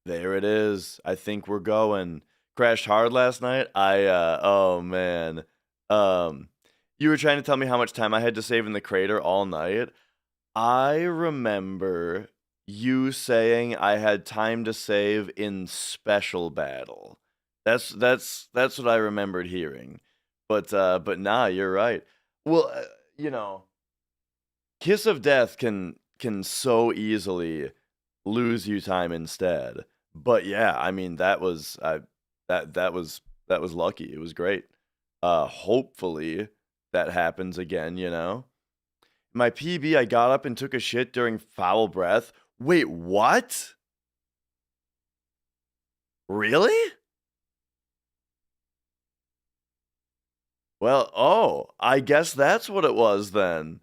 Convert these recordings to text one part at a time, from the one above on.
There it is. I think we're going. Crashed hard last night. Oh man. Um, you were trying to tell me how much time I had to save in the crater all night. I remember you saying I had time to save in special battle. That's what I remembered hearing. But nah, you're right. Well, you know, Kiss of Death can so easily lose you time instead. But yeah, I mean that was lucky. It was great. Hopefully that happens again, you know. My PB, I got up and took a shit during foul breath. Wait, what? Really? Well, oh, I guess that's what it was then.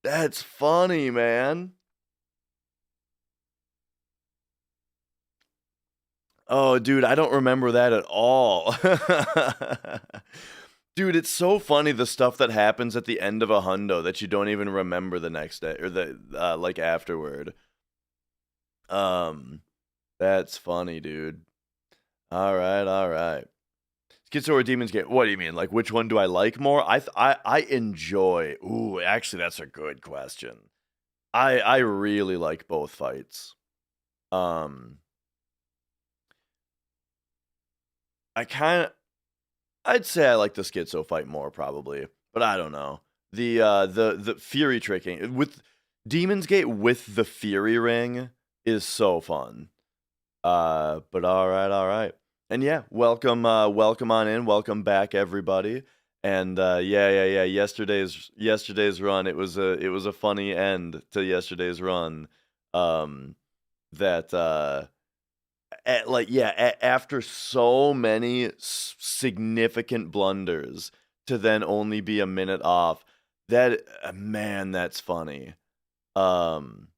That's funny, man. Oh, dude, I don't remember that at all. Dude, it's so funny the stuff that happens at the end of a hundo that you don't even remember the next day or the like afterward. Um, that's funny, dude. All right, all right. Schizo or Demon's Gate? What do you mean? Like, which one do I like more? I enjoy. Ooh, actually, that's a good question. I really like both fights. Um, I kind of I'd say I like the Schizo fight more probably, but I don't know. The Fury tricking with Demon's Gate with the Fury ring is so fun. But all right. And yeah, welcome on in, welcome back everybody. And yeah. Yesterday's run, it was a funny end to yesterday's run. Um, that after so many significant blunders to then only be a minute off, that man, that's funny. Um,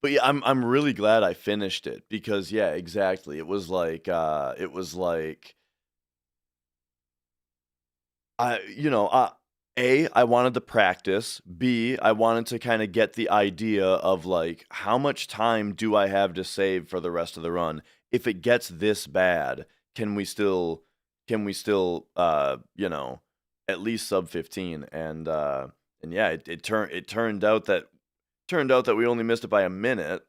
but yeah, I'm really glad I finished it because yeah, exactly. It was like I you know, A, I wanted to practice. B, I wanted to kind of get the idea of like how much time do I have to save for the rest of the run? If it gets this bad, can we still at least sub 15 and yeah, it turned out that we only missed it by a minute.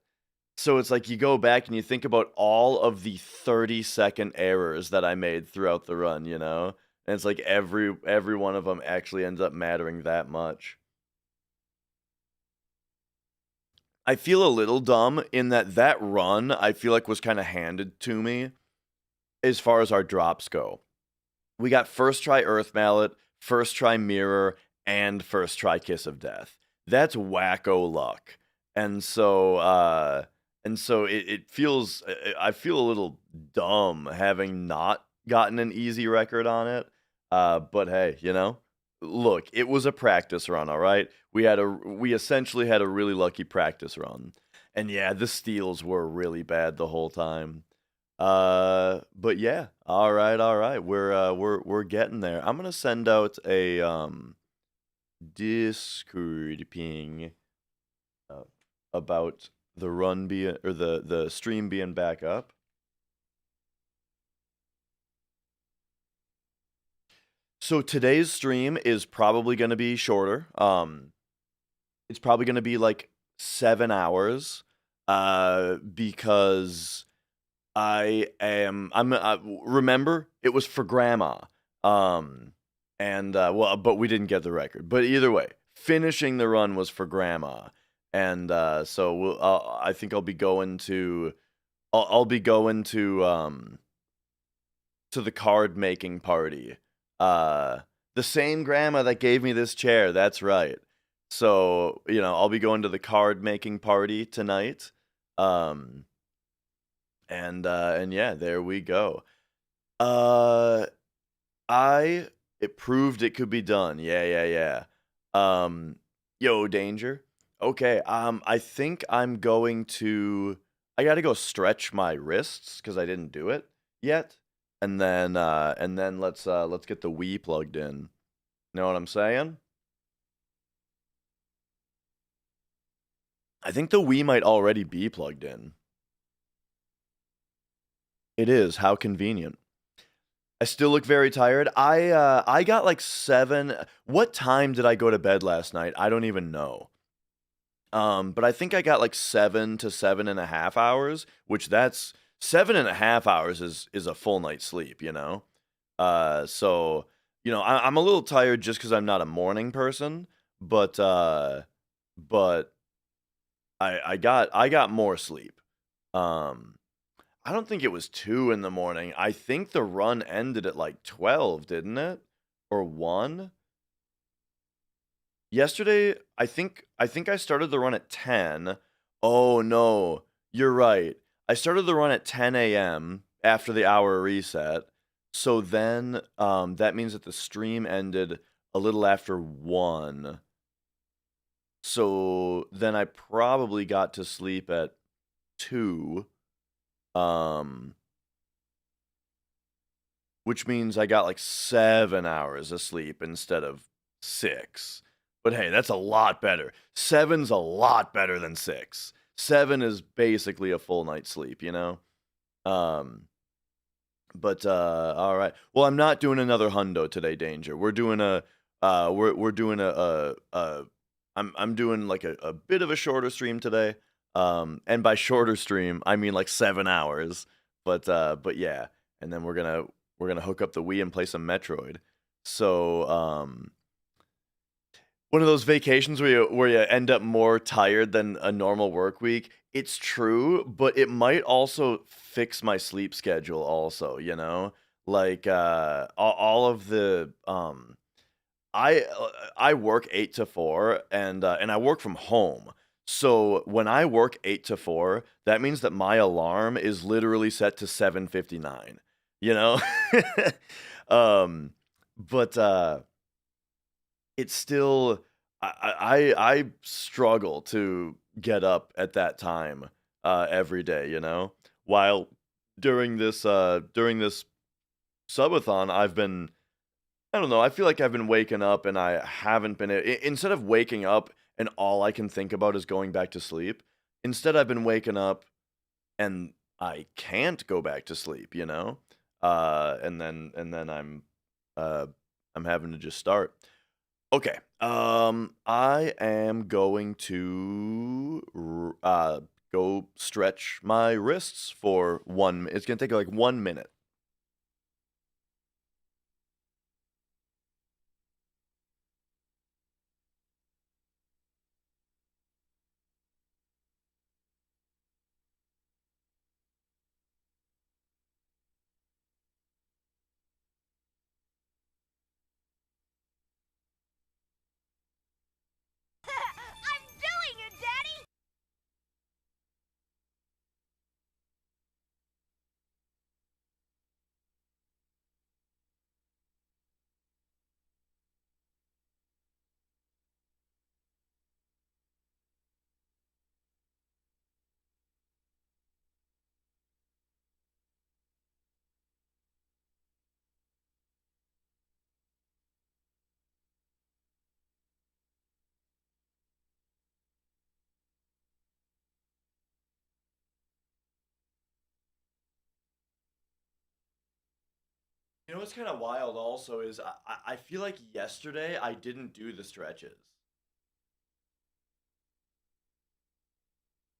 So it's like you go back and you think about all of the 30-second errors that I made throughout the run, you know? And it's like every one of them actually ends up mattering that much. I feel a little dumb in that run I feel like was kind of handed to me as far as our drops go. We got first try Earth Mallet, first try Mirror, and first try Kiss of Death. That's wacko luck. And so it feels I feel a little dumb having not gotten an easy record on it. But hey, look, it was a practice run, all right? We essentially had a really lucky practice run. And yeah, the steals were really bad the whole time. But yeah, all right. We're getting there. I'm gonna send out a Discord ping uh, about the run being or the stream being back up. So today's stream is probably gonna be shorter. It's probably gonna be like 7 hours. Because remember, it was for grandma. Um, but we didn't get the record. But either way, finishing the run was for grandma. And so I think I'll be going to I'll be going to the card making party. The same grandma that gave me this chair, that's right. So, I'll be going to the card making party tonight. Um and yeah, there we go. Uh, it proved it could be done. Yeah. Yo, Danger. Okay, I think I'm going to. I gotta go stretch my wrists because I didn't do it yet, and then let's get the Wii plugged in. Know what I'm saying? I think the Wii might already be plugged in. It is. How convenient. I still look very tired. I got like 7. What time did I go to bed last night? I don't even know. But I think I got like 7 to 7.5 hours, which that's 7.5 hours is a full night's sleep, you know? So, I'm a little tired just because I'm not a morning person, but but I got more sleep. Um, I don't think it was 2 in the morning. I think the run ended at like 12, didn't it? Or 1? Yesterday, I think I started the run at 10. Oh no, you're right. I started the run at 10 a.m. after the hour reset. So then that means that the stream ended a little after 1. So then I probably got to sleep at 2. Um which means I got like 7 hours of sleep instead of 6. But hey, that's a lot better. 7's a lot better than 6. 7 is basically a full night's sleep, you know? Um, but all right. Well, I'm not doing another hundo today, Danger. We're doing we're doing I'm doing like a bit of a shorter stream today. And by shorter stream, I mean like 7 hours. But yeah, and then we're gonna hook up the Wii and play some Metroid. So one of those vacations where you end up more tired than a normal work week. It's true, but it might also fix my sleep schedule also, you know? Like all of the I work 8 to 4 and I work from home. So when I work 8 to 4, that means that my alarm is literally set to 7:59, you know? um but it's still I struggle to get up at that time every day, you know? While during this subathon, I've been I don't know, I feel like I've been waking up and I haven't been instead of waking up and all I can think about is going back to sleep, instead I've been waking up and I can't go back to sleep, you know? And then uh I'm having to just start. Okay. I am going to go stretch my wrists for it's gonna take like 1 minute. I'm doing it, Daddy! You know what's kind of wild also is I feel like yesterday I didn't do the stretches.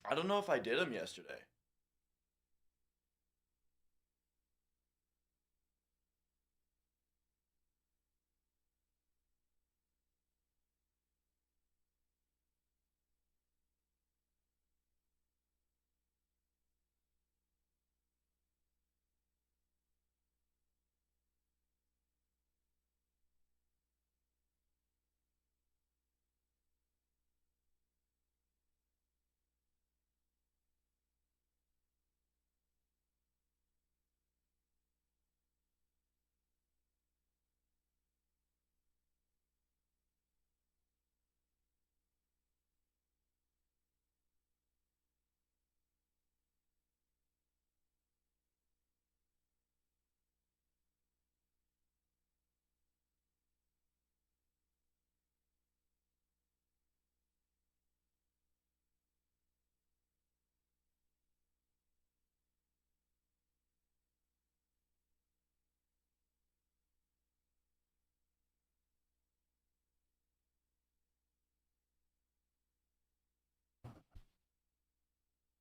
I don't know if I did them yesterday.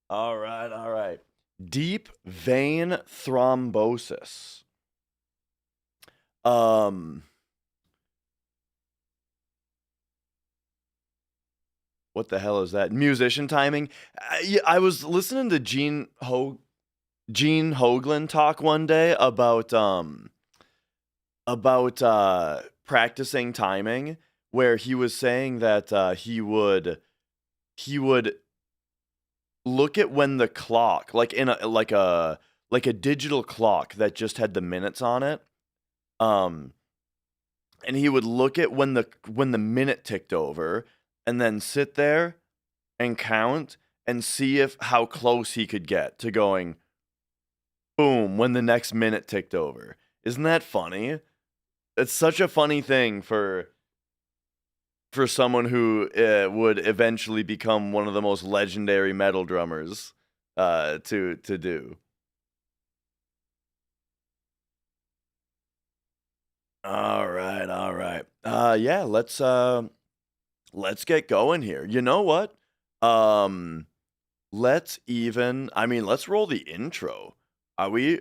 All right, all right. Deep vein thrombosis. Um, what the hell is that? Musician timing. I was listening to Gene Hoglan talk one day about practicing timing, where he was saying that he would look at when the clock, like in a like a digital clock that just had the minutes on it, um, and he would look at when the minute ticked over, and then sit there and count and see if how close he could get to going boom when the next minute ticked over. Isn't that funny? It's such a funny thing for someone who would eventually become one of the most legendary metal drummers to do. All right, all right. Yeah, let's get going here. You know what? Um, let's roll the intro. Are we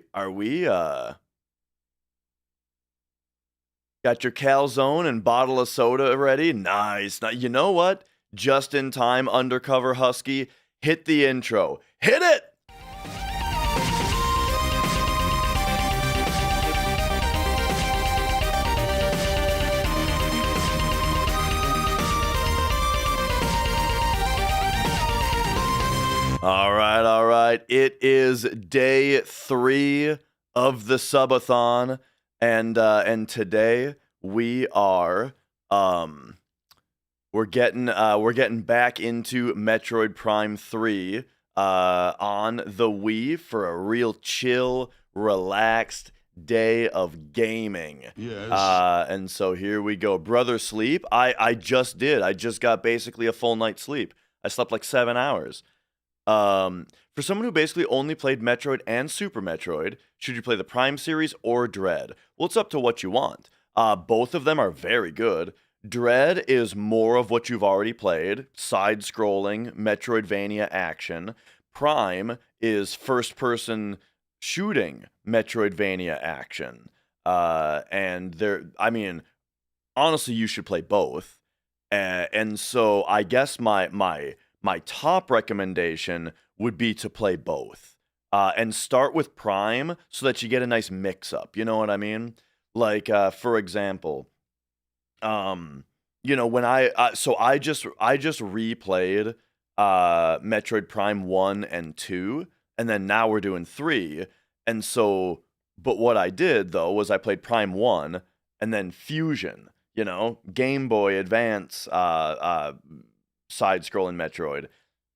got your calzone and bottle of soda ready? Nice. Now, you know what? Just in time, undercover husky. Hit the intro. Hit it! All right, all right. It is day 3 of the Subathon, and today um we're getting back into Metroid Prime 3 on the Wii for a real chill, relaxed day of gaming. Yes. And so here we go. Brother sleep. I just did. I just got basically a full night's sleep. I slept like 7 hours. For someone who basically only played Metroid and Super Metroid, should you play the Prime series or Dread? Well, it's up to what you want. Both of them are very good. Dread is more of what you've already played, side-scrolling, Metroidvania action. Prime is first-person shooting Metroidvania action. I mean, honestly, you should play both. And so I guess my top recommendation would be to play both. And start with Prime so that you get a nice mix up. You know what I mean? Like, for example, when I just replayed Metroid Prime 1 and 2, and then now we're doing 3. And so, but what I did though was I played Prime 1 and then Fusion, Game Boy Advance side-scrolling Metroid.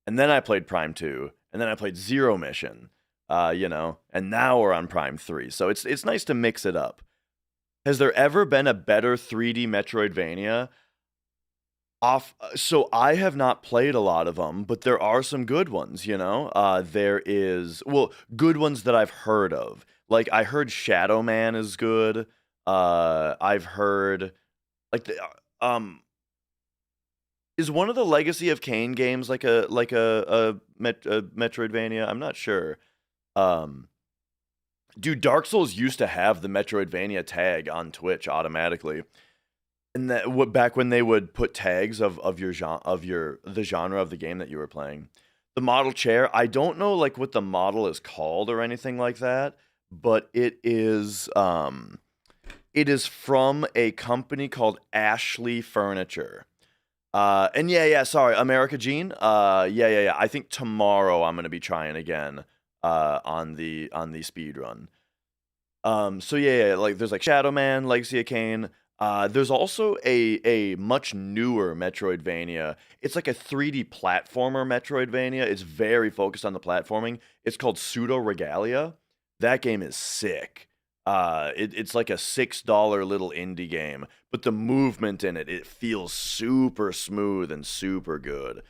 And then I played Prime 2, and then I played Zero Mission, and now we're on Prime 3. So it's nice to mix it up. Has there ever been a better 3D Metroidvania? So I have not played a lot of them, but there are some good ones, good ones that I've heard of. Like I heard Shadow Man is good. I've heard like is one of the Legacy of Kain games like a Metroidvania? I'm not sure. Um, Dude, Dark Souls used to have the Metroidvania tag on Twitch automatically, and back when they would put tags of your the genre of the game that you were playing. The model chair, I don't know like what the model is called or anything like that, but it is from a company called Ashley Furniture. And yeah, sorry, America Gene. Yeah. I think tomorrow I'm gonna be trying again. On the speed run. So yeah, like there's like Shadow Man, Legacy of Kain. There's also a much newer Metroidvania. It's like a 3D platformer Metroidvania. It's very focused on the platforming. It's called Pseudo Regalia. That game is sick. It's like a $6 little indie game, but the movement in it feels super smooth and super good.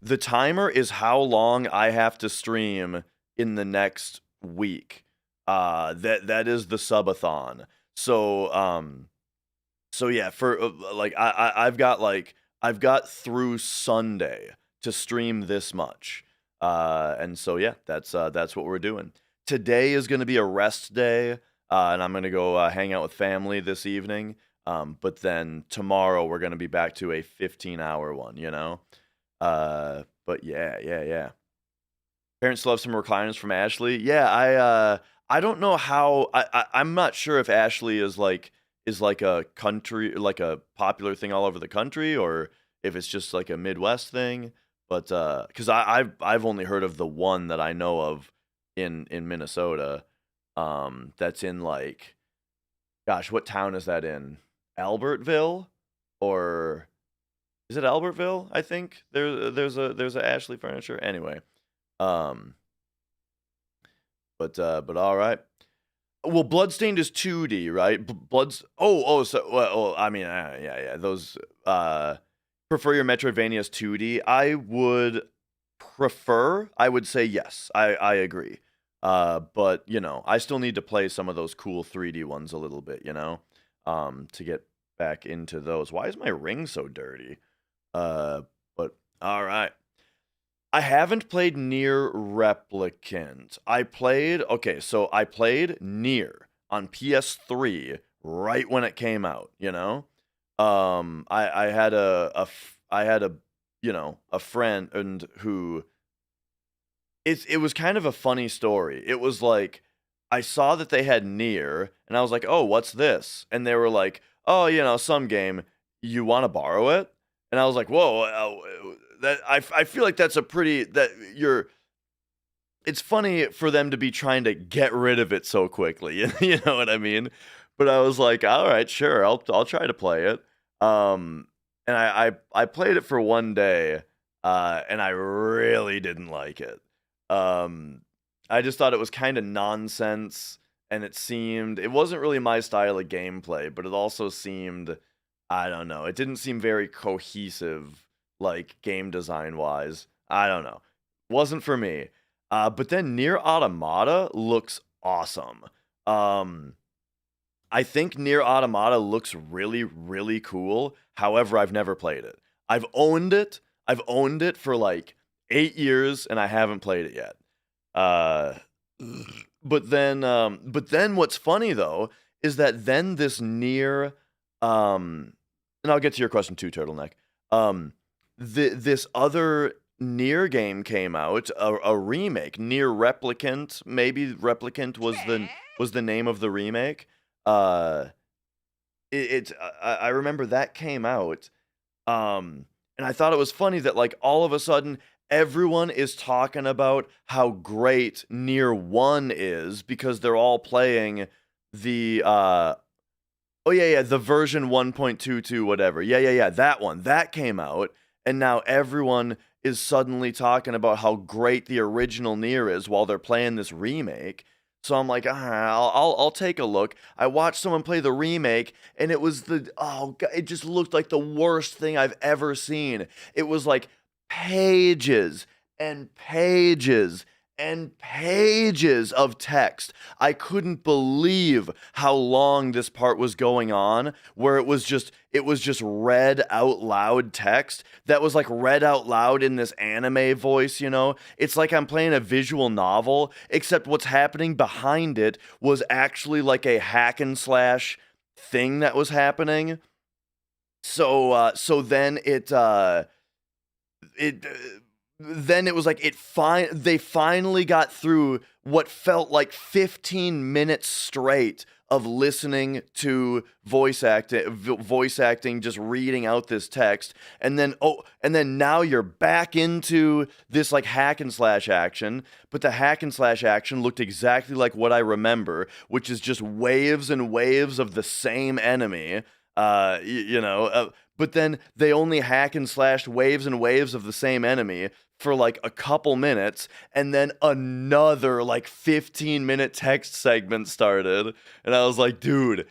The timer is how long I have to stream in the next week. That is the subathon. So yeah, for I've got through Sunday to stream this much. And so yeah, that's what we're doing. Today is going to be a rest day, and I'm going to go hang out with family this evening. But then tomorrow we're going to be back to a 15-hour one, you know. But yeah. Parents still have some recliners from Ashley. Yeah, I don't know how I'm not sure if Ashley is like a country like a popular thing all over the country or if it's just like a Midwest thing. But because I've only heard of the one that I know of in Minnesota. That's in like gosh, what town is that in? Albertville or is it Albertville? I think there's a Ashley Furniture. Anyway, um, but all right. Well, Bloodstained is 2D, right? So I mean, yeah. Those prefer your Metroidvanias 2D. I would say yes. I agree. But you know, I still need to play some of those cool 3D ones a little bit, you know, to get back into those. Why is my ring so dirty? But all right. I haven't played Nier Replicant. I played Nier on PS3 right when it came out, you know? I had you know, a friend and who it was kind of a funny story. It was like I saw that they had Nier and I was like, "Oh, what's this?" And they were like, "Oh, you know, some game. You want to borrow it?" And I was like, "Whoa, that I feel like that's a pretty that you're it's funny for them to be trying to get rid of it so quickly." You know what I mean? But I was like, "All right, sure. I'll try to play it." Um and I played it for one day and I really didn't like it. Um I just thought it was kind of nonsense and it wasn't really my style of gameplay, but it also seemed I don't know. It didn't seem very cohesive like game design wise. I don't know. Wasn't for me. But then Nier Automata looks awesome. Um, I think Nier Automata looks really, really cool. However, I've never played it. I've owned it. I've owned it for like 8 years, and I haven't played it yet. Uh, but then what's funny though is that then this Nier, and I'll get to your question too, Turtleneck. Um, this other Nier game came out, a remake, Nier Replicant. Maybe Replicant was the name of the remake. Uh, I remember that came out. And I thought it was funny that like all of a sudden everyone is talking about how great Nier 1 is because they're all playing the oh yeah, the version 1.22 whatever. Yeah, that one. That came out and now everyone is suddenly talking about how great the original Nier is while they're playing this remake. So I'm like, I'll take a look. I watched someone play the remake, and it was it just looked like the worst thing I've ever seen. It was like pages and pages and pages of text. I couldn't believe how long this part was going on, where it was just read out loud text that was like read out loud in this anime voice, you know? It's like I'm playing a visual novel, except what's happening behind it was actually like a hack and slash thing that was happening. So then it then it was like they finally got through what felt like 15 minutes straight of listening to voice acting just reading out this text and then now you're back into this like hack and slash action, but the hack and slash action looked exactly like what I remember, which is just waves and waves of the same enemy. But then they only hack and slashed waves and waves of the same enemy for like a couple minutes, and then another like 15-minute text segment started, and I was like, dude,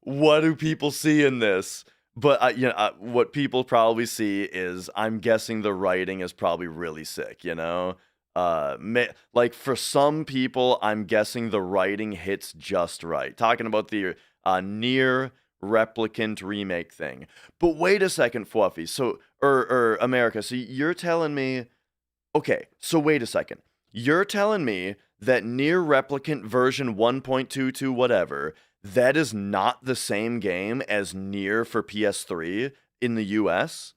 what do people see in this? But what people probably see is, I'm guessing the writing is probably really sick, you know. Like for some people, I'm guessing the writing hits just right. Talking about the Nier replicant remake thing. But wait a second, Fluffy. So, or America. So you're telling me Okay, so wait a second. You're telling me that Nier Replicant version 1.22 whatever, that is not the same game as Nier for PS3 in the US?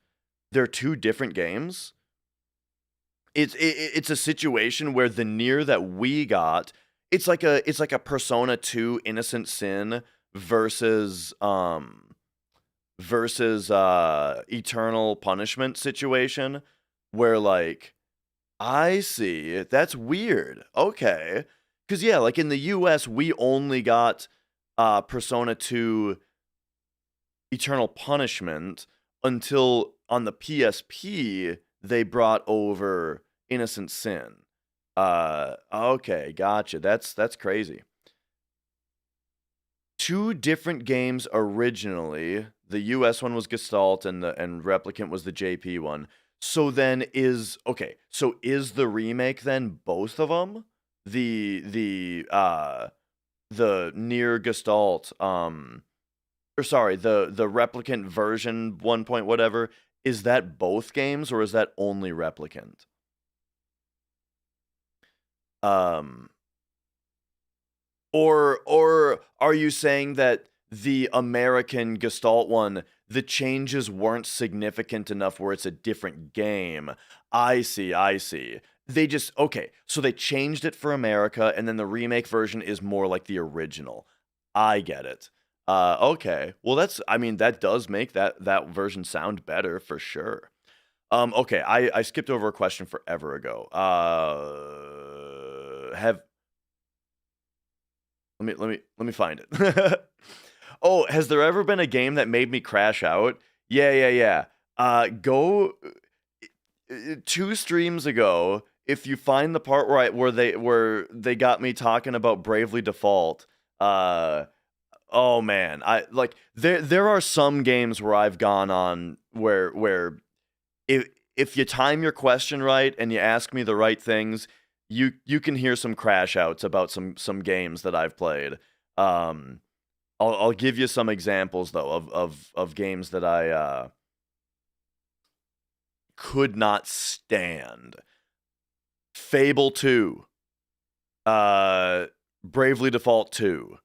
They're two different games? It's a situation where the Nier that we got, it's like a Persona 2 Innocent Sin versus Eternal Punishment situation where like I see. That's weird. Okay. Cuz yeah, like in the US we only got Persona 2 Eternal Punishment until on the PSP they brought over Innocent Sin. Okay, gotcha. That's crazy. Two different games originally. The US one was Gestalt and Replicant was the JP one. So then so is the remake then both of them? The Nier Gestalt or sorry, the Replicant version 1 point whatever, is that both games or is that only Replicant? Um or are you saying that the American Gestalt one, the changes weren't significant enough where it's a different game? I see, I see. They just okay, so they changed it for America, and then the remake version is more like the original. I get it. Okay. Well, I mean, that does make that version sound better for sure. Okay, I skipped over a question forever ago. Have let me find it. Oh, has there ever been a game that made me crash out? Yeah, yeah, yeah. Go 2 streams ago. If you find the part where they got me talking about Bravely Default, oh man, I like there are some games where I've gone on where if you time your question right and you ask me the right things, you can hear some crash outs about some games that I've played. Um, I'll give you some examples though of games that I could not stand. Fable 2, Bravely Default 2.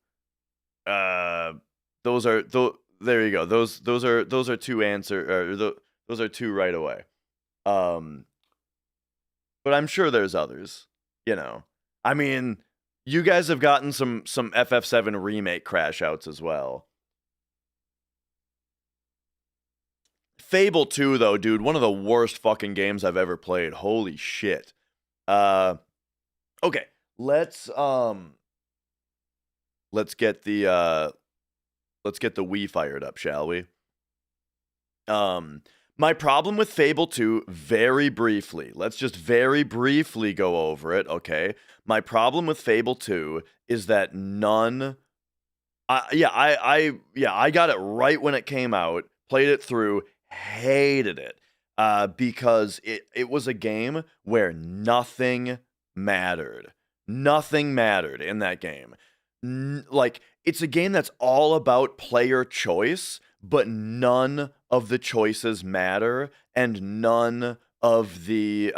Those are there you go. Those are two answer or those are two right away. Um, but I'm sure there's others. You know, I mean, you guys have gotten some FF7 remake crash outs as well. Fable 2 though, dude, one of the worst fucking games I've ever played. Holy shit. Uh okay, let's get the Wii fired up, shall we? My problem with Fable 2, very briefly, let's just very briefly go over it, okay? My problem with Fable 2 is that I got it right when it came out, played it through, hated it, because it was a game where nothing mattered. Nothing mattered in that game. Like, it's a game that's all about player choice, but none of the choices matter, and none of the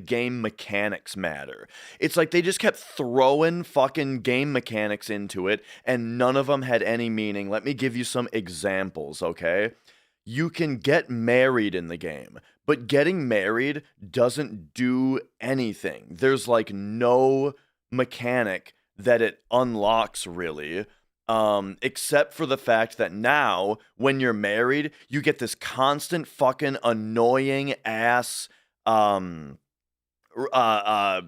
game mechanics matter. It's like they just kept throwing fucking game mechanics into it, and none of them had any meaning. Let me give you some examples, okay? You can get married in the game, but getting married doesn't do anything. There's like no mechanic that it unlocks really, except for the fact that now when you're married you get this constant fucking annoying ass uh, uh,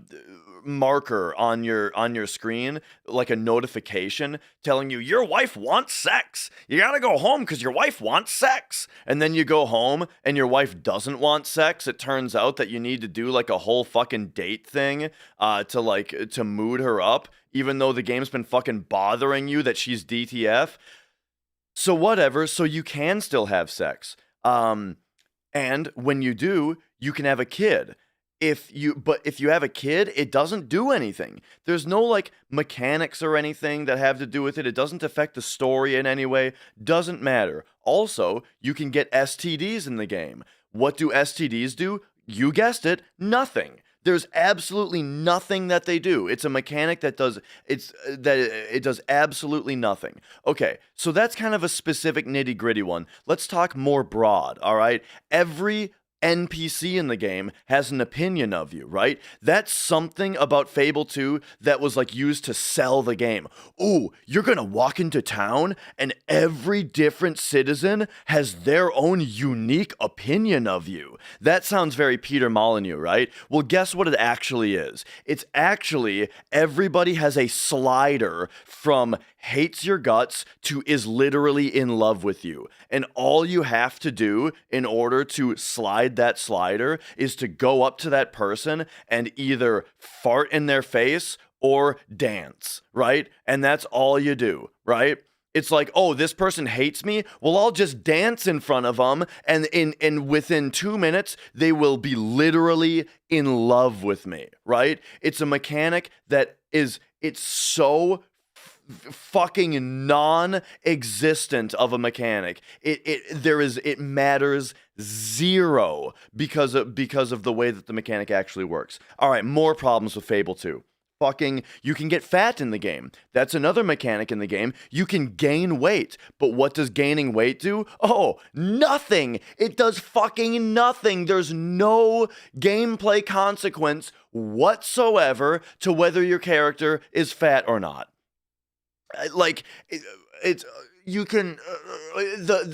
marker on your screen, like a notification telling you your wife wants sex. You gotta go home because your wife wants sex. And then you go home and your wife doesn't want sex. It turns out that you need to do like a whole fucking date thing to mood her up, even though the game's been fucking bothering you that she's DTF. So whatever. So you can still have sex. And when you do, you can have a kid. If you have a kid, it doesn't do anything. There's no like mechanics or anything that have to do with it. It doesn't affect the story in any way. Doesn't matter. Also, you can get STDs in the game. What do STDs do? You guessed it, nothing. There's absolutely nothing that they do. It's a mechanic that does it does absolutely nothing. Okay, so that's kind of a specific nitty-gritty one. Let's talk more broad, all right? Every NPC in the game has an opinion of you, right? That's something about Fable 2 that was like used to sell the game. Ooh, you're gonna walk into town and every different citizen has their own unique opinion of you. That sounds very Peter Molyneux, right? Well, guess what it actually is? It's actually everybody has a slider from hates your guts to is literally in love with you. And all you have to do in order to slide that slider is to go up to that person and either fart in their face or dance, right? And that's all you do, right? It's like, oh, this person hates me. Well, I'll just dance in front of them, and within 2 minutes, they will be literally in love with me, right? It's a mechanic that is it's so fucking non-existent of a mechanic. It matters zero because of the way that the mechanic actually works. All right, more problems with Fable 2. Fucking, you can get fat in the game. That's another mechanic in the game. You can gain weight. But what does gaining weight do? Oh, nothing. It does fucking nothing. There's no gameplay consequence whatsoever to whether your character is fat or not. Like, it's you can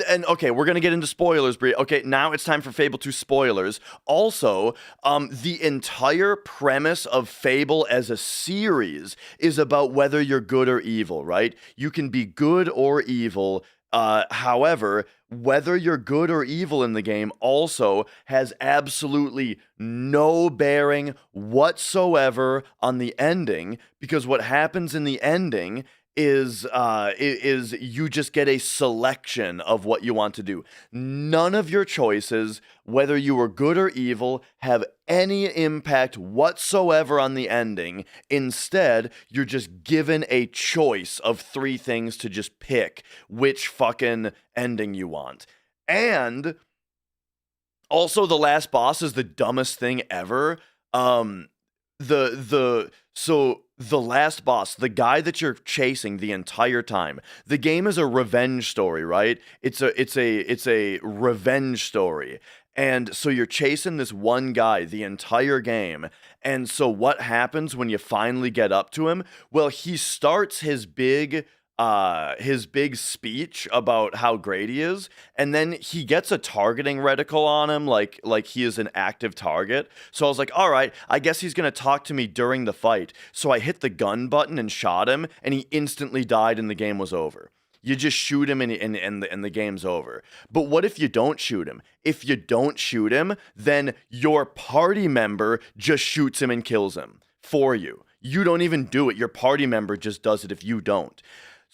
and okay, we're gonna get into spoilers, Brie. Okay, now it's time for Fable 2 spoilers. Also, the entire premise of Fable as a series is about whether you're good or evil, right? You can be good or evil. However, whether you're good or evil in the game also has absolutely no bearing whatsoever on the ending, because what happens in the ending is you just get a selection of what you want to do. None of your choices, whether you were good or evil, have any impact whatsoever on the ending. Instead, you're just given a choice of 3 things to just pick which fucking ending you want. And also, the last boss is the dumbest thing ever. The last boss, the guy that you're chasing the entire time. The game is a revenge story, right? It's a revenge story. And so you're chasing this one guy the entire game. And so what happens when you finally get up to him? Well, he starts his big speech about how great he is, and then he gets a targeting reticle on him, like he is an active target. So I was like, all right, I guess he's gonna talk to me during the fight. So I hit the gun button and shot him, and he instantly died and the game was over. You just shoot him and the game's over. But what if you don't shoot him? If you don't shoot him, then your party member just shoots him and kills him for you. You don't even do it. Your party member just does it if you don't.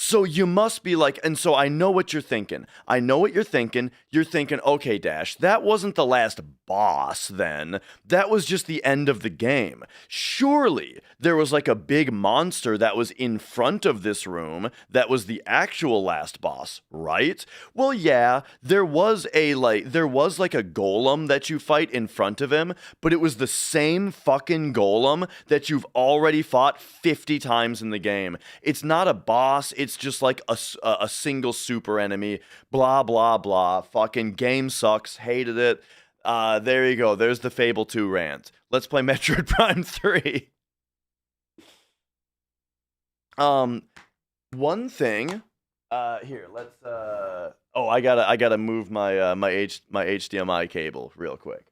So you must be like, and so I know what you're thinking. I know what you're thinking. You're thinking, okay, Dash, that wasn't the last boss then. That was just the end of the game. Surely there was like a big monster that was in front of this room that was the actual last boss, right? Well, yeah, there was like a golem that you fight in front of him, but it was the same fucking golem that you've already fought 50 times in the game. It's not a boss. It's just like a single super enemy. Blah, blah, blah. Fucking game sucks. Hated it. There you go. There's the Fable 2 rant. Let's play Metroid Prime 3. One thing. Here, let's. Oh, I gotta move my my HDMI cable real quick.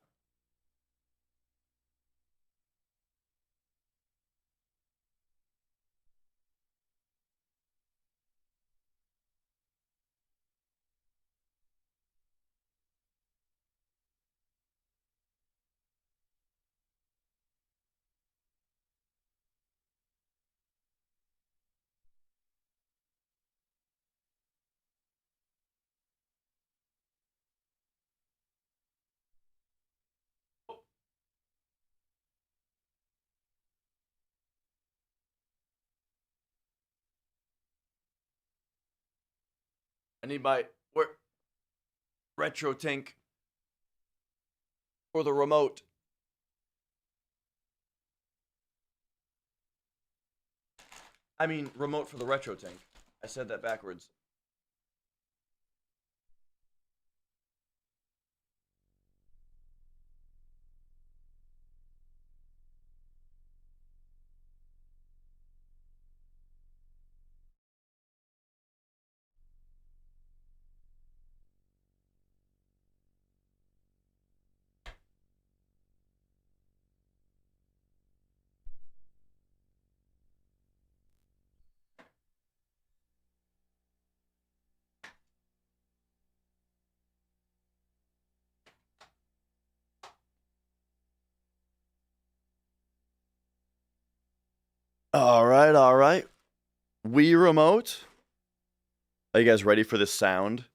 I need my where RetroTink for the remote. I mean, remote for the RetroTink. I said that backwards. All right, all right. Wii remote. Are you guys ready for this sound?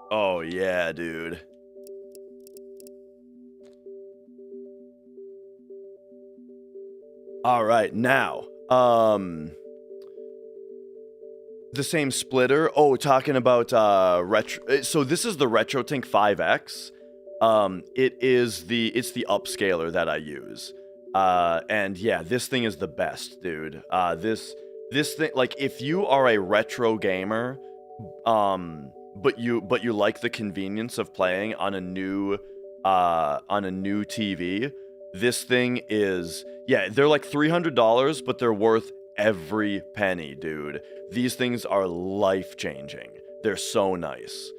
Oh yeah, dude. All right, now, the same splitter. Oh, talking about retro. So this is the RetroTink 5X. It's the upscaler that I use. And yeah, this thing is the best, dude. This thing, like, if you are a retro gamer, but you like the convenience of playing on a new TV, this thing is, yeah, they're like $300, but they're worth every penny, dude. These things are life-changing. They're so nice.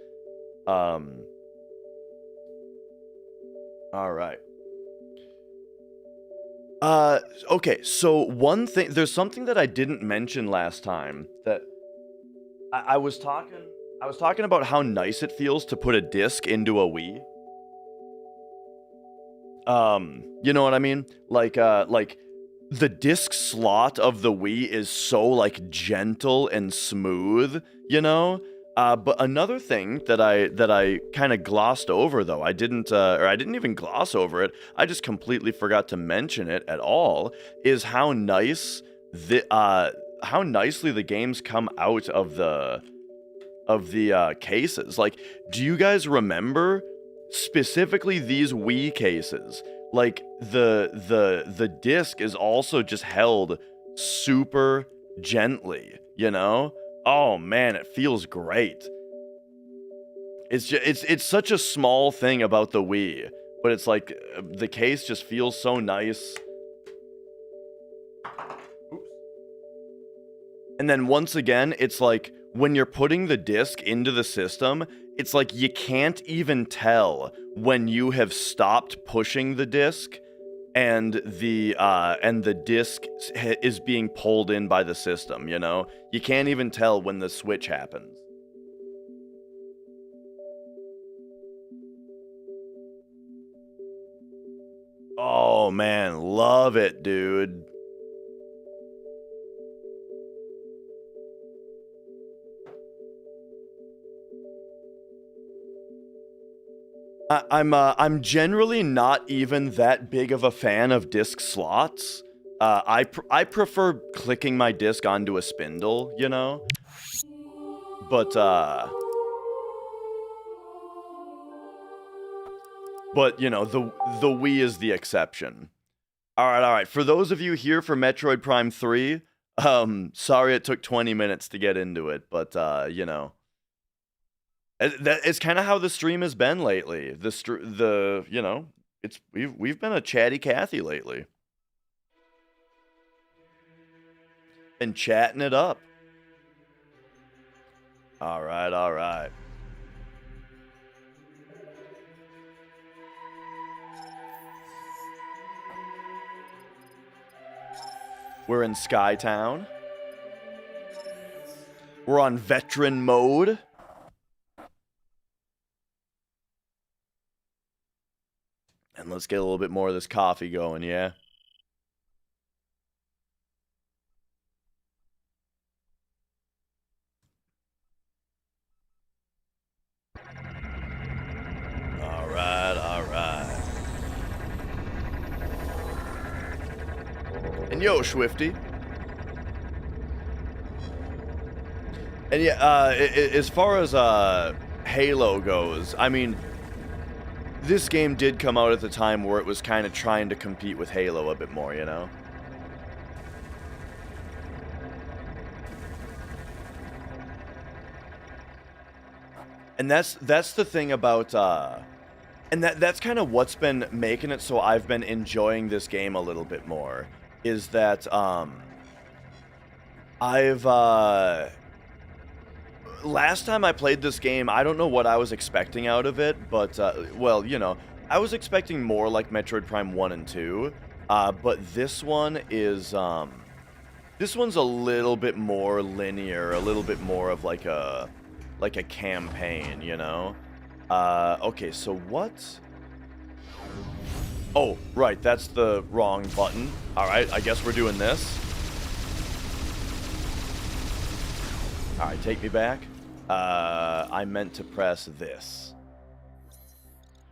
All right. Okay, so one thing, there's something that I didn't mention last time that I was talking about how nice it feels to put a disc into a Wii. You know what I mean? Like the disc slot of the Wii is so like gentle and smooth, you know? But another thing that I kind of glossed over, though, I didn't even gloss over it, I just completely forgot to mention it at all, is how nicely the games come out of the cases. Like, do you guys remember specifically these Wii cases? Like, the disc is also just held super gently, you know? Oh man, it feels great. It's such a small thing about the Wii, but it's like the case just feels so nice. Oops. And then once again, it's like when you're putting the disc into the system, it's like you can't even tell when you have stopped pushing the disc and the disc is being pulled in by the system, you know? You can't even tell when the switch happens. Oh man, love it, dude. I'm generally not even that big of a fan of disc slots. I prefer clicking my disc onto a spindle, you know? But you know, the Wii is the exception. All right. For those of you here for Metroid Prime 3, sorry it took 20 minutes to get into it, but you know, it's kind of how the stream has been lately. You know, we've been a chatty Cathy lately. Been chatting it up. All right. We're in Skytown. We're on veteran mode. And let's get a little bit more of this coffee going, yeah? All right. And yo, Swifty. And yeah, as far as Halo goes, I mean, this game did come out at the time where it was kind of trying to compete with Halo a bit more, you know? And that's the thing about and that's kind of what's been making it so I've been enjoying this game a little bit more, is that I've last time I played this game, I don't know what I was expecting out of it, but well, you know, I was expecting more like Metroid Prime 1 and 2, but this one is this one's a little bit more linear, a little bit more of like a campaign, you know? Okay, so what? Oh, right, that's the wrong button. Alright, I guess we're doing this. Alright, take me back. I meant to press this.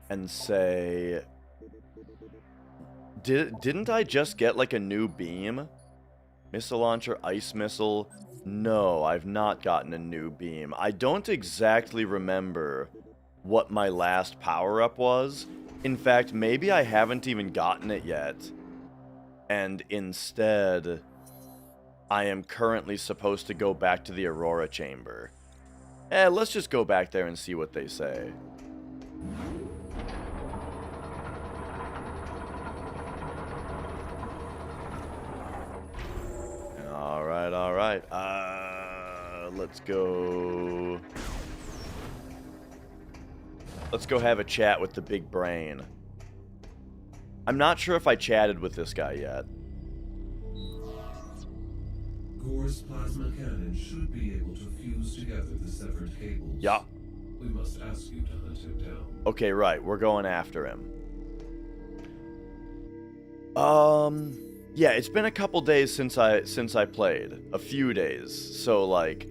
And say... Didn't I just get, like, a new beam? Missile launcher, ice missile... No, I've not gotten a new beam. I don't exactly remember what my last power-up was. In fact, maybe I haven't even gotten it yet. And instead, I am currently supposed to go back to the Aurora Chamber. Let's just go back there and see what they say. Alright, alright. Let's go... Let's go have a chat with the big brain. I'm not sure if I chatted with this guy yet. Ghor's plasma cannon should be able to fuse together the severed cables. Yeah. We must ask you to hunt him down. Okay, right. We're going after him. Yeah, it's been a couple days since I played. A few days. So, like...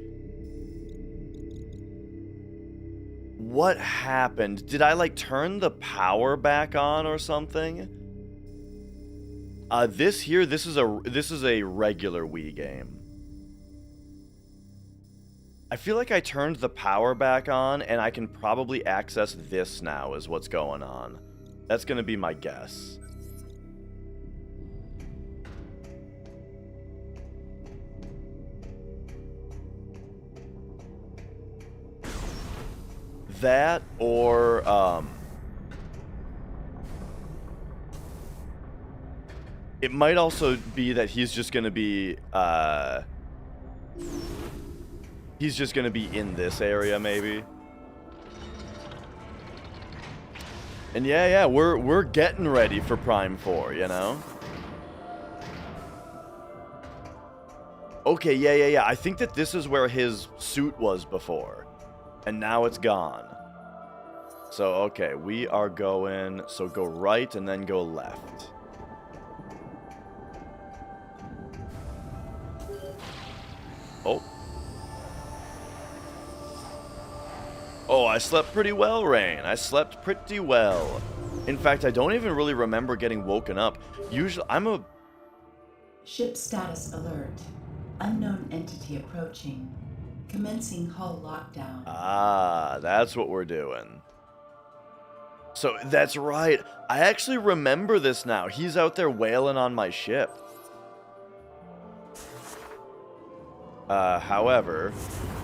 What happened? Did I, like, turn the power back on or something? This is a regular Wii game. I feel like I turned the power back on, and I can probably access this now, is what's going on. That's gonna be my guess. That, or, it might also be that he's just gonna be, he's just gonna be in this area, maybe. And yeah, we're getting ready for Prime 4, you know? Okay, yeah. I think that this is where his suit was before. And now it's gone. So, okay, we are going... So go right and then go left. Oh. Oh, I slept pretty well, Rain. I slept pretty well. In fact, I don't even really remember getting woken up. Usually, I'm a... Ship status alert. Unknown entity approaching. Commencing hull lockdown. Ah, that's what we're doing. So, that's right. I actually remember this now. He's out there wailing on my ship. However,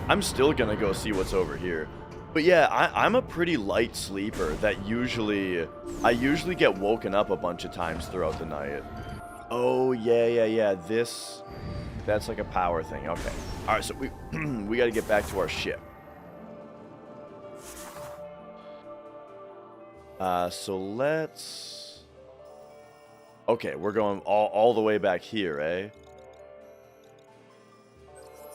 I'm still gonna go see what's over here. But yeah, I'm a pretty light sleeper that I usually get woken up a bunch of times throughout the night. Oh, yeah. That's like a power thing. Okay. Alright, so we gotta get back to our ship. So let's... Okay, we're going all the way back here, eh?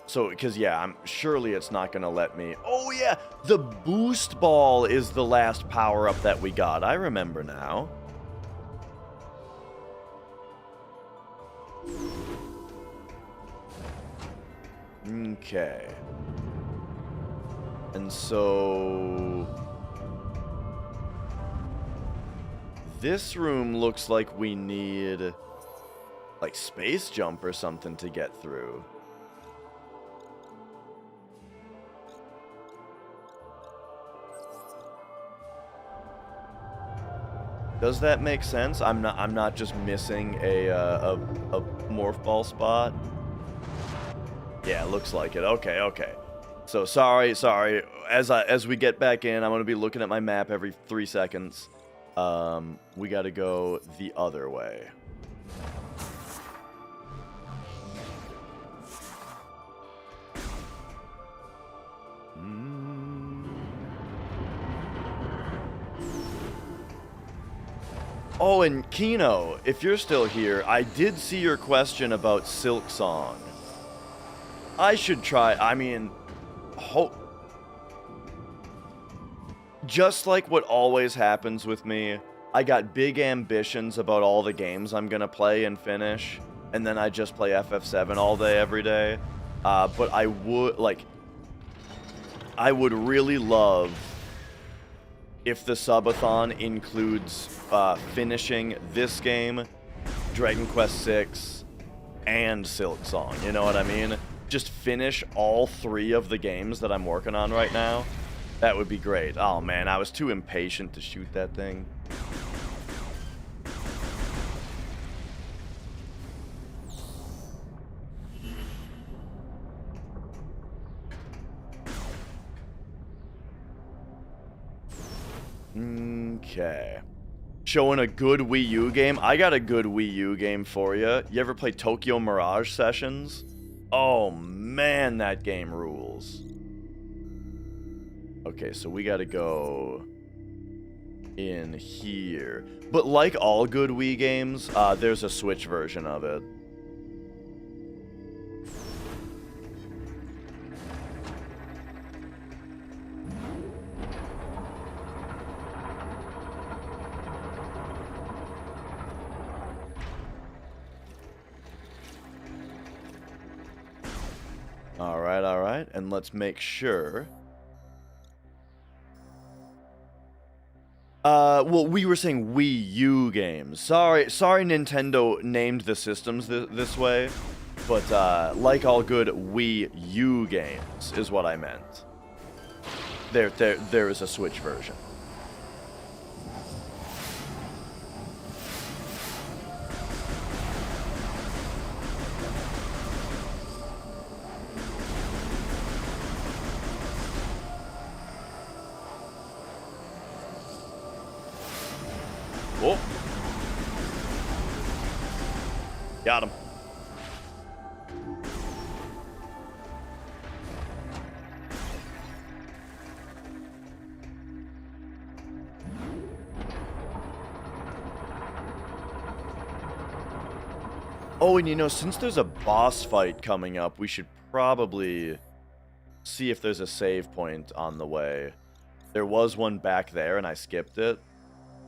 So, because, yeah, surely it's not gonna let me... Oh, yeah! The boost ball is the last power-up that we got. I remember now. Okay. And so... This room looks like we need... like, space jump or something to get through. Does that make sense? I'm not just missing a morph ball spot. Yeah, looks like it. Okay. So sorry. as we get back in, I'm gonna be looking at my map every 3 seconds. We gotta go the other way. Oh, and Kino, if you're still here, I did see your question about Silk Song. I should try, I mean, just like what always happens with me, I got big ambitions about all the games I'm gonna play and finish, and then I just play FF7 all day, every day. But I would really love if the Subathon includes finishing this game, Dragon Quest VI, and Silk Song, you know what I mean? Just finish all 3 of the games that I'm working on right now. That would be great. Oh man, I was too impatient to shoot that thing. Okay. Showing a good Wii U game? I got a good Wii U game for you. You ever play Tokyo Mirage Sessions? Oh man, that game rules. Okay, so we gotta go in here. But like all good Wii games, there's a Switch version of it. Alright, and let's make sure. Well, we were saying Wii U games. Sorry Nintendo named the systems this way, but, like all good Wii U games is what I meant. There is a Switch version. Oh. Got him. Oh, and you know, since there's a boss fight coming up, we should probably see if there's a save point on the way. There was one back there, and I skipped it.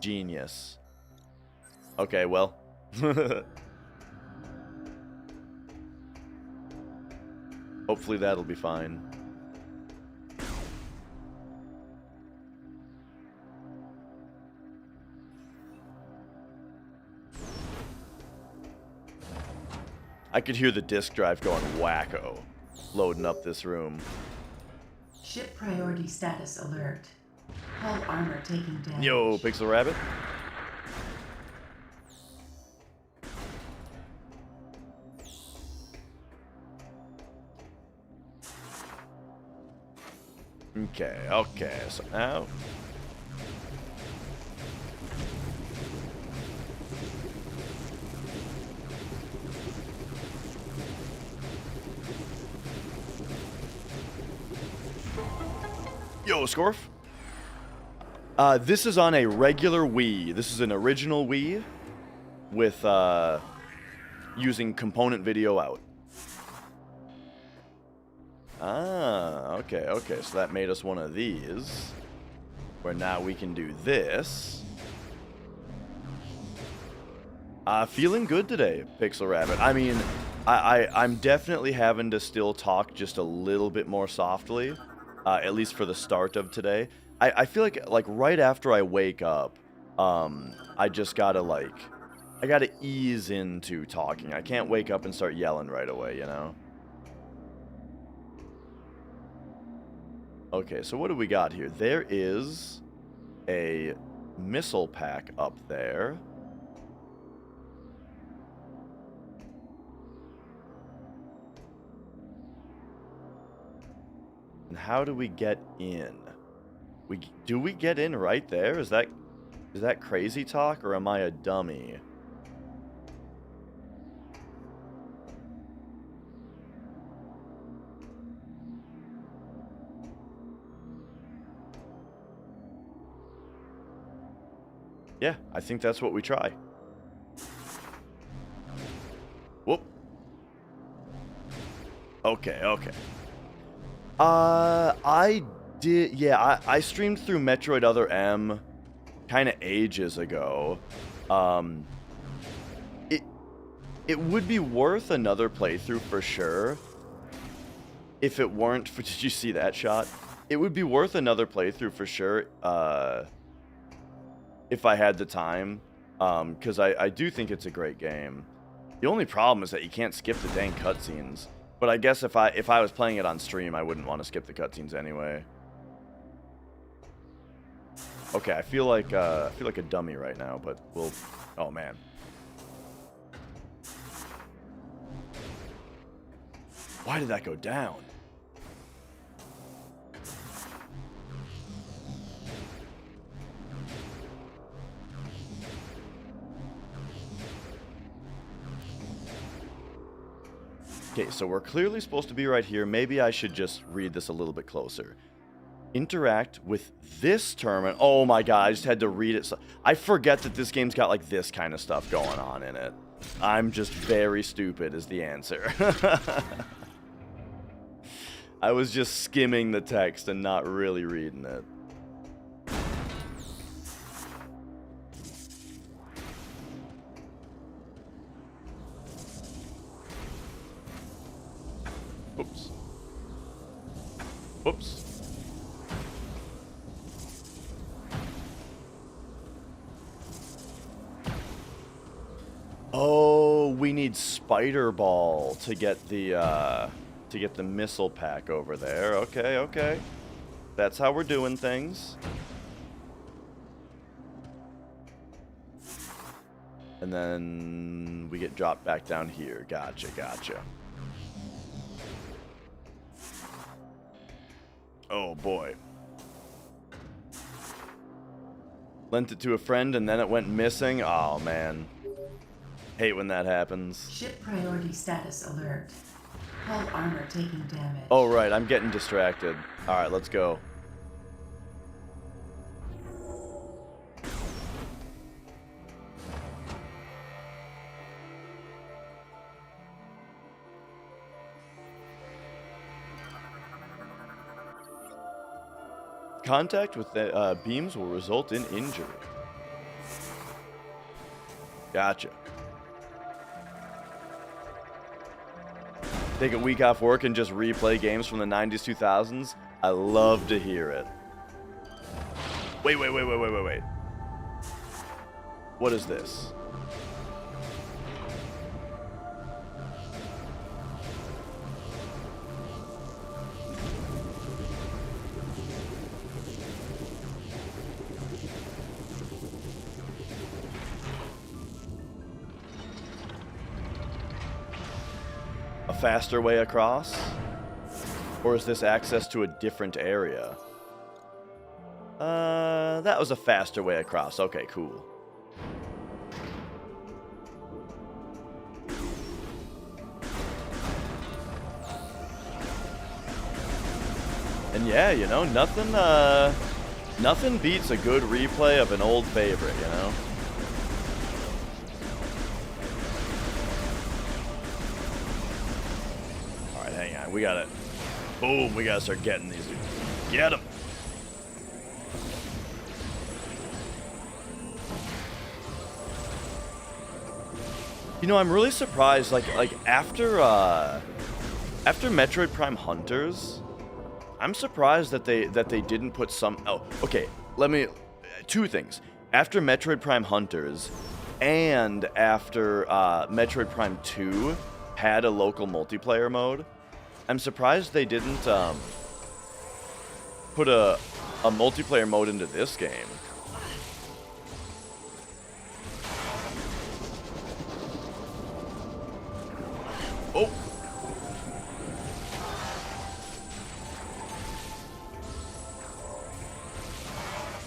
Genius. Okay, well. Hopefully that'll be fine. I could hear the disk drive going wacko, loading up this room. Ship priority status alert. Hull armor taking damage. Yo, Pixel Rabbit. Okay, so now... Yo, Scorf. This is on a regular Wii. This is an original Wii with, using component video out. Ah, okay, so that made us one of these, where now we can do this. Feeling good today, Pixel Rabbit. I mean, I'm definitely having to still talk just a little bit more softly, at least for the start of today. I feel like right after I wake up, I just gotta, I gotta ease into talking. I can't wake up and start yelling right away, you know? Okay, so what do we got here? There is a missile pack up there. And how do we get in? Do we get in right there? Is that crazy talk, or am I a dummy? Yeah, I think that's what we try. Whoop. Okay, okay. I did, yeah, I streamed through Metroid Other M kind of ages ago. It would be worth another playthrough for sure. If it weren't for, did you see that shot? It would be worth another playthrough for sure. If I had the time, because I do think it's a great game. The only problem is that you can't skip the dang cutscenes. But I guess if I was playing it on stream, I wouldn't want to skip the cutscenes anyway. Okay, I feel like a dummy right now, but we'll. Oh man. Why did that go down? Okay, so we're clearly supposed to be right here. Maybe I should just read this a little bit closer. Interact with this terminal. Oh my god, I just had to read it. I forget that this game's got like this kind of stuff going on in it. I'm just very stupid is the answer. I was just skimming the text and not really reading it. Oops. Oops. Oh, we need Spider Ball to get the missile pack over there. Okay, okay. That's how we're doing things. And then we get dropped back down here. Gotcha, gotcha. Oh boy. Lent it to a friend and then it went missing. Oh man. Hate when that happens. Ship priority status alert. Hull armor taking damage. Oh right, I'm getting distracted. Alright, let's go. Contact with the beams will result in injury. Gotcha. Take a week off work and just replay games from the 90s, 2000s? I love to hear it. Wait. What is this? Faster way across? Or is this access to a different area? That was a faster way across. Okay, cool. And yeah, you know, nothing beats a good replay of an old favorite, you know? We got it. Boom, we gotta start getting these. Get them. You know, I'm really surprised, like after Metroid Prime Hunters, I'm surprised that they didn't put some. Oh, okay. Two things. After Metroid Prime Hunters, and after Metroid Prime 2 had a local multiplayer mode, I'm surprised they didn't put a multiplayer mode into this game. Oh!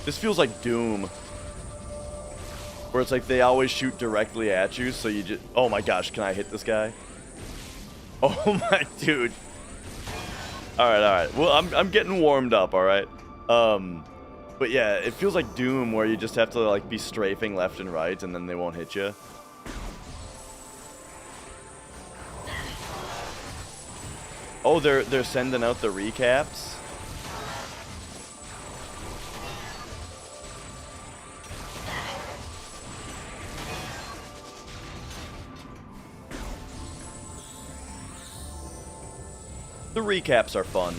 This feels like Doom. Where it's like they always shoot directly at you, so you just... Oh my gosh, can I hit this guy? Oh my dude. Alright. Well, I'm getting warmed up, alright? But yeah, it feels like Doom where you just have to like be strafing left and right and then they won't hit you. Oh, they're sending out the recaps? The recaps are fun.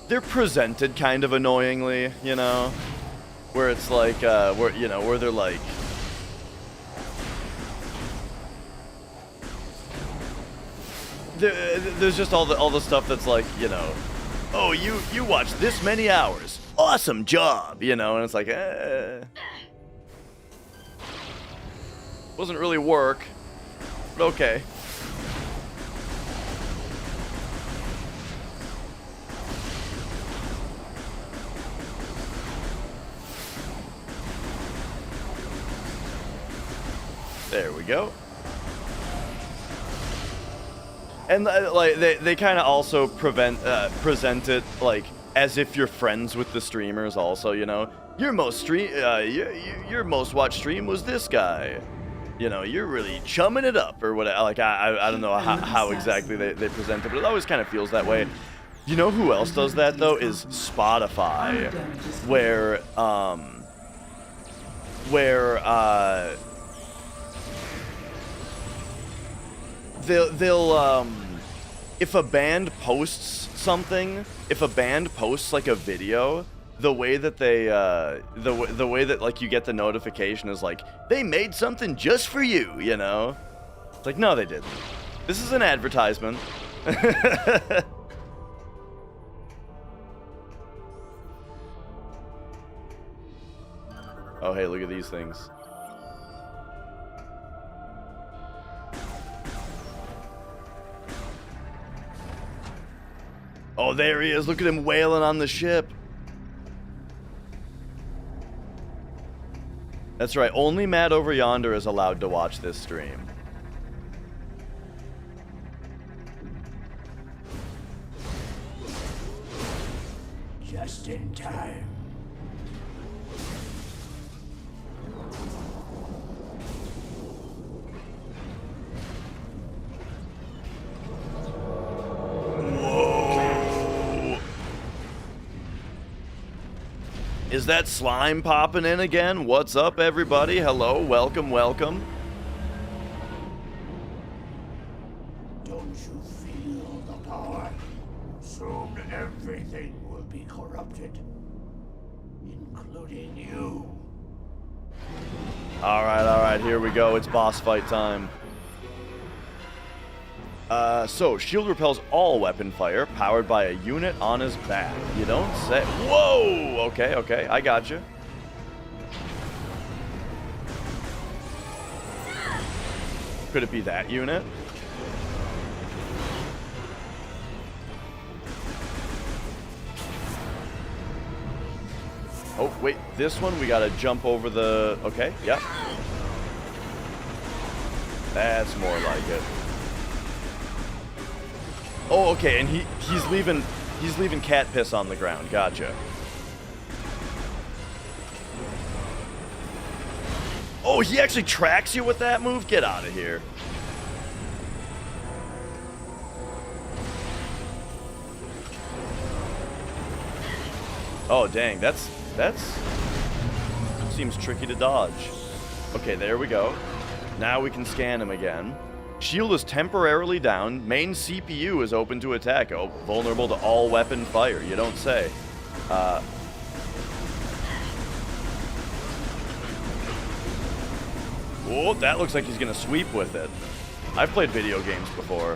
They're presented kind of annoyingly, you know, where it's like, where they're like, there's just all the stuff that's like, you know, oh, you watched this many hours, awesome job, you know, and it's like, wasn't really work, but okay. There we go. And like they kind of also present it like as if you're friends with the streamers also, you know. Your most most watched stream was this guy. You know, you're really chumming it up or whatever. Like I don't know how exactly they present it, but it always kind of feels that way. You know who else does that though is Spotify, where they'll if a band posts something, if a band posts like a video, the way that they the way that like you get the notification is like they made something just for you, you know. It's like, no, they didn't. This is an advertisement. Oh hey, look at these things. Oh, there he is. Look at him wailing on the ship. That's right. Only Matt over yonder is allowed to watch this stream. Just in time. Is that slime popping in again? What's up, everybody? Hello, welcome. Don't you feel the power? Soon everything will be corrupted, including you. All right, here we go. It's boss fight time. So, shield repels all weapon fire, powered by a unit on his back. You don't say. Whoa! Okay, I got you. Could it be that unit? Oh, wait, this one we gotta jump over the... Okay, yep. That's more like it. Oh, okay, and he's leaving cat piss on the ground. Gotcha. Oh, he actually tracks you with that move? Get out of here. Oh, dang, that's seems tricky to dodge. Okay, there we go. Now we can scan him again. Shield is temporarily down. Main CPU is open to attack. Oh, vulnerable to all weapon fire. You don't say. Oh, that looks like he's gonna sweep with it. I've played video games before.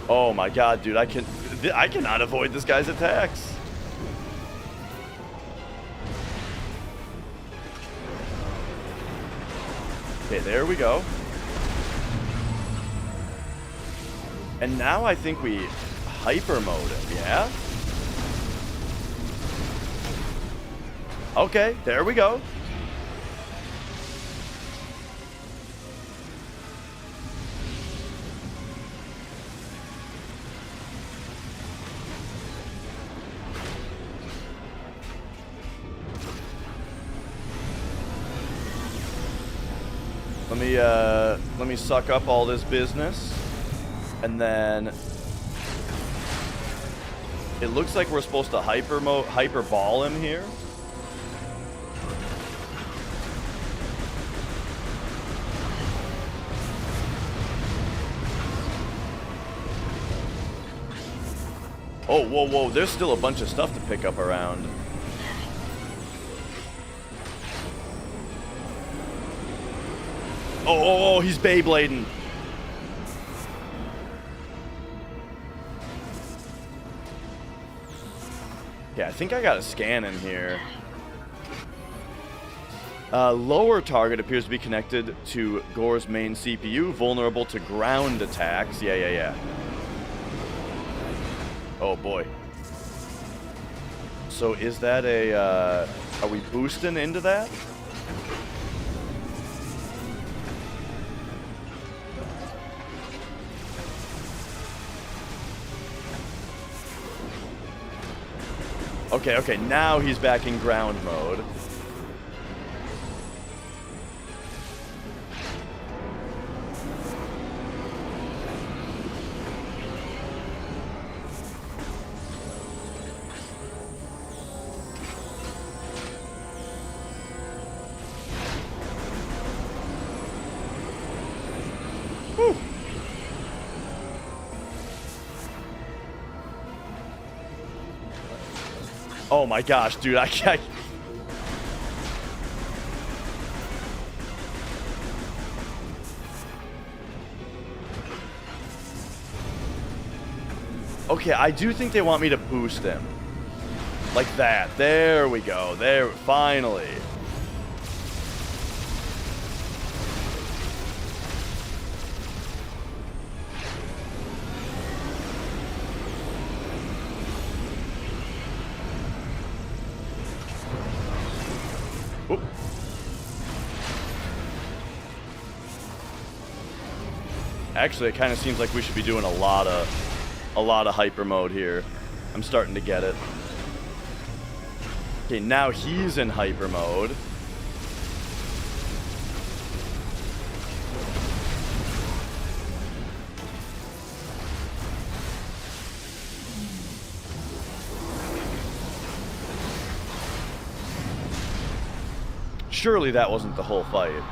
Oh my god, dude, I cannot avoid this guy's attacks. Okay, there we go. And now I think we hyper mode him, yeah? Okay, there we go. Let me suck up all this business. And then it looks like we're supposed to hyper ball him here. Oh, whoa, whoa, there's still a bunch of stuff to pick up around. Oh, he's Beyblading. Yeah, I think I got a scan in here. Lower target appears to be connected to Ghor's main CPU, vulnerable to ground attacks. Yeah. Oh, boy. So is that a, are we boosting into that? Okay, now he's back in ground mode. Whew. Oh my gosh, dude, I can't. Okay, I do think they want me to boost him. Like that. There we go. There, finally. Whoop. Actually, it kind of seems like we should be doing a lot of hyper mode here. I'm starting to get it. Okay, now he's in hyper mode. Surely that wasn't the whole fight.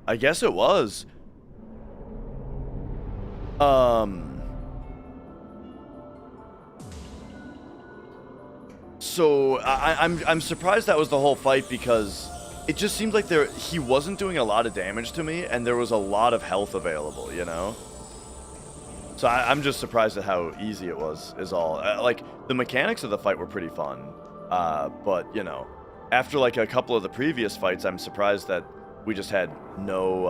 I guess it was. So I'm surprised that was the whole fight because it just seemed like he wasn't doing a lot of damage to me and there was a lot of health available, you know? So I'm just surprised at how easy it was, is all. Like, the mechanics of the fight were pretty fun. But, you know, after like a couple of the previous fights, I'm surprised that we just had no,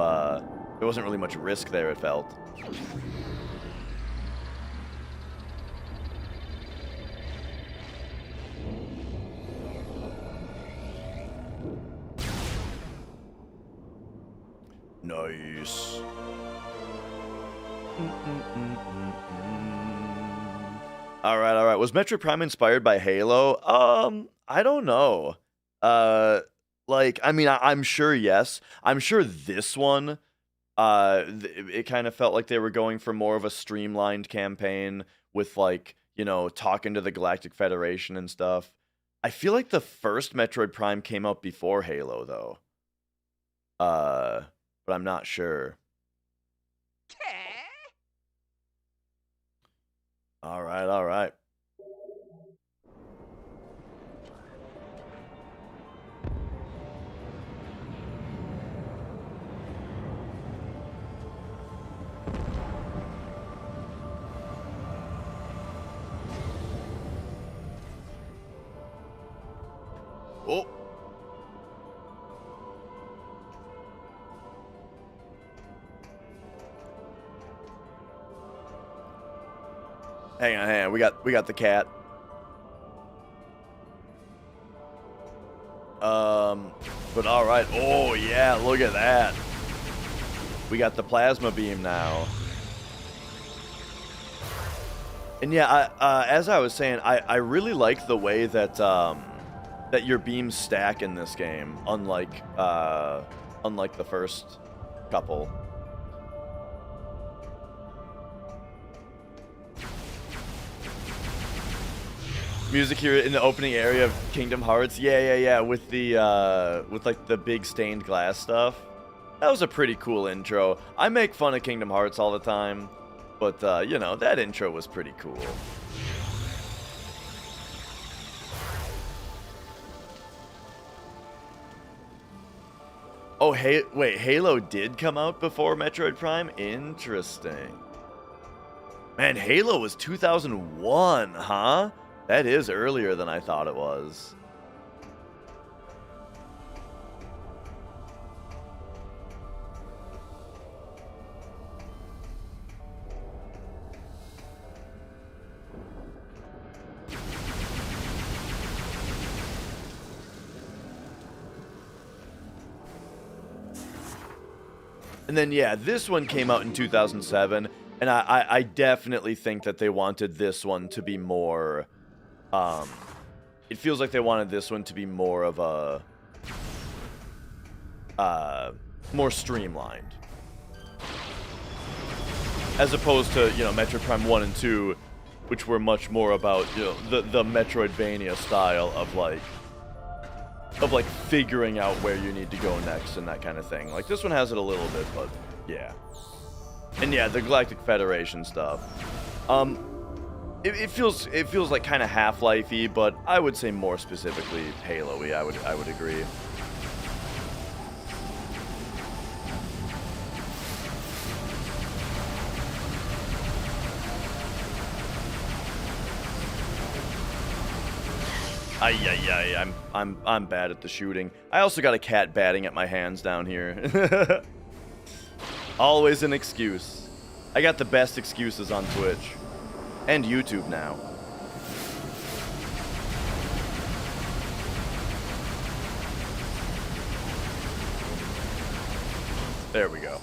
there wasn't really much risk there, it felt. Nice. All right. Was Metroid Prime inspired by Halo? I don't know. Like, I mean, I'm sure yes. I'm sure this one, it kind of felt like they were going for more of a streamlined campaign with, like, you know, talking to the Galactic Federation and stuff. I feel like the first Metroid Prime came out before Halo, though. But I'm not sure. All right. Hang on. We got the cat. But all right. Oh yeah, look at that. We got the plasma beam now. And yeah, as I was saying, I really like the way that that your beams stack in this game, unlike the first couple. Music here in the opening area of Kingdom Hearts. Yeah. With the with like the big stained glass stuff. That was a pretty cool intro. I make fun of Kingdom Hearts all the time, but you know, that intro was pretty cool. Oh, hey, wait, Halo did come out before Metroid Prime? Interesting. Man, Halo was 2001, huh? That is earlier than I thought it was. And then, yeah, this one came out in 2007, and I definitely think that they wanted this one to be more... it feels like they wanted this one to be more of a... more streamlined. As opposed to, you know, Metroid Prime 1 and 2, which were much more about, you know, the Metroidvania style of, like, figuring out where you need to go next and that kind of thing. Like, this one has it a little bit, but yeah. And yeah, the Galactic Federation stuff. It feels like kind of Half-Life-y, but I would say more specifically Halo-y. I would agree. I'm bad at the shooting. I also got a cat batting at my hands down here. Always an excuse. I got the best excuses on Twitch. And YouTube now. There we go.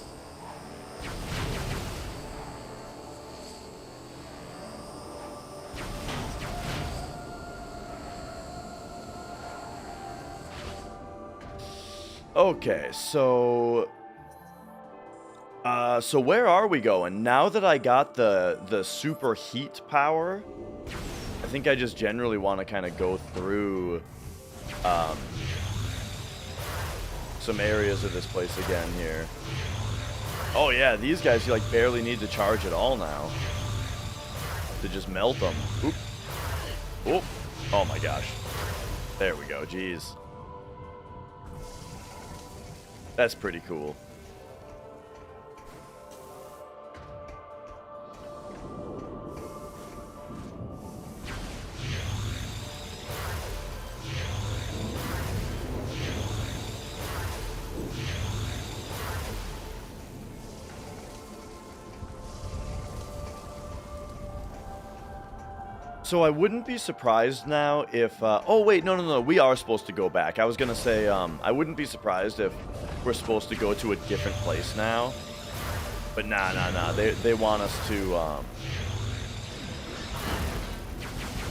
Okay, so where are we going? Now that I got the super heat power, I think I just generally want to kind of go through some areas of this place again here. Oh yeah, these guys, you like barely need to charge at all now to just melt them. Oop. Oop. Oh my gosh. There we go. Jeez. That's pretty cool. So I wouldn't be surprised now if... oh, wait, no. We are supposed to go back. I was going to say, I wouldn't be surprised if we're supposed to go to a different place now. But nah. They want us to...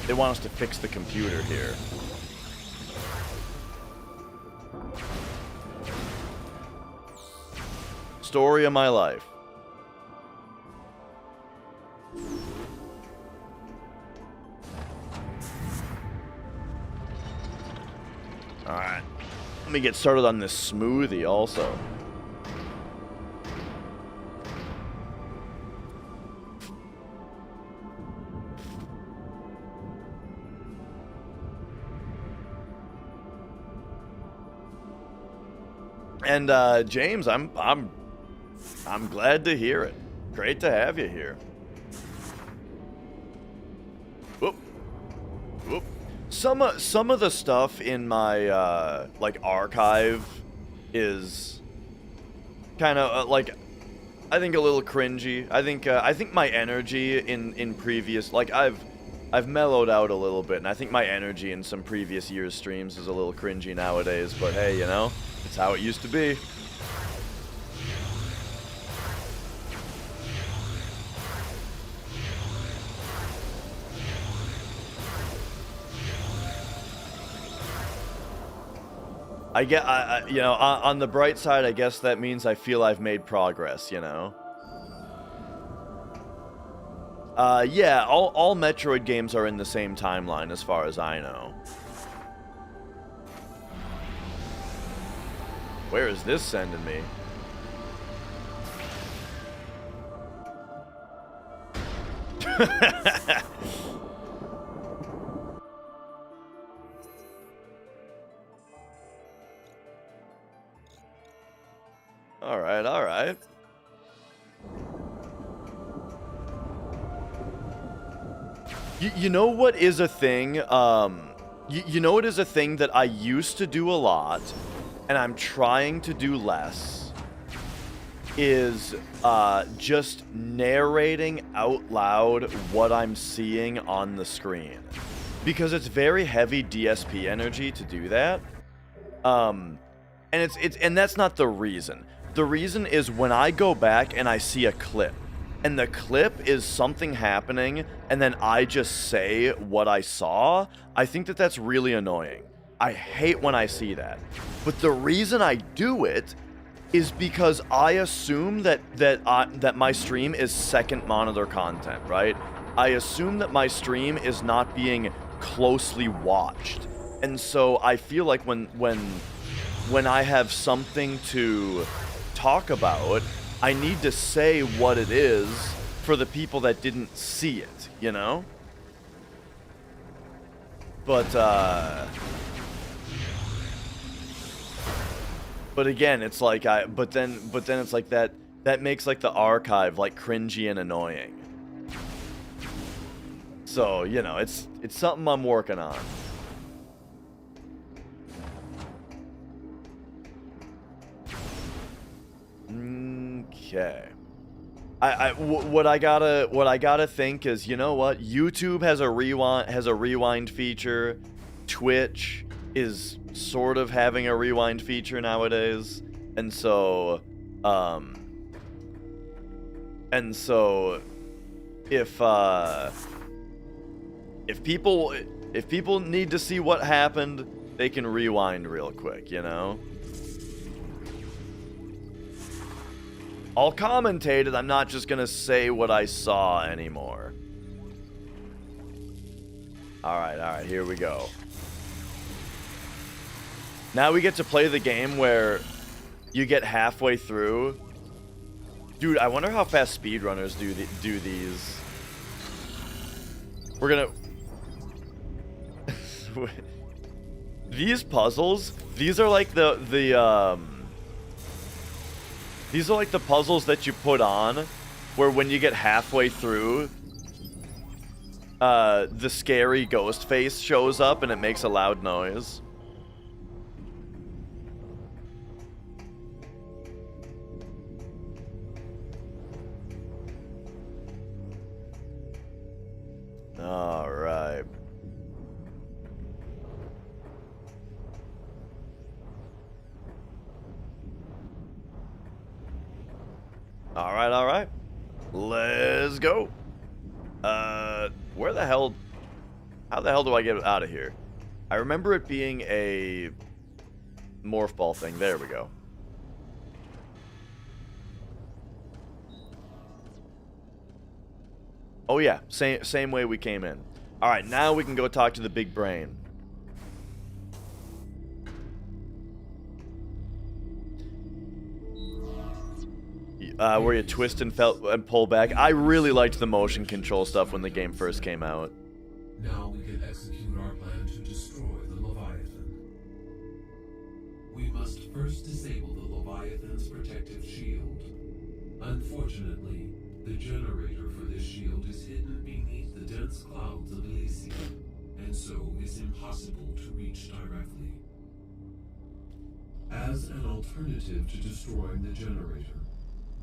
they want us to fix the computer here. Story of my life. Alright. Let me get started on this smoothie also. And James, I'm glad to hear it. Great to have you here. Whoop. Whoop. Some of the stuff in my like archive is kind of like I think a little cringy. I think my energy in previous, like, I've mellowed out a little bit, and I think my energy in some previous years' streams is a little cringy nowadays, but hey, you know, it's how it used to be. You know, on the bright side, I guess that means I feel I've made progress, you know? Yeah, all Metroid games are in the same timeline as far as I know. Where is this sending me? Alright, alright. You know what is a thing? You know what is a thing that I used to do a lot, and I'm trying to do less, is just narrating out loud what I'm seeing on the screen. Because it's very heavy DSP energy to do that. And and that's not the reason. The reason is when I go back and I see a clip, and the clip is something happening, and then I just say what I saw, I think that that's really annoying. I hate when I see that. But the reason I do it is because I assume that my stream is second monitor content, right? I assume that my stream is not being closely watched. And so I feel like when I have something to talk about, I need to say what it is for the people that didn't see it, you know? But again, it's like but then it's like that makes like the archive like cringy and annoying. So, you know, it's something I'm working on. Okay. What I gotta think is, you know what? YouTube has a rewind feature. Twitch is sort of having a rewind feature nowadays, and so if people need to see what happened, they can rewind real quick, you know? I'll commentate it, I'm not just gonna say what I saw anymore. Alright, here we go. Now we get to play the game where you get halfway through. Dude, I wonder how fast speedrunners do these. We're gonna... These puzzles, these are like these are like the puzzles that you put on, where when you get halfway through, the scary ghost face shows up and it makes a loud noise. Alright. Alright. Let's go. Where the hell... How the hell do I get out of here? I remember it being a morph ball thing. There we go. Oh yeah, same way we came in. Alright, now we can go talk to the big brain. Where you twist and pull back. I really liked the motion control stuff when the game first came out. Now we can execute our plan to destroy the Leviathan. We must first disable the Leviathan's protective shield. Unfortunately, the generator for this shield is hidden beneath the dense clouds of Elysia, and so is impossible to reach directly. As an alternative to destroying the generator,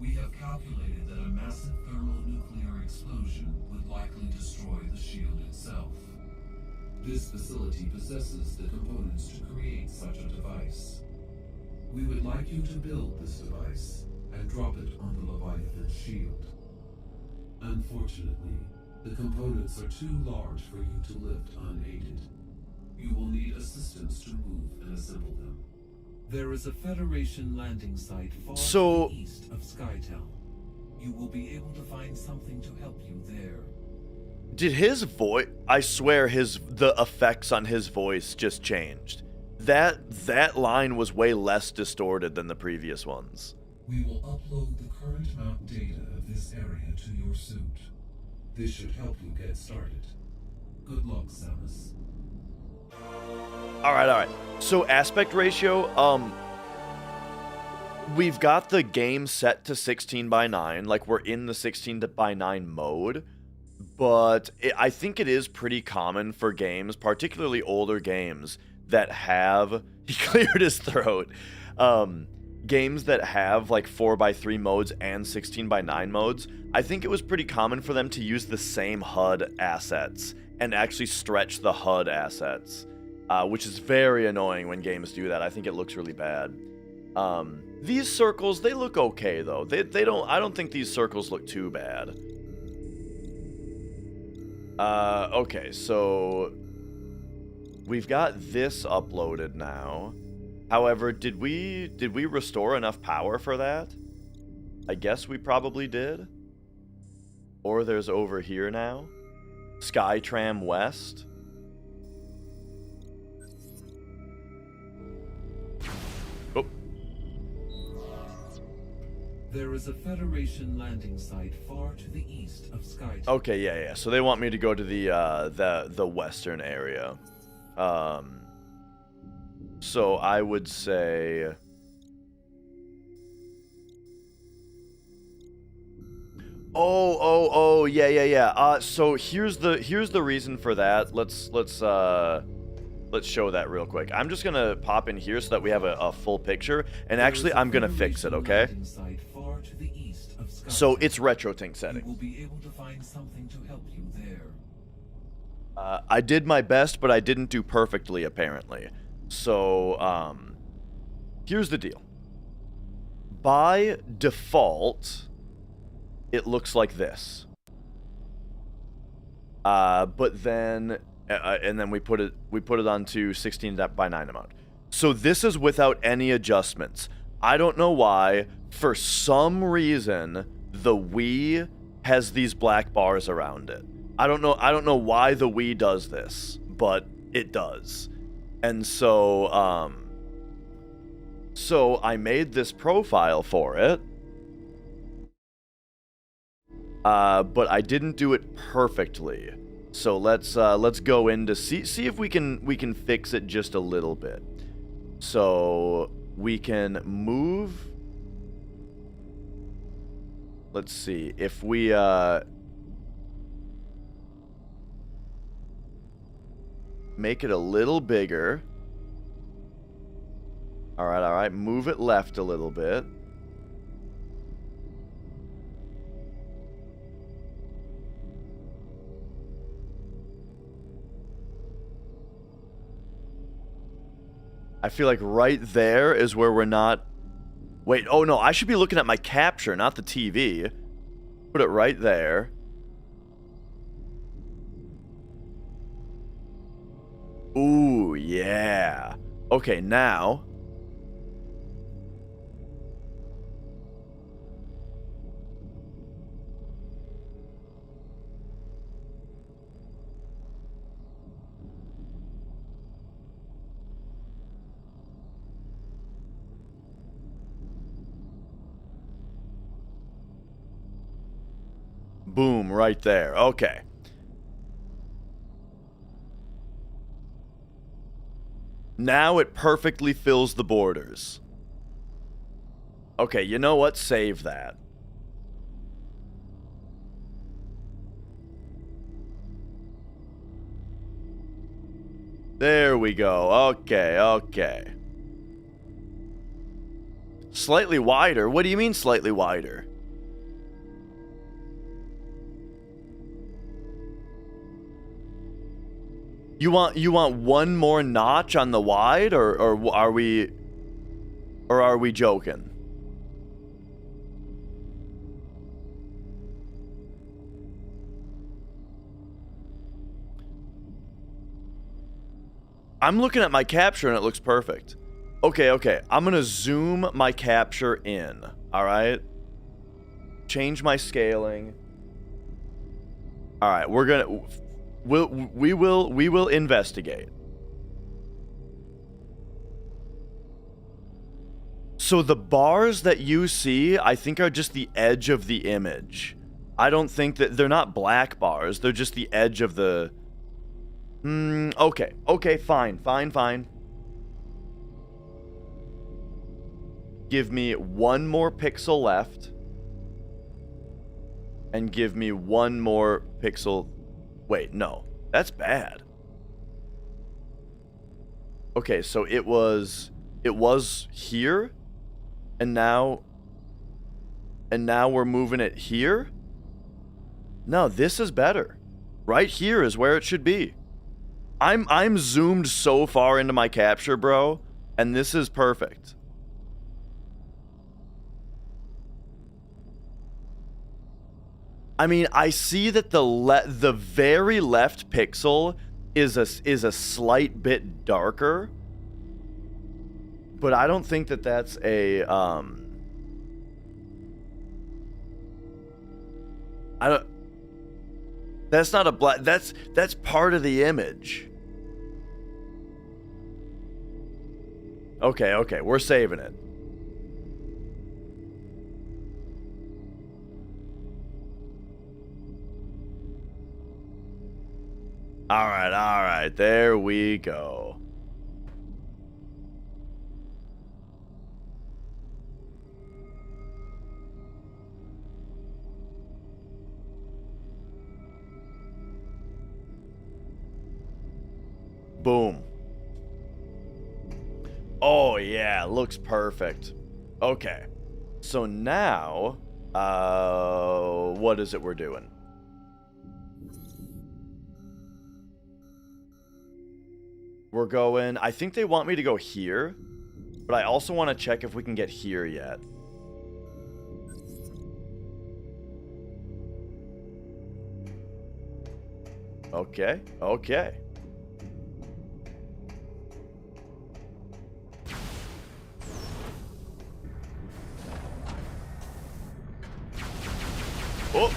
We have calculated that a massive thermonuclear explosion would likely destroy the shield itself. This facility possesses the components to create such a device. We would like you to build this device and drop it on the Leviathan's shield. Unfortunately, the components are too large for you to lift unaided. You will need assistance to move and assemble them. There is a Federation landing site far to the east of Skytown. You will be able to find something to help you there. Did his voice... I swear the effects on his voice just changed. That line was way less distorted than the previous ones. We will upload the current map data of this area to your suit. This should help you get started. Good luck, Samus. Alright. So aspect ratio, we've got the game set to 16:9, like we're in the 16:9 mode, but I think it is pretty common for games, particularly older games, that have... He cleared his throat. Games that have like 4:3 modes and 16:9 modes, I think it was pretty common for them to use the same HUD assets and actually stretch the HUD assets, which is very annoying when games do that. I think it looks really bad. These circles, they look okay though. I don't think these circles look too bad. Okay, so we've got this uploaded now. However, did we restore enough power for that? I guess we probably did. Or there's over here now. Skytram West. Oh. There is a Federation landing site far to the east of Skytown. Okay, yeah. So they want me to go to the western area. So I would say... Oh, yeah. So here's the reason for that. Let's show that real quick. I'm just gonna pop in here so that we have a full picture, and actually I'm gonna fix it, okay? So it's RetroTink setting. Will be able to find something to help you there. I did my best, but I didn't do perfectly, apparently. So, here's the deal. By default, it looks like this. But then, and then we put it onto 16:9 mode. So this is without any adjustments. I don't know why. For some reason, the Wii has these black bars around it. I don't know why the Wii does this, but it does. And so, so I made this profile for it, but I didn't do it perfectly. So let's go in to see if we can fix it just a little bit. So we can move. Let's see if we make it a little bigger. All right. Move it left a little bit. I feel like right there is where we're not... Wait, oh no, I should be looking at my capture, not the TV. Put it right there. Ooh, yeah. Okay, now... Boom, right there. Okay. Now it perfectly fills the borders. Okay, you know what? Save that. There we go. Okay. Slightly wider? What do you mean slightly wider? You want one more notch on the wide, or are we joking? I'm looking at my capture and it looks perfect. Okay. I'm gonna zoom my capture in. All right. Change my scaling. All right, we will investigate. So the bars that you see, I think, are just the edge of the image. I don't think that they're not black bars. They're just the edge of the. Okay, fine. Give me one more pixel left. And give me one more pixel. Wait, no. That's bad. Okay, so it was here. And now we're moving it here? No, this is better. Right here is where it should be. I'm zoomed so far into my capture, bro, and this is perfect. I mean, I see that the very left pixel is a slight bit darker, but I don't think that that's a that's not a black. That's part of the image. Okay, we're saving it. All right, there we go. Boom. Oh yeah, looks perfect. Okay. So now, what is it we're doing? We're going, I think they want me to go here, but I also want to check if we can get here yet. Okay. Oh!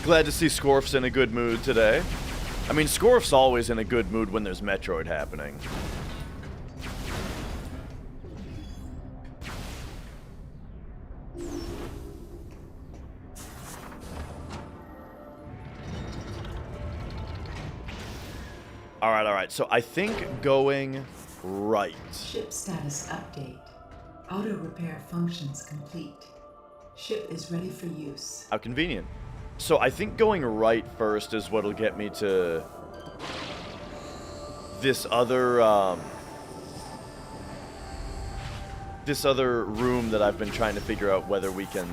Glad to see Scorf's in a good mood today. I mean, Scorf's always in a good mood when there's Metroid happening. Alright. So I think going right. Ship status update. Auto repair functions complete. Ship is ready for use. How convenient. So I think going right first is what'll get me to this other room that I've been trying to figure out whether we can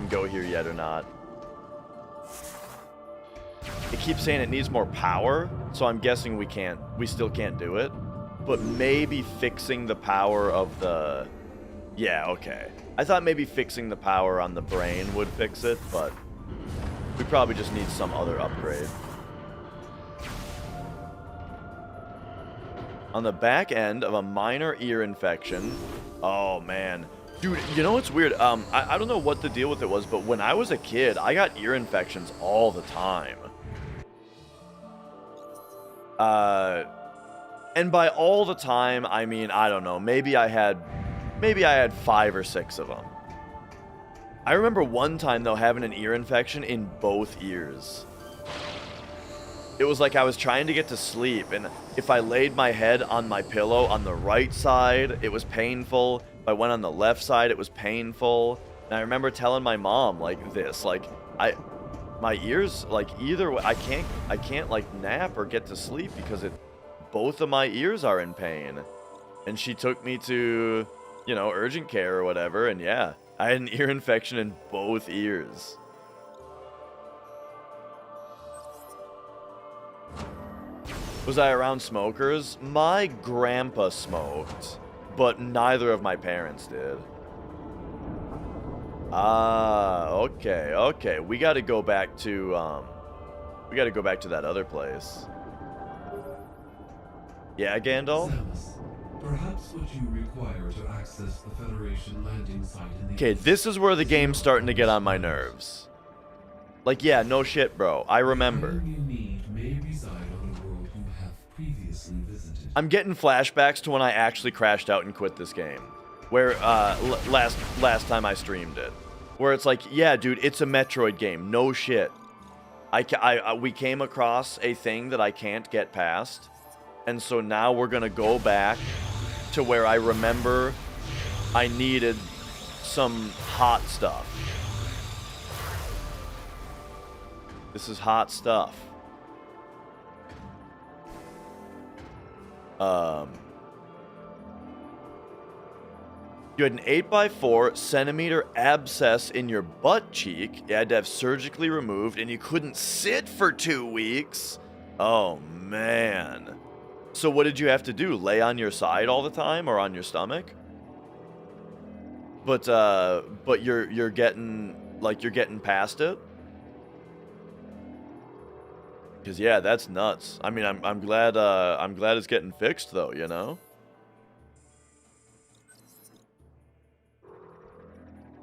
go here yet or not. It keeps saying it needs more power, so I'm guessing we still can't do it. But maybe fixing the power of the... Yeah, okay. I thought maybe fixing the power on the brain would fix it, but we probably just need some other upgrade. On the back end of a minor ear infection. Oh, man. Dude, you know what's weird? I don't know what the deal with it was, but when I was a kid, I got ear infections all the time. And by all the time, I mean, I don't know, maybe I had 5 or 6 of them. I remember one time, though, having an ear infection in both ears. It was like I was trying to get to sleep, and if I laid my head on my pillow on the right side, it was painful. If I went on the left side, it was painful. And I remember telling my mom, like, this, like, my ears, like, either way, I can't, like, nap or get to sleep because both of my ears are in pain. And she took me to, you know, urgent care or whatever, and yeah, I had an ear infection in both ears. Was I around smokers? My grandpa smoked, but neither of my parents did. Ah, okay, okay. We got to go back to that other place. Yeah, Gandalf? Samus, perhaps what you require to access the Federation landing site in the Okay, east this is where the is game's your starting to get on my father's plans. nerves. Like, yeah, no shit, bro. I remember. The item you need may reside on a world you have previously visited. I'm getting flashbacks to when I actually crashed out and quit this game. Where, last time I streamed it. Where it's like, yeah, dude, it's a Metroid game. No shit. We came across a thing that I can't get past. And so now we're gonna go back to where I remember I needed some hot stuff. This is hot stuff. You had an 8x4 centimeter abscess in your butt cheek. You had to have surgically removed, and you couldn't sit for 2 weeks. Oh, man. So what did you have to do? Lay on your side all the time or on your stomach? But you're getting past it? Cause yeah, that's nuts. I mean, I'm glad it's getting fixed though, you know?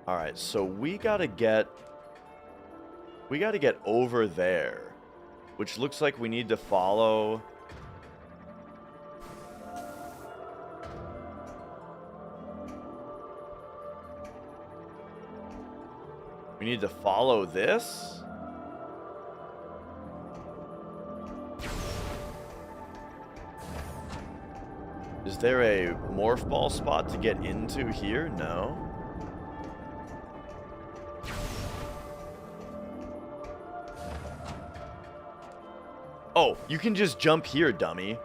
All right, so we gotta get over there, which looks like we need to follow. We need to follow this? Is there a morph ball spot to get into here? No. Oh, you can just jump here, dummy.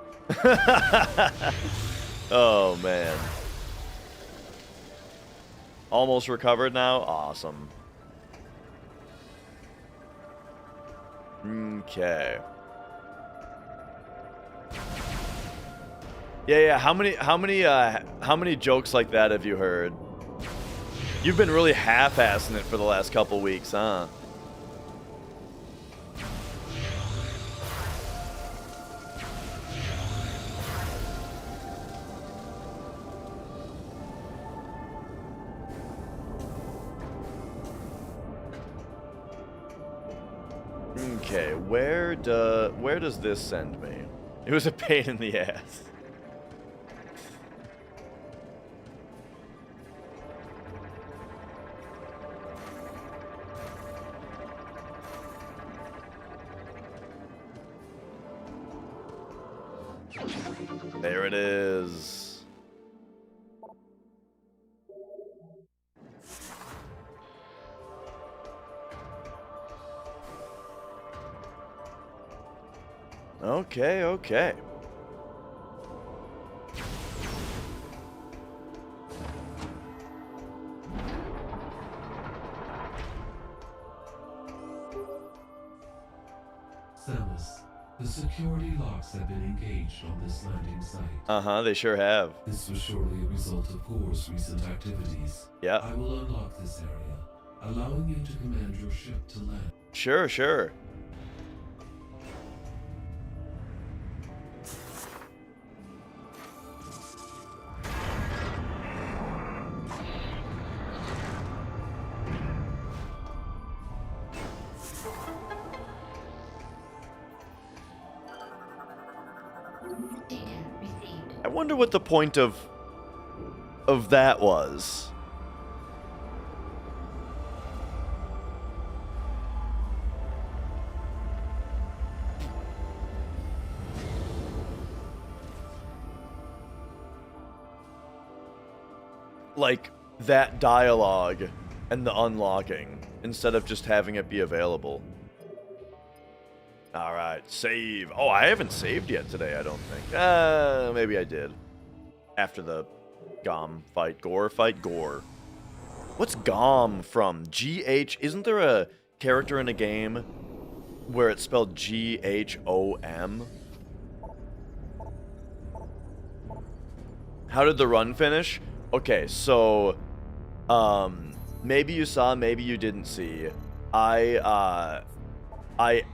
Oh, man. Almost recovered now? Awesome. Okay. Yeah. How many jokes like that have you heard? You've been really half-assing it for the last couple weeks, huh? Okay, where does this send me? It was a pain in the ass. There it is. Okay. Samus, the security locks have been engaged on this landing site. Uh-huh, they sure have. This was surely a result of Ghor's recent activities. Yeah. I will unlock this area, allowing you to command your ship to land. Sure. I wonder what the point of that was. Like that dialogue and the unlocking instead of just having it be available. All right, save. Oh, I haven't saved yet today, I don't think. Maybe I did. After the Ghor fight Ghor. What's Gom from? G-H? Isn't there a character in a game where it's spelled G-H-O-M? How did the run finish? Okay, so maybe you saw, maybe you didn't see. I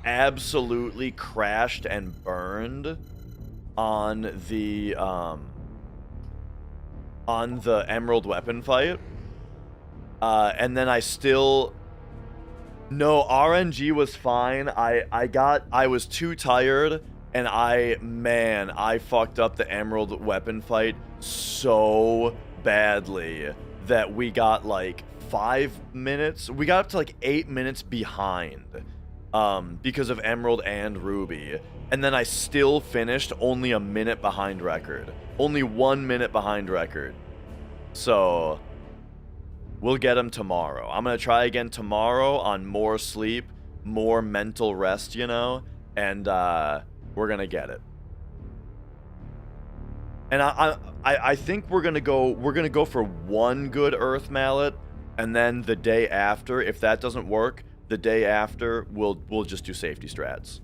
absolutely crashed and burned on the emerald weapon fight. And then I still... No, RNG was fine. I was too tired, and I fucked up the emerald weapon fight so badly that we got like 5 minutes. We got up to like 8 minutes behind because of emerald and ruby. And then I still finished only a minute behind record. Only 1 minute behind record. So... we'll get him tomorrow. I'm going to try again tomorrow on more sleep, more mental rest, you know, and we're going to get it. And I think we're going to go for one good Earth Mallet, and then the day after, if that doesn't work, the day after we'll just do safety strats.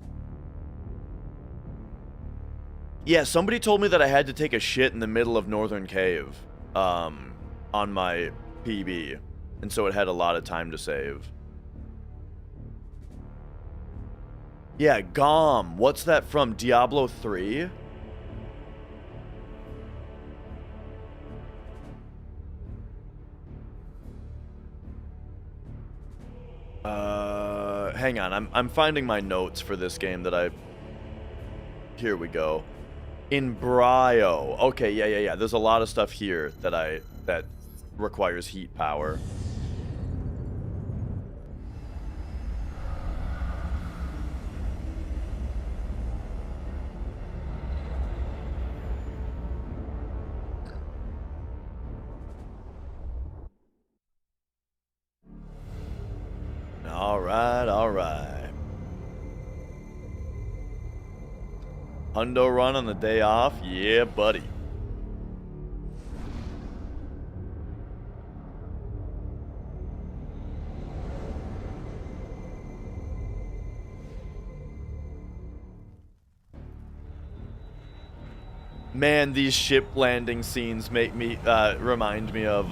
Yeah, somebody told me that I had to take a shit in the middle of Northern Cave on my PB, and so it had a lot of time to save. Yeah, GOM. What's that from? Diablo 3? Hang on. I'm finding my notes for this game that I... Here we go. In Brio. Okay, yeah. There's a lot of stuff here that requires heat power. All right. Hundo run on the day off? Yeah, buddy. Man, these ship landing scenes make me remind me of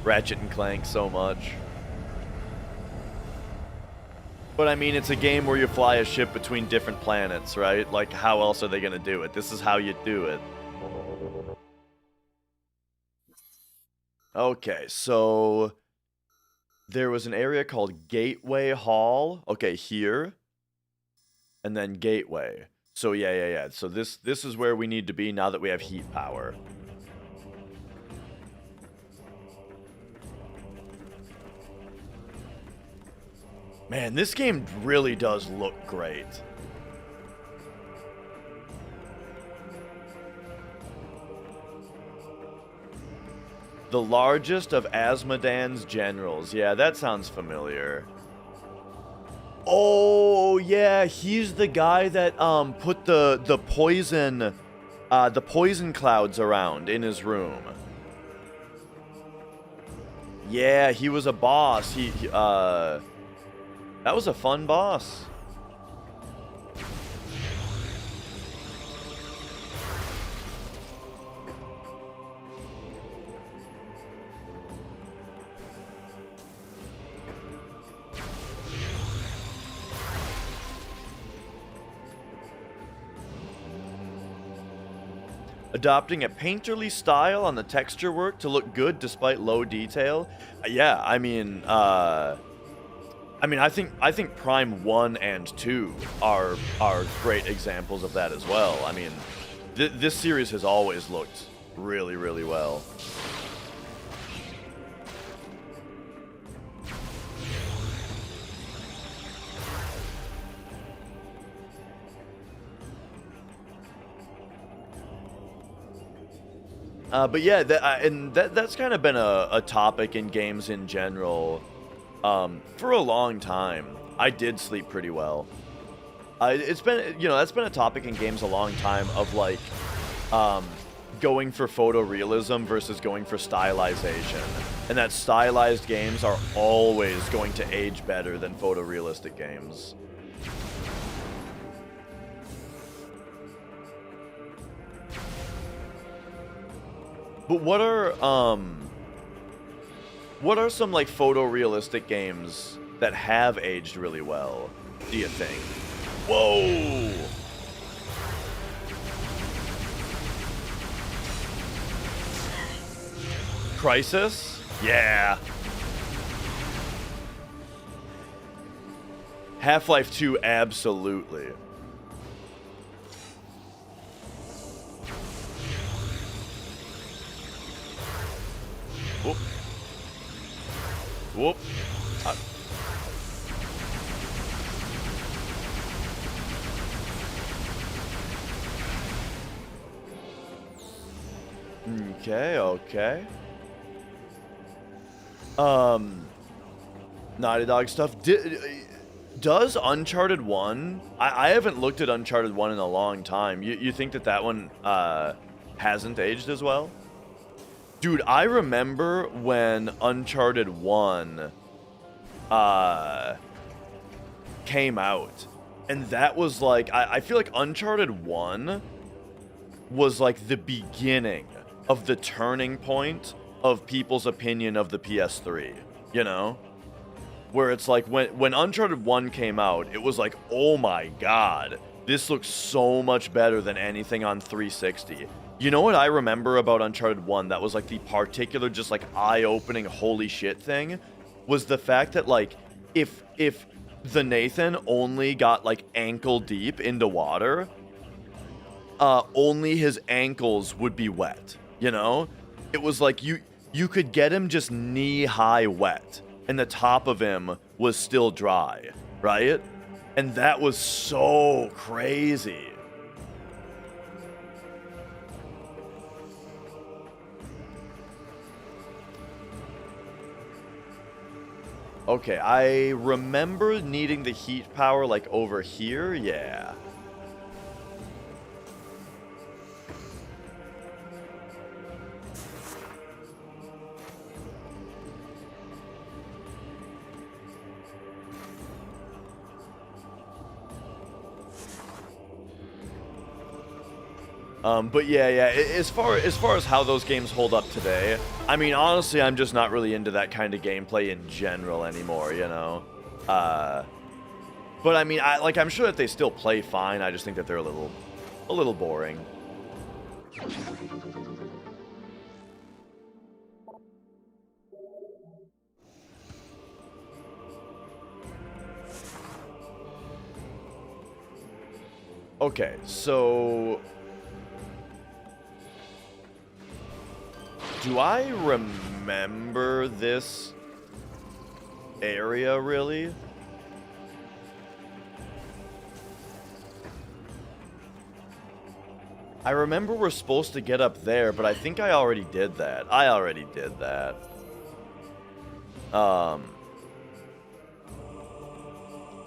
Ratchet and Clank so much. But I mean, it's a game where you fly a ship between different planets, right? Like, how else are they gonna do it? This is how you do it. Okay, so there was an area called Gateway Hall. Okay, here. And then Gateway. So yeah. So this is where we need to be now that we have heat power. Man, this game really does look great. The largest of Asmodan's generals. Yeah, that sounds familiar. Oh, yeah, he's the guy that put the poison clouds around in his room. Yeah, he was a boss. That was a fun boss. Adopting a painterly style on the texture work to look good despite low detail. Yeah, I mean, I think Prime 1 and 2 are great examples of that as well. I mean, this series has always looked really, really well. But yeah, that's kind of been a topic in games in general. For a long time. I did sleep pretty well. It's been, that's been a topic in games a long time of like, going for photorealism versus going for stylization. And that stylized games are always going to age better than photorealistic games. But what are some like photorealistic games that have aged really well, do you think? Whoa! Crisis? Yeah. Half-Life 2, absolutely. Whoop. Whoop. Okay, okay. Naughty Dog stuff. Does Uncharted 1... I haven't looked at Uncharted 1 in a long time. You think that one hasn't aged as well? Dude, I remember when Uncharted 1 came out. And that was like... I feel like Uncharted 1 was like the beginning of the turning point of people's opinion of the PS3, you know? Where it's like, when Uncharted 1 came out, it was like, oh my god, this looks so much better than anything on 360. You know what I remember about Uncharted 1 that was like the particular, just like eye-opening holy shit thing? Was the fact that like, if the Nathan only got like ankle deep into water, only his ankles would be wet, you know? It was like you could get him just knee-high wet, and the top of him was still dry, right? And that was so crazy. Okay, I remember needing the heat power, like, over here, yeah. But yeah, as far as how those games hold up today, I mean, honestly, I'm just not really into that kind of gameplay in general anymore, you know? But I mean, I'm sure that they still play fine, I just think that they're a little boring. Okay, so... do I remember this area, really? I remember we're supposed to get up there, but I think I already did that.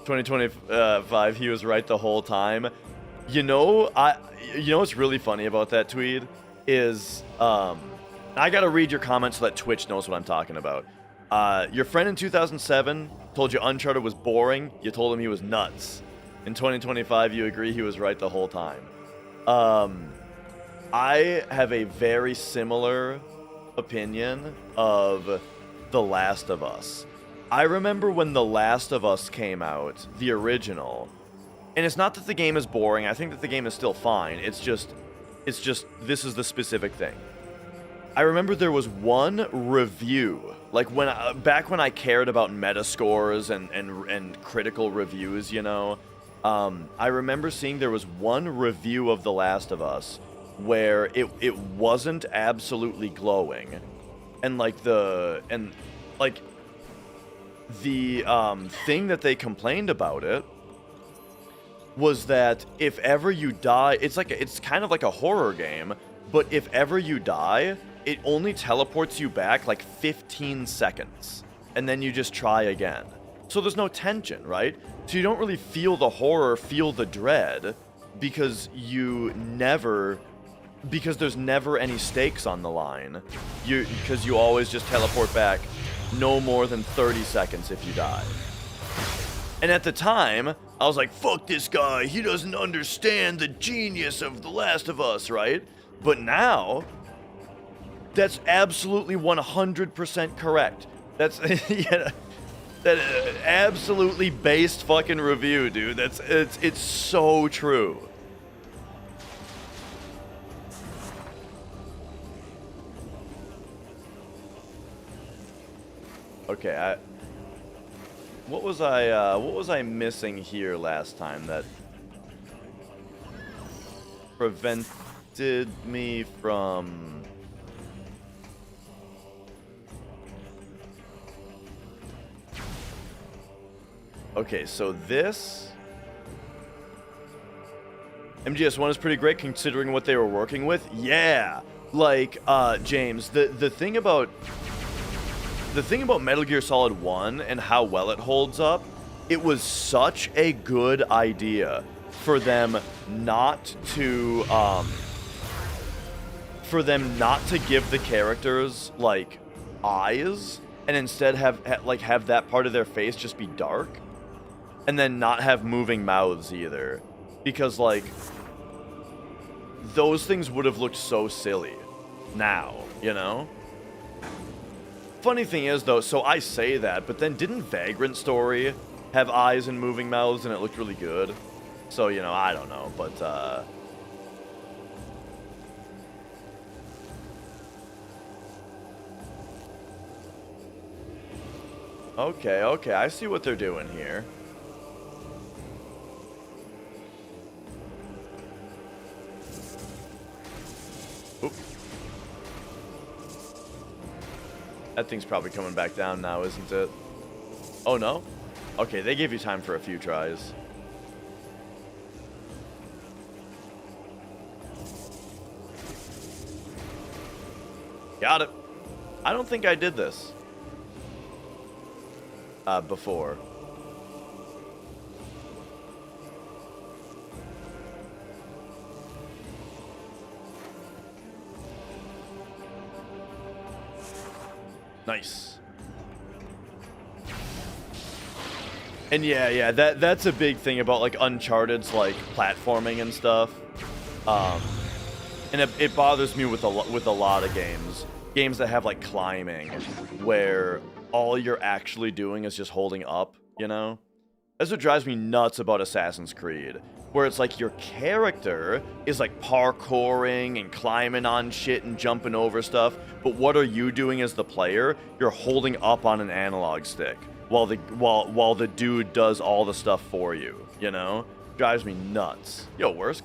2025, he was right the whole time. You know what's really funny about that tweet is, I gotta read your comments so that Twitch knows what I'm talking about. Your friend in 2007 told you Uncharted was boring. You told him he was nuts. In 2025, you agree he was right the whole time. I have a very similar opinion of The Last of Us. I remember when The Last of Us came out, the original, and it's not that the game is boring. I think that the game is still fine. It's just this is the specific thing. I remember there was one review, like back when I cared about Metascores and critical reviews, you know. I remember seeing there was one review of The Last of Us where it wasn't absolutely glowing, and the thing that they complained about it was that if ever you die, it's kind of like a horror game, but if ever you die, it only teleports you back like 15 seconds, and then you just try again. So there's no tension, right? So you don't really feel the horror, feel the dread, because there's never any stakes on the line. Because you always just teleport back no more than 30 seconds if you die. And at the time, I was like, fuck this guy, he doesn't understand the genius of The Last of Us, right? But now, That's absolutely 100% correct. That's yeah, that absolutely based fucking review, dude. It's so true. Okay, what was I missing here last time that prevented me from... Okay, so this MGS1 is pretty great considering what they were working with. Yeah, like James, the thing about Metal Gear Solid 1 and how well it holds up, it was such a good idea for them not to give the characters like eyes and instead have that part of their face just be dark. And then not have moving mouths either. Because, like, those things would have looked so silly now, you know? Funny thing is, though, so I say that, but then didn't Vagrant Story have eyes and moving mouths and it looked really good? So, you know, I don't know, but, Okay, I see what they're doing here. Oop. That thing's probably coming back down now, isn't it? Oh, no? Okay, they gave you time for a few tries. Got it. I don't think I did this before. Nice. And yeah, that's a big thing about like Uncharted's like platforming and stuff. And it bothers me with a lot of games that have like climbing, where all you're actually doing is just holding up, you know? That's what drives me nuts about Assassin's Creed, where it's like your character is like parkouring and climbing on shit and jumping over stuff, but what are you doing as the player? You're holding up on an analog stick while the dude does all the stuff for you, you know? Drives me nuts. Yo, Worsk.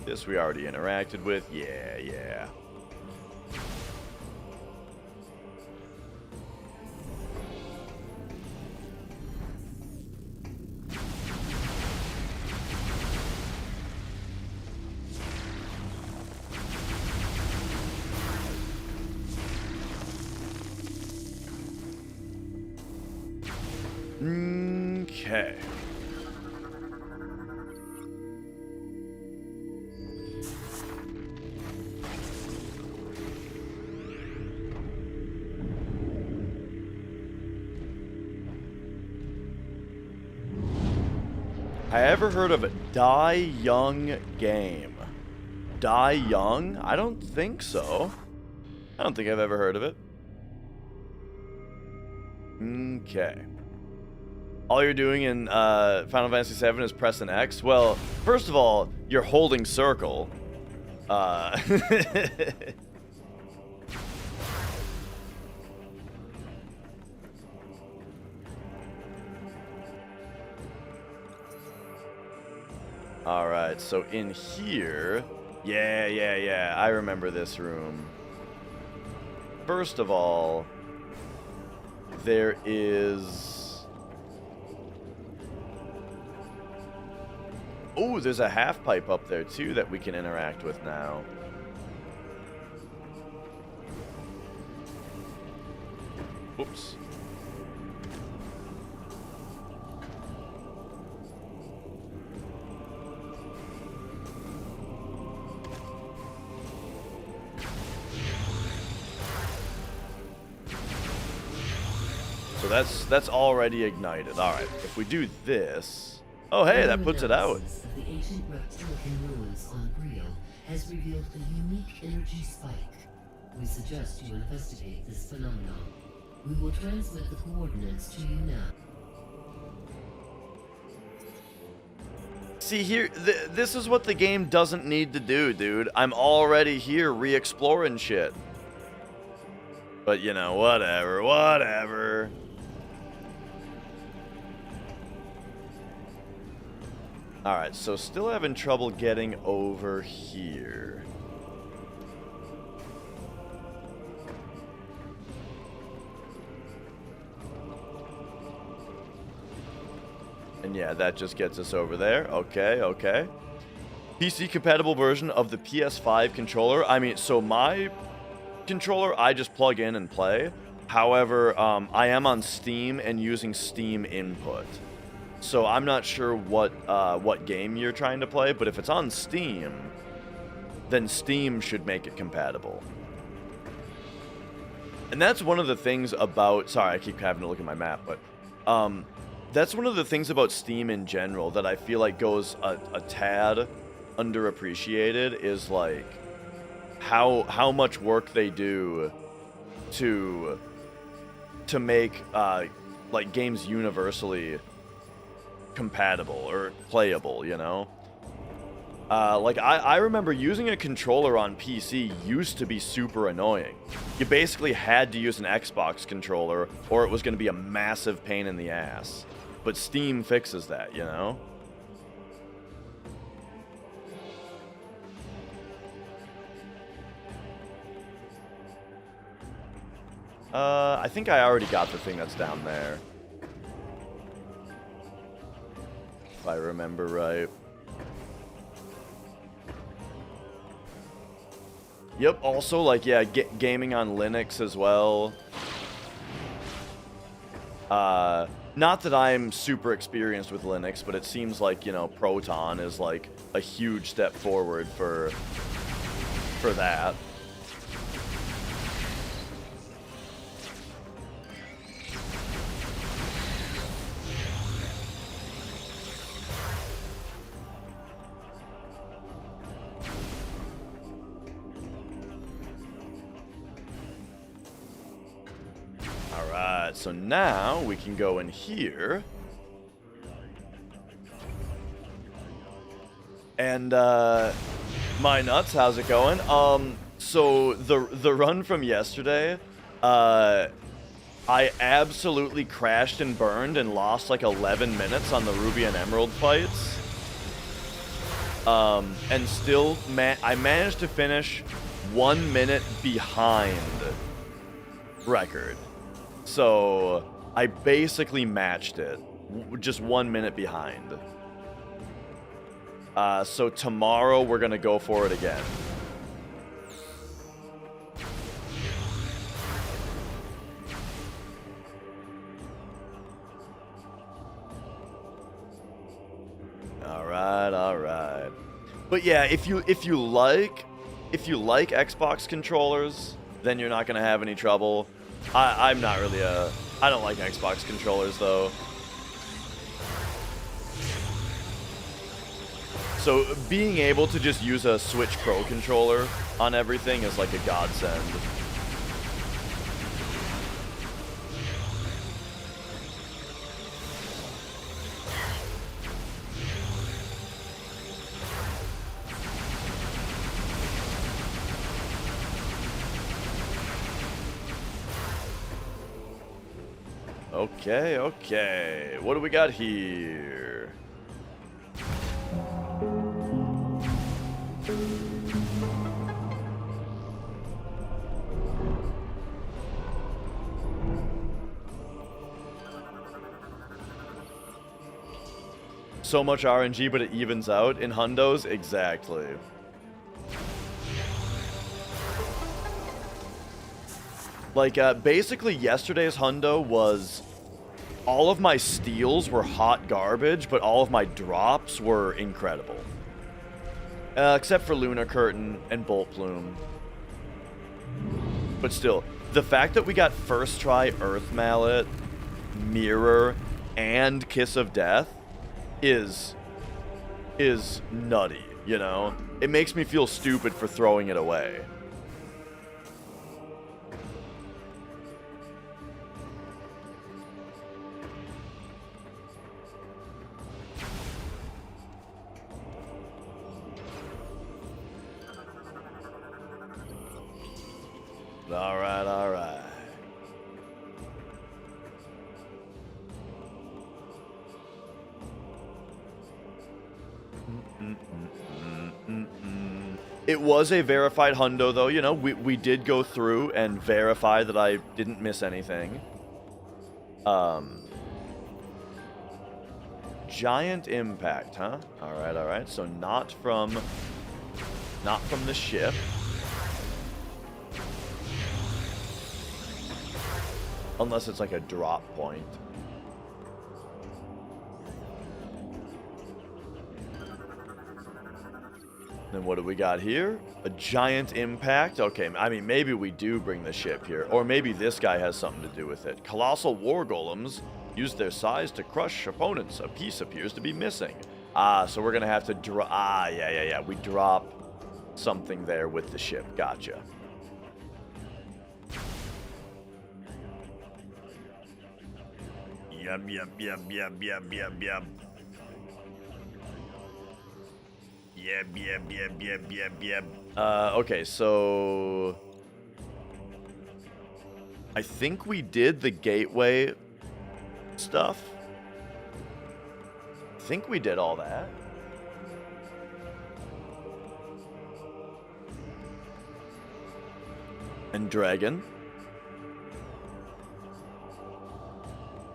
This we already interacted with. Yeah. Okay. I ever heard of a Die Young game? Die Young? I don't think so. I don't think I've ever heard of it. Okay. All you're doing in Final Fantasy VII is pressing X? Well, first of all, you're holding circle. Alright, so in here... Yeah, I remember this room. First of all, there is... Oh, there's a half pipe up there too that we can interact with now. Oops. So So that's already ignited. All right, if we do this, oh hey, that puts it out. Analysis of the ancient reptilian ruins on Brio has revealed a unique energy spike. We suggest you investigate this phenomenon. We will transmit the coordinates to you now. See here, this is what the game doesn't need to do, dude. I'm already here re-exploring shit. But you know, whatever. Alright, so still having trouble getting over here. And yeah, that just gets us over there. Okay. PC compatible version of the PS5 controller. I mean, so my controller, I just plug in and play. However, I am on Steam and using Steam input. So I'm not sure what game you're trying to play, but if it's on Steam, then Steam should make it compatible. And that's one of the things about... Sorry, I keep having to look at my map, but... that's one of the things about Steam in general that I feel like goes a tad underappreciated, is like how much work they do to make like games universally compatible or playable, you know? Like I remember using a controller on PC used to be super annoying. You basically had to use an Xbox controller or it was going to be a massive pain in the ass. But Steam fixes that, you know? I think I already got the thing that's down there. If I remember right. Yep, also, like, yeah, gaming on Linux as well. Not that I'm super experienced with Linux, but it seems like, you know, Proton is, like, a huge step forward for that. So now we can go in here. And my nuts, how's it going? So the run from yesterday, I absolutely crashed and burned and lost like 11 minutes on the Ruby and Emerald fights. And still I managed to finish 1 minute behind record. So I basically matched it, just 1 minute behind. So tomorrow we're gonna go for it again. All right. But yeah, if you like Xbox controllers, then you're not gonna have any trouble. I'm not really I don't like Xbox controllers though. So being able to just use a Switch Pro controller on everything is like a godsend. Okay. What do we got here? So much RNG, but it evens out in hundos? Exactly. Like, basically yesterday's hundo was all of my steals were hot garbage, but all of my drops were incredible. Except for Lunar Curtain and Bolt Plume. But still, the fact that we got first try Earth Mallet Mirror and Kiss of Death is nutty, you know? It makes me feel stupid for throwing it away. All right, all right. It was a verified hundo, though. You know, we did go through and verify that I didn't miss anything. Giant impact, huh? All right, all right. So not from the ship. Unless it's like a drop point. Then what do we got here? A giant impact? Okay, I mean, maybe we do bring the ship here. Or maybe this guy has something to do with it. Colossal war golems use their size to crush opponents. A piece appears to be missing. Ah, so we're going to have to drop... Ah, yeah. We drop something there with the ship. Gotcha. Yep. Okay, so... I think we did the gateway stuff. I think we did all that. And dragon.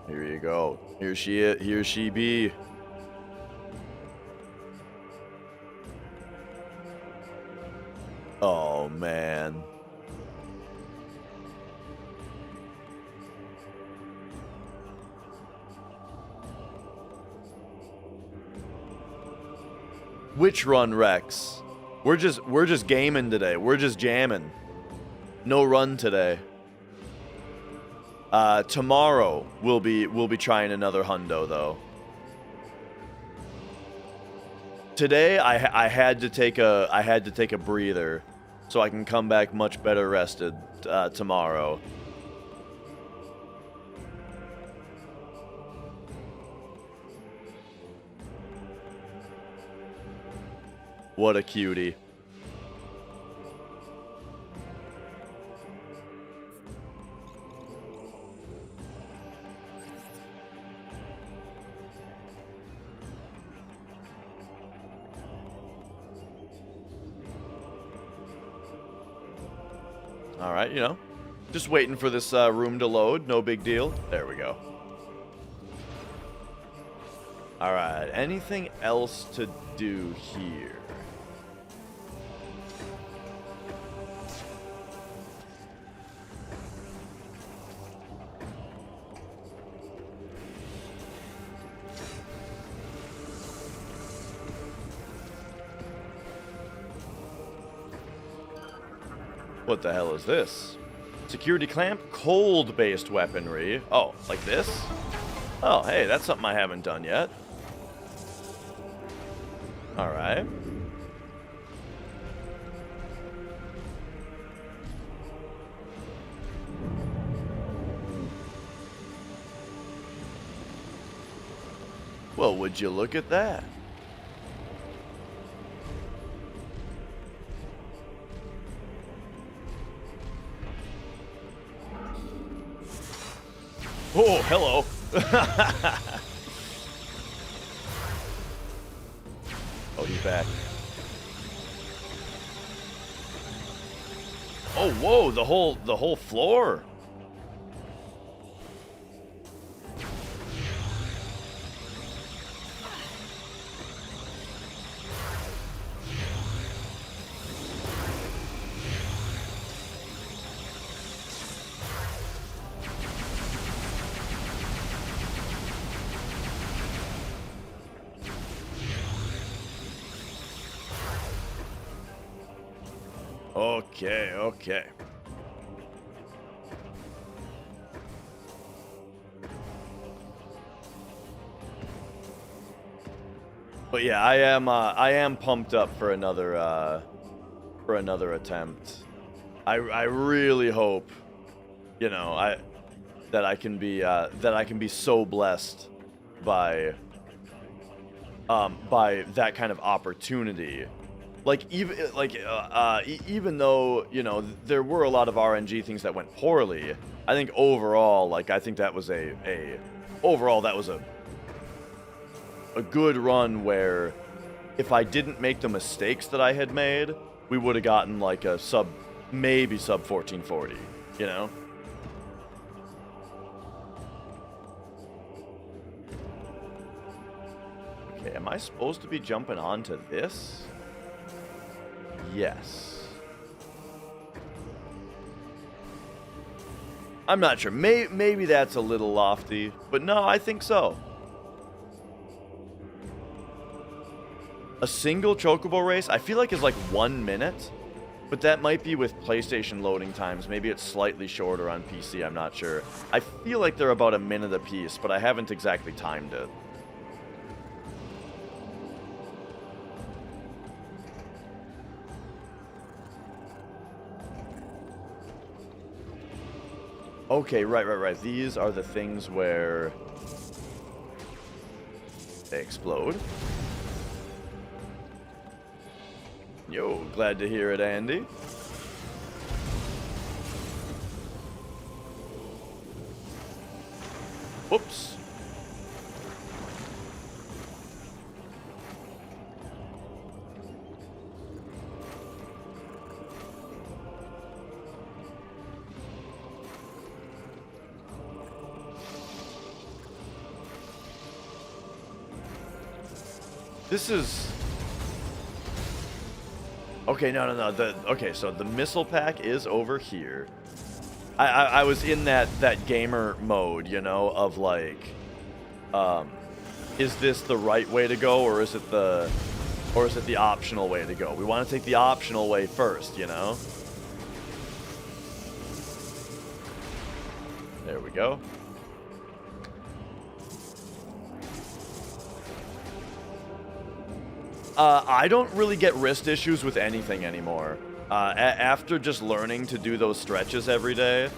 Here you go. Here she be. Oh, man. Which run, Rex? We're just gaming today. We're just jamming. No run today. Tomorrow we'll be trying another hundo though. Today I had to take a breather so I can come back much better rested tomorrow. What a cutie. Alright, you know, just waiting for this room to load. No big deal. There we go. Alright, anything else to do here? What the hell is this? Security clamp, cold-based weaponry. Oh, like this? Oh, hey, that's something I haven't done yet. Alright. Well, would you look at that? Oh, hello. Oh, he's back. Oh, whoa, the whole floor. Okay. But yeah, I am pumped up for another attempt. I really hope, you know, that I can be so blessed by that kind of opportunity. Like even though, you know, there were a lot of RNG things that went poorly, I think overall, like, I think that was overall that was a good run where if I didn't make the mistakes that I had made, we would have gotten like a maybe sub 1440, you know? Okay, am I supposed to be jumping onto this? Yes. I'm not sure. Maybe that's a little lofty, but no, I think so. A single chocobo race, I feel like is like 1 minute, but that might be with PlayStation loading times. Maybe it's slightly shorter on PC, I'm not sure. I feel like they're about a minute apiece, but I haven't exactly timed it. Okay, right. These are the things where they explode. Yo, glad to hear it, Andy. Whoops. This is... Okay, no. Okay, so the missile pack is over here. I was in that gamer mode, you know, of like, is this the right way to go, or is it the optional way to go? We want to take the optional way first, you know? There we go. I don't really get wrist issues with anything anymore. After just learning to do those stretches every day,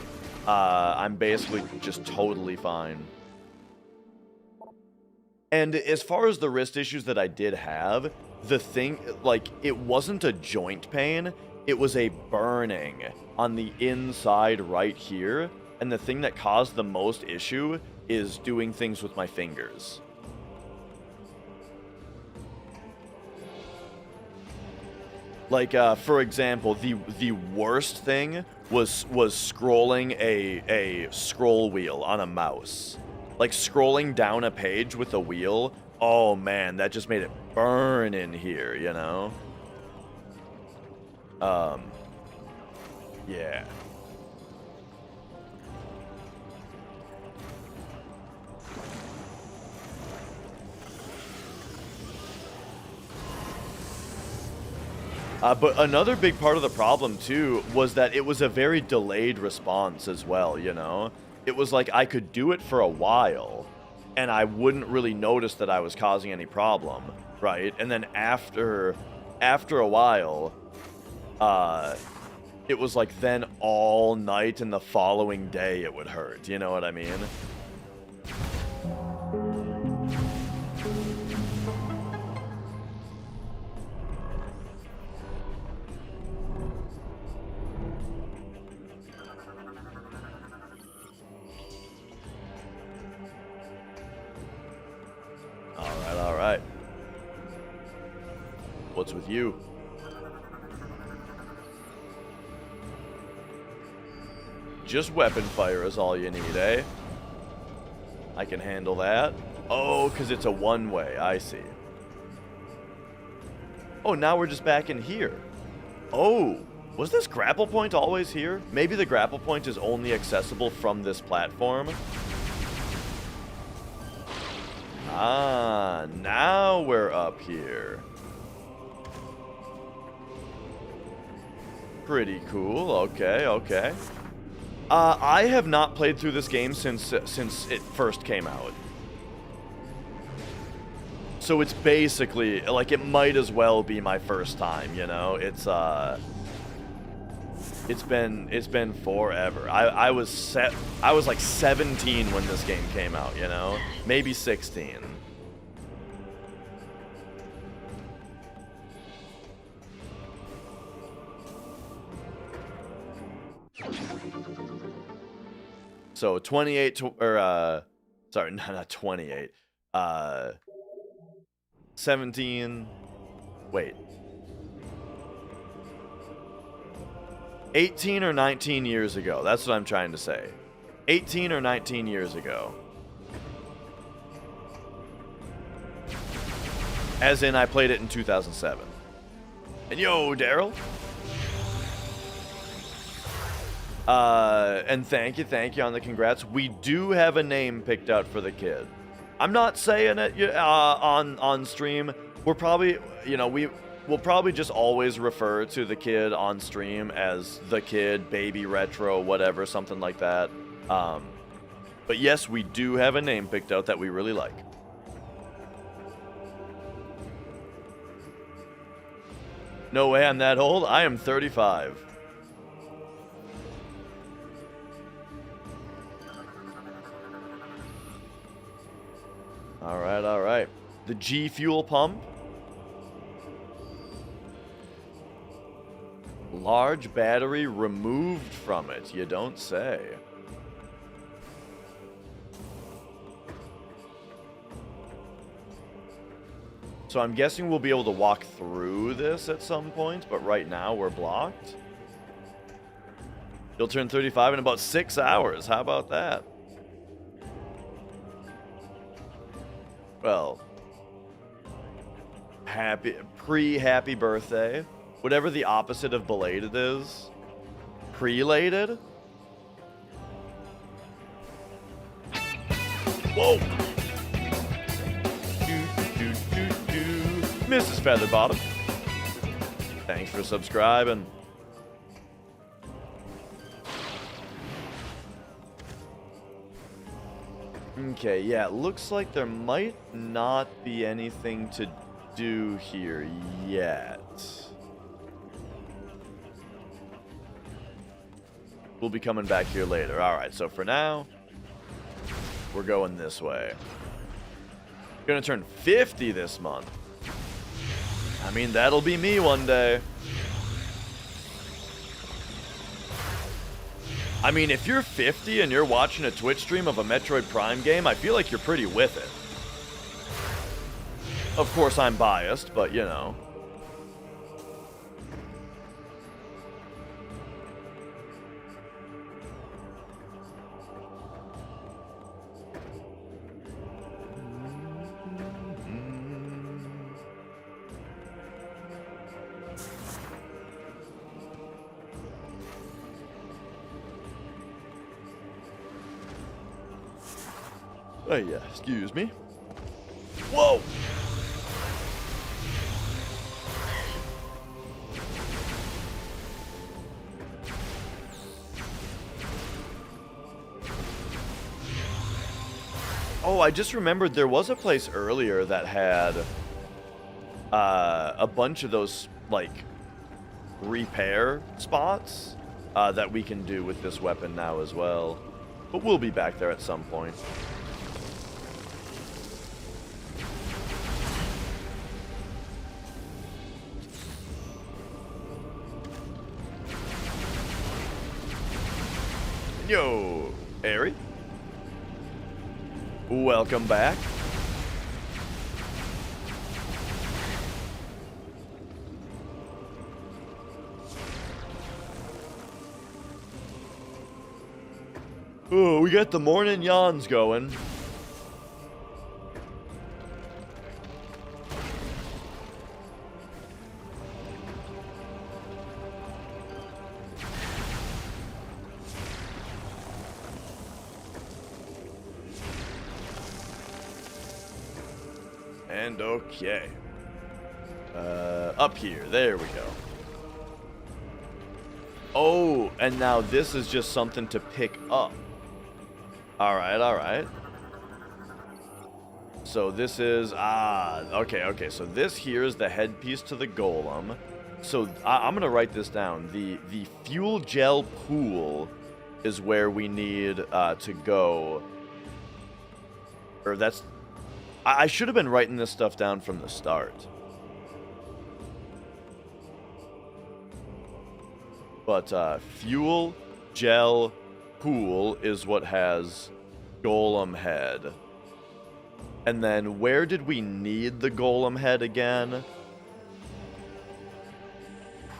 I'm basically just totally fine. And as far as the wrist issues that I did have, the thing, like, it wasn't a joint pain, it was a burning on the inside right here, and the thing that caused the most issue is doing things with my fingers. Like, for example, the worst thing was scrolling a scroll wheel on a mouse. Like, scrolling down a page with a wheel, oh man, that just made it burn in here, you know? Yeah. But another big part of the problem, too, was that it was a very delayed response as well, you know? It was like I could do it for a while, and I wouldn't really notice that I was causing any problem, right? And then after a while, it was like then all night and the following day it would hurt, you know what I mean? Alright. What's with you? Just weapon fire is all you need, eh? I can handle that. Oh, because it's a one-way. I see. Oh, now we're just back in here. Oh, was this grapple point always here? Maybe the grapple point is only accessible from this platform. Ah, now we're up here. Pretty cool. Okay. I have not played through this game since it first came out. So it's basically like it might as well be my first time, you know. It's been forever. I was like 17 when this game came out, you know, maybe 16. So 28 sorry, no, not 28. 17. Wait. 18 or 19 years ago. That's what I'm trying to say. 18 or 19 years ago. As in, I played it in 2007. And yo, Daryl. And thank you on the congrats. We do have a name picked out for the kid. I'm not saying it on stream. We're probably, you know, we'll probably just always refer to the kid on stream as the kid, baby retro, whatever, something like that. But yes, we do have a name picked out that we really like. No way I'm that old. I am 35. All right. The G fuel pump. Large battery removed from it, you don't say. So I'm guessing we'll be able to walk through this at some point, but right now we're blocked. You'll turn 35 in about 6 hours. How about that? Well, happy birthday. Whatever the opposite of belated is. Prelated? Whoa! Mrs. Featherbottom. Thanks for subscribing. Okay, yeah, it looks like there might not be anything to do here yet. We'll be coming back here later. Alright, so for now, we're going this way. Gonna turn 50 this month. I mean, that'll be me one day. I mean, if you're 50 and you're watching a Twitch stream of a Metroid Prime game, I feel like you're pretty with it. Of course, I'm biased, but you know. Oh yeah, excuse me. Whoa! Oh, I just remembered there was a place earlier that had a bunch of those, like, repair spots that we can do with this weapon now as well. But we'll be back there at some point. Yo, Airy. Welcome back. Oh, we got the morning yawns going. And okay. Up here. There we go. Oh, and now this is just something to pick up. Alright, alright. So this is, okay. So this here is the headpiece to the golem. So I'm going to write this down. The fuel gel pool is where we need to go. Or that's, I should have been writing this stuff down from the start. But fuel gel pool is what has golem head. And then where did we need the golem head again?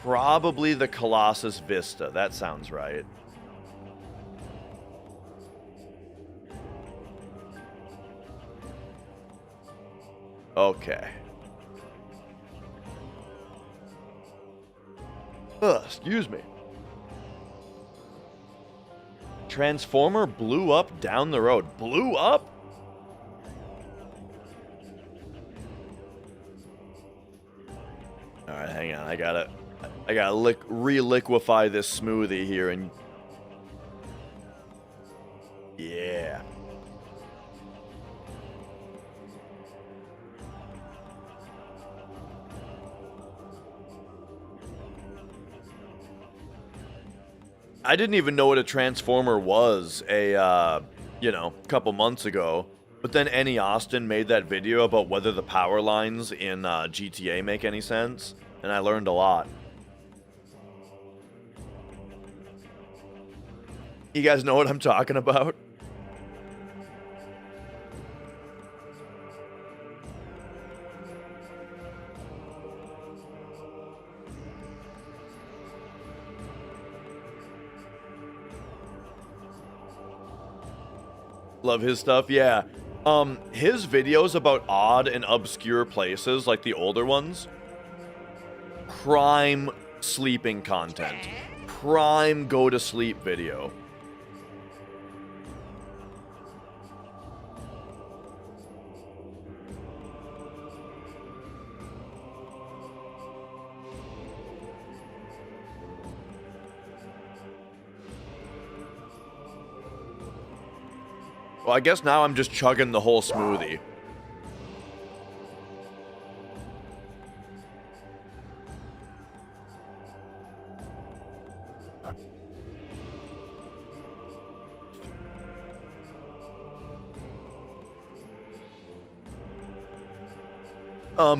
Probably the Colossus Vista. That sounds right. Okay. Excuse me. Transformer blew up down the road. Blew up? Alright, hang on. I gotta re-liquefy this smoothie here and... Yeah. I didn't even know what a transformer was couple months ago. But then Annie Austin made that video about whether the power lines in GTA make any sense, and I learned a lot. You guys know what I'm talking about? Love his stuff, yeah. His videos about odd and obscure places, like the older ones, prime sleeping content. Prime go to sleep video. Well, I guess now I'm just chugging the whole smoothie.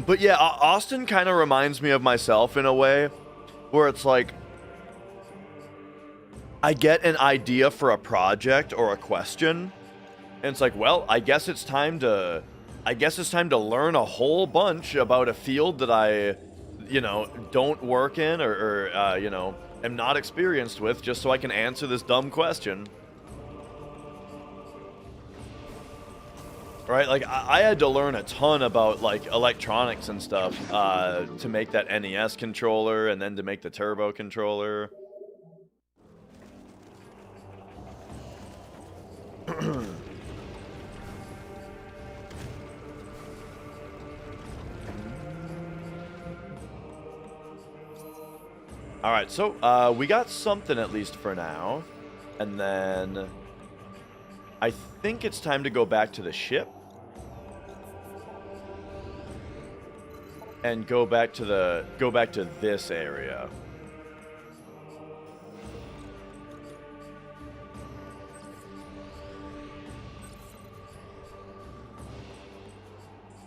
But yeah, Austin kind of reminds me of myself in a way, where it's like, I get an idea for a project or a question, and it's like, well, I guess it's time to learn a whole bunch about a field that I, don't work in or am not experienced with, just so I can answer this dumb question. Right? Like, I had to learn a ton about, like, electronics and stuff to make that NES controller and then to make the turbo controller. Alright, so we got something at least for now. And then I think it's time to go back to the ship. And go back to this area.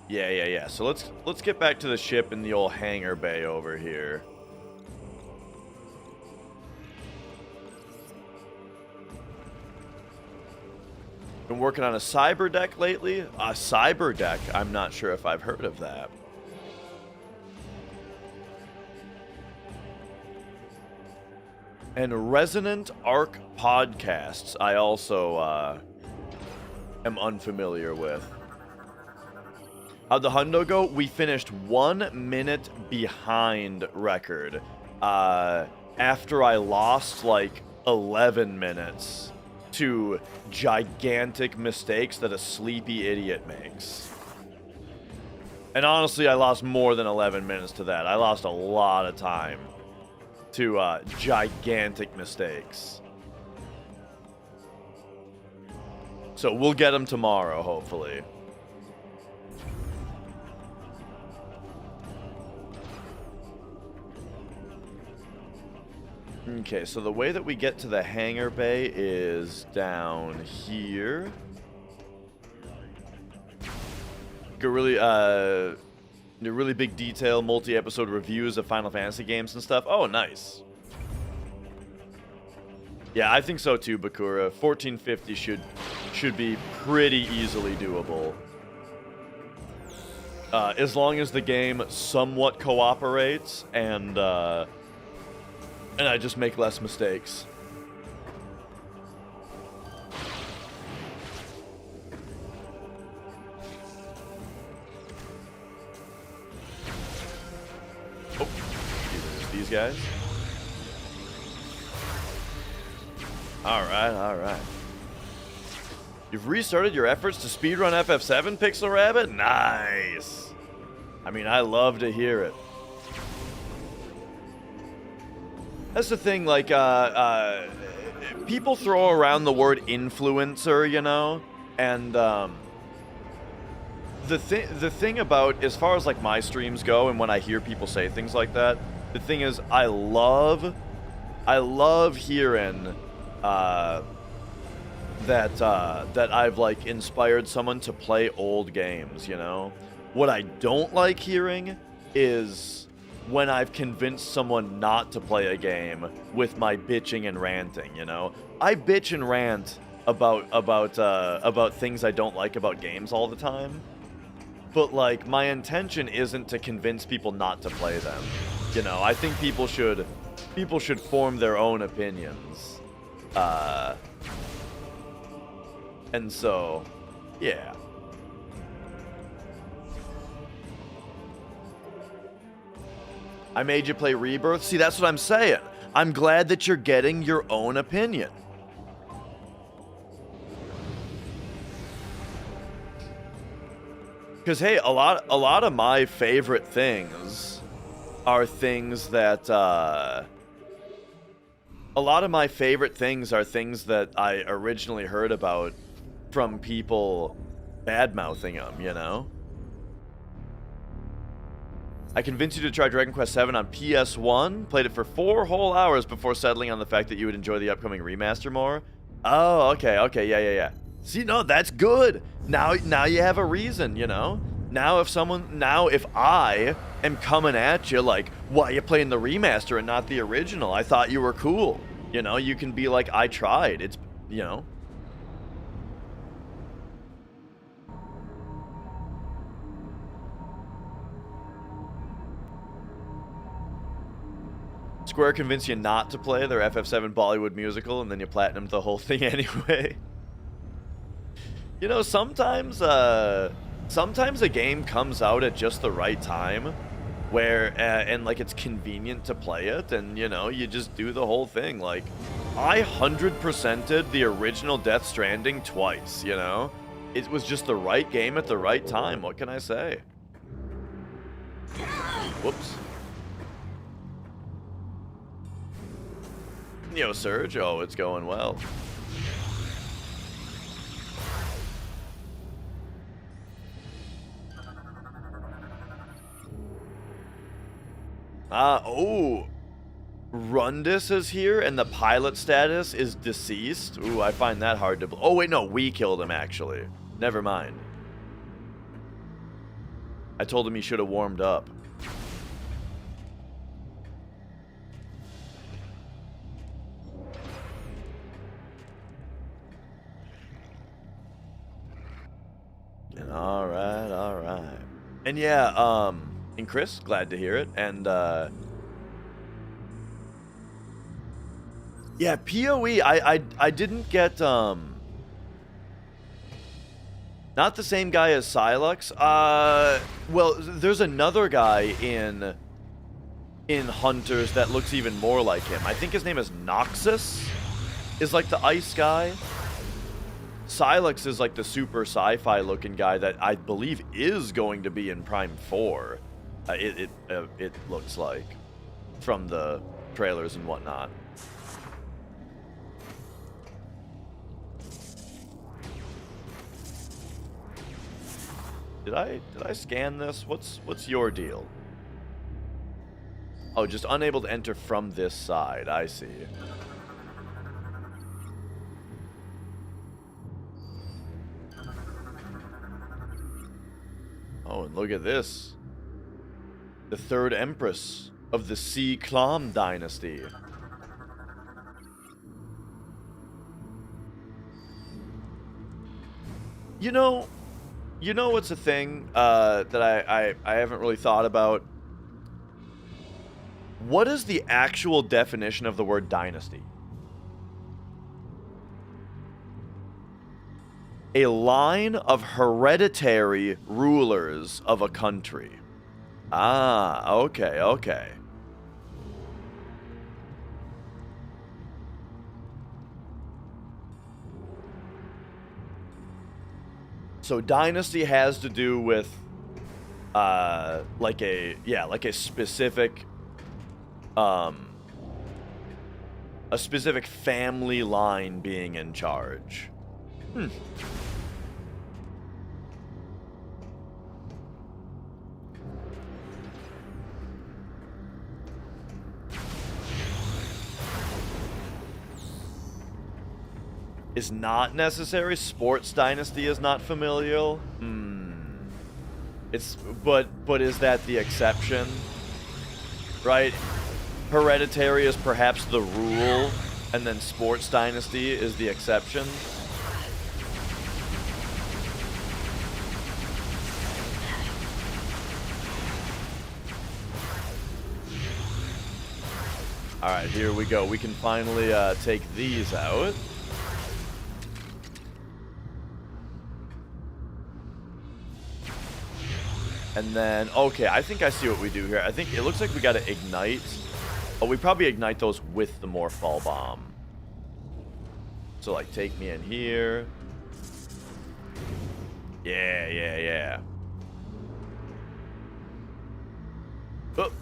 Yeah. So let's get back to the ship in the old hangar bay over here. Been working on a cyber deck lately. A cyber deck? I'm not sure if I've heard of that. And Resonant Arc podcasts, I also am unfamiliar with. How'd the hundo go? We finished 1 minute behind record after I lost like 11 minutes to gigantic mistakes that a sleepy idiot makes. And honestly, I lost more than 11 minutes to that. I lost a lot of time to gigantic mistakes. So we'll get them tomorrow, hopefully. Okay, so the way that we get to the hangar bay is down here. Got really big detail, multi-episode reviews of Final Fantasy games and stuff. Oh, nice. Yeah, I think so too, Bakura. 1450 should be pretty easily doable. As long as the game somewhat cooperates and I just make less mistakes. Oh, there's these guys. Alright. You've restarted your efforts to speedrun FF7, Pixel Rabbit? Nice! I mean, I love to hear it. That's the thing, like, people throw around the word influencer, you know? And, the thing about, as far as, like, my streams go, and when I hear people say things like that, the thing is, I love hearing, that I've, like, inspired someone to play old games, you know? What I don't like hearing is when I've convinced someone not to play a game with my bitching and ranting, you know? I bitch and rant about things I don't like about games all the time, but, like, my intention isn't to convince people not to play them, you know? I think people should form their own opinions. And so, yeah. I made you play Rebirth? See, that's what I'm saying. I'm glad that you're getting your own opinion. Because, hey, a lot of my favorite things are things that, a lot of my favorite things are things that I originally heard about from people bad-mouthing them, you know? I convinced you to try Dragon Quest VII on PS1, played it for 4 whole hours before settling on the fact that you would enjoy the upcoming remaster more. Oh, okay, yeah. See, no, that's good. Now you have a reason, you know? Now if I am coming at you like, why are you playing the remaster and not the original? I thought you were cool. You know, you can be like, I tried. It's, you know. Square convinced you not to play their FF7 Bollywood musical, and then you platinumed the whole thing anyway. You know, sometimes a game comes out at just the right time, where, and, like, it's convenient to play it, and, you know, you just do the whole thing. Like, I 100%ed the original Death Stranding twice, you know? It was just the right game at the right time, what can I say? Whoops. Yo, Surge. Oh, it's going well. Oh. Rundus is here, and the pilot status is deceased. Ooh, I find that hard to... Oh, wait, no. We killed him, actually. Never mind. I told him he should have warmed up. Alright. And yeah, and Chris, glad to hear it. And, yeah, PoE, I didn't get, not the same guy as Silux. Well, there's another guy in Hunters that looks even more like him. I think his name is Noxus, is like the ice guy. Silux is like the super sci-fi looking guy that I believe is going to be in Prime 4. It looks like, from the trailers and whatnot. Did I scan this? What's your deal? Oh, just unable to enter from this side. I see. Oh, and look at this. The third empress of the Sea Clam dynasty. You know what's a thing that I haven't really thought about? What is the actual definition of the word dynasty? A line of hereditary rulers of a country. Ah, okay, okay. So dynasty has to do with like a specific a specific family line being in charge. Is not necessary. Sports dynasty is not familial. It's but is that the exception? Right? Hereditary is perhaps the rule, and then sports dynasty is the exception. Alright, here we go. We can finally take these out. And then, okay, I think I see what we do here. I think it looks like we gotta ignite. Oh, we probably ignite those with the Morphball Bomb. So, like, take me in here. Yeah. Oh.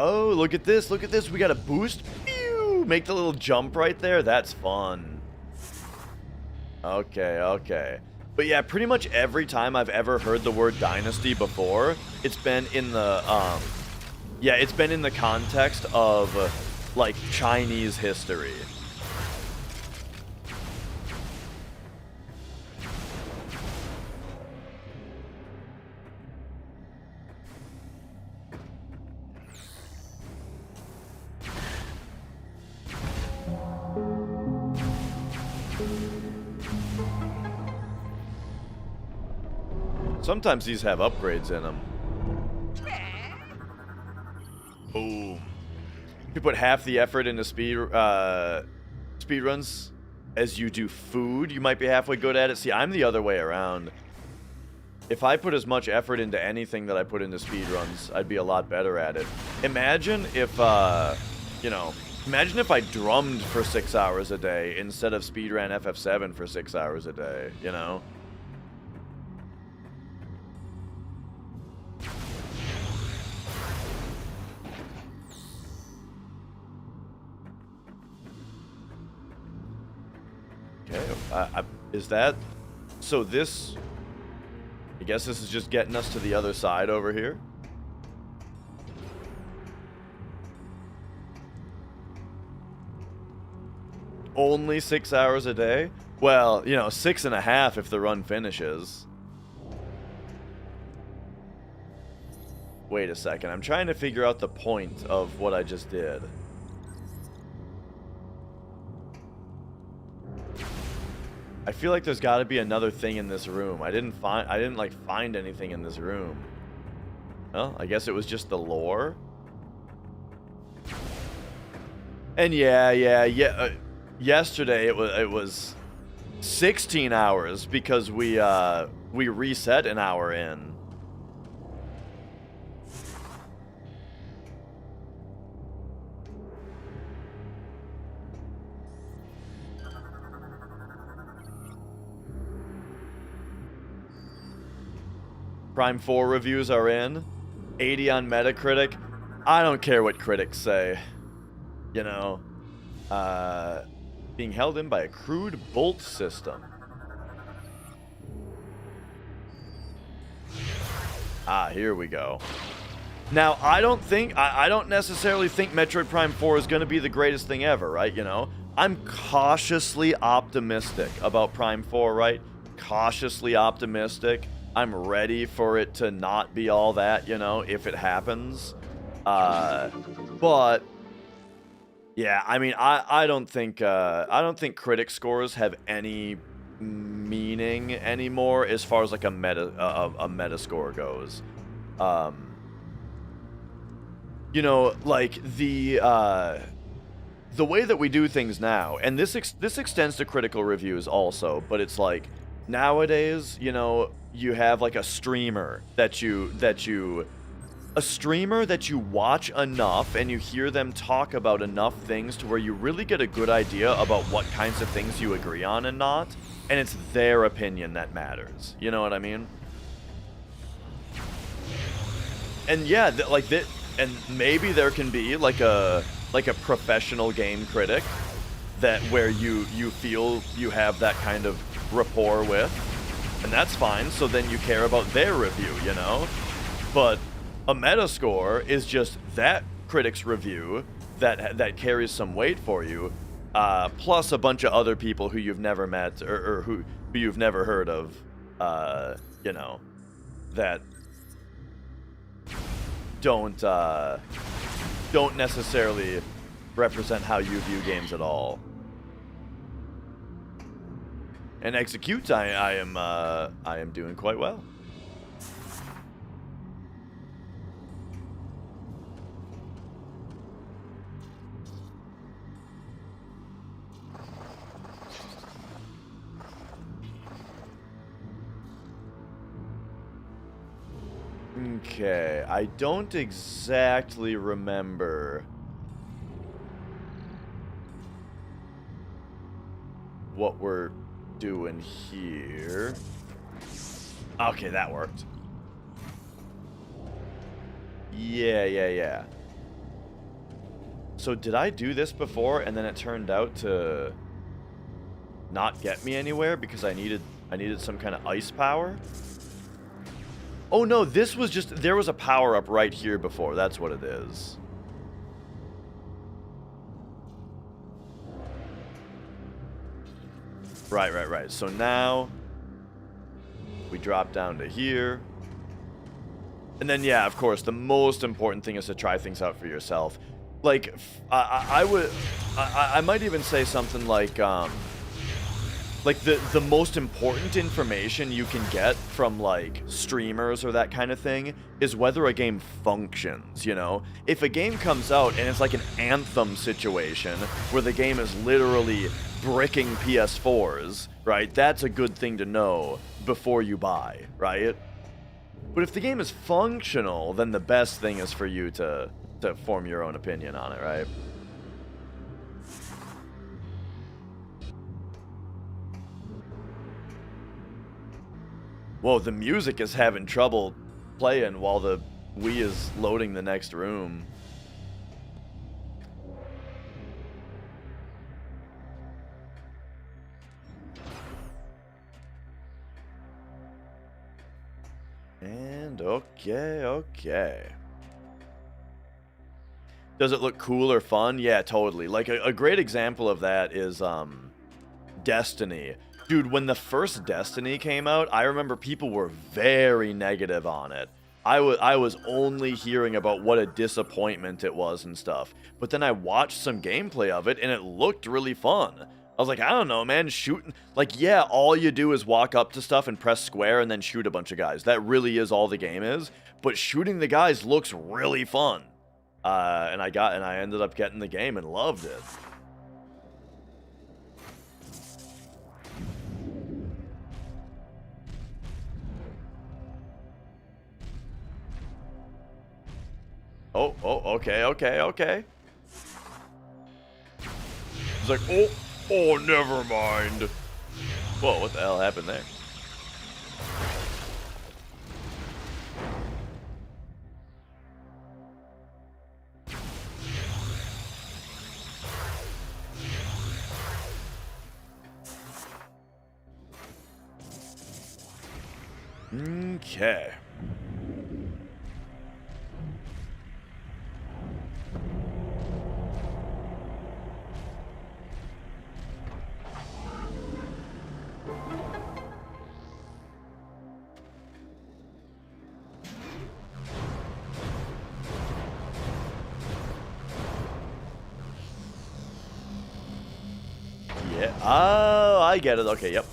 Oh, look at this. Look at this. We got a boost. Pew! Make the little jump right there. That's fun. Okay. But yeah, pretty much every time I've ever heard the word dynasty before, it's been in the it's been in the context of like Chinese history. Sometimes these have upgrades in them. Boom. You put half the effort into speedruns as you do food, you might be halfway good at it. See, I'm the other way around. If I put as much effort into anything that I put into speedruns, I'd be a lot better at it. Imagine if, imagine if I drummed for 6 hours a day instead of speedran FF7 for 6 hours a day, you know? Okay, is that... So this... I guess this is just getting us to the other side over here. Only 6 hours a day? Well, 6.5 if the run finishes. Wait a second, I'm trying to figure out the point of what I just did. I feel like there's got to be another thing in this room. I didn't find anything in this room. Well, I guess it was just the lore. And yesterday it was 16 hours because we reset an hour in. Prime 4 reviews are in. 80 on Metacritic. I don't care what critics say. You know, being held in by a crude bolt system. Ah, here we go. Now, I don't necessarily think Metroid Prime 4 is going to be the greatest thing ever, right? You know, I'm cautiously optimistic about Prime 4, right? Cautiously optimistic. I'm ready for it to not be all that, you know, if it happens. But yeah, I mean, I don't think critic scores have any meaning anymore as far as like a meta score goes. You know, like the way that we do things now, and this extends to critical reviews also, but it's like nowadays, you know, you have like a streamer that you watch enough and you hear them talk about enough things to where you really get a good idea about what kinds of things you agree on and not, and it's their opinion that matters. You know what I mean? And yeah, and maybe there can be like a professional game critic that where you feel you have that kind of rapport with, and that's fine. So then you care about their review, you know? But a Metascore is just that critic's review that carries some weight for you, plus a bunch of other people who you've never met or who you've never heard of, you know, that don't necessarily represent how you view games at all. And Execute, I am doing quite well. Okay, I don't exactly remember what we're doing here. Okay, that worked. Yeah. So did I do this before and then it turned out to not get me anywhere because I needed some kind of ice power? Oh no, this was just, there was a power-up right here before. That's what it is. Right. So now we drop down to here. And then, yeah, of course, the most important thing is to try things out for yourself. Like, I might even say something like the most important information you can get from like streamers or that kind of thing is whether a game functions, you know? If a game comes out and it's like an Anthem situation where the game is literally bricking PS4s, right? That's a good thing to know before you buy, right? But if the game is functional, then the best thing is for you to form your own opinion on it, right? Whoa, the music is having trouble playing while the Wii is loading the next room. And okay. Does it look cool or fun? Yeah, totally. Like a great example of that is Destiny. Dude, when the first Destiny came out, I remember people were very negative on it. I was only hearing about what a disappointment it was and stuff. But then I watched some gameplay of it, and it looked really fun. I was like, I don't know, man, shooting... Like, yeah, all you do is walk up to stuff and press square and then shoot a bunch of guys. That really is all the game is. But shooting the guys looks really fun. And I ended up getting the game and loved it. Oh, okay. It's like, oh, never mind. Whoa, what the hell happened there? Okay. Yeah. Oh, I get it. Okay, yep.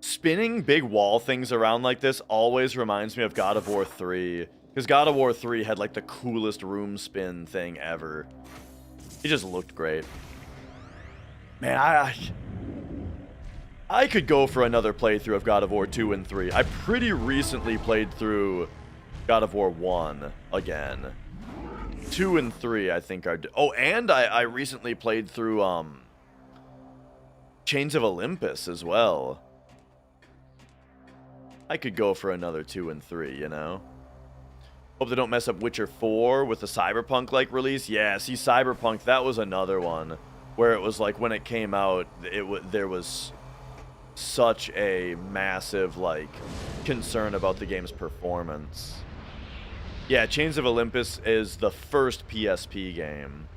Spinning big wall things around like this always reminds me of God of War 3. Because God of War 3 had like the coolest room spin thing ever. It just looked great. Man, I could go for another playthrough of God of War 2 and 3. I pretty recently played through God of War 1 again. 2 and 3, I think are... Oh, and I recently played through Chains of Olympus as well. I could go for another 2 and 3, you know? Hope they don't mess up Witcher 4 with the Cyberpunk-like release. Yeah, see, Cyberpunk, that was another one where it was like when it came out, there was such a massive, like, concern about the game's performance. Yeah, Chains of Olympus is the first PSP game.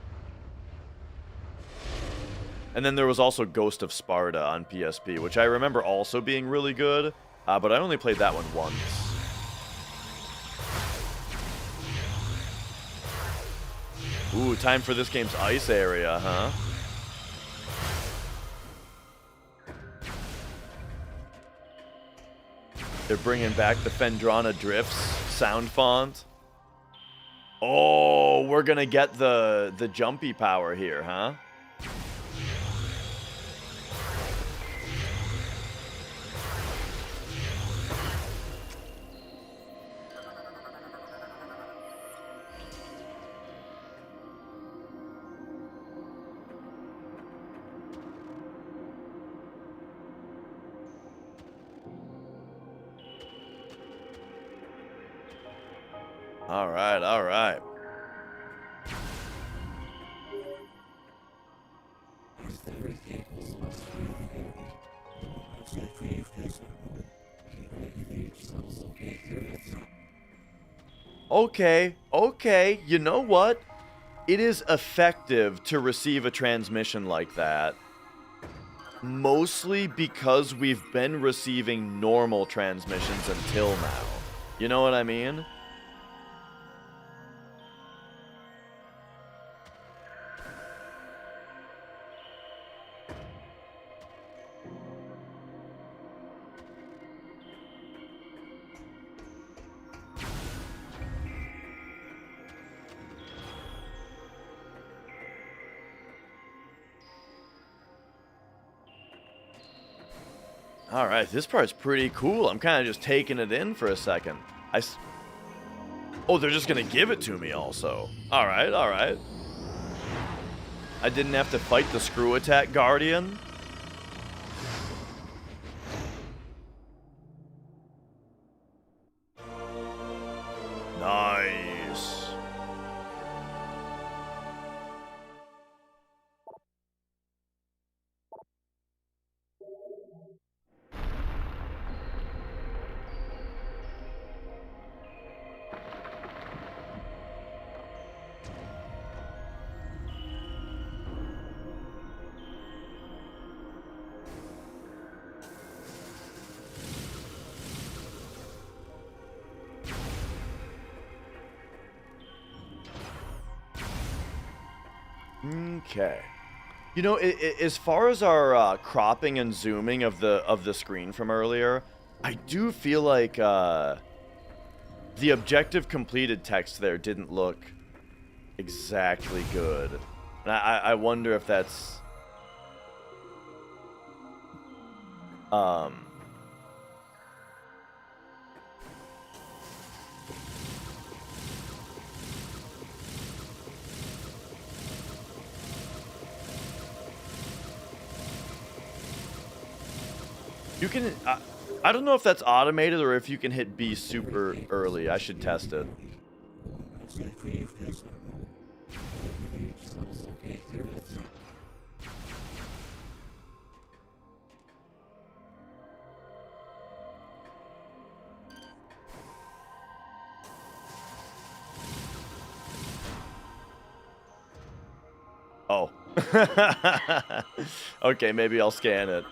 And then there was also Ghost of Sparta on PSP, which I remember also being really good, but I only played that one once. Ooh, time for this game's ice area, huh? They're bringing back the Phendrana Drifts sound font. Oh, we're gonna get the jumpy power here, huh? All right, all right. Okay, you know what? It is effective to receive a transmission like that. Mostly because we've been receiving normal transmissions until now. You know what I mean? All right, this part's pretty cool. I'm kind of just taking it in for a second. Oh, they're just going to give it to me also. All right, all right. I didn't have to fight the screw attack guardian. Nice. Okay. You know, as far as our cropping and zooming of the screen from earlier, I do feel like the objective completed text there didn't look exactly good. And I wonder if that's you can I don't know if that's automated or if you can hit B super early. I should test it. Okay, maybe I'll scan it.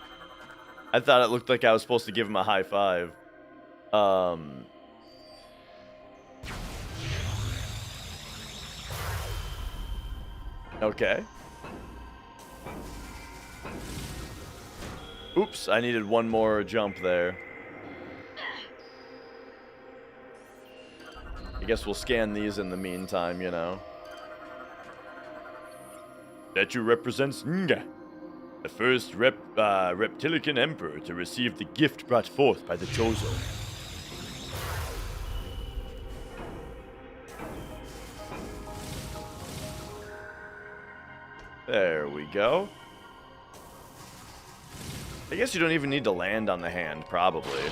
I thought it looked like I was supposed to give him a high five. Okay. Oops, I needed one more jump there. I guess we'll scan these in the meantime, you know. Statue represents Nga, the first reptilian emperor to receive the gift brought forth by the Chozo. There we go. I guess you don't even need to land on the hand, probably.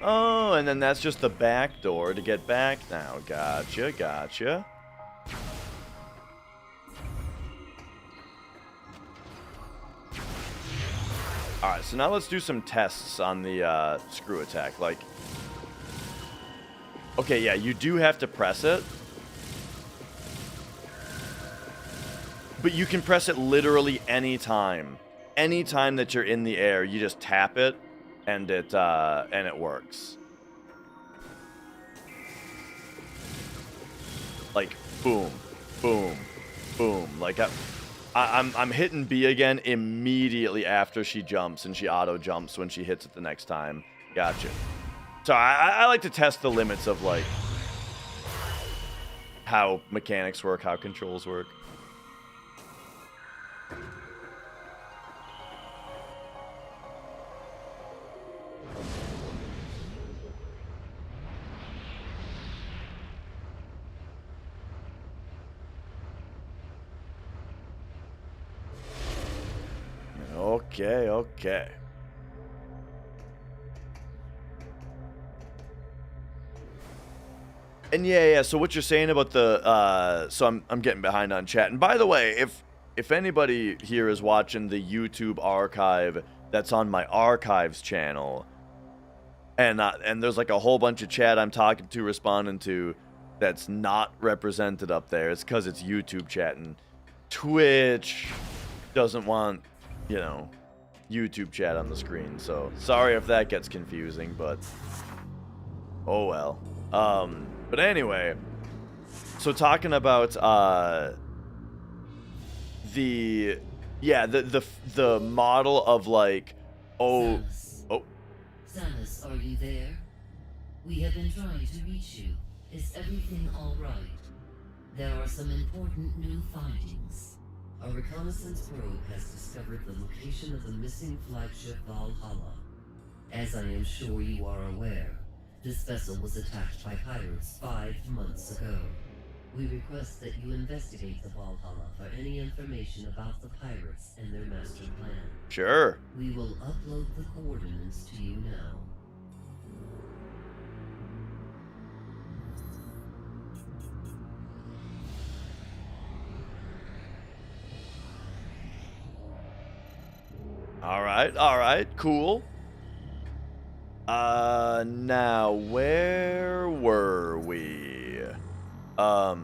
Oh, and then that's just the back door to get back now. Gotcha, gotcha. Alright, so now let's do some tests on the screw attack. Like, okay, yeah, you do have to press it. But you can press it literally any time. Any time that you're in the air, you just tap it, and it works. Like, boom, boom, boom. Like, I'm hitting B again immediately after she jumps, and she auto jumps when she hits it the next time. Gotcha. So I like to test the limits of, like, how mechanics work, how controls work. Okay, okay. And yeah, so what you're saying about the so I'm getting behind on chat. And by the way, if anybody here is watching the YouTube archive that's on my archives channel, and there's like a whole bunch of chat I'm talking to, responding to, that's not represented up there, it's because it's YouTube chat, and Twitch doesn't want, you know, YouTube chat on the screen. So sorry if that gets confusing, but oh well. But anyway, so talking about the model of, like, Samus, are you there? We have been trying to reach you. Is everything all right? There are some important new findings. A reconnaissance probe has discovered the location of the missing flagship Valhalla. As I am sure you are aware, this vessel was attacked by pirates 5 months ago. We request that you investigate the Valhalla for any information about the pirates and their master plan. Sure. We will upload the coordinates to you now. All right, cool. Now, where were we? Now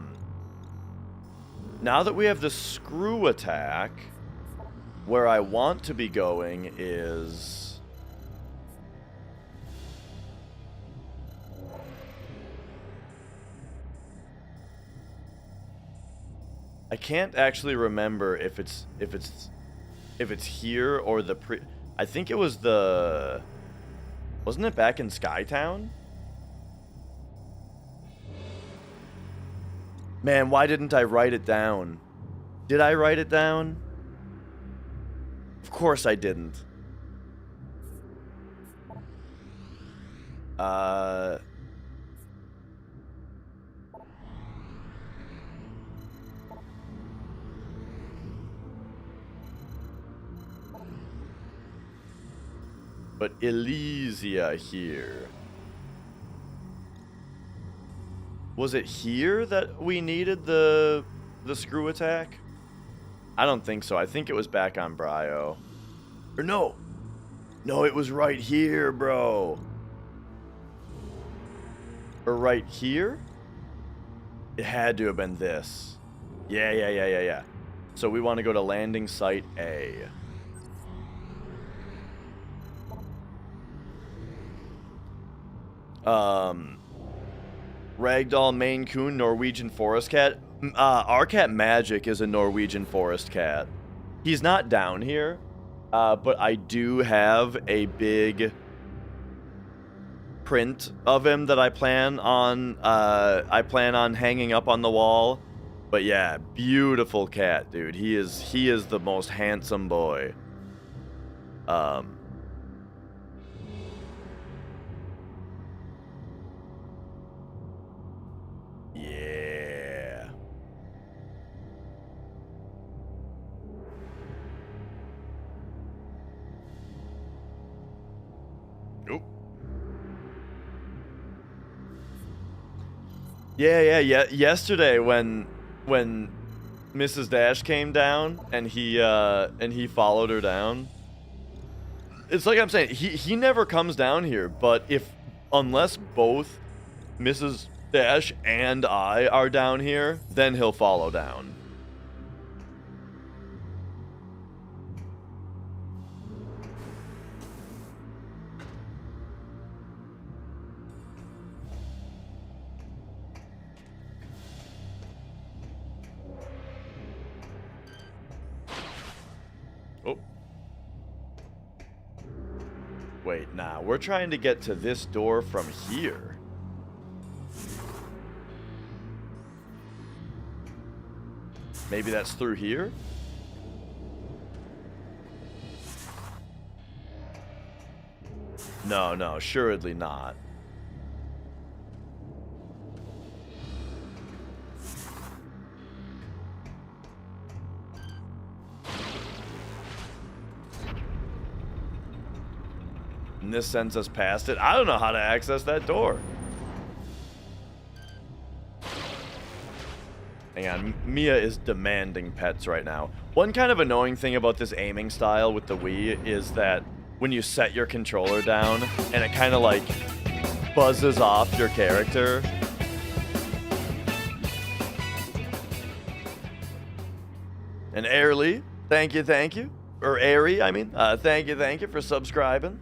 that we have the screw attack, where I want to be going is... I can't actually remember if it's here or the I think it was the... Wasn't it back in Skytown? Man, why didn't I write it down? Did I write it down? Of course I didn't. But Elysia here. Was it here that we needed the screw attack? I don't think so. I think it was back on Brio. Or no. No, it was right here, bro. Or right here? It had to have been this. Yeah. So we want to go to landing site A. Ragdoll, Maine Coon, Norwegian Forest Cat. Our cat Magic is a Norwegian Forest Cat. He's not down here, but I do have a big print of him that I plan on hanging up on the wall. But yeah, beautiful cat, dude. He is the most handsome boy. Yeah. Nope. Yeah. Yesterday when Mrs. Dash came down and he followed her down. It's like I'm saying, he never comes down here, but unless both Mrs. Dash and I are down here, then he'll follow down. Oh. Wait, nah, we're trying to get to this door from here. Maybe that's through here? No, assuredly not. And this sends us past it. I don't know how to access that door. Hang on, Mia is demanding pets right now. One kind of annoying thing about this aiming style with the Wii is that when you set your controller down and it kind of like buzzes off your character. And Airly, thank you. Or Airy, I mean. Thank you for subscribing.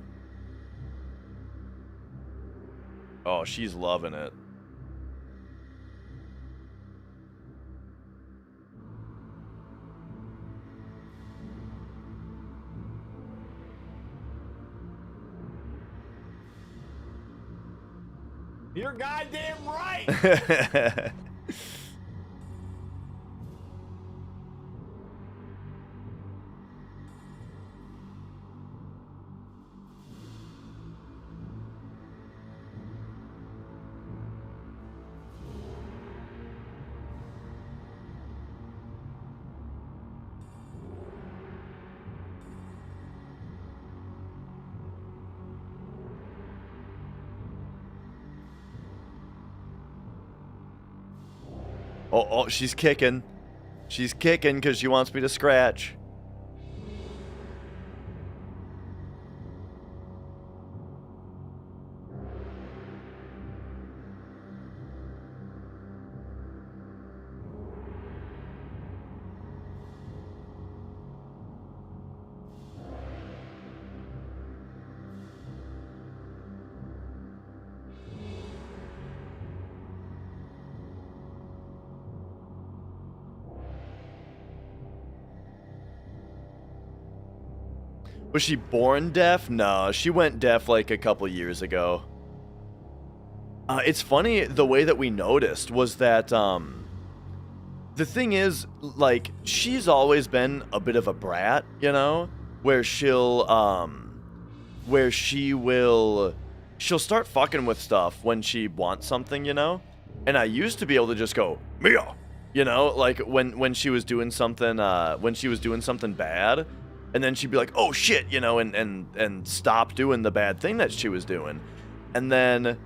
Oh, she's loving it. You're goddamn right! Oh, she's kicking. She's kicking because she wants me to scratch. Was she born deaf? No, she went deaf like a couple years ago. It's funny, the way that we noticed was that, the thing is, like, she's always been a bit of a brat, you know? Where she'll start fucking with stuff when she wants something, you know? And I used to be able to just go, Mia! You know, like, when she was doing something, bad. And then she'd be like, oh shit, you know, and stop doing the bad thing that she was doing. And then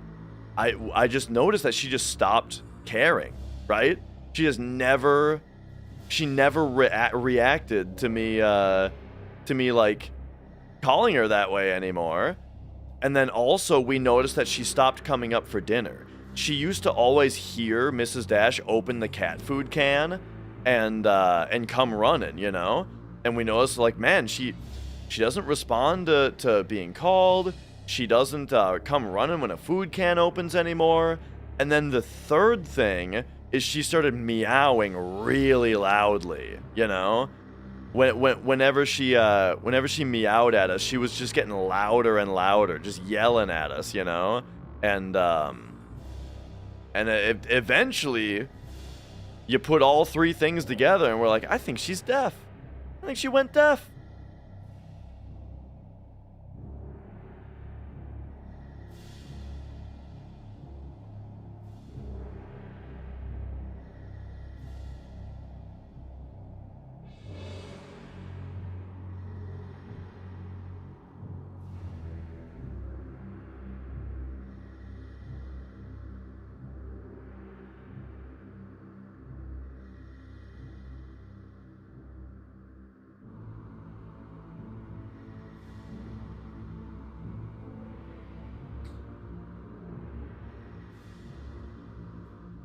I just noticed that she just stopped caring, right? She just never reacted to me like calling her that way anymore. And then also we noticed that she stopped coming up for dinner. she used to always hear Mrs. Dash open the cat food can and come running, you know? And we noticed, like, man, she doesn't respond to being called. She doesn't come running when a food can opens anymore. And then the third thing is she started meowing really loudly, you know? Whenever she meowed at us, she was just getting louder and louder, just yelling at us, you know? And eventually, you put all three things together, and we're like, I think she's deaf. I think she went deaf.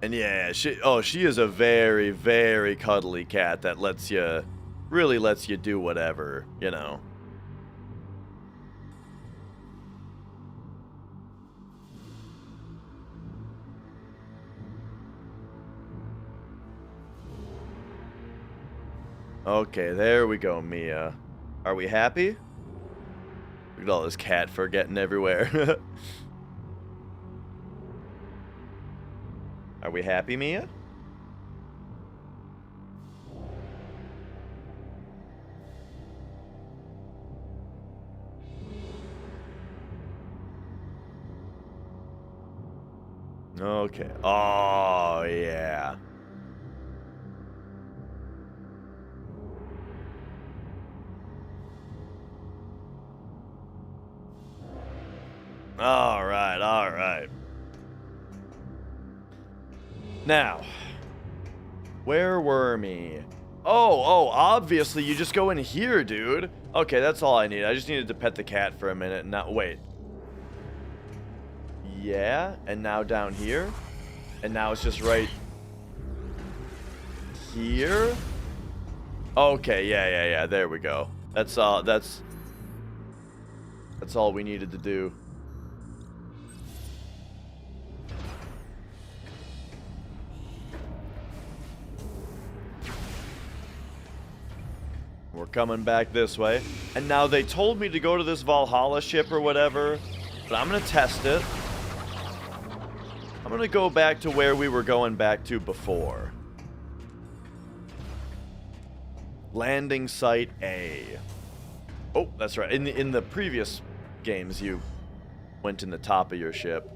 And yeah, she is a very, very cuddly cat that really lets you do whatever, you know. Okay, there we go, Mia. Are we happy? Look at all this cat fur getting everywhere. Are we happy, Mia? Okay. Oh, yeah. All right, all right. Now, where were me? Oh, obviously you just go in here, dude. Okay, that's all I need. I just needed to pet the cat for a minute and now, wait. Yeah, and now down here. And now it's just right here. Okay, yeah, there we go. That's all we needed to do. We're coming back this way. And now they told me to go to this Valhalla ship or whatever, but I'm going to test it. I'm going to go back to where we were going back to before. Landing site A. Oh, that's right. In the previous games, you went in the top of your ship.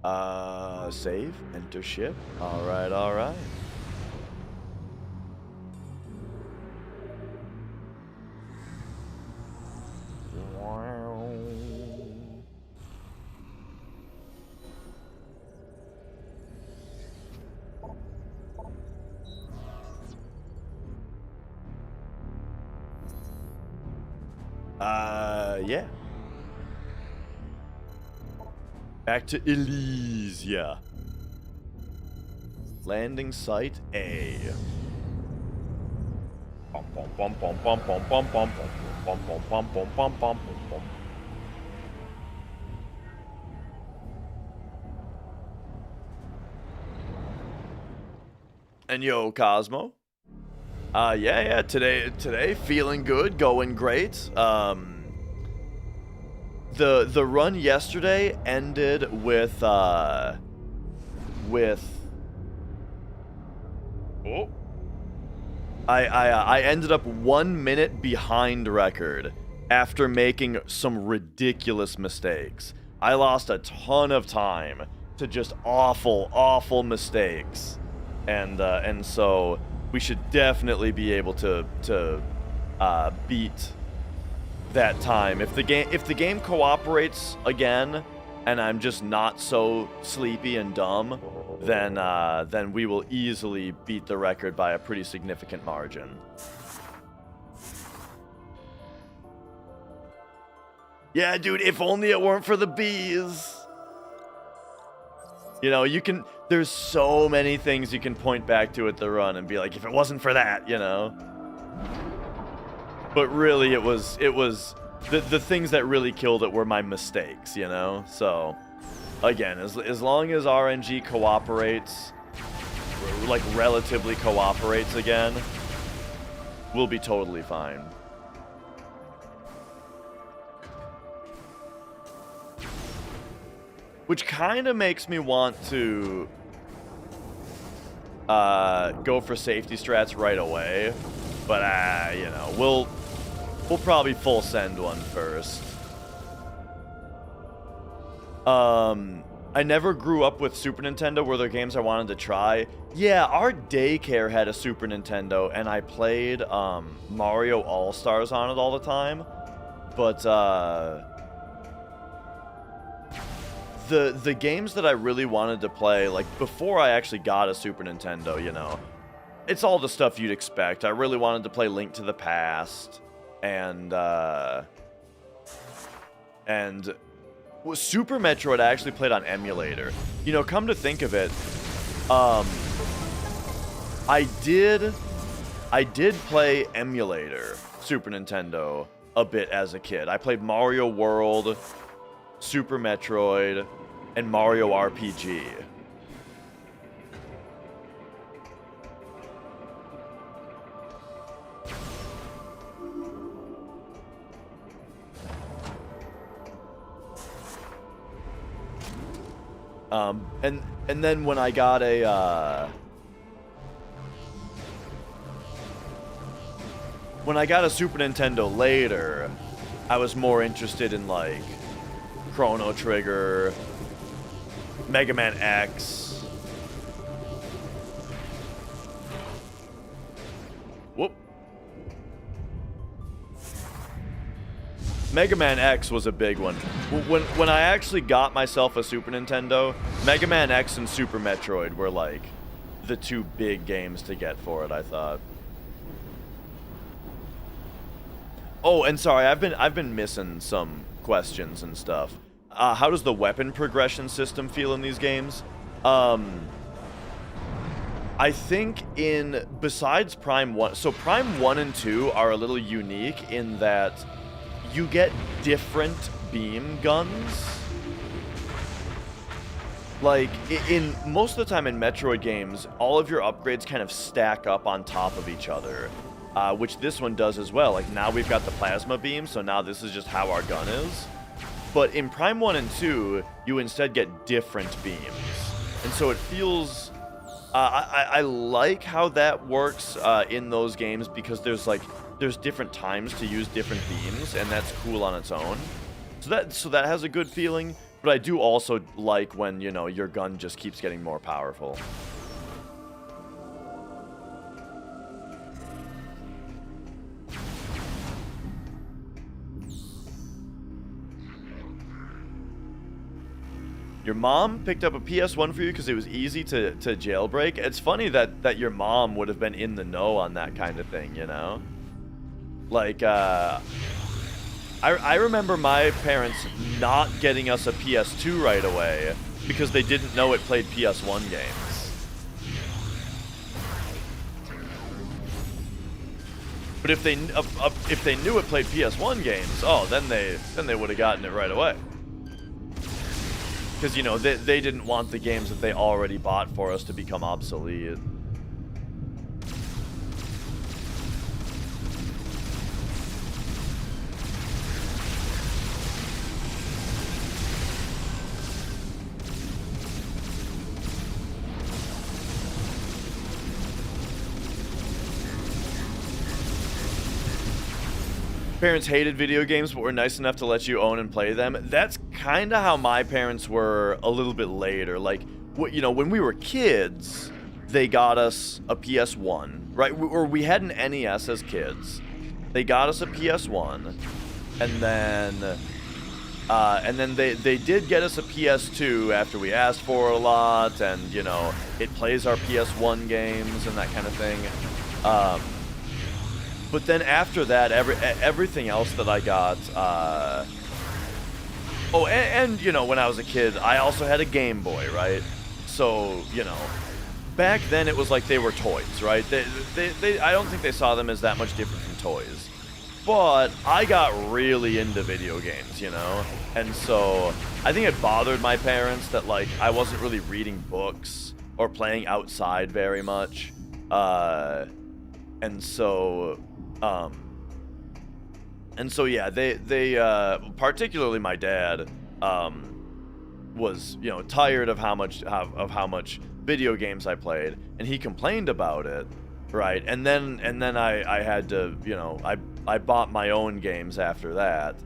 Save, enter ship. All right. Yeah. Back to Elysia. Landing site A. And yo, Cosmo. Yeah, today feeling good, going great. The run yesterday ended with I ended up 1 minute behind record after making some ridiculous mistakes. I lost a ton of time to just awful mistakes, and so we should definitely be able to beat that time. If the game cooperates again, and I'm just not so sleepy and dumb, then we will easily beat the record by a pretty significant margin. Yeah, dude, if only it weren't for the bees. You know, there's so many things you can point back to at the run and be like, if it wasn't for that, you know. But really, it was the things that really killed it were my mistakes, you know. So, again, as long as RNG cooperates, like relatively cooperates again, we'll be totally fine. Which kind of makes me want to go for safety strats right away, but you know, we'll probably full send one first. I never grew up with Super Nintendo. Were there games I wanted to try? Yeah, our daycare had a Super Nintendo, and I played Mario All-Stars on it all the time. But the games that I really wanted to play, like before I actually got a Super Nintendo, you know, it's all the stuff you'd expect. I really wanted to play Link to the Past, and Super Metroid I actually played on emulator. You know, come to think of it, I did play emulator Super Nintendo a bit as a kid. I played Mario World, Super Metroid, and Mario RPG. And then when I got a Super Nintendo later, I was more interested in like Chrono Trigger, Mega Man X. Whoop. Mega Man X was a big one. When I actually got myself a Super Nintendo, Mega Man X and Super Metroid were like the two big games to get for it, I thought. Oh, and sorry, I've been missing some questions and stuff. How does the weapon progression system feel in these games? I think besides Prime 1, so Prime 1 and 2 are a little unique in that you get different beam guns. Like, in most of the time in Metroid games, all of your upgrades kind of stack up on top of each other, which this one does as well. Like, now we've got the plasma beam, so now this is just how our gun is. But in Prime 1 and 2, you instead get different beams. And so it feels... I like how that works in those games, because there's different times to use different beams, and that's cool on its own. So that has a good feeling, but I do also like when, you know, your gun just keeps getting more powerful. Your mom picked up a PS1 for you because it was easy to jailbreak. It's funny that your mom would have been in the know on that kind of thing, you know? Like, I remember my parents not getting us a PS2 right away because they didn't know it played PS1 games. But if they knew it played PS1 games, oh, then they would have gotten it right away. Because, you know, they didn't want the games that they already bought for us to become obsolete. Parents hated video games but were nice enough to let you own and play them. That's kind of how my parents were a little bit later. Like, you know, when we were kids, they got us a PS1, right? Or we had an NES as kids. They got us a PS1, and then they did get us a PS2 after we asked for it a lot, and, you know, it plays our PS1 games and that kind of thing. But then after that, everything else that I got, and you know, when I was a kid, I also had a Game Boy, right? So, you know, back then it was like they were toys, right? I don't think they saw them as that much different from toys. But I got really into video games, you know? And so I think it bothered my parents that, like, I wasn't really reading books or playing outside very much. And so yeah, they particularly my dad, was, you know, tired of how much video games I played, and he complained about it, right? And then I had to, you know, I bought my own games after that,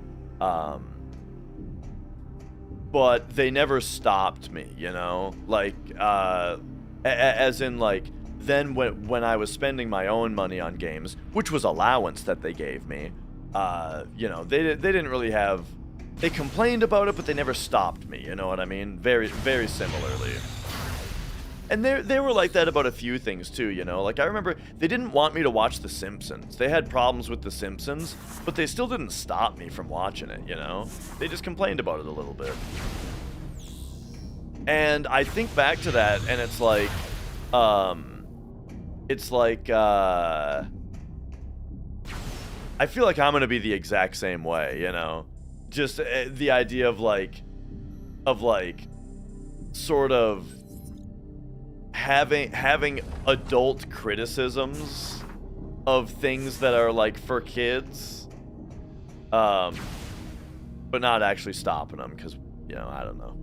but they never stopped me, you know, like, as in, like, then when I was spending my own money on games, which was allowance that they gave me, you know, they didn't really have. They complained about it, but they never stopped me, you know what I mean? Very, very similarly. And they were like that about a few things too, you know? Like, I remember they didn't want me to watch The Simpsons. They had problems with The Simpsons, but they still didn't stop me from watching it, you know? They just complained about it a little bit. And I think back to that, and it's like, I feel like I'm gonna be the exact same way, you know? Just the idea of like, sort of having adult criticisms of things that are like for kids, but not actually stopping them, because, you know, I don't know.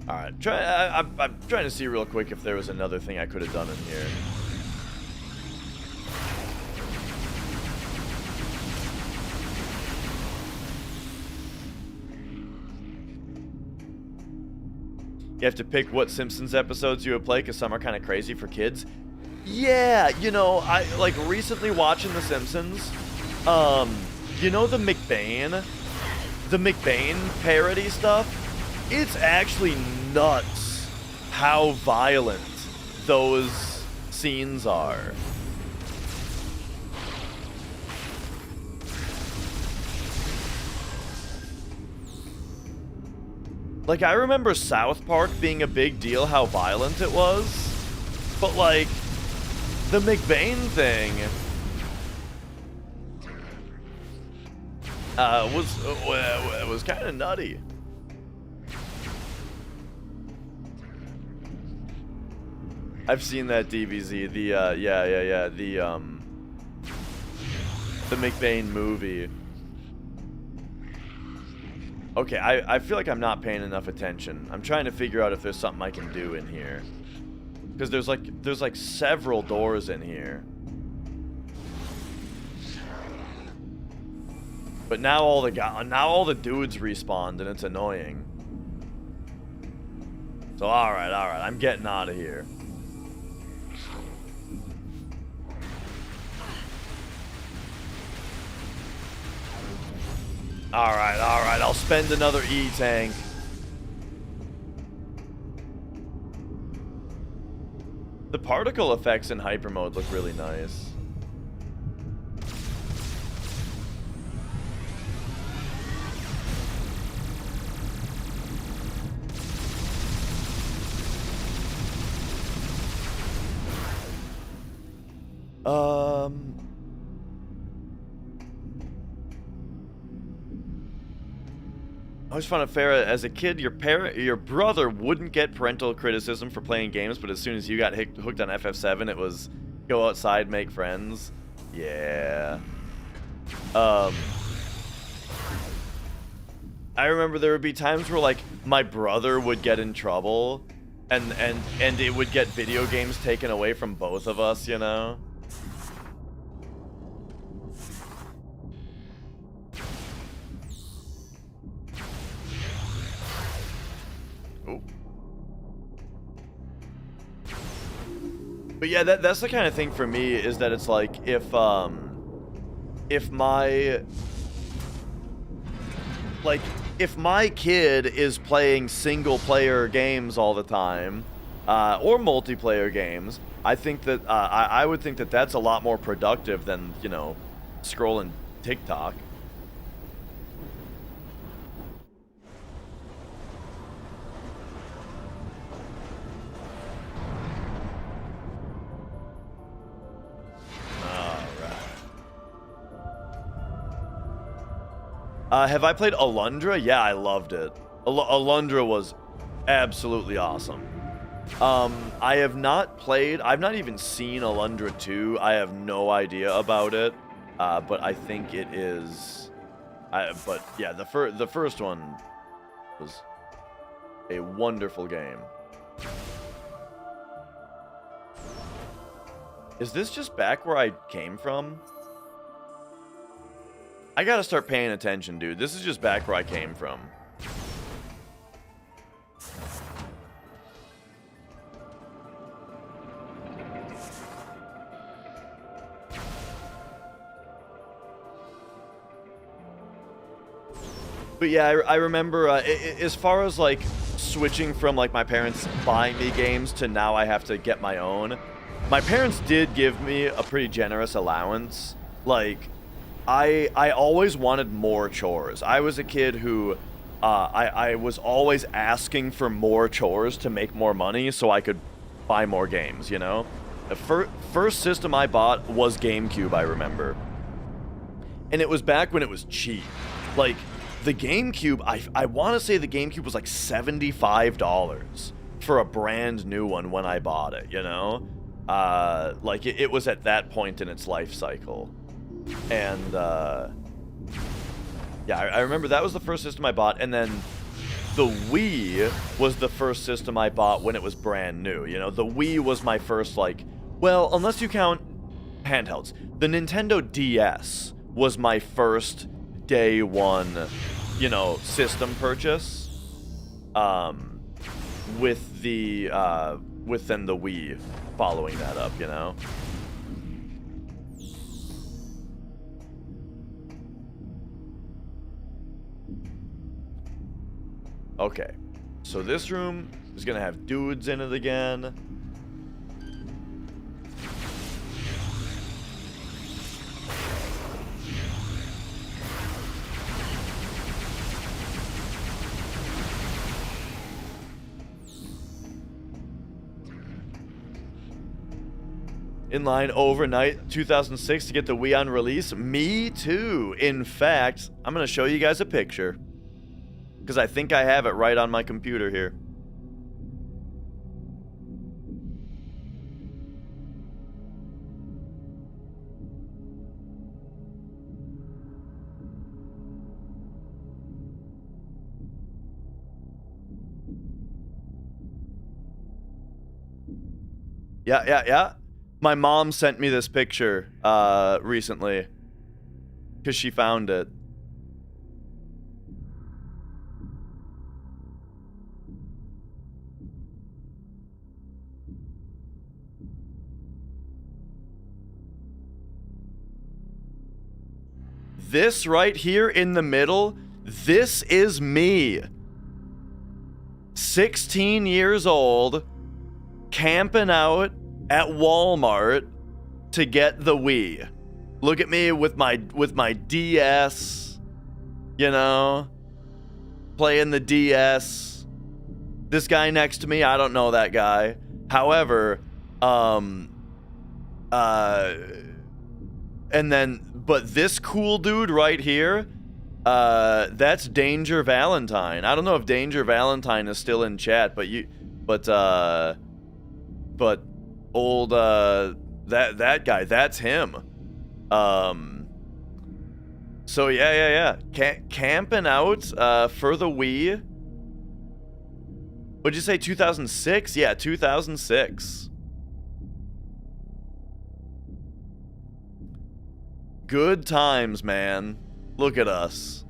Alright, I'm trying to see real quick if there was another thing I could have done in here. You have to pick what Simpsons episodes you would play, because some are kind of crazy for kids. Yeah, you know, I, like, recently watching The Simpsons, you know the McBain parody stuff? It's actually nuts how violent those scenes are. Like, I remember South Park being a big deal, how violent it was, but, like, the McBain thing was kind of nutty. I've seen that DBZ, the McBain movie. Okay, I feel like I'm not paying enough attention. I'm trying to figure out if there's something I can do in here, because there's like several doors in here. But now all the dudes respawned, and it's annoying. So all right, I'm getting out of here. Alright, I'll spend another E-tank. The particle effects in hyper mode look really nice. I always found it fair, as a kid, your brother wouldn't get parental criticism for playing games, but as soon as you got hooked on FF7, it was go outside, make friends. Yeah. I remember there would be times where, like, my brother would get in trouble, and it would get video games taken away from both of us, you know? But yeah, that's the kind of thing for me, is that it's like, if my kid is playing single player games all the time, or multiplayer games, I think that I would think that that's a lot more productive than, you know, scrolling TikTok. Have I played Alundra? Yeah, I loved it. Alundra was absolutely awesome. I have not played, I've not even seen Alundra 2. I have no idea about it. But I think it is, but yeah, the first one was a wonderful game. Is this just back where I came from? I gotta start paying attention, dude. This is just back where I came from. But yeah, I remember, as far as like switching from like my parents buying me games to now I have to get my own, my parents did give me a pretty generous allowance. Like, I always wanted more chores. I was a kid who, I was always asking for more chores to make more money so I could buy more games, you know? The first system I bought was GameCube, I remember. And it was back when it was cheap. Like, the GameCube, I want to say the GameCube was like $75 for a brand new one when I bought it, you know? Like, it was at that point in its life cycle. And, yeah, I remember that was the first system I bought, and then the Wii was the first system I bought when it was brand new, you know? The Wii was my first, like, well, unless you count handhelds. The Nintendo DS was my first day one, you know, system purchase, with the, with then the Wii following that up, you know? Okay, so this room is gonna have dudes in it again. In line overnight 2006 to get the Wii on release. Me too. In fact, I'm gonna show you guys a picture because I think I have it right on my computer here. Yeah. My mom sent me this picture recently because she found it. This right here in the middle, this is me. 16 years old, camping out at Walmart to get the Wii. Look at me with my DS, you know, playing the DS. This guy next to me, I don't know that guy. However, and then, but this cool dude right here, that's Danger Valentine. I don't know if Danger Valentine is still in chat, but old, that guy, that's him. So yeah. Camping out, for the Wii. What'd you say, 2006? Yeah, 2006. Good times, man. Look at us.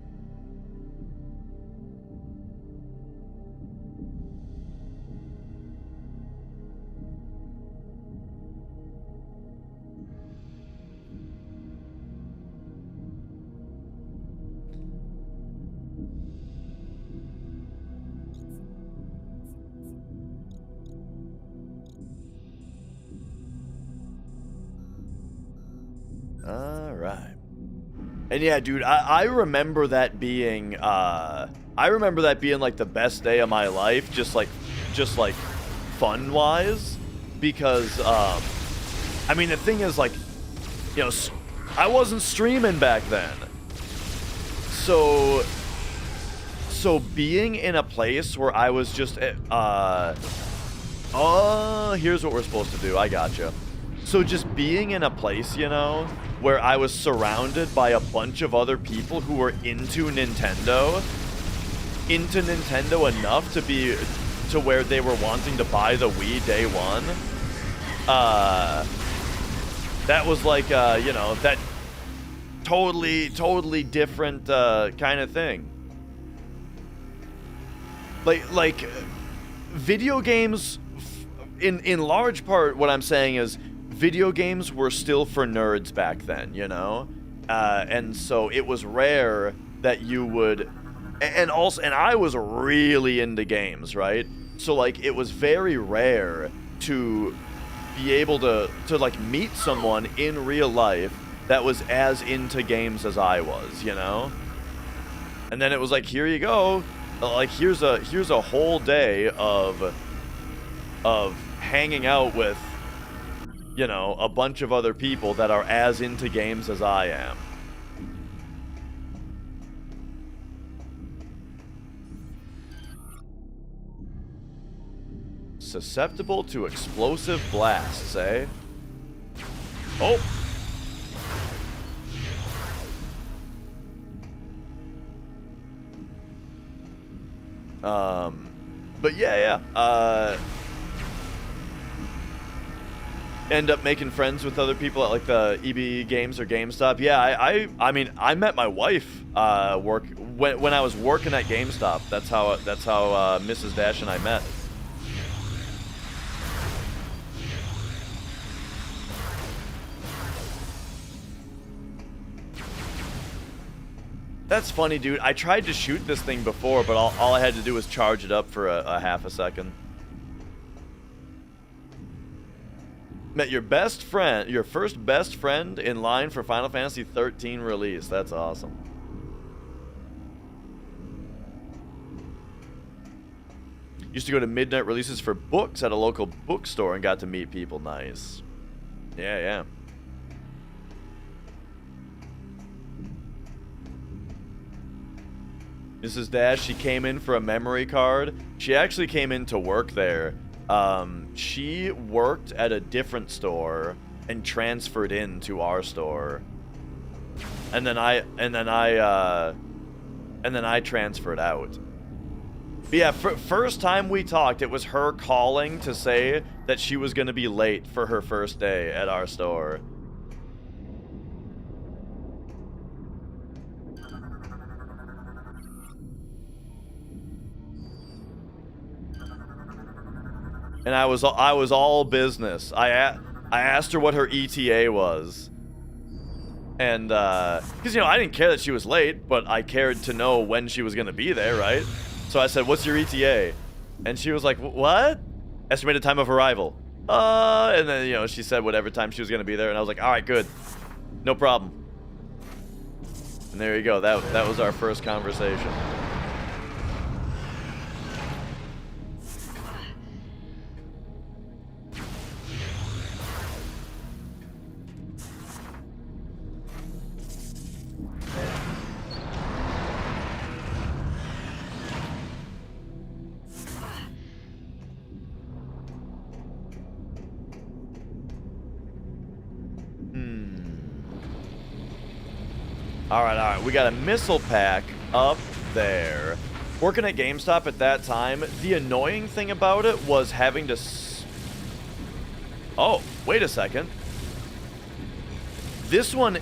All right. And yeah, dude, I remember that being like the best day of my life, just like fun wise, because I mean, the thing is, like, you know, I wasn't streaming back then, so being in a place where I was just here's what we're supposed to do. I gotcha. So just being in a place, you know, where I was surrounded by a bunch of other people who were into Nintendo enough to where they were wanting to buy the Wii day one. That was like, you know, that totally different kind of thing. Like video games, in large part, what I'm saying is, video games were still for nerds back then, you know? And so it was rare that you would... And I was really into games, right? So, like, it was very rare to be able to like, meet someone in real life that was as into games as I was, you know? And then it was like, here you go. Like, here's a whole day of hanging out with, you know, a bunch of other people that are as into games as I am. Susceptible to explosive blasts, eh? Oh! But yeah. End up making friends with other people at, like, the EB Games or GameStop. Yeah, I mean, I met my wife when I was working at GameStop. That's how Mrs. Dash and I met. That's funny, dude. I tried to shoot this thing before, but all I had to do was charge it up for a half a second. Met your first best friend in line for Final Fantasy 13 release. That's awesome. Used to go to midnight releases for books at a local bookstore and got to meet people. Nice. Yeah. Mrs. Dash, she came in for a memory card. She actually came in to work there. She worked at a different store and transferred into our store. And then I transferred out. But yeah, first time we talked, it was her calling to say that she was going to be late for her first day at our store. And I was all business. I asked her what her ETA was. And, because, you know, I didn't care that she was late, but I cared to know when she was going to be there, right? So I said, what's your ETA? And she was like, what? Estimated time of arrival. And then, you know, she said whatever time she was going to be there. And I was like, all right, good. No problem. And there you go. That was our first conversation. All right. We got a missile pack up there. Working at GameStop at that time, the annoying thing about it was having to... Oh, wait a second. This one...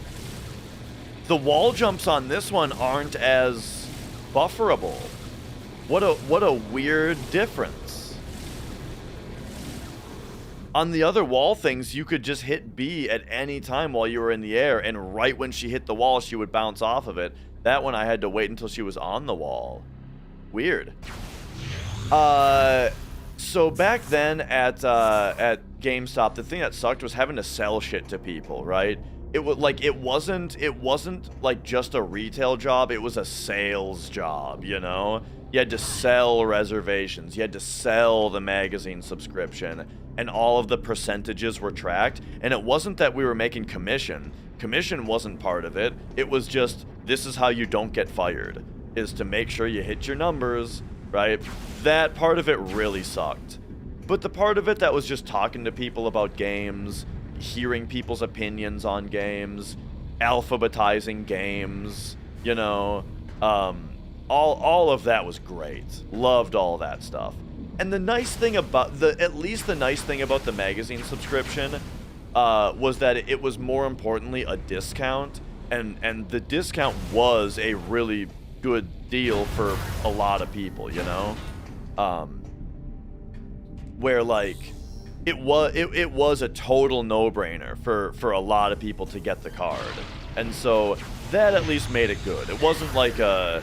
The wall jumps on this one aren't as bufferable. What a weird difference. On the other wall things, you could just hit B at any time while you were in the air, and right when she hit the wall, she would bounce off of it. That one I had to wait until she was on the wall. Weird. So back then at GameStop, the thing that sucked was having to sell shit to people, right? it wasn't like just a retail job, it was a sales job, you know? You had to sell reservations, you had to sell the magazine subscription, and all of the percentages were tracked, and it wasn't that we were making commission. Commission wasn't part of it. It was just, this is how you don't get fired, is to make sure you hit your numbers, right? That part of it really sucked. But the part of it that was just talking to people about games, hearing people's opinions on games, alphabetizing games, you know, all of that was great. Loved all that stuff. And the nice thing about at least the nice thing about the magazine subscription was that it was more importantly a discount, and the discount was a really good deal for a lot of people, you know, where like it was a total no-brainer for a lot of people to get the card, and so that at least made it good. It wasn't like a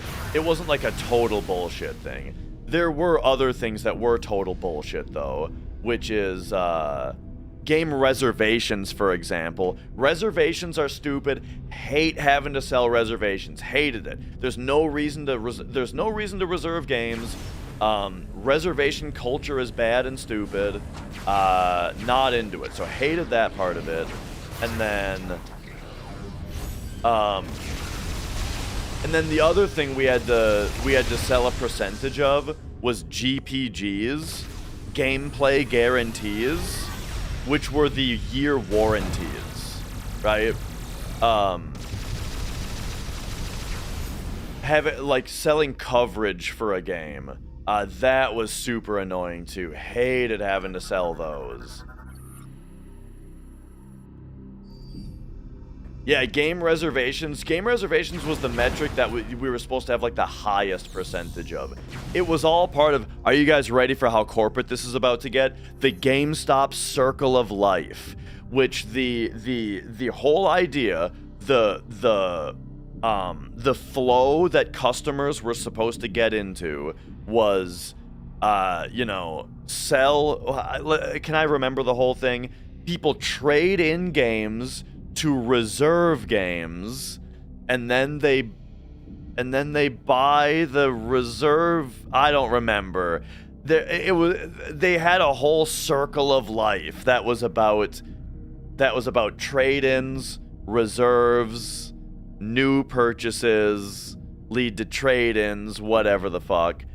total bullshit thing. There were other things that were total bullshit though, which is game reservations, for example. Reservations are stupid. Hate having to sell reservations. Hated it. There's no reason to reserve games. Reservation culture is bad and stupid. Not into it. So hated that part of it. And then the other thing we had to sell a percentage of was GPGs, gameplay guarantees, which were the year warranties, right? Selling coverage for a game. That was super annoying too. Hated having to sell those. Yeah, game reservations. Game reservations was the metric that we were supposed to have like the highest percentage of. It was all part of, are you guys ready for how corporate this is about to get? The GameStop circle of life, which the whole idea, the flow that customers were supposed to get into was, you know, sell. Can I remember the whole thing? People trade in games to reserve games, and then they buy the reserve. I don't remember. They had a whole circle of life that was about trade-ins, reserves, new purchases lead to trade-ins, whatever the fuck.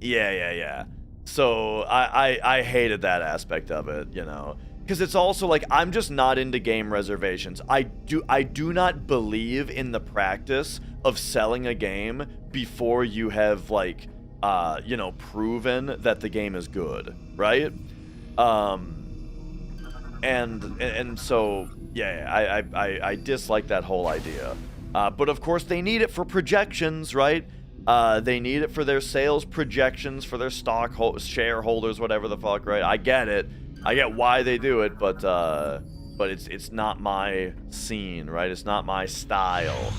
Yeah. So I hated that aspect of it, you know. Because it's also like, I'm just not into game reservations. I do not believe in the practice of selling a game before you have like, you know, proven that the game is good, right? And so yeah, I dislike that whole idea. But of course they need it for projections, right? They need it for their sales projections, for their shareholders, whatever the fuck, right? I get it. I get why they do it, but it's not my scene, right? It's not my style.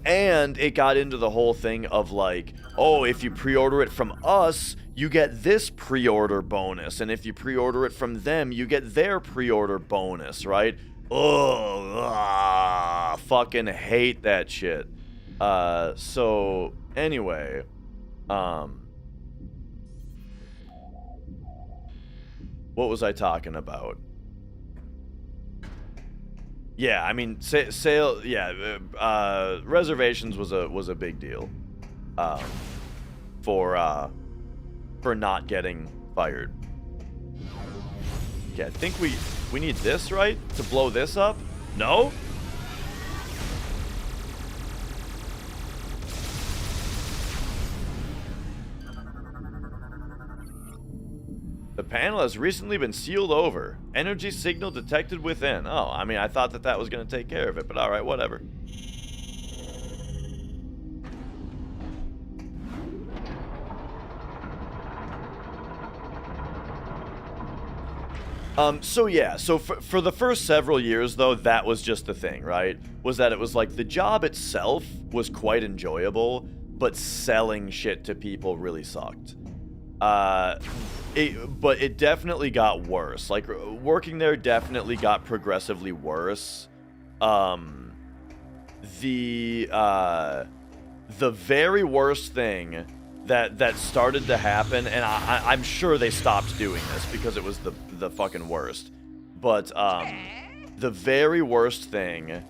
And it got into the whole thing of like, oh, if you pre-order it from us, you get this pre-order bonus, and if you pre-order it from them, you get their pre-order bonus, right? Ugh, fucking hate that shit. So anyway, what was I talking about? Yeah, I mean, sale. Yeah, reservations was a big deal, for not getting fired. Yeah, I think we need this, right, to blow this up. No. The panel has recently been sealed over. Energy signal detected within. Oh, I mean, I thought that was going to take care of it, but alright, whatever. So yeah, so for the first several years, though, that was just the thing, right? Was that it was like the job itself was quite enjoyable, but selling shit to people really sucked. but it definitely got worse. Like, working there definitely got progressively worse. The very worst thing that started to happen, and I'm sure they stopped doing this because it was the fucking worst. But the very worst thing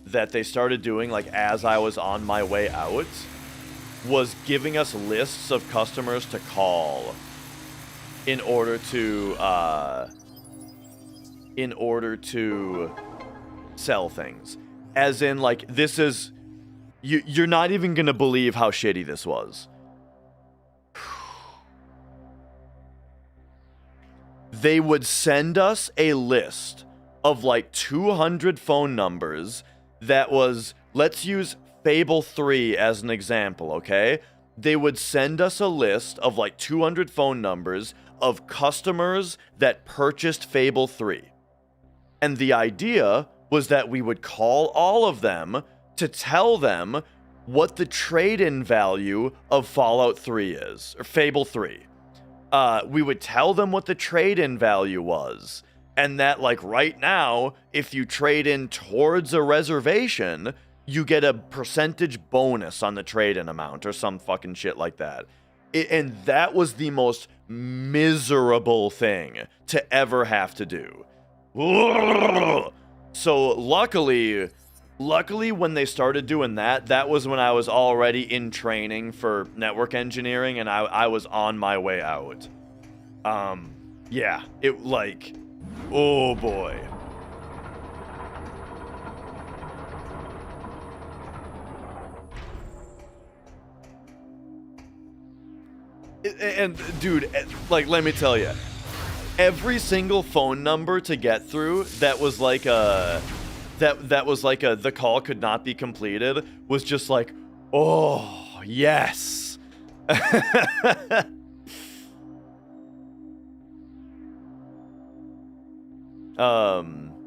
that they started doing, like, as I was on my way out, was giving us lists of customers to call in order to sell things. As in, like, this is... You're not even gonna believe how shitty this was. They would send us a list of like 200 phone numbers that was, let's use Fable 3 as an example, okay? They would send us a list of like 200 phone numbers of customers that purchased Fable 3. And the idea was that we would call all of them to tell them what the trade-in value of Fallout 3 is, or Fable 3. We would tell them what the trade-in value was, and that, like, right now, if you trade in towards a reservation, you get a percentage bonus on the trade-in amount, or some fucking shit like that. And that was the most miserable thing to ever have to do. So, luckily, when they started doing that, that was when I was already in training for network engineering, and I was on my way out. Yeah, it, like, oh boy. And, dude, like, let me tell you, every single phone number to get through that was like a... That was like a, the call could not be completed, was just like, oh, yes. On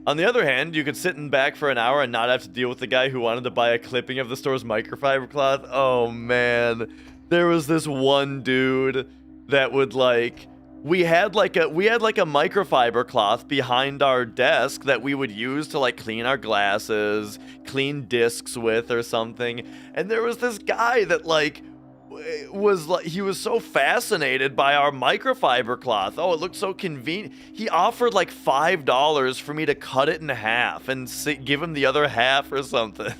the other hand, you could sit in back for an hour and not have to deal with the guy who wanted to buy a clipping of the store's microfiber cloth. Oh, man. There was this one dude that would, like... We had like a microfiber cloth behind our desk that we would use to like clean our glasses, clean discs with or something. And there was this guy that like he was so fascinated by our microfiber cloth. Oh, it looked so convenient. He offered like $5 for me to cut it in half and give him the other half or something.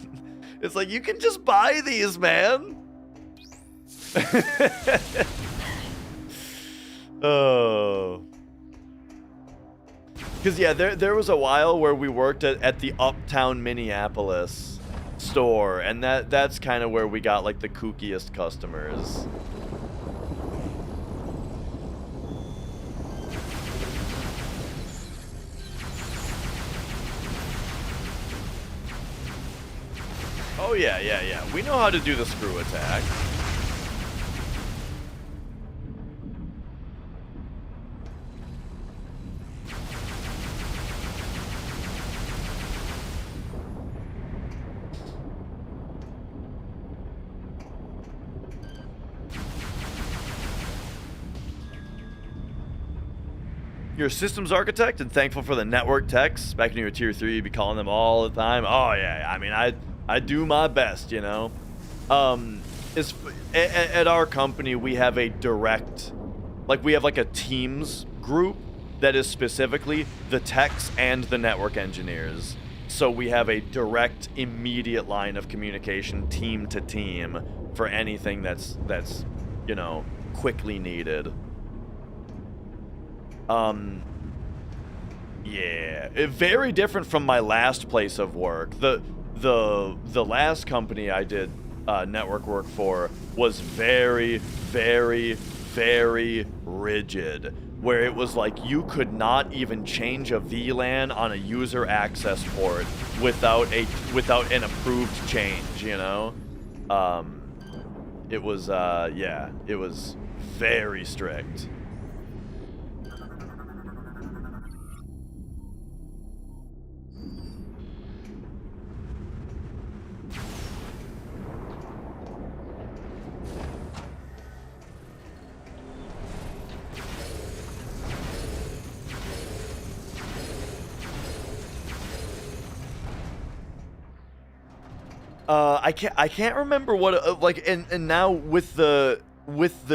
It's like, you can just buy these, man. Oh. Because, yeah, there was a while where we worked at the Uptown Minneapolis store, and that's kind of where we got, like, the kookiest customers. Oh, yeah. We know how to do the screw attack. You're a systems architect and thankful for the network techs. Back when you were tier 3, you'd be calling them all the time. Oh, yeah. I mean, I do my best, you know. At our company, we have a direct... Like, we have, like, a Teams group that is specifically the techs and the network engineers. So we have a direct, immediate line of communication, team to team, for anything that's you know, quickly needed. Yeah, very different from my last place of work. The last company I did network work for was very, very, very rigid, where it was like you could not even change a VLAN on a user access port without an approved change, you know? It was yeah, it was very strict. I can't remember what like and now with the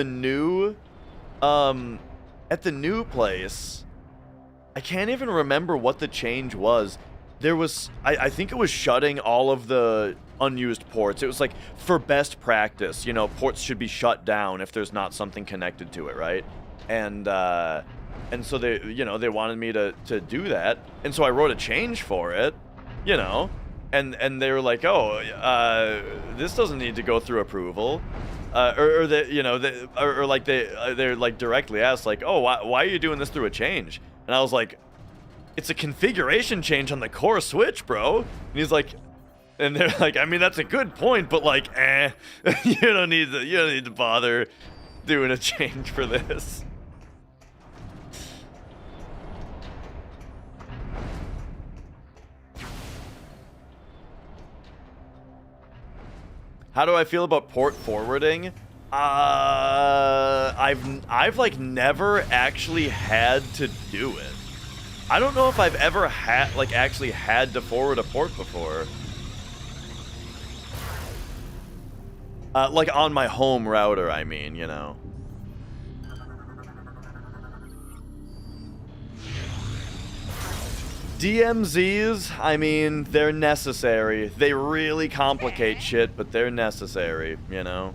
new at the new place, I can't even remember what the change was. There was I think it was shutting all of the unused ports. It was like, for best practice, you know, ports should be shut down if there's not something connected to it, right? And so they, you know, they wanted me to do that, and so I wrote a change for it, you know, and they were like, oh, this doesn't need to go through approval, or they, you know, or like they're like directly asked like, oh, why are you doing this through a change? And I was like, it's a configuration change on the core switch, bro. And he's like, and they're like, I mean, that's a good point, but like, you don't need to bother doing a change for this. How do I feel about port forwarding? I've like never actually had to do it. I don't know if I've ever actually had to forward a port before. Like on my home router, I mean, you know. DMZs, I mean, they're necessary. They really complicate shit, but they're necessary, you know.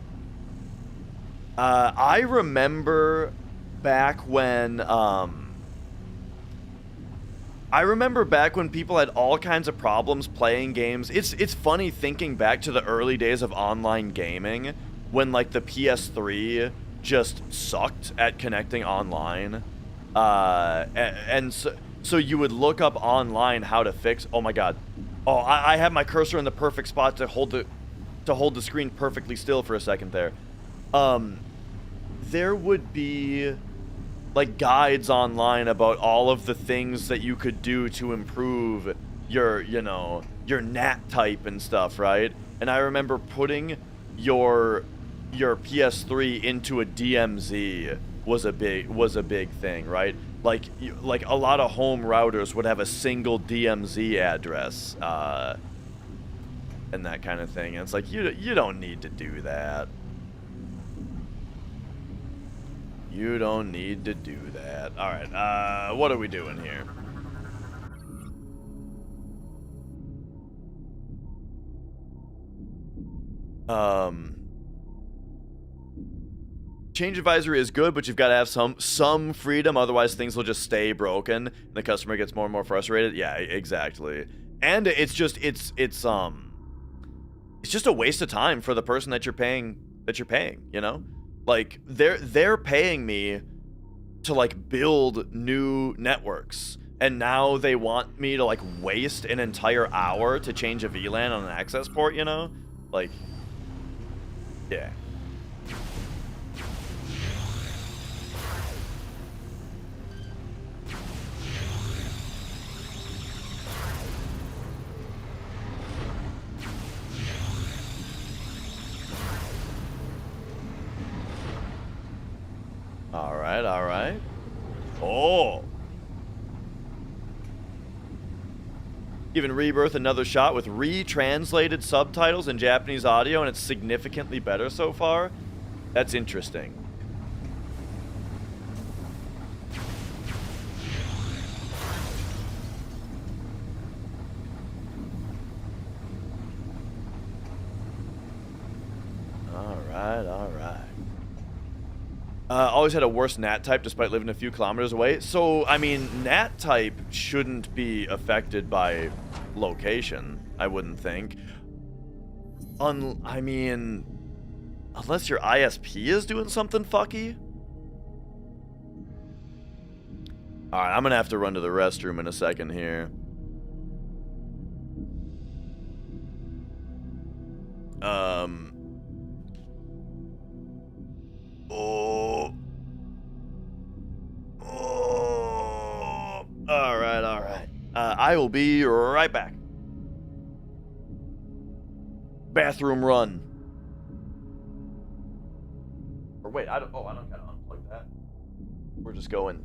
I remember back when people had all kinds of problems playing games. It's funny thinking back to the early days of online gaming when like the PS3 just sucked at connecting online. And so you would look up online how to fix. Oh my god. Oh, I have my cursor in the perfect spot to hold the screen perfectly still for a second there. There would be like guides online about all of the things that you could do to improve your, you know, your NAT type and stuff, right? And I remember putting your PS3 into a DMZ was a big thing, right? Like a lot of home routers would have a single DMZ address, and that kind of thing. And it's like, you don't need to do that. You don't need to do that. All right, what are we doing here? Change advisory is good, but you've got to have some freedom, otherwise things will just stay broken and the customer gets more and more frustrated. Yeah, exactly. And it's just it's just a waste of time for the person that you're paying, you know? Like they're paying me to like build new networks, and now they want me to like waste an entire hour to change a VLAN on an access port, you know? Like, yeah. All right. Oh. Giving Rebirth another shot with retranslated subtitles and Japanese audio, and it's significantly better so far. That's interesting. All right. Always had a worse NAT type despite living a few kilometers away. So, I mean, NAT type shouldn't be affected by location, I wouldn't think. I mean, unless your ISP is doing something fucky. Alright, I'm gonna have to run to the restroom in a second here. Alright. I will be right back. Bathroom run. Or wait, I don't gotta unplug that. We're just going.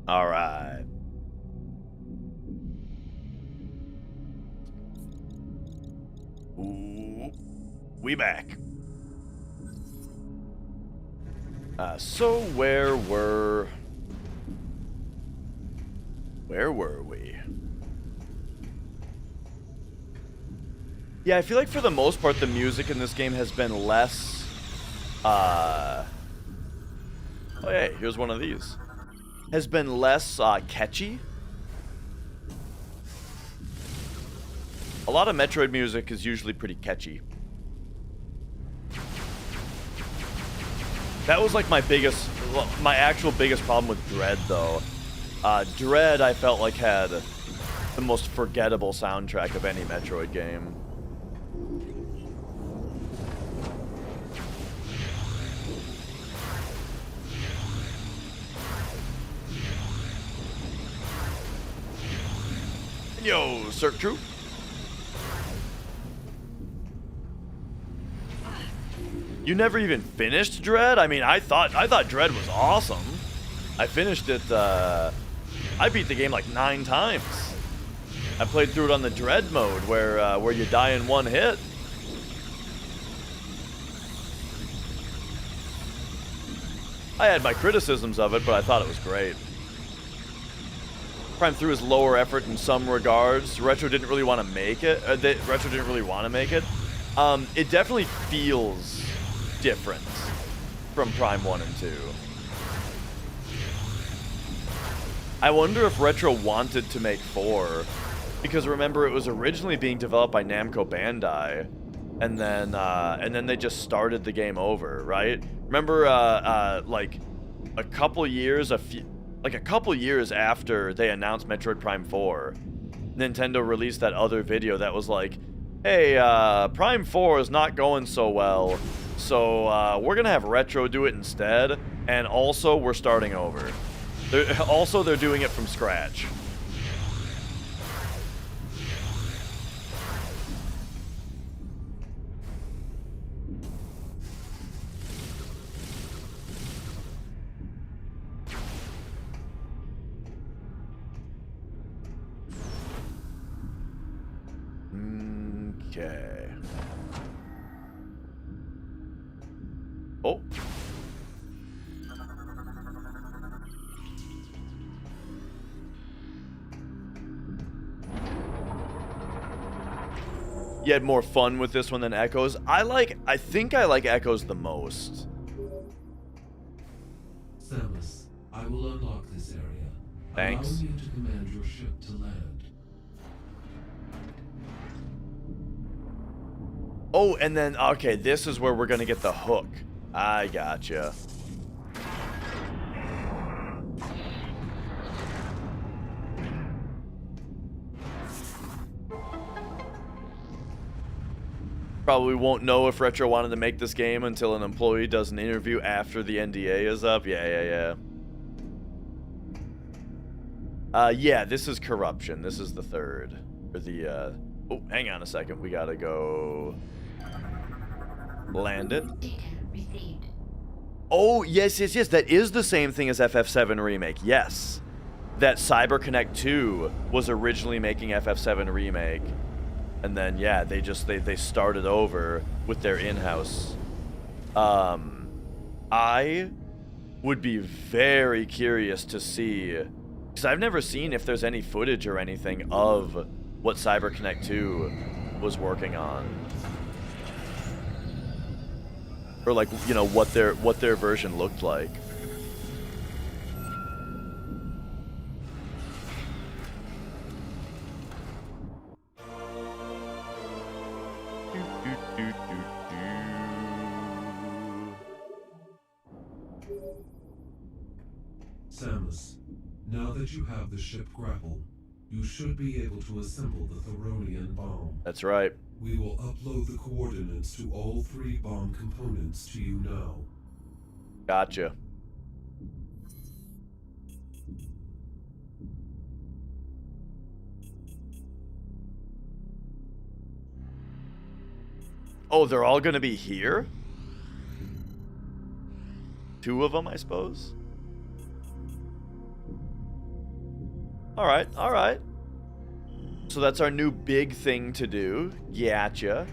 All right. Ooh, we back. So where were we? Yeah, I feel like for the most part the music in this game has been less oh hey, here's one of these. Has been less catchy. A lot of Metroid music is usually pretty catchy. That was like my actual biggest problem with Dread, though. Dread, I felt like had the most forgettable soundtrack of any Metroid game. Yo, Cirque Troop. You never even finished Dread? I mean, I thought Dread was awesome. I finished it, I beat the game like 9 times. I played through it on the Dread mode where you die in one hit. I had my criticisms of it, but I thought it was great. Prime 3 was lower effort in some regards. Retro didn't really want to make it. Retro didn't really want to make it. It definitely feels different from Prime 1 and 2. I wonder if Retro wanted to make 4, because remember it was originally being developed by Namco Bandai, and then they just started the game over, right? Remember, like a couple years after they announced Metroid Prime 4, Nintendo released that other video that was like, hey, Prime 4 is not going so well, so we're gonna have Retro do it instead, and also we're starting over. They're doing it from scratch. Okay. Oh. You had more fun with this one than Echoes. I think I like Echoes the most. Samus, I will unlock this area. Thanks. Allow me to command your ship to land. Oh, and then, okay, this is where we're gonna get the hook. I gotcha. Probably won't know if Retro wanted to make this game until an employee does an interview after the NDA is up. Yeah. Yeah, this is Corruption. This is the third. Or the, oh, hang on a second. We gotta go... land it. Data received. Oh, yes. That is the same thing as FF7 Remake. Yes. That CyberConnect 2 was originally making FF7 Remake. And then, yeah, they started over with their in-house. I would be very curious to see, because I've never seen if there's any footage or anything of what CyberConnect 2 was working on. Or like, you know, what their version looked like. Samus, now that you have the ship grapple, you should be able to assemble the Theronian bomb. That's right. We will upload the coordinates to all 3 bomb components to you now. Gotcha. Oh, they're all gonna be here? 2 of them, I suppose? Alright, alright. So that's our new big thing to do. Gotcha.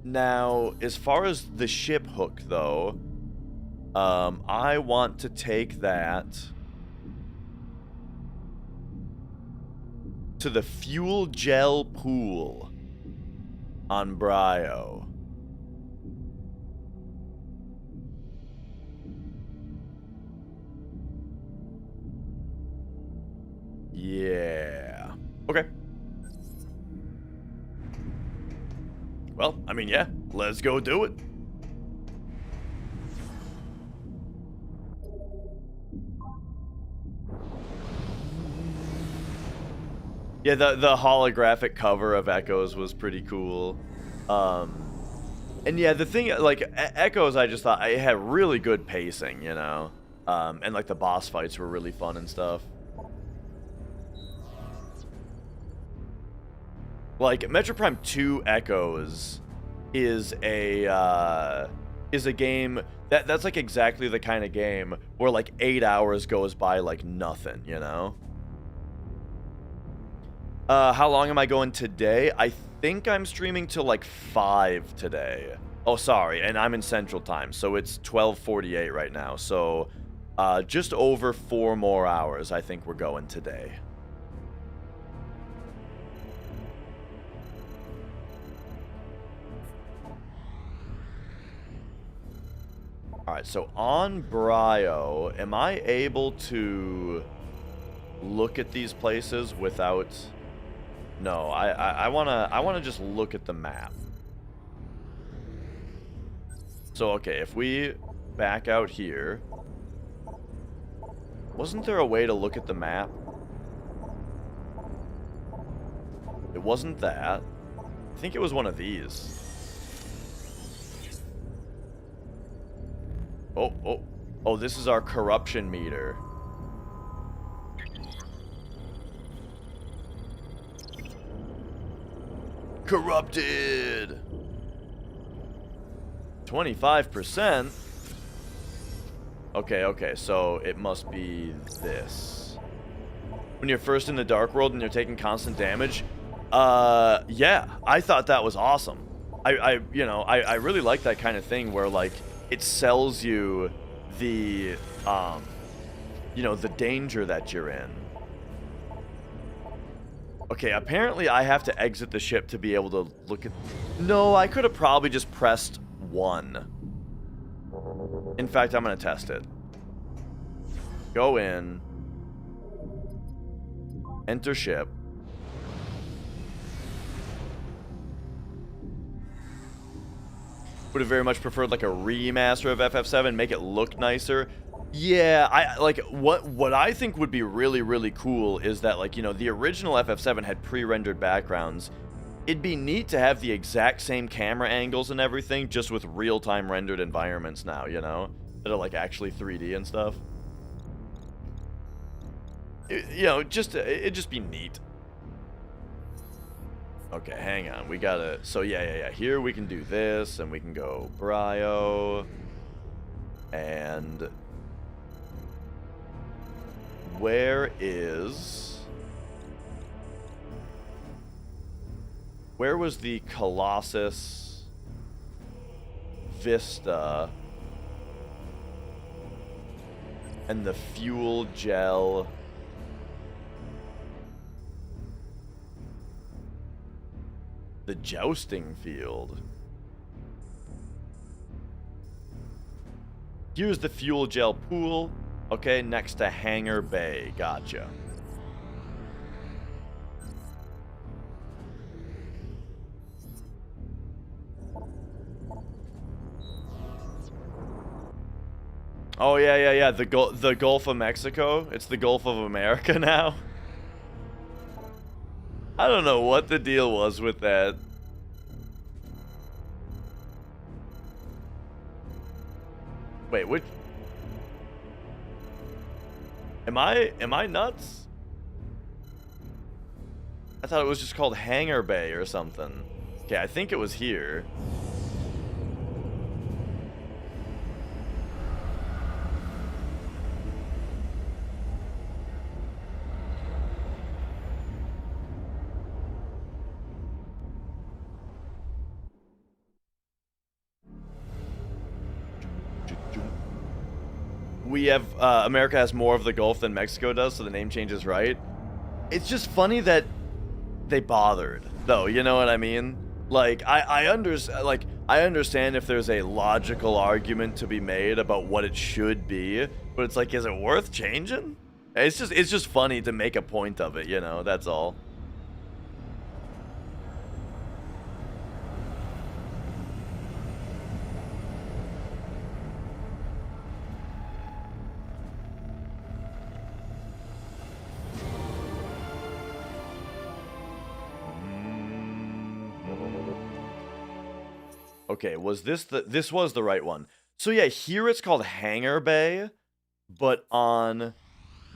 Now, as far as the ship hook, though, I want to take that to the fuel gel pool on Brio. Yeah. Okay. Well, I mean, yeah, let's go do it. Yeah, the holographic cover of Echoes was pretty cool. And yeah, the thing, like, Echoes, I just thought it had really good pacing, you know? And, like, the boss fights were really fun and stuff. Like, Metroid Prime 2 Echoes is a game that's like exactly the kind of game where like 8 hours goes by like nothing, you know? How long am I going today? I think I'm streaming till like 5 today. Oh, sorry, and I'm in Central Time, so it's 12:48 right now. So, just over 4 more hours I think we're going today. Alright, so on Brio, am I able to look at these places without... No, I wanna just look at the map. So, okay, if we back out here... Wasn't there a way to look at the map? It wasn't that. I think it was one of these. Oh, this is our corruption meter. Corrupted! 25%? Okay, so it must be this. When you're first in the Dark World and you're taking constant damage? Yeah, I thought that was awesome. I really like that kind of thing where, like, it sells you the, the danger that you're in. Okay, apparently I have to exit the ship to be able to look at... No, I could have probably just pressed 1. In fact, I'm going to test it. Go in. Enter ship. Would have very much preferred like a remaster of FF7, make it look nicer. Yeah, I like what I think would be really, really cool is that, like, you know, the original FF7 had pre-rendered backgrounds. It'd be neat to have the exact same camera angles and everything, just with real-time rendered environments now, you know? That are like actually 3D and stuff. It'd just be neat. Okay, hang on. We gotta... So, yeah. Here we can do this, and we can go Brio. And... Where was the Colossus Vista and the fuel gel? The jousting field. Here's the fuel gel pool. Okay, next to Hangar Bay. Gotcha. Oh, yeah. The Gulf of Mexico. It's the Gulf of America now. I don't know what the deal was with that. Wait, which... Am I nuts? I thought it was just called Hangar Bay or something. Okay, I think it was here. we have America has more of the Gulf than Mexico does, so the name change is right. It's just funny that they bothered, though. You know what I mean? Like I understand if there's a logical argument to be made about what it should be, but it's like, is it worth changing? It's just funny to make a point of it, you know. That's all. Okay, was this this was the right one. So yeah, here it's called Hangar Bay, but on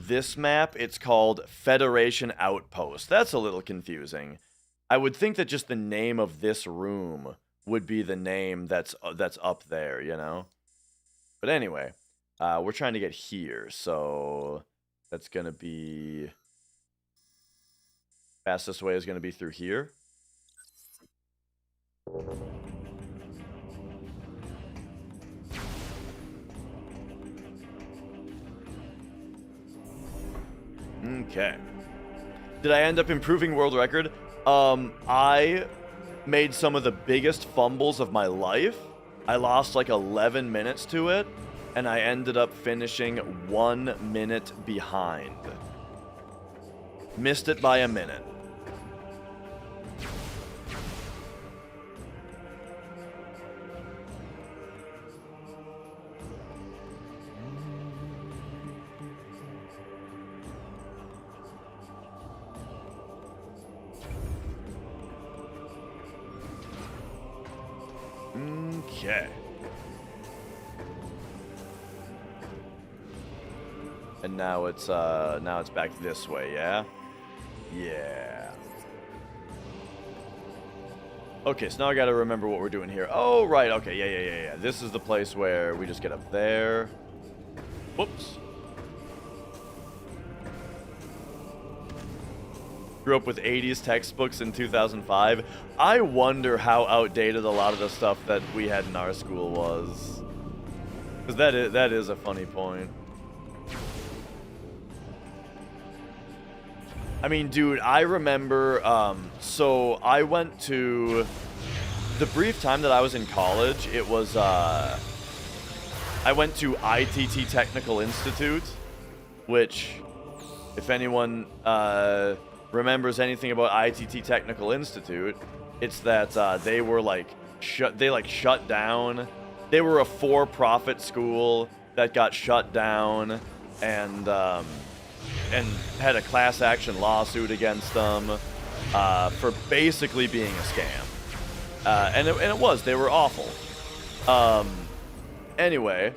this map it's called Federation Outpost. That's a little confusing. I would think that just the name of this room would be the name that's up there, you know? But anyway, we're trying to get here, so that's going to be fastest way is going to be through here. Okay. Did I end up improving world record? I made some of the biggest fumbles of my life. I lost like 11 minutes to it, and I ended up finishing 1 minute behind. Missed it by a minute. Okay. And now it's back this way, yeah? Yeah. Okay, so now I gotta remember what we're doing here. Oh, right, okay, yeah. This is the place where we just get up there. Whoops. Grew up with 80s textbooks in 2005. I wonder how outdated a lot of the stuff that we had in our school was. Because that is a funny point. I mean, dude, I remember, so I went to, the brief time that I was in college, it was, I went to ITT Technical Institute, which, if anyone, remembers anything about ITT Technical Institute, it's that they were like shut down. They were a for-profit school that got shut down and had a class action lawsuit against them for basically being a scam. And it was. They were awful. Anyway,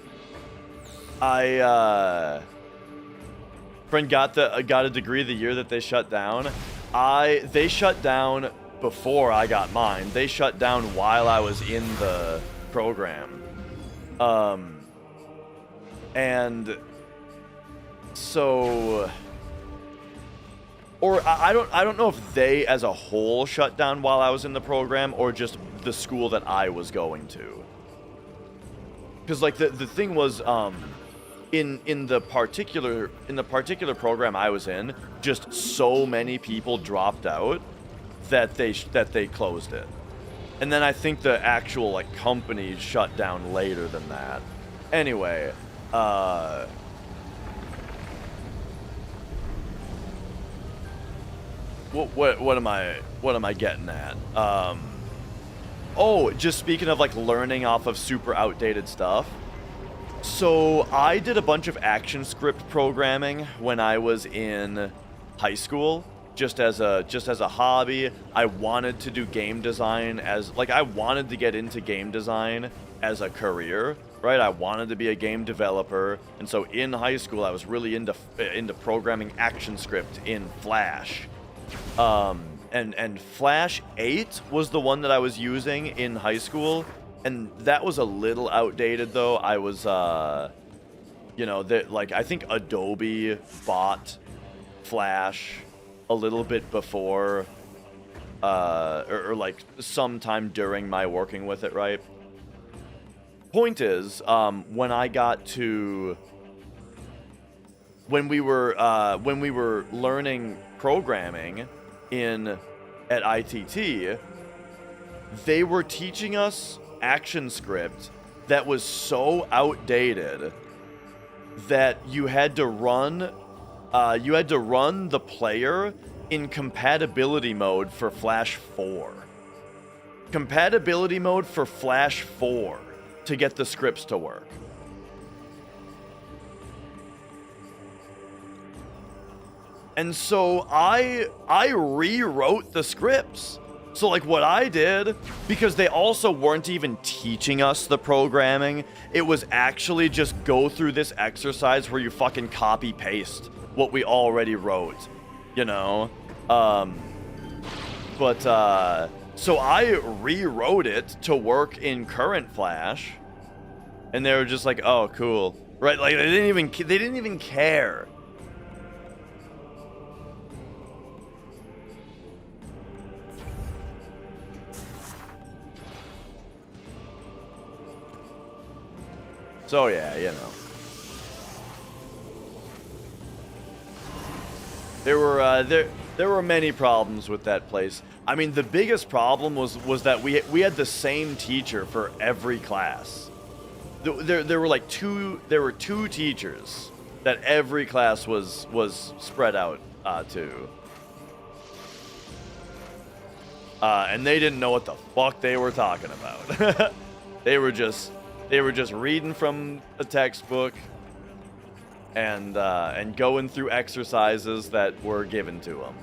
friend got a degree the year that they shut down. They shut down before I got mine. They shut down while I was in the program. And so, or I don't know if they as a whole shut down while I was in the program or just the school that I was going to. Cuz like the thing was in the particular program I was in, just so many people dropped out that they closed it. And then I think the actual like company shut down later than that. Anyway, what am I getting at? Oh, just speaking of like learning off of super outdated stuff. So I did a bunch of ActionScript programming when I was in high school, just as a hobby. I wanted to do game design I wanted to get into game design as a career, right? I wanted to be a game developer, and so in high school I was really into programming ActionScript in Flash. And Flash 8 was the one that I was using in high school. And that was a little outdated, though. I was, I think Adobe bought Flash a little bit before, or like sometime during my working with it, right? Point is, when I got to when we were learning programming at ITT, they were teaching us ActionScript that was so outdated that you had to run the player in compatibility mode for Flash 4. Compatibility mode for Flash 4 to get the scripts to work. And so I rewrote the scripts. So like what I did, because they also weren't even teaching us the programming, it was actually just go through this exercise where you fucking copy paste what we already wrote, you know? So I rewrote it to work in current Flash, and they were just like, "Oh, cool." Right? Like they didn't even care. So yeah, you know. There were many problems with that place. I mean, the biggest problem was that we had the same teacher for every class. There were two teachers that every class was spread out to. And they didn't know what the fuck they were talking about. They were just reading from a textbook and going through exercises that were given to them.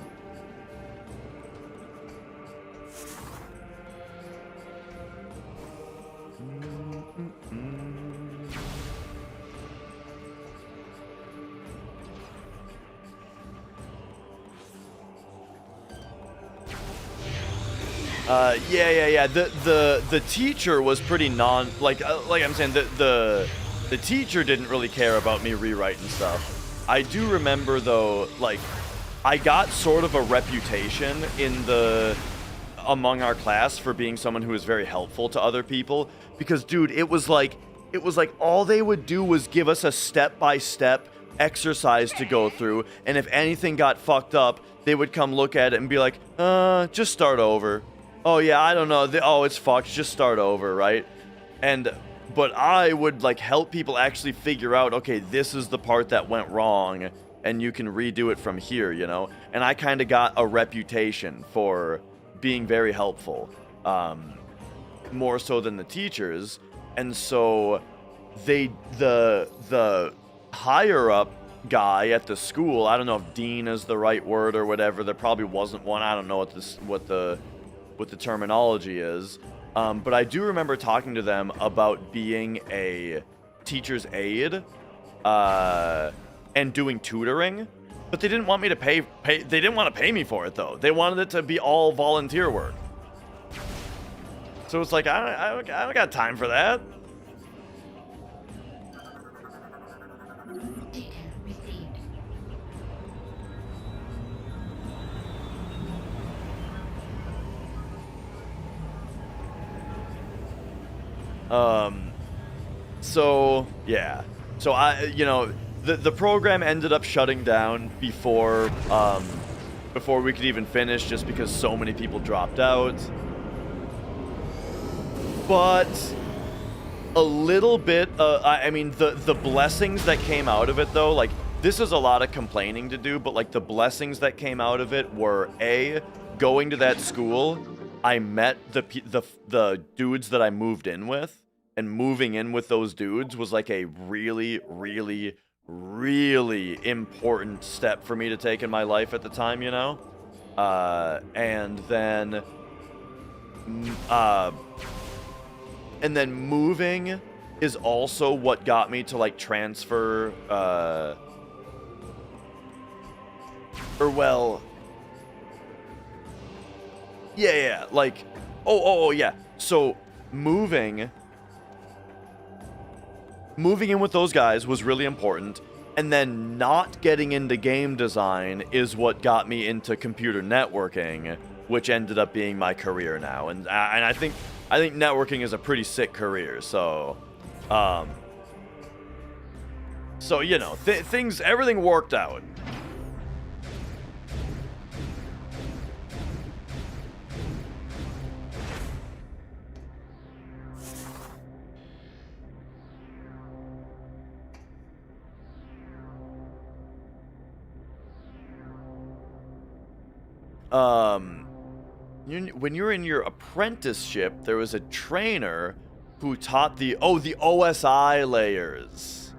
Yeah. The teacher was pretty like I'm saying, the teacher didn't really care about me rewriting stuff. I do remember though, like, I got sort of a reputation among our class for being someone who was very helpful to other people, because dude, it was like all they would do was give us a step-by-step exercise to go through, and if anything got fucked up, they would come look at it and be like, just start over. Oh yeah, I don't know. Oh, it's fucked. Just start over, right? But I would like help people actually figure out, okay, this is the part that went wrong, and you can redo it from here, you know? And I kind of got a reputation for being very helpful, more so than the teachers. And so the higher up guy at the school, I don't know if dean is the right word or whatever, there probably wasn't one. I don't know what the terminology is. But I do remember talking to them about being a teacher's aide and doing tutoring, but they didn't want me to pay. They didn't want to pay me for it though. They wanted it to be all volunteer work. So it's like I don't got time for that. So yeah, so the program ended up shutting down before we could even finish, just because so many people dropped out. But a little bit, I mean, the blessings that came out of it though, like, this is a lot of complaining to do, but like the blessings that came out of it were going to that school. I met the dudes that I moved in with, and moving in with those dudes was like a really, really, really important step for me to take in my life at the time, you know? And then moving is also what got me to like transfer, yeah, like, yeah. So moving in with those guys was really important, and then not getting into game design is what got me into computer networking, which ended up being my career now. And I think networking is a pretty sick career. So, So, you know, everything worked out. When you're in your apprenticeship, there was a trainer who taught the OSI layers.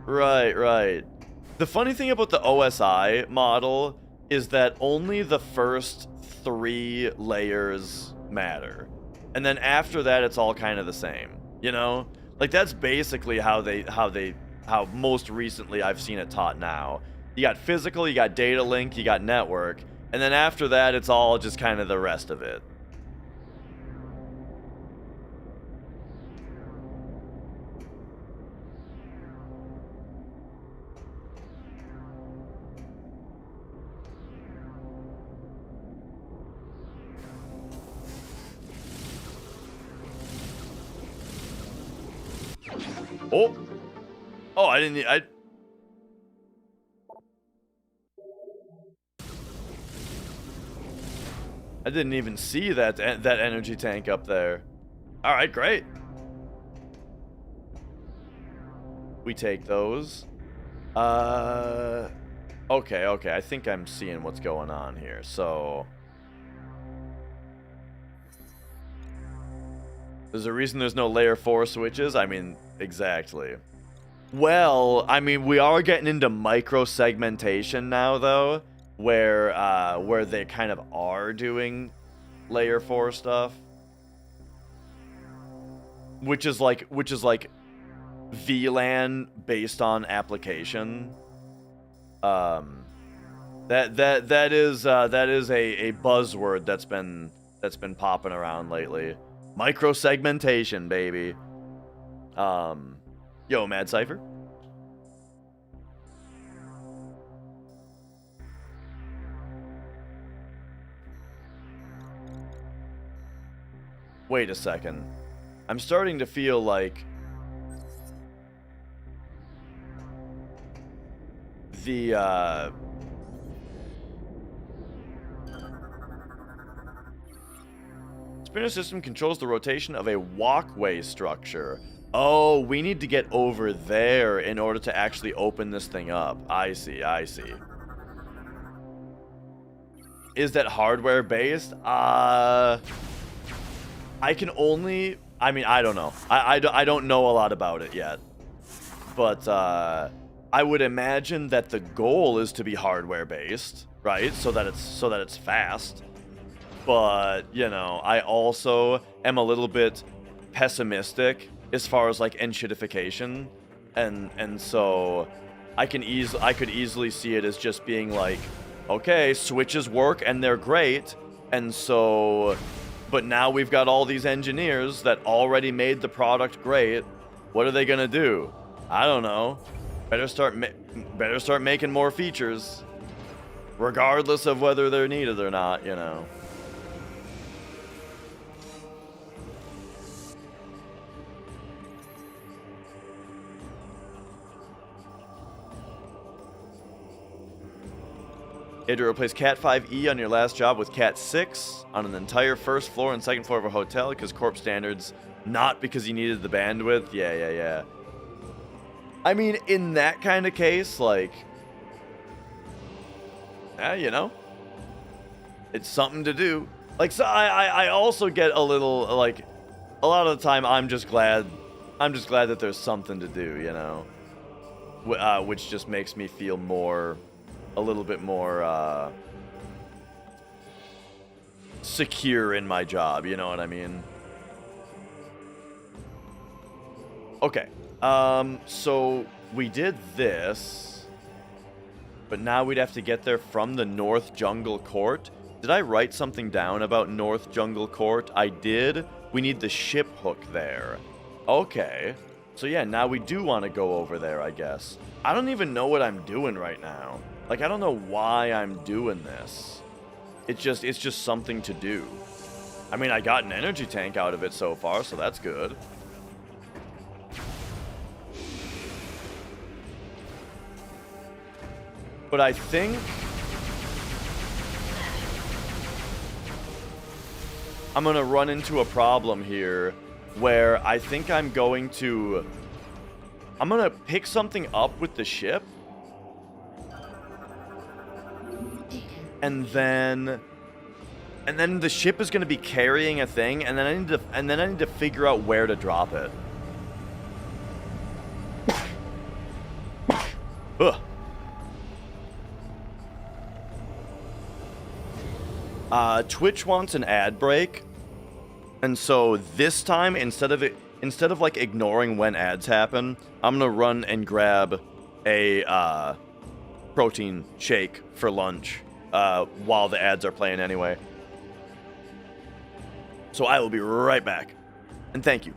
Right. The funny thing about the OSI model is that only the first 3 layers matter. And then after that, it's all kind of the same, you know? Like, that's basically how most recently I've seen it taught now. You got physical, you got data link, you got network, and then after that, it's all just kind of the rest of it. Oh, I didn't even see that energy tank up there. All right, great. We take those. Okay. I think I'm seeing what's going on here. So there's a reason there's no layer 4 switches. I mean, exactly. Well, I mean, we are getting into micro segmentation now, though, where they kind of are doing layer 4 stuff, which is like VLAN based on application. That is a buzzword that's been popping around lately. Micro segmentation, baby. Yo, Mad Cypher. Wait a second. I'm starting to feel like the spinner system controls the rotation of a walkway structure. Oh, we need to get over there in order to actually open this thing up. I see. Is that hardware based? I mean, I don't know. I don't know a lot about it yet. But I would imagine that the goal is to be hardware based, right? So that it's fast. But, you know, I also am a little bit pessimistic as far as like enshittification, and so I could easily see it as just being like, okay, switches work and they're great, and so, but now we've got all these engineers that already made the product great. What are they gonna do? I don't know. Better start making more features, regardless of whether they're needed or not, you know. You had to replace Cat 5e on your last job with Cat 6 on an entire first floor and second floor of a hotel because Corp standards, not because you needed the bandwidth. Yeah. I mean, in that kind of case, like, yeah, you know, it's something to do. Like, so I also get a little, like, a lot of the time I'm just glad that there's something to do, you know, which just makes me feel a little bit more secure in my job, you know what I mean? Okay, so we did this, but now we'd have to get there from the North Jungle Court. Did I write something down about North Jungle Court? I did. We need the ship hook there. Okay, so yeah, now we do want to go over there, I guess. I don't even know what I'm doing right now. Like, I don't know why I'm doing this. It's just something to do. I mean, I got an energy tank out of it so far, so that's good. But I think I'm gonna run into a problem here where I think I'm gonna pick something up with the ship, and then the ship is gonna be carrying a thing, and then I need to figure out where to drop it. Ugh. Twitch wants an ad break, and so this time, instead of like ignoring when ads happen, I'm gonna run and grab a protein shake for lunch while the ads are playing anyway. So I will be right back, and thank you.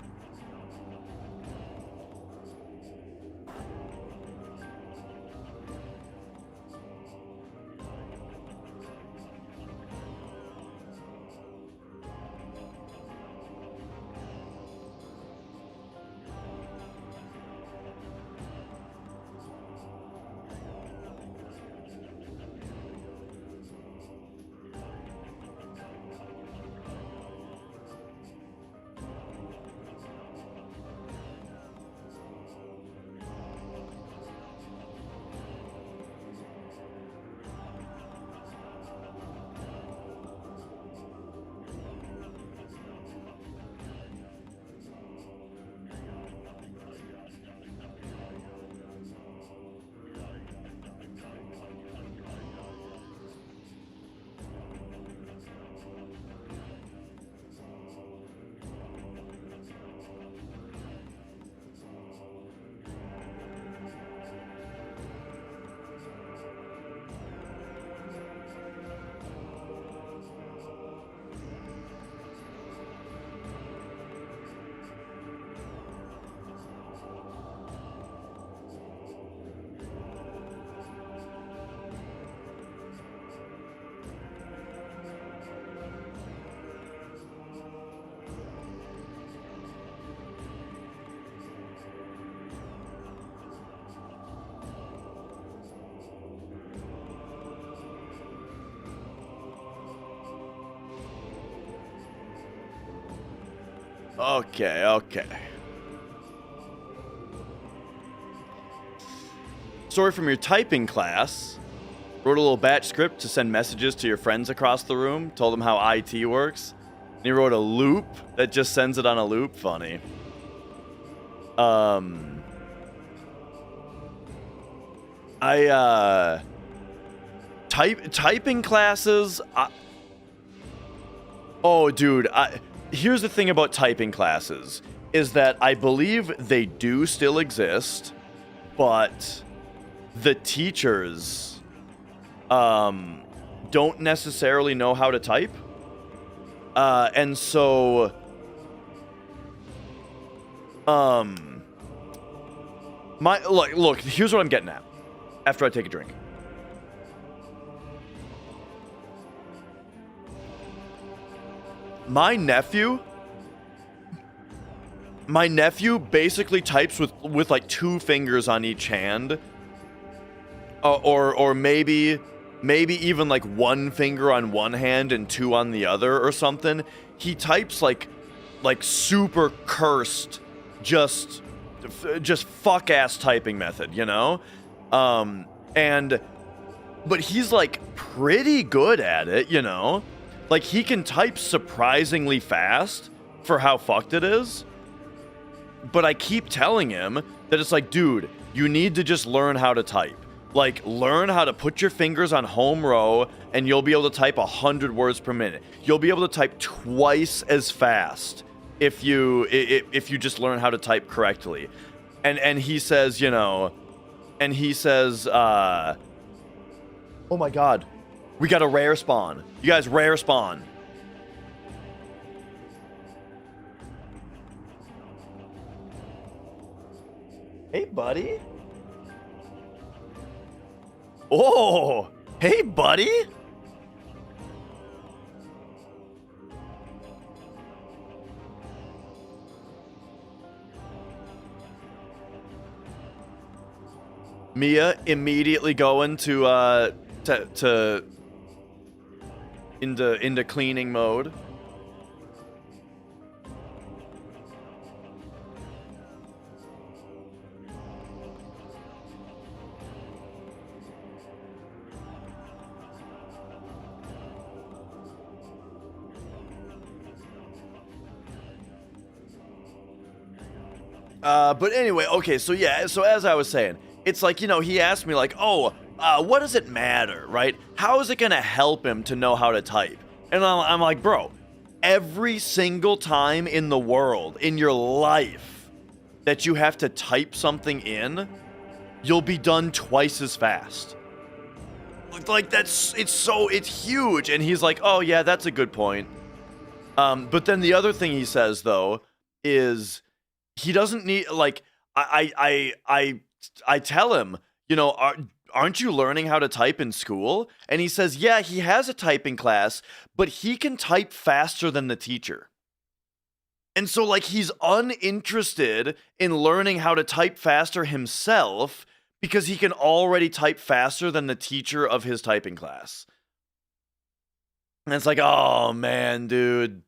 Okay. Sorry from your typing class. Wrote a little batch script to send messages to your friends across the room. Told them how IT works. And he wrote a loop that just sends it on a loop. Funny. Typing classes. Oh, dude. Here's the thing about typing classes, is that I believe they do still exist, but the teachers don't necessarily know how to type. And so look, here's what I'm getting at after I take a drink. My nephew basically types with like 2 fingers on each hand, or maybe even like 1 finger on one hand and 2 on the other or something. He types like super cursed, just fuck ass typing method, you know? But he's like pretty good at it, you know? Like, he can type surprisingly fast for how fucked it is. But I keep telling him that it's like, dude, you need to just learn how to type. Like, learn how to put your fingers on home row, and you'll be able to type 100 words per minute. You'll be able to type twice as fast if you just learn how to type correctly. And he says, you know, oh my god. We got a rare spawn. You guys, rare spawn. Hey, buddy. Oh, hey, buddy. Mia immediately going to into cleaning mode. But anyway, okay, so yeah, so as I was saying, it's like, you know, he asked me like, oh, what does it matter, right? How is it gonna help him to know how to type? And I'm like, bro, every single time in the world, in your life, that you have to type something in, you'll be done twice as fast. Like, it's huge. And he's like, oh yeah, that's a good point. But then the other thing he says, though, is he doesn't need, like, I tell him, you know, aren't you learning how to type in school? And he says, yeah, he has a typing class, but he can type faster than the teacher. And so, like, he's uninterested in learning how to type faster himself because he can already type faster than the teacher of his typing class. And it's like, oh man, dude.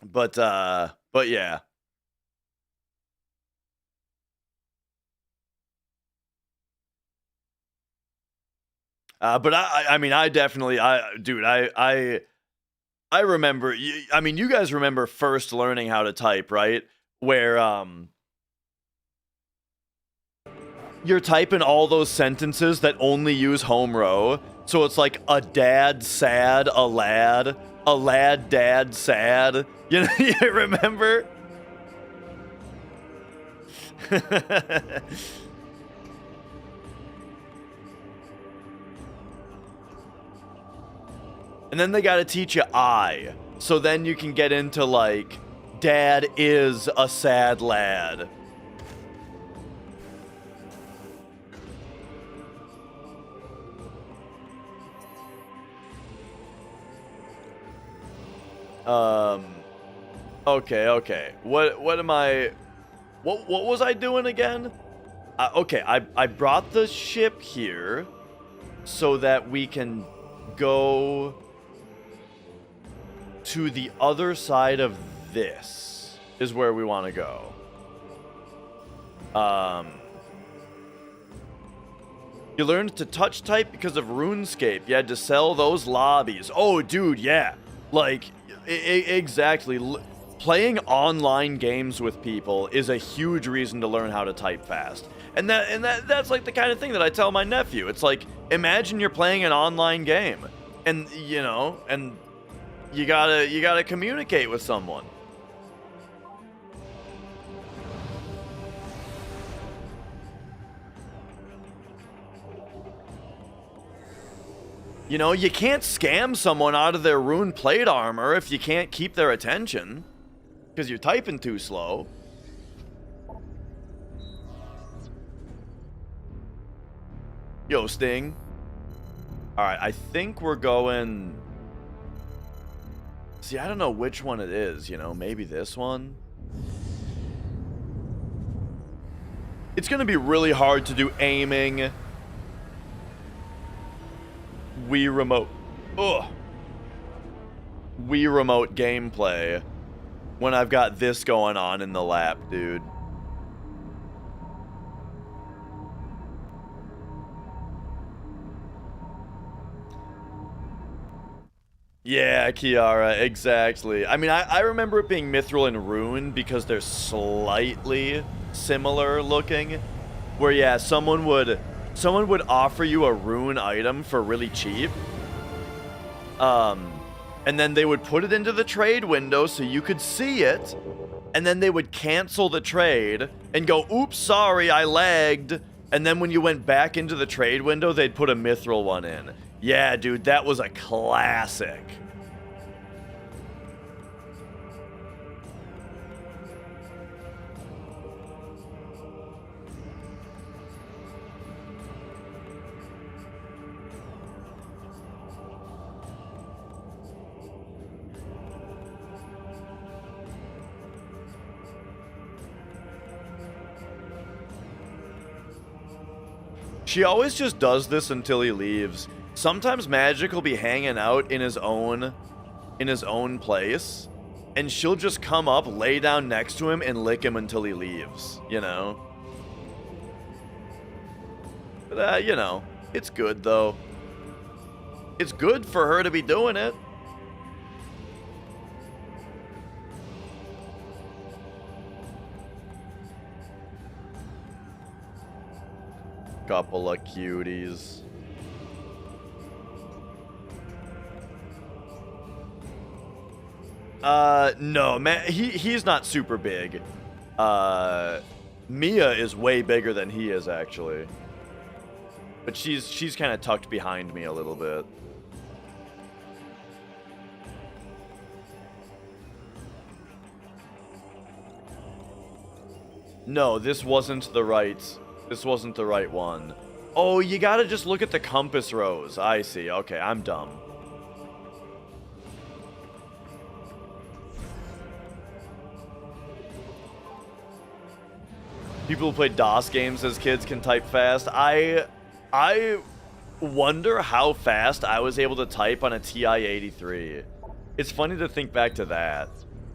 But yeah. But I mean, I definitely, dude, I remember, I mean, you guys remember first learning how to type, right? Where, you're typing all those sentences that only use home row. So it's like a dad sad, a lad dad sad. You know, you remember? And then they got to teach you I. So then you can get into like, dad is a sad lad. Okay. What am I... What was I doing again? Okay, I brought the ship here so that we can go to the other side of this is where we want to go. You learned to touch type because of RuneScape. You had to sell those lobbies. Oh, dude, yeah. Like, exactly. Playing online games with people is a huge reason to learn how to type fast. And that's like the kind of thing that I tell my nephew. It's like, imagine you're playing an online game and you know, and you gotta communicate with someone. You know, you can't scam someone out of their rune plate armor if you can't keep their attention. Because you're typing too slow. Yo, Sting. Alright, I think we're going... See, I don't know which one it is, you know. Maybe this one? It's going to be really hard to do aiming... Wii Remote. Ugh. Wii Remote gameplay when I've got this going on in the lap, dude. Yeah, Kiara, exactly. I mean, I remember it being Mithril and Rune because they're slightly similar looking. Where, yeah, someone would offer you a rune item for really cheap. And then they would put it into the trade window so you could see it. And then they would cancel the trade and go, oops, sorry, I lagged. And then when you went back into the trade window, they'd put a mithril one in. Yeah, dude, that was a classic. She always just does this until he leaves. Sometimes Magic will be hanging out in his own place, and she'll just come up, lay down next to him, and lick him until he leaves, you know? But, you know, it's good, though. It's good for her to be doing it. Couple of cuties. No, man, he's not super big. Mia is way bigger than he is, actually. But she's kind of tucked behind me a little bit. No, this wasn't the right one. Oh, you gotta just look at the compass rose. I see. Okay, I'm dumb. People who played DOS games as kids can type fast. I wonder how fast I was able to type on a TI-83. It's funny to think back to that.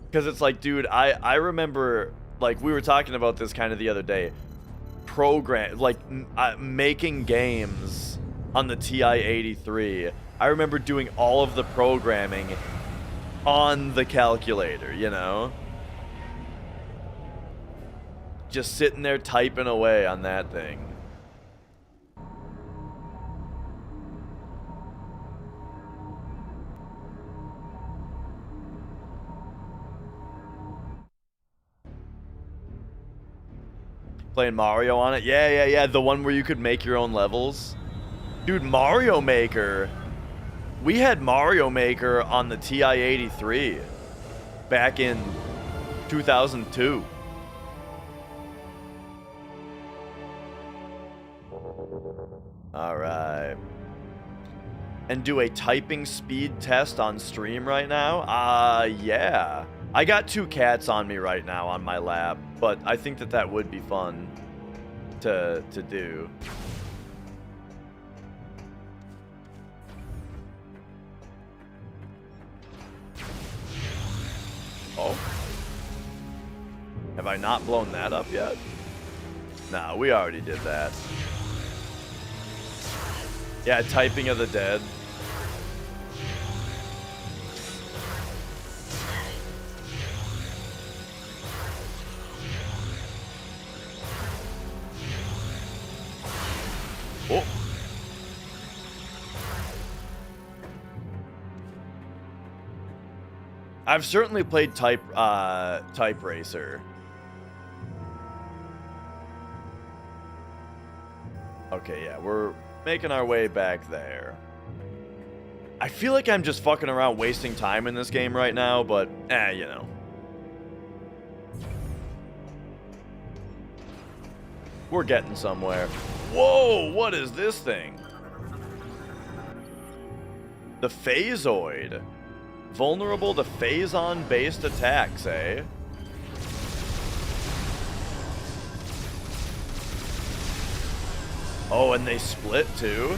Because it's like, dude, I remember, like, we were talking about this kind of the other day. Making games on the TI-83. I remember doing all of the programming on the calculator, you know? Just sitting there typing away on that thing. Playing Mario on it? Yeah. The one where you could make your own levels. Dude, Mario Maker. We had Mario Maker on the TI-83 back in 2002. Alright. And do a typing speed test on stream right now? Yeah. I got 2 cats on me right now on my lap, but I think that would be fun to do. Oh. Have I not blown that up yet? Nah, we already did that. Yeah, typing of the dead. Oh. I've certainly played Type Racer. Okay, yeah, we're making our way back there. I feel like I'm just fucking around wasting time in this game right now, but, you know. We're getting somewhere. Whoa, what is this thing? The Phasoid. Vulnerable to Phazon-based attacks, eh? Oh, and they split too?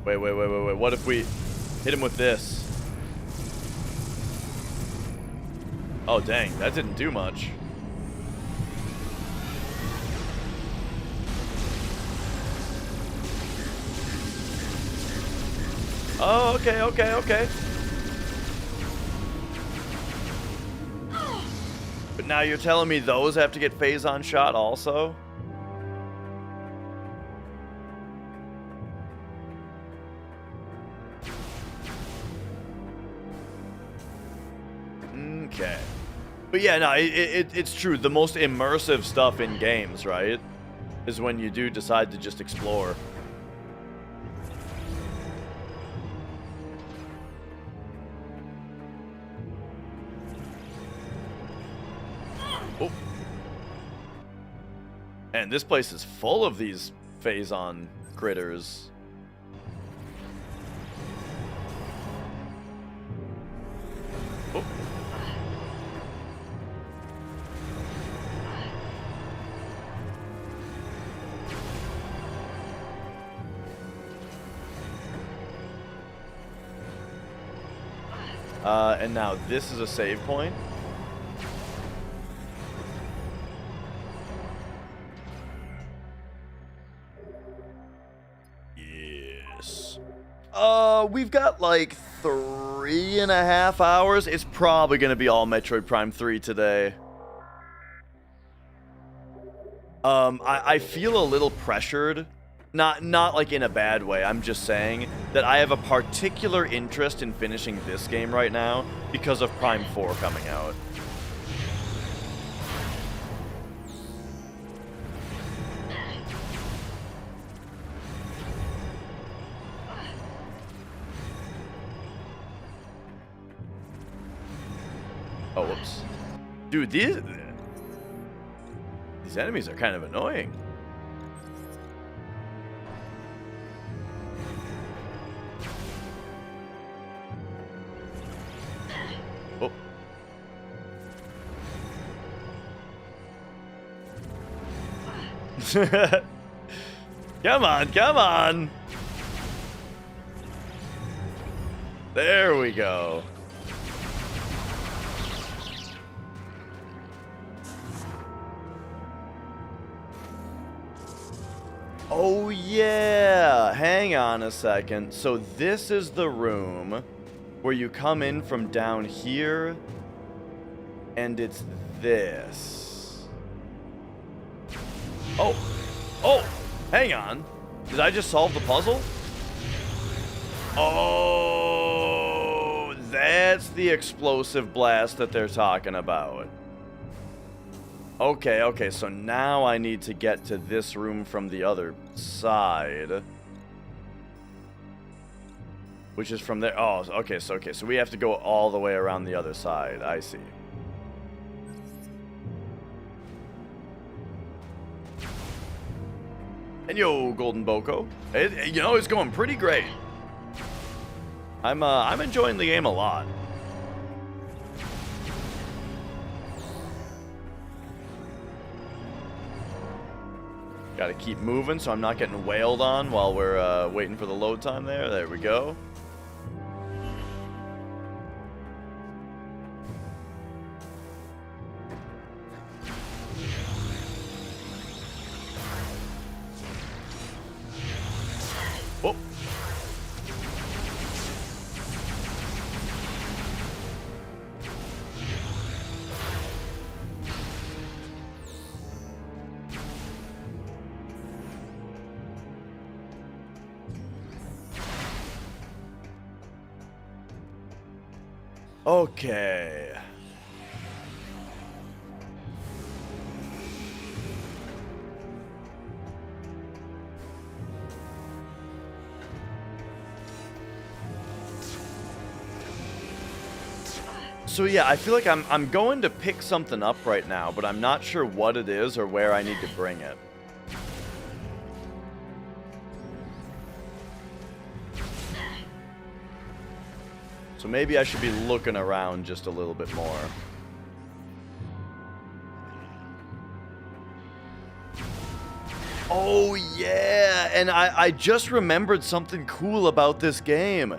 Wait. What if we hit him with this? Oh, dang. That didn't do much. Oh, okay. But now you're telling me those have to get Phazon shot also? Okay. But yeah, no, it's true. The most immersive stuff in games, right, is when you do decide to just explore. Oh. And this place is full of these Phazon critters. Oh. And now this is a save point. Yes. We've got like 3.5 hours. It's probably gonna be all Metroid Prime 3 today. I feel a little pressured. Not like in a bad way. I'm just saying that I have a particular interest in finishing this game right now because of Prime 4 coming out. Oh, whoops. Dude, these enemies are kind of annoying. Oh. Come on, come on. There we go. Oh yeah, hang on a second. So this is the room where you come in from down here, and it's this. Oh, hang on. Did I just solve the puzzle? Oh, that's the explosive blast that they're talking about. Okay, so now I need to get to this room from the other side. Which is from there. Oh, okay, so we have to go all the way around the other side. I see. And yo, Golden Boko. It's going pretty great. I'm enjoying the game a lot. Gotta keep moving so I'm not getting wailed on while we're waiting for the load time there. There we go. Oh. Okay. So yeah, I feel like I'm going to pick something up right now, but I'm not sure what it is or where I need to bring it. So maybe I should be looking around just a little bit more. Oh yeah, and I just remembered something cool about this game.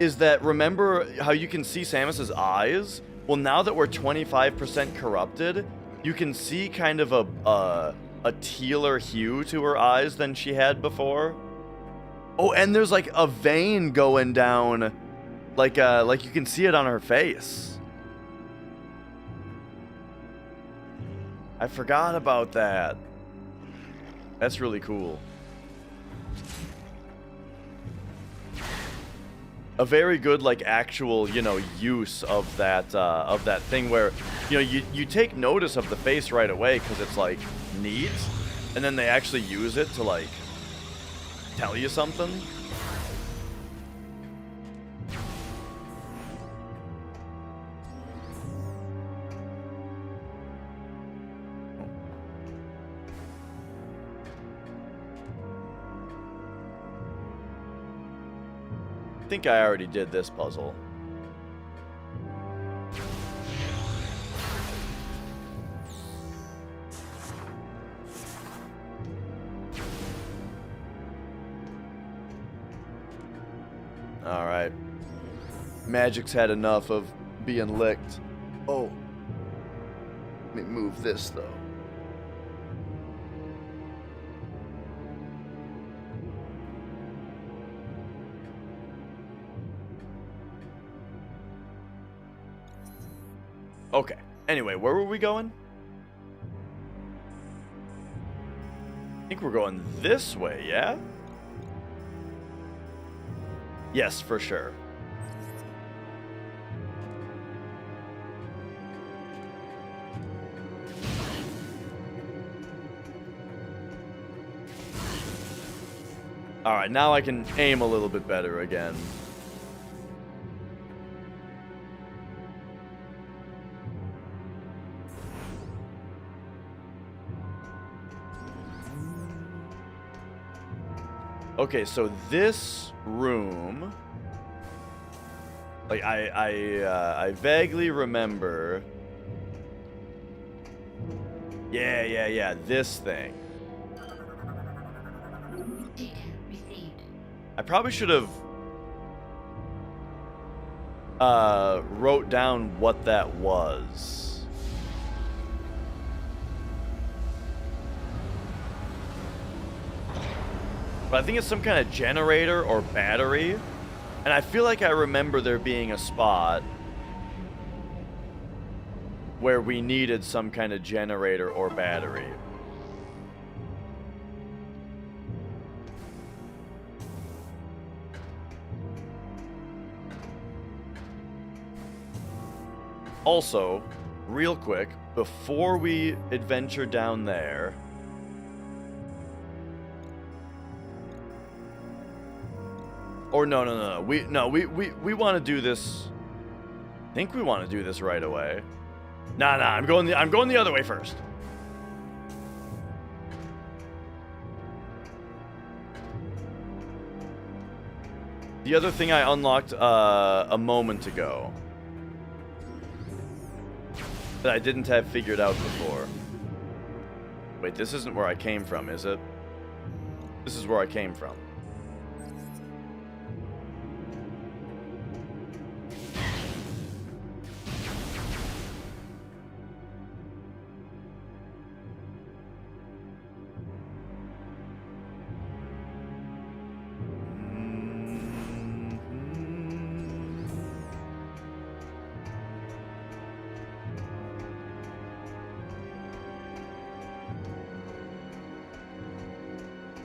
Is that, remember how you can see Samus's eyes? Well, now that we're 25% corrupted, you can see kind of a tealer hue to her eyes than she had before. Oh, and there's like a vein going down. Like you can see it on her face. I forgot about that. That's really cool. A very good, like, actual, use of that thing where, you take notice of the face right away because it's, like, neat, and then they actually use it to, like, tell you something. I think I already did this puzzle. Magic's had enough of being licked. Oh. Let me move this, though. Okay. Anyway, where were we going? I think we're going this way, yeah? Yes, for sure. Alright, now I can aim a little bit better again. Okay, so this room, like I vaguely remember. Yeah, this thing. Data received. I probably should have wrote down what that was. But I think it's some kind of generator or battery. And I feel like I remember there being a spot where we needed some kind of generator or battery. Also, real quick, before we adventure down there, or no. We want to do this. I think we want to do this right away. Nah. I'm going the other way first. The other thing I unlocked a moment ago that I didn't have figured out before. Wait, this isn't where I came from, is it? This is where I came from.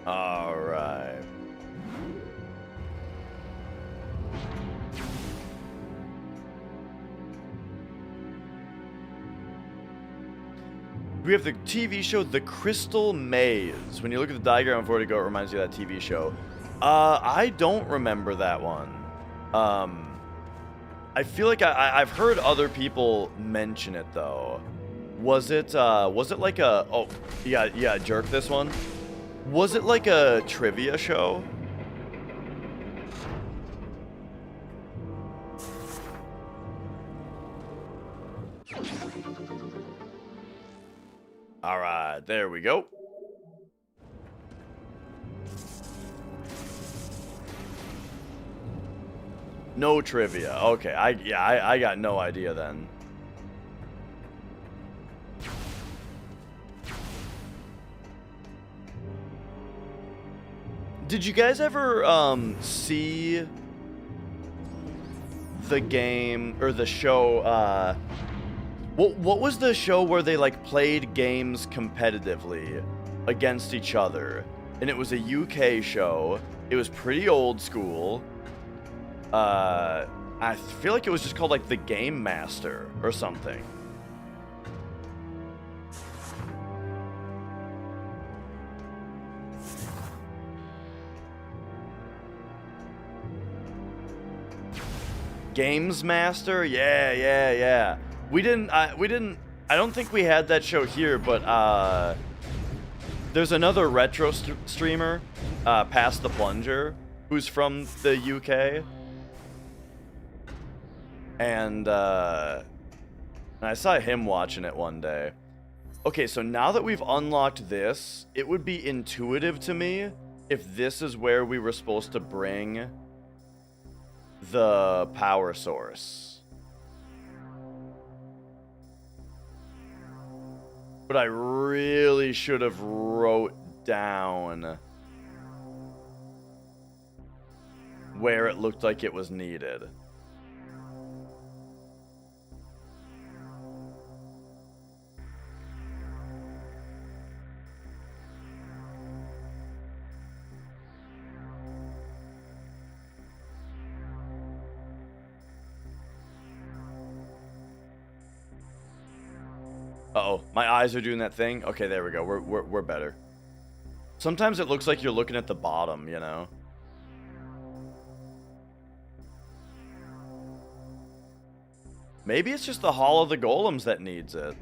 All right. We have the TV show The Crystal Maze. When you look at the diagram of where to go, it reminds you of that TV show. I don't remember that one. I feel like I've heard other people mention it though. Was it like a, oh, yeah, jerk this one? Was it like a trivia show? All right, there we go. No trivia. Okay, I got no idea then. Did you guys ever see the game or the show? What was the show where they like played games competitively against each other? And it was a UK show. It was pretty old school. I feel like it was just called like the Game Master or something. Games Master? Yeah. I don't think we had that show here, but there's another retro streamer, Past the Plunger, who's from the UK. And I saw him watching it one day. Okay, so now that we've unlocked this, it would be intuitive to me if this is where we were supposed to bring the power source. But I really should have wrote down where it looked like it was needed. Uh-oh, my eyes are doing that thing. Okay, there we go. We're better. Sometimes it looks like you're looking at the bottom, you know? Maybe it's just the Hall of the Golems that needs it.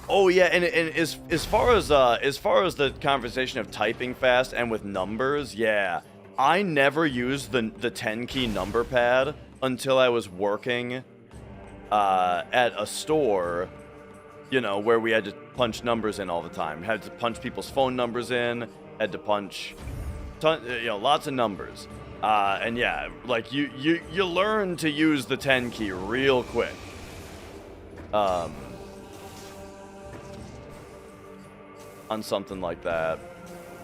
Oh yeah, and as far as the conversation of typing fast and with numbers, yeah, I never used the 10 key number pad until I was working at a store, you know, where we had to punch numbers in all the time. Had to punch people's phone numbers in. Had to punch, lots of numbers. And yeah, like you learn to use the 10 key real quick. On something like that.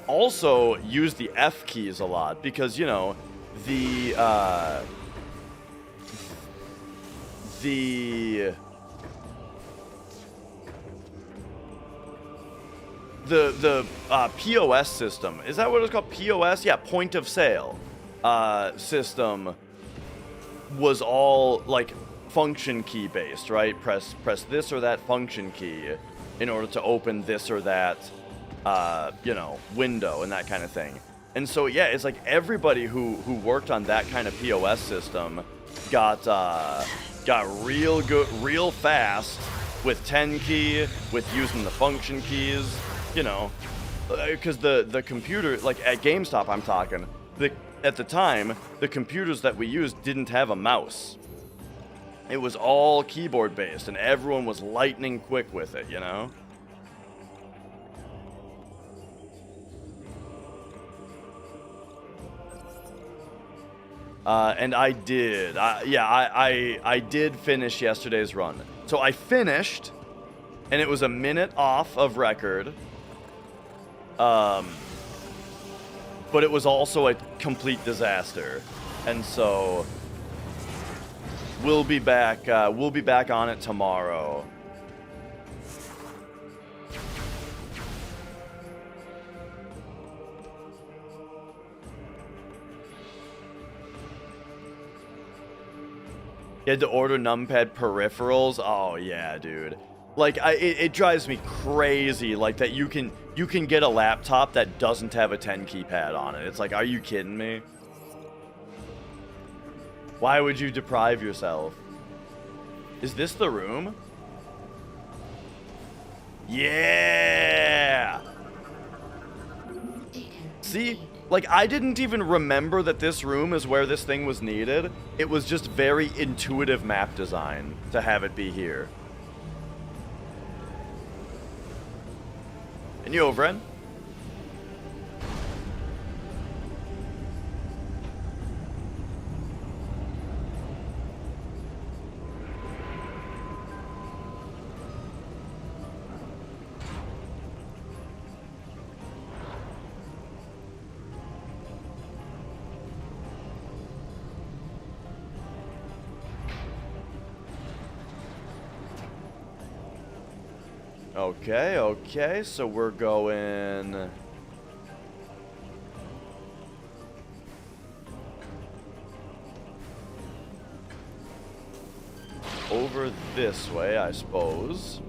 Also, use the F keys a lot because, you know, the POS system, is that what it's called? POS? Yeah, point of sale system was all like function key based, right? Press this or that function key in order to open this or that window and that kind of thing. And so yeah, it's like everybody who worked on that kind of POS system got real good, real fast with 10 key, with using the function keys, you know, because the computer, like at GameStop, I'm talking, at the time, the computers that we used didn't have a mouse. It was all keyboard based, and everyone was lightning quick with it, you know? And I did. I did finish yesterday's run. So I finished, and it was a minute off of record. But it was also a complete disaster. And so we'll be back on it tomorrow. You had to order numpad peripherals. Oh yeah, dude. Like it drives me crazy. Like that you can get a laptop that doesn't have a 10 keypad on it. It's like, are you kidding me? Why would you deprive yourself? Is this the room? Yeah. See? Like, I didn't even remember that this room is where this thing was needed. It was just very intuitive map design to have it be here. And you, Ovren? Okay, so we're going over this way, I suppose.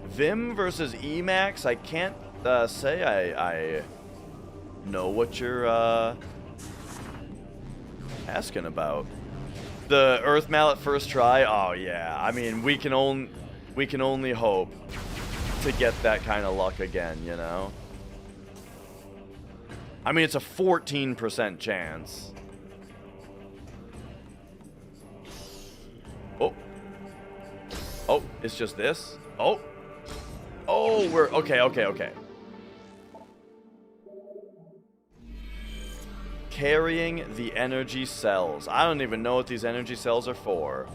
Vim versus Emax, I can't say I know what you're asking about. The Earth Mallet first try? Oh yeah, I mean, we can only hope to get that kind of luck again, you know? I mean, it's a 14% chance. Oh, it's just this? Oh, we're... Okay. Carrying the energy cells. I don't even know what these energy cells are for.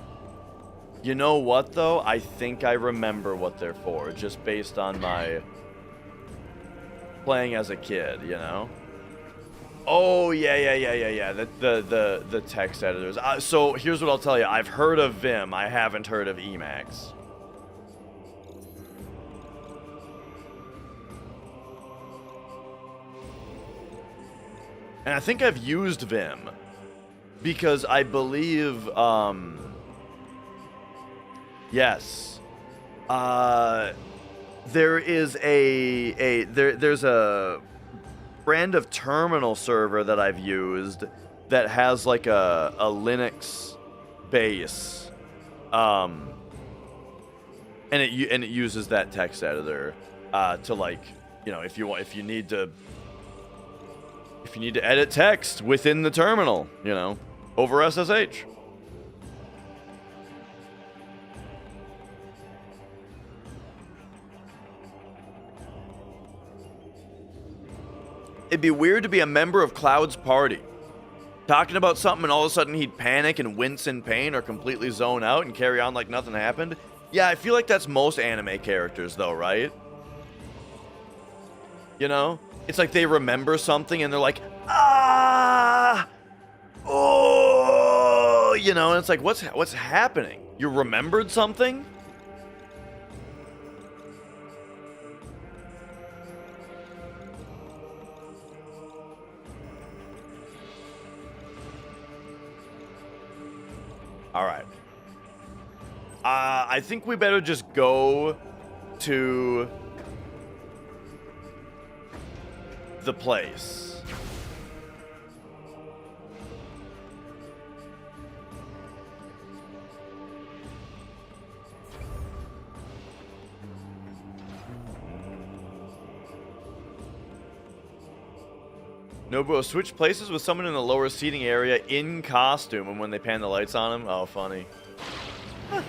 You know what, though? I think I remember what they're for, just based on my playing as a kid, you know? Oh, yeah. The text editors. So here's what I'll tell you. I've heard of Vim. I haven't heard of Emacs. And I think I've used Vim because I believe, yes, there is there's a brand of terminal server that I've used that has like a Linux base, and it uses that text editor to, like, you know, if you need to edit text within the terminal, you know, over SSH. It'd be weird to be a member of Cloud's party. Talking about something and all of a sudden he'd panic and wince in pain or completely zone out and carry on like nothing happened. Yeah, I feel like that's most anime characters though, right? You know? It's like they remember something and they're like, ah, oh, you know, and it's like, what's happening? You remembered something? All right. I think we better just go to the place. Nobuo switch places with someone in the lower seating area in costume, and when they pan the lights on him, oh, funny. Huh.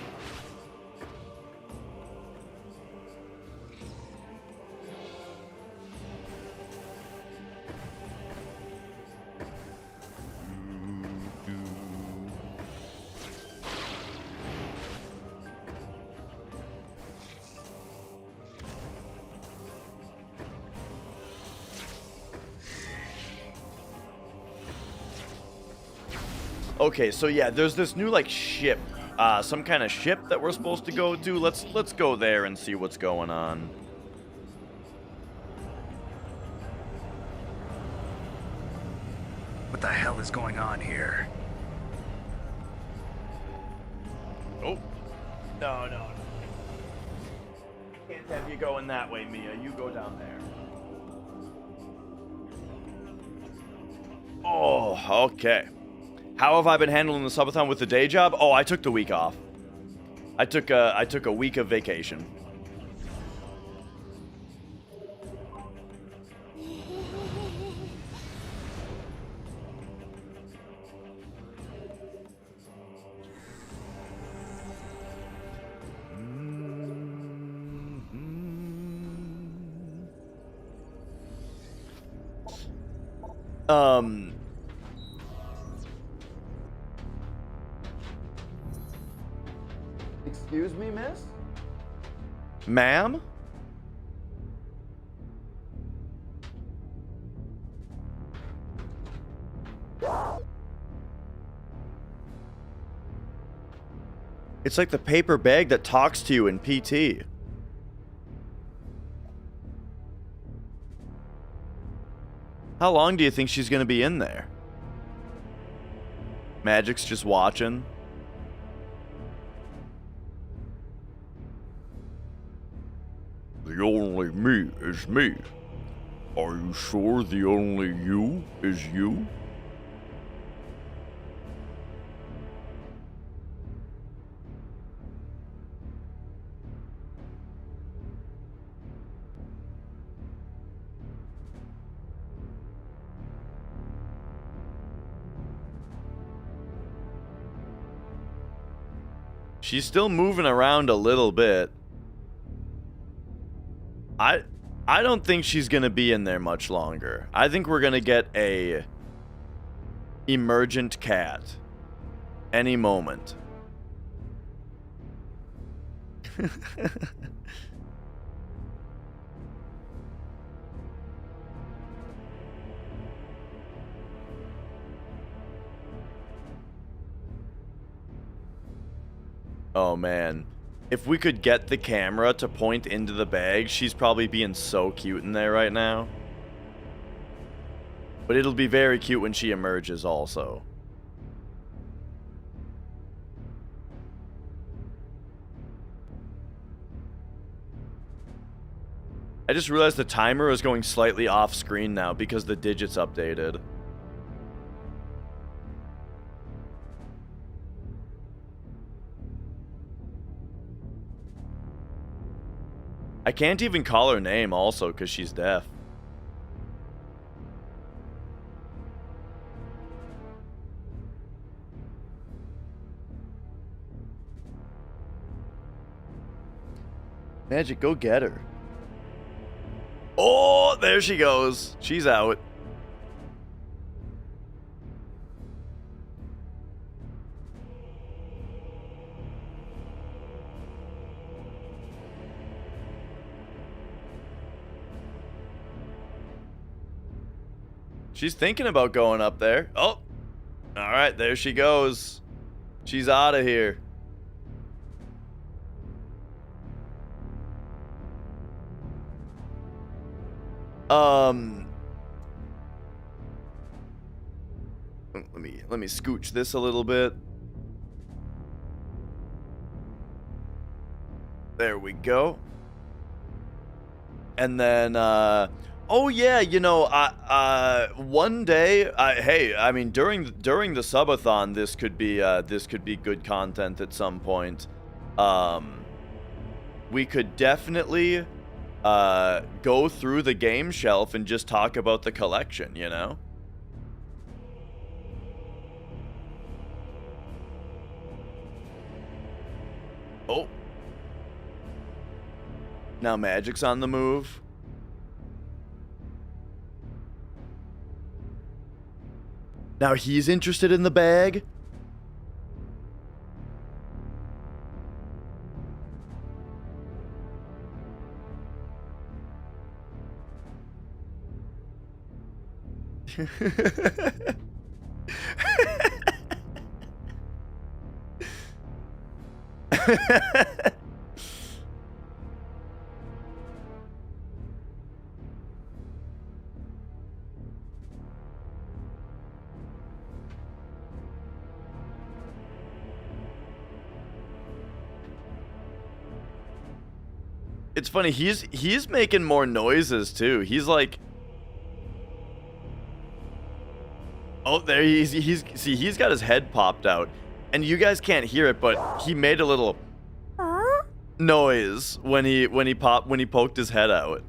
Okay, so yeah, there's this new, like, ship, some kind of ship that we're supposed to go to. Let's go there and see what's going on. What the hell is going on here? Oh, no. Can't have you going that way, Mia. You go down there. Oh, okay. How have I been handling the subathon with the day job? Oh, I took the week off. I took a week of vacation. Excuse me, miss? Ma'am? It's like the paper bag that talks to you in PT. How long do you think she's gonna be in there? Magic's just watching. The only me is me. Are you sure the only you is you? She's still moving around a little bit. I don't think she's gonna be in there much longer. I think we're gonna get a Emergent cat. Any moment. Oh man. If we could get the camera to point into the bag, she's probably being so cute in there right now. But it'll be very cute when she emerges also. I just realized the timer is going slightly off screen now because the digits updated. I can't even call her name also because she's deaf. Magic, go get her. Oh, there she goes. She's out. She's thinking about going up there. Oh, all right, there she goes. She's out of here. Let me scooch this a little bit. There we go. And then, oh yeah, you know, one day, hey, I mean, during the subathon, this could be good content at some point. We could definitely go through the game shelf and just talk about the collection, you know? Oh. Now Magic's on the move. Now he's interested in the bag. It's funny, he's making more noises too. He's like, oh, there he's got his head popped out, and you guys can't hear it, but he made a little noise when he poked his head out.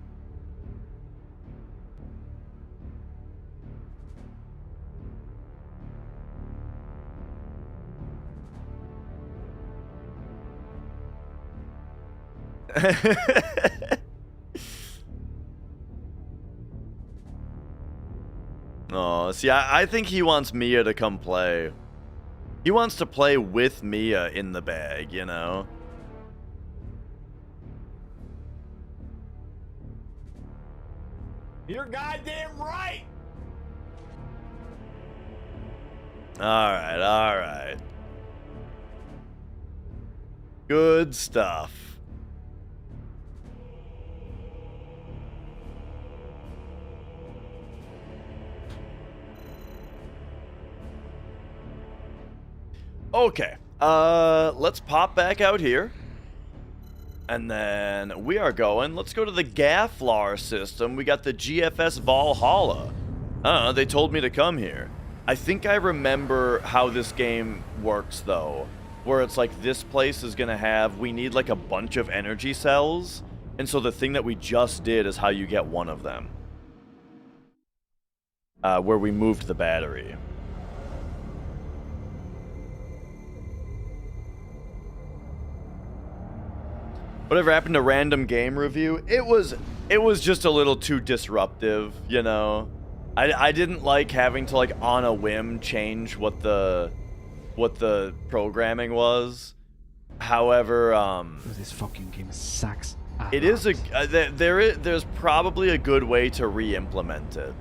Oh, see, I think he wants Mia to come play. He wants to play with Mia in the bag, you know? You're goddamn right! Alright, alright. Good stuff. Okay, let's pop back out here. And then we are going, let's go to the Gafflar system. We got the GFS Valhalla. They told me to come here. I think I remember how this game works, though. Where it's like, this place is gonna have, we need like a bunch of energy cells. And so the thing that we just did is how you get one of them. Where we moved the battery. Whatever happened to random game review? It was just a little too disruptive, you know? I didn't like having to, like, on a whim change what the programming was. However, This fucking game sucks. it is there's probably a good way to re-implement it.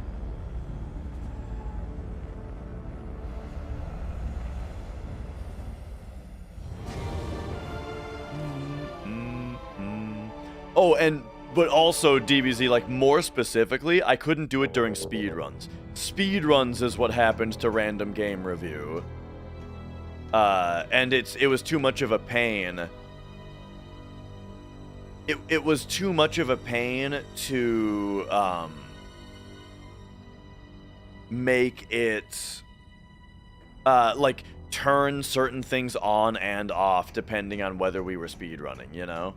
Oh, but also, DBZ, like, more specifically, I couldn't do it during speedruns. Speedruns is what happened to Random Game Review. And it was too much of a pain. It was too much of a pain to, make it, like, turn certain things on and off depending on whether we were speedrunning, you know?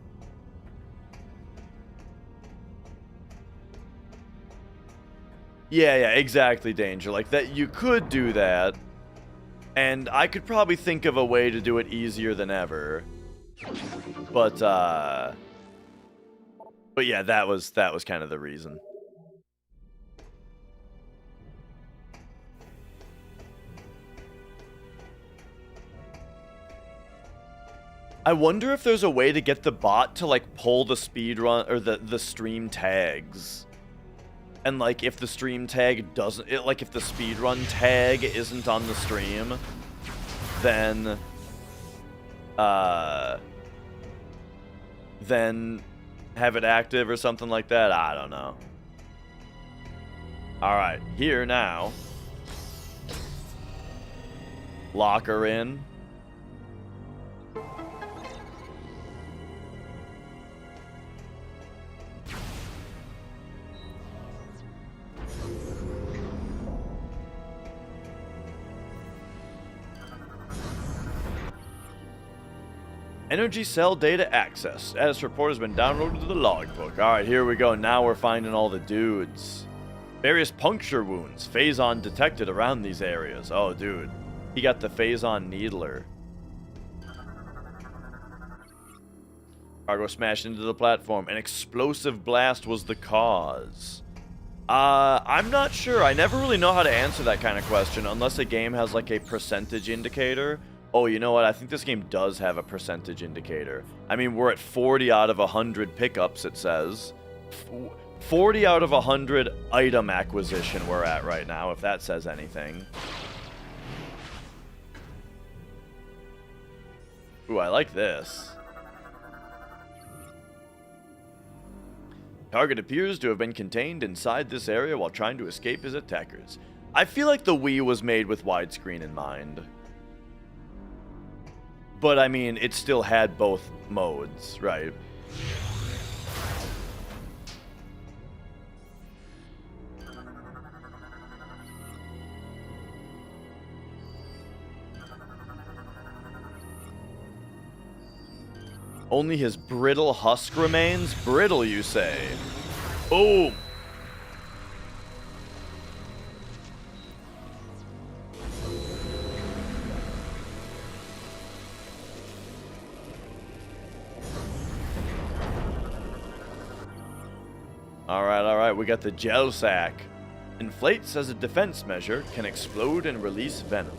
Yeah, exactly, Danger. Like, that, you could do that, and I could probably think of a way to do it easier than ever. But yeah, that was kind of the reason. I wonder if there's a way to get the bot to, like, pull the speedrun or the stream tags. And, like, if the stream tag doesn't... like, if the speedrun tag isn't on the stream, then... then have it active or something like that? I don't know. Alright, here now. Lock her in. Energy cell data access. Status report has been downloaded to the logbook. Alright, here we go. Now we're finding all the dudes. Various puncture wounds. Phazon detected around these areas. Oh, dude. He got the Phazon Needler. Cargo smashed into the platform. An explosive blast was the cause. I'm not sure. I never really know how to answer that kind of question unless a game has, like, a percentage indicator. Oh, you know what? I think this game does have a percentage indicator. I mean, we're at 40 out of 100 pickups, it says. 40 out of 100 item acquisition we're at right now, if that says anything. Ooh, I like this. Target appears to have been contained inside this area while trying to escape his attackers. I feel like the Wii was made with widescreen in mind. But, I mean, it still had both modes, right? Only his brittle husk remains? Brittle, you say? Boom! Alright, we got the gel sack. Inflates as a defense measure, can explode and release venom.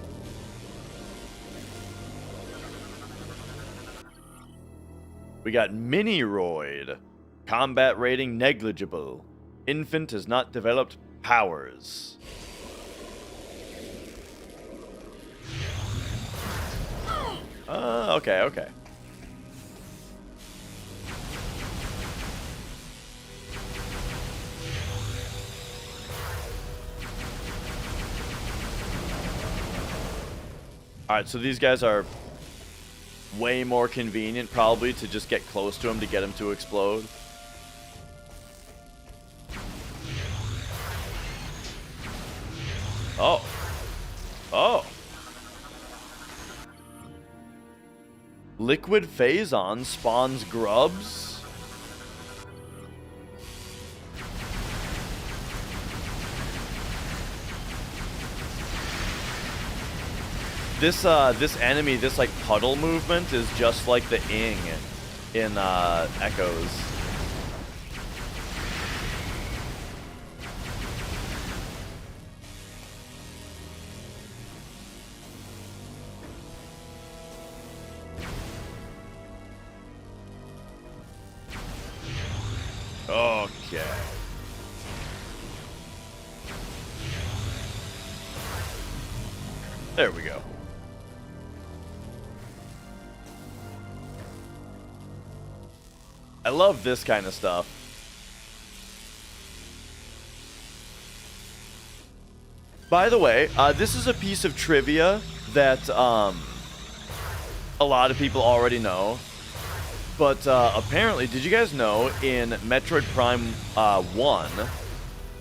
We got Miniroid. Combat rating negligible. Infant has not developed powers. Okay. Alright, so these guys are way more convenient, probably, to just get close to him to get him to explode. Oh. Liquid Phazon spawns grubs? This enemy, this, like, puddle movement is just like the ing in Echoes. Okay. There we go. I love this kind of stuff. By the way, this is a piece of trivia that a lot of people already know. But apparently, did you guys know in Metroid Prime 1,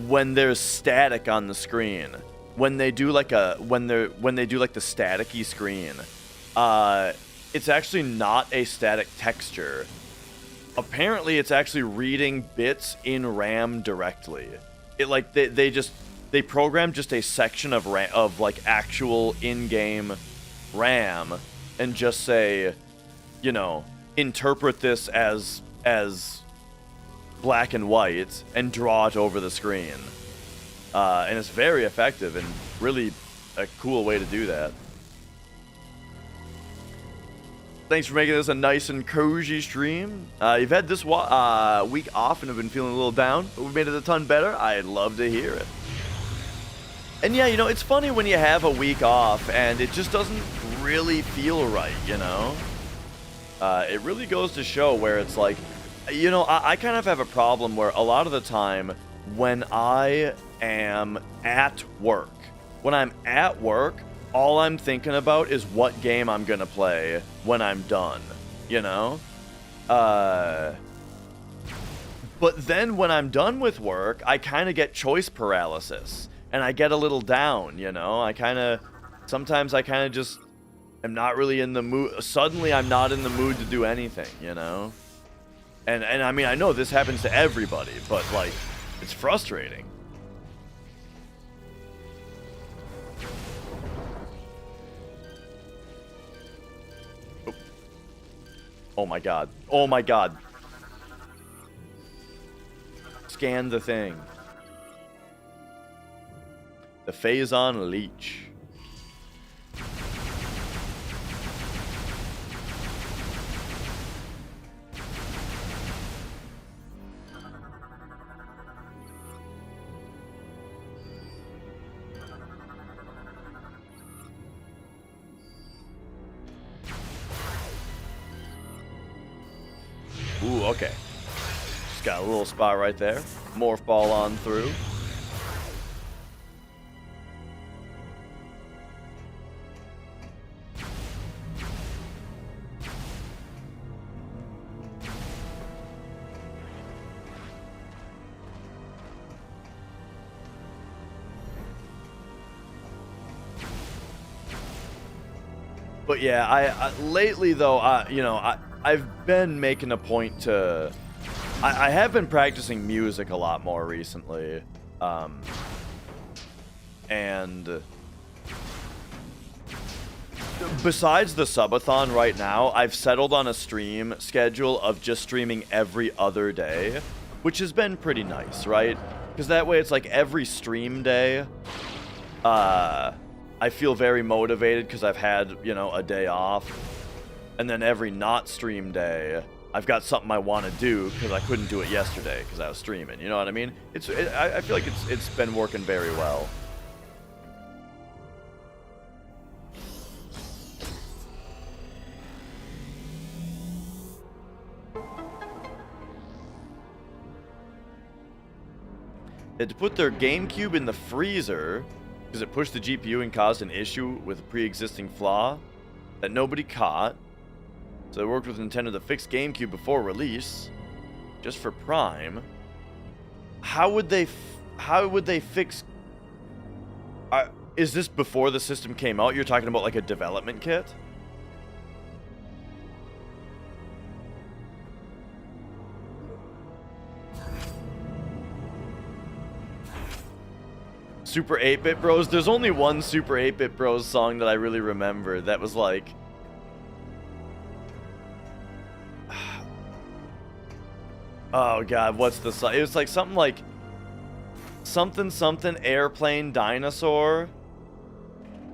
when there's static on the screen, when they do like the staticky screen, it's actually not a static texture. Apparently, it's actually reading bits in RAM directly. It like they program just a section of RAM, of like actual in-game RAM, and just say, you know, interpret this as black and white and draw it over the screen. And it's very effective and really a cool way to do that. Thanks for making this a nice and cozy stream. You've had this week off and have been feeling a little down, but we made it a ton better. I'd love to hear it. And yeah, you know, it's funny when you have a week off and it just doesn't really feel right, you know? It really goes to show where it's like, you know, I kind of have a problem where a lot of the time when I am at work, all I'm thinking about is what game I'm gonna play when I'm done, you know? But then when I'm done with work, I kind of get choice paralysis, and I get a little down, you know? Sometimes I kind of just am not really in the mood. Suddenly I'm not in the mood to do anything, you know? And I mean, I know this happens to everybody, but like, it's frustrating. Oh my god. Oh my god. Scan the thing. The Phazon Leech. Ooh, okay. Just got a little spot right there. Morph ball on through. But yeah, I lately though, you know, I've been making a point to... I have been practicing music a lot more recently. And... besides the subathon right now, I've settled on a stream schedule of just streaming every other day, which has been pretty nice, right? Because that way it's like every stream day, I feel very motivated because I've had, you know, a day off. And then every not stream day, I've got something I want to do because I couldn't do it yesterday because I was streaming. You know what I mean? I feel like it's been working very well. They had to put their GameCube in the freezer because it pushed the GPU and caused an issue with a pre-existing flaw that nobody caught. So they worked with Nintendo to fix GameCube before release, just for Prime. How would they fix? Is this before the system came out? You're talking about like a development kit? Super 8-Bit Bros. There's only one Super 8-Bit Bros song that I really remember that was like... oh god, what's the song? It was like something like... something something airplane dinosaur.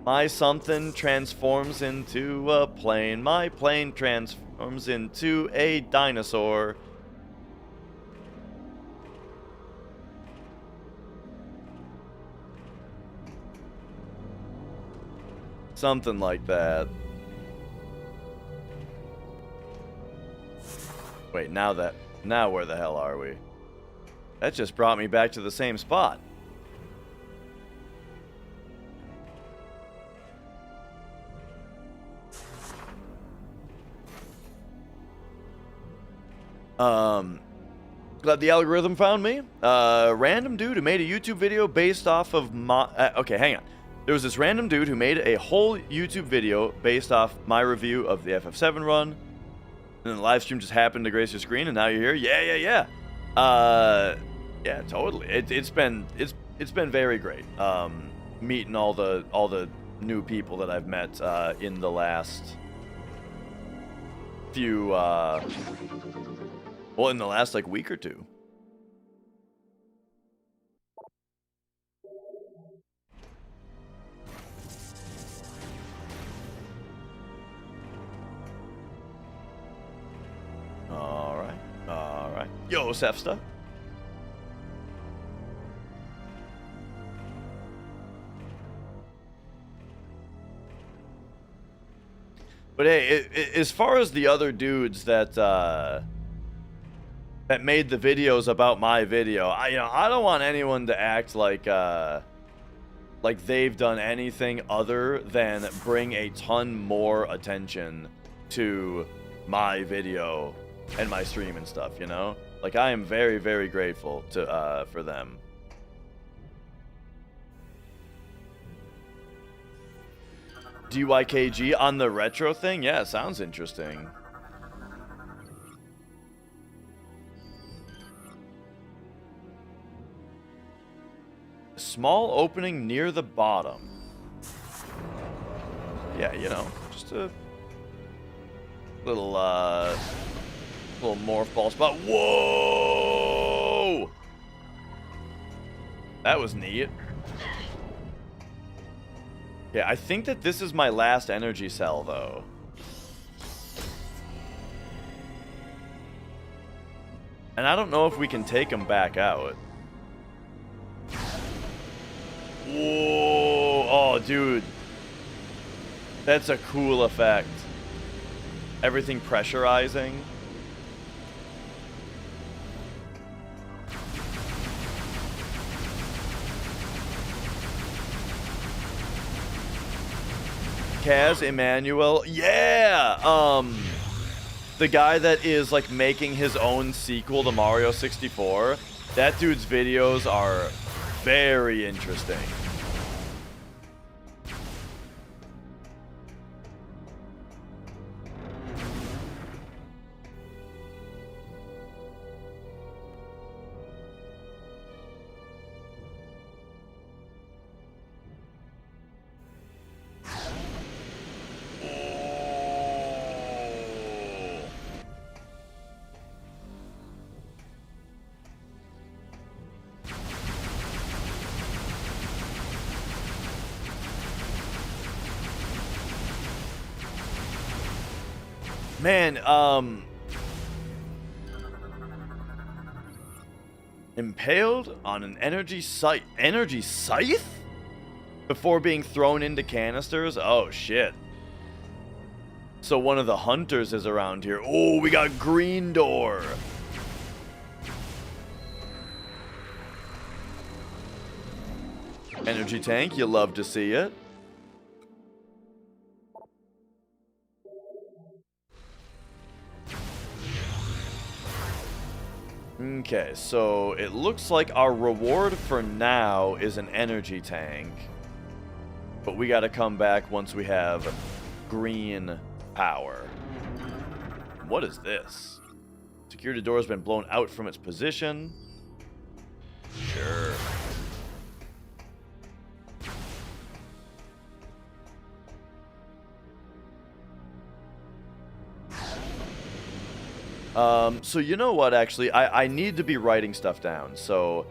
My something transforms into a plane. My plane transforms into a dinosaur. Something like that. Wait, now where the hell are we? That just brought me back to the same spot. Glad the algorithm found me. Random dude who made a YouTube video based off of my... okay, hang on. There was this random dude who made a whole YouTube video based off my review of the FF7 run. And then the live stream just happened to grace your screen, and now you're here. Yeah. Yeah, totally. It's been very great. Meeting all the new people that I've met in the last few well, in the last like week or two. All right. Yo, Sefsta. But hey, as far as the other dudes that that made the videos about my video, I don't want anyone to act like they've done anything other than bring a ton more attention to my video and my stream and stuff, you know? Like, I am very, very grateful to for them. DYKG on the retro thing? Yeah, sounds interesting. Small opening near the bottom. Yeah, you know, just a little morph ball spot. Whoa! That was neat. Yeah, I think that this is my last energy cell, though. And I don't know if we can take them back out. Whoa! Oh, dude. That's a cool effect. Everything pressurizing. Kaz Emmanuel, yeah. The guy that is like making his own sequel to Mario 64. That dude's videos are very interesting. Man, impaled on an energy scythe before being thrown into canisters? Oh, shit. So one of the hunters is around here. Oh, we got Green Door. Energy tank, you love to see it. Okay, so it looks like our reward for now is an energy tank. But we gotta come back once we have green power. What is this? Security door has been blown out from its position. Sure. So you know what, actually, I need to be writing stuff down, so,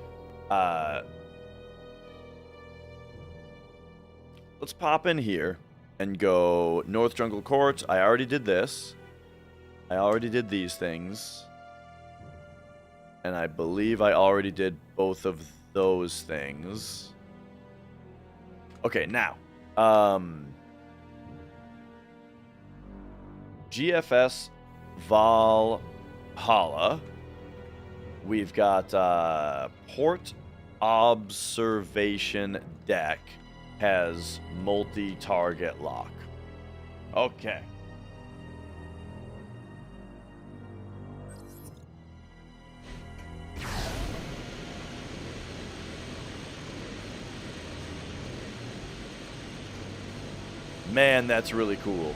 let's pop in here and go North Jungle Court. I already did this. I already did these things. And I believe I already did both of those things. Okay, now, GFS Valhalla. We've got Port Observation Deck has multi-target lock. Okay. Man, that's really cool.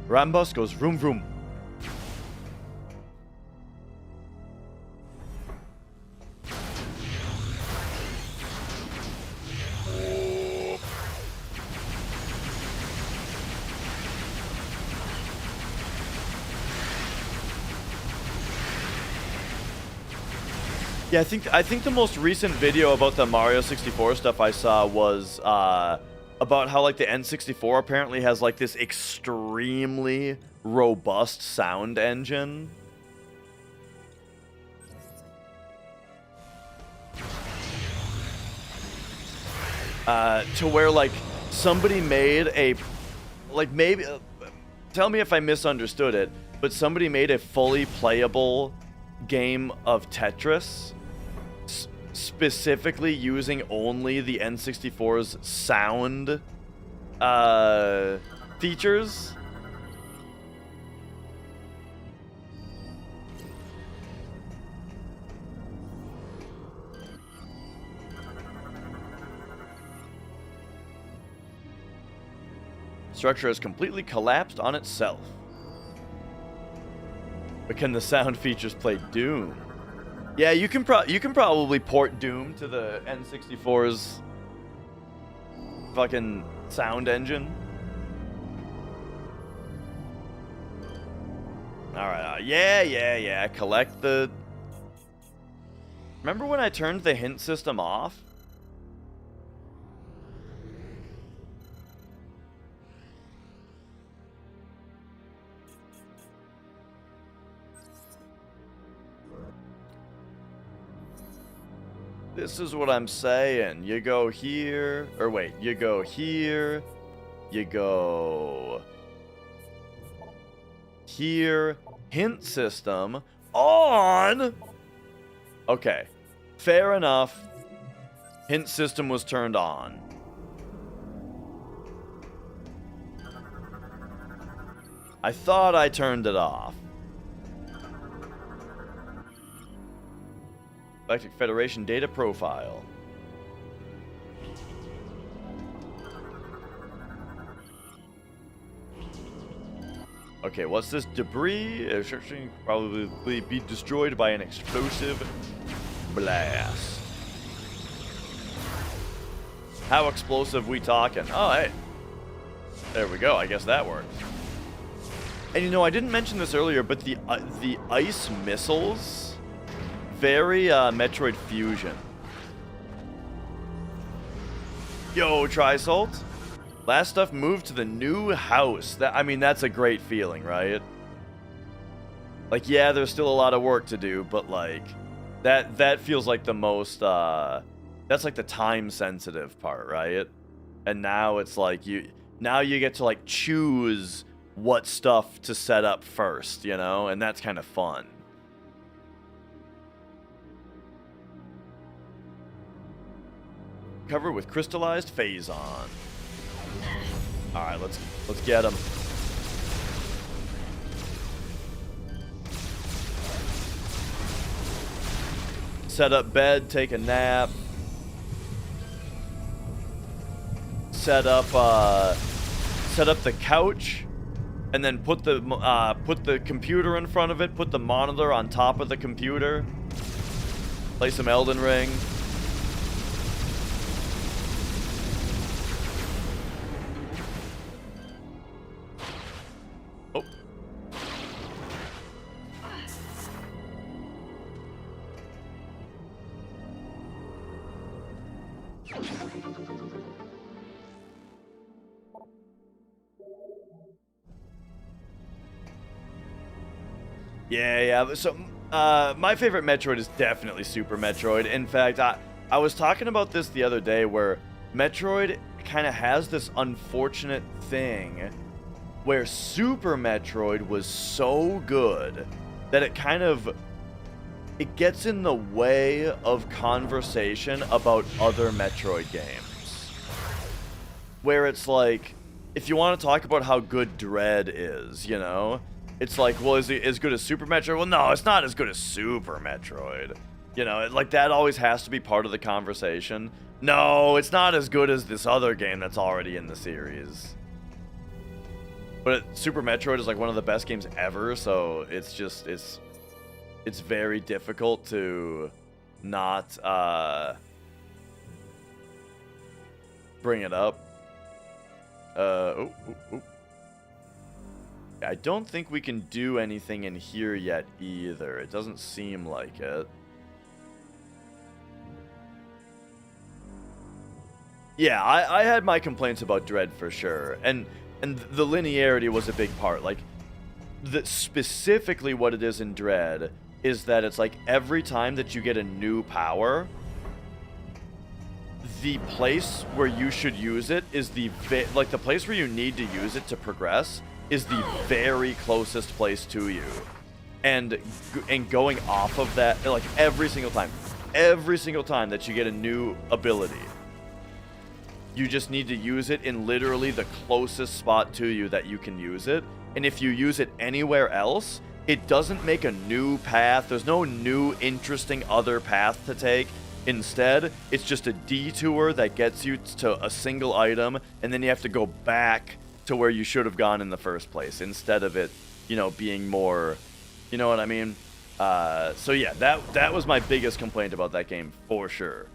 Rambus goes vroom vroom. Yeah, I think the most recent video about the Mario 64 stuff I saw was about how like the N64 apparently has like this extremely robust sound engine. To where like somebody made a like maybe tell me if I misunderstood it, but somebody made a fully playable game of Tetris specifically using only the N64's sound features. Structure has completely collapsed on itself. But can the sound features play Doom? Yeah, you can probably port Doom to the N64's fucking sound engine. Alright, yeah. Collect the... Remember when I turned the hint system off? This is what I'm saying. You go here, or wait, you go here, you go here, hint system on. Okay, fair enough. Hint system was turned on. I thought I turned it off. Galactic Federation data profile. Okay, what's this? Debris? It should probably be destroyed by an explosive blast. How explosive we talking? Oh, hey. There we go. I guess that works. And you know, I didn't mention this earlier, but the ice missiles... Very Metroid Fusion. Yo, Trisalt. Last stuff moved to the new house. I mean, that's a great feeling, right? Like, yeah, there's still a lot of work to do, but like, that feels like the most. That's like the time-sensitive part, right? And now it's like now you get to like choose what stuff to set up first, you know, and that's kind of fun. Cover with crystallized phazon. All right, let's get him. Set up bed, take a nap. Set up the couch, and then put the computer in front of it. Put the monitor on top of the computer. Play some Elden Ring. Yeah. So, my favorite Metroid is definitely Super Metroid. In fact, I was talking about this the other day where Metroid kind of has this unfortunate thing where Super Metroid was so good that it gets in the way of conversation about other Metroid games. Where it's like, if you want to talk about how good Dread is, you know, it's like, well, is it as good as Super Metroid? Well, no, it's not as good as Super Metroid. You know, like that always has to be part of the conversation. No, it's not as good as this other game that's already in the series. But Super Metroid is like one of the best games ever, so it's just, it's very difficult to not bring it up. I don't think we can do anything in here yet either. It doesn't seem like it. Yeah, I had my complaints about Dread for sure, and the linearity was a big part. Like, specifically what it is in Dread is that it's like every time that you get a new power, the place where you should use it is the place where you need to use it to progress is the very closest place to you, and going off of that, like every single time that you get a new ability, you just need to use it in literally the closest spot to you that you can use it. And if you use it anywhere else, it doesn't make a new path. There's no new interesting other path to take. Instead, it's just a detour that gets you to a single item, and then you have to go back to where you should have gone in the first place, instead of it, you know, being more, you know what I mean? So yeah, that was my biggest complaint about that game, for sure.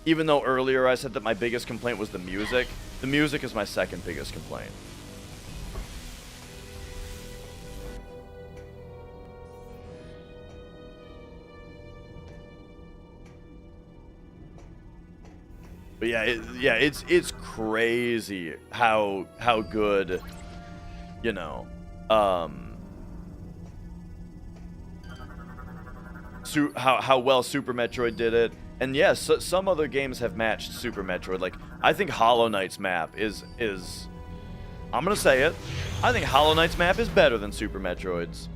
Even though earlier I said that my biggest complaint was the music is my second biggest complaint. But yeah, it's crazy how good, you know, how well Super Metroid did it. And yes, some other games have matched Super Metroid. Like, I think Hollow Knight's map is I'm gonna say it, I think Hollow Knight's map is better than Super Metroid's.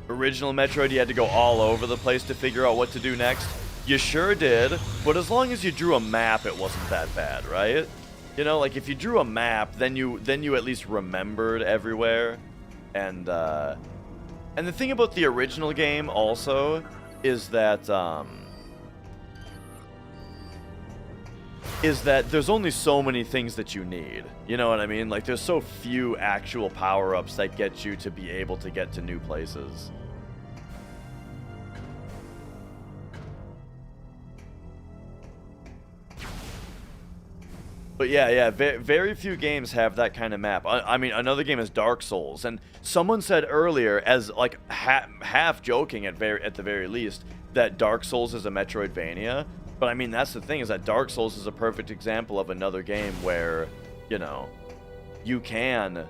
Original Metroid, you had to go all over the place to figure out what to do next. You sure did, but as long as you drew a map, it wasn't that bad, right? You know, like if you drew a map, then you at least remembered everywhere. And the thing about the original game also is that there's only so many things that you need. You know what I mean? Like, there's so few actual power-ups that get you to be able to get to new places. But yeah, very few games have that kind of map. I mean, another game is Dark Souls, and someone said earlier, as like half joking at the very least, that Dark Souls is a Metroidvania. But I mean, that's the thing, is that Dark Souls is a perfect example of another game where, you know, you can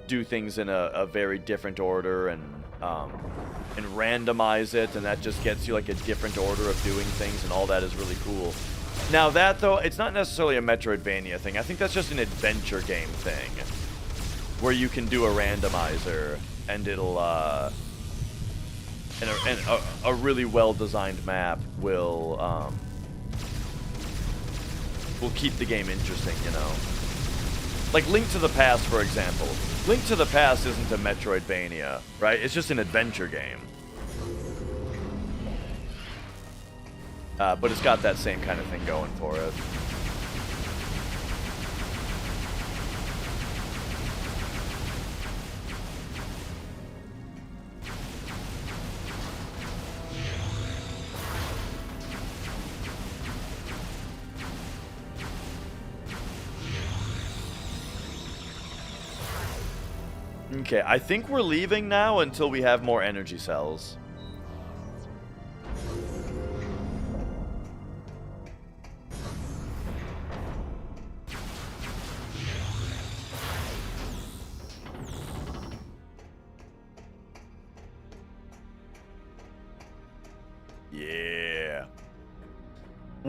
do things in a very different order and randomize it, and that just gets you like a different order of doing things, and all that is really cool. Now that, though, it's not necessarily a Metroidvania thing. I think that's just an adventure game thing, where you can do a randomizer, and it'll, and a really well-designed map will keep the game interesting, you know? Like Link to the Past, for example. Link to the Past isn't a Metroidvania, right? It's just an adventure game. But it's got that same kind of thing going for it. Okay, I think we're leaving now until we have more energy cells.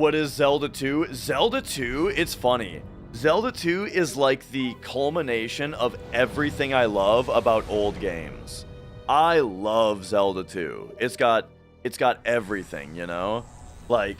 What is Zelda 2? Zelda 2, it's funny. Zelda 2 is like the culmination of everything I love about old games. I love Zelda 2. It's got everything, you know? Like,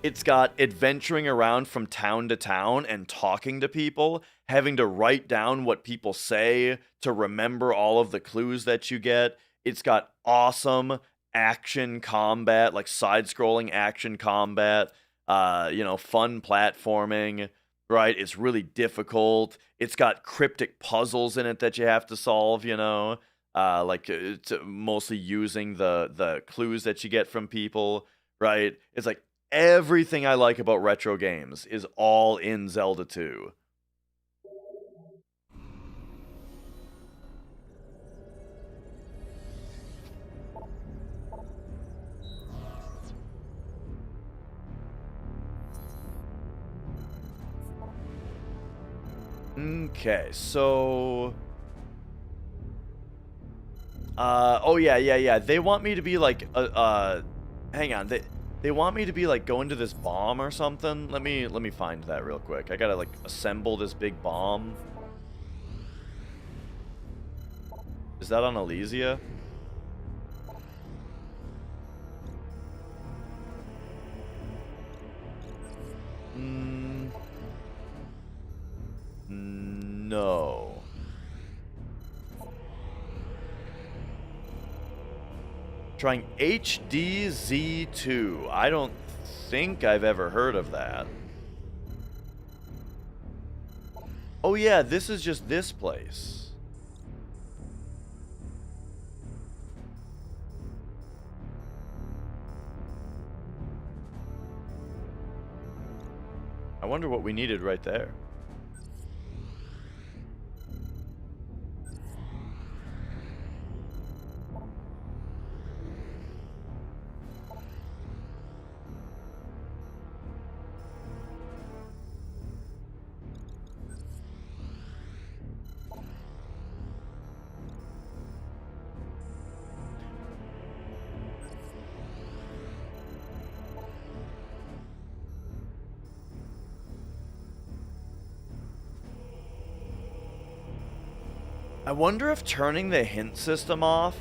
it's got adventuring around from town to town and talking to people, having to write down what people say to remember all of the clues that you get. It's got awesome action combat, like side-scrolling action combat, fun platforming, right? It's really difficult. It's got cryptic puzzles in it that you have to solve, it's mostly using the clues that you get from people, right? It's like everything I like about retro games is all in Zelda 2. Okay, so... oh yeah. They want me to be like, hang on. They want me to be like going to this bomb or something. Let me find that real quick. I gotta like assemble this big bomb. Is that on Elysia? No. Trying HDZ2. I don't think I've ever heard of that. Oh yeah, this is just this place. I wonder what we needed right there. I wonder if turning the hint system off,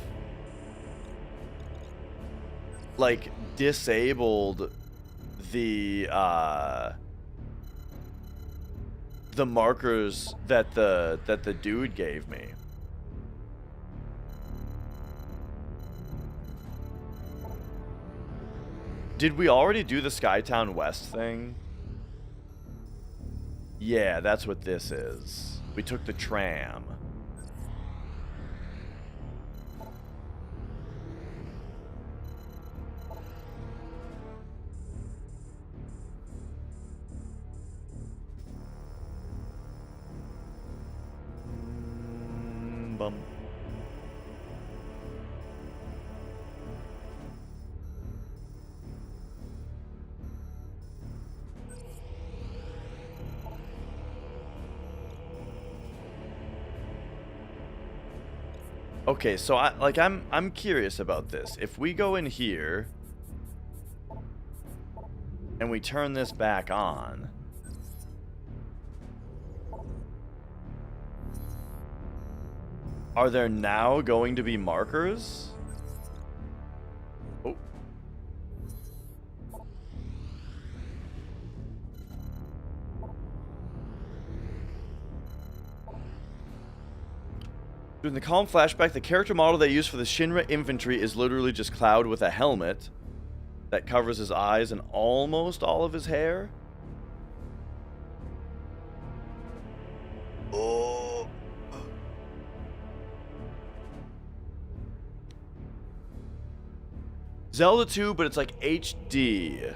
like, disabled the markers that the dude gave me. Did we already do the Skytown West thing? Yeah, that's what this is. We took the tram. Bum. Okay, so I'm curious about this. If we go in here and we turn this back on, are there now going to be markers? Oh. During the calm flashback, the character model they use for the Shinra infantry is literally just Cloud with a helmet that covers his eyes and almost all of his hair. Oh. Zelda 2, but it's like HD.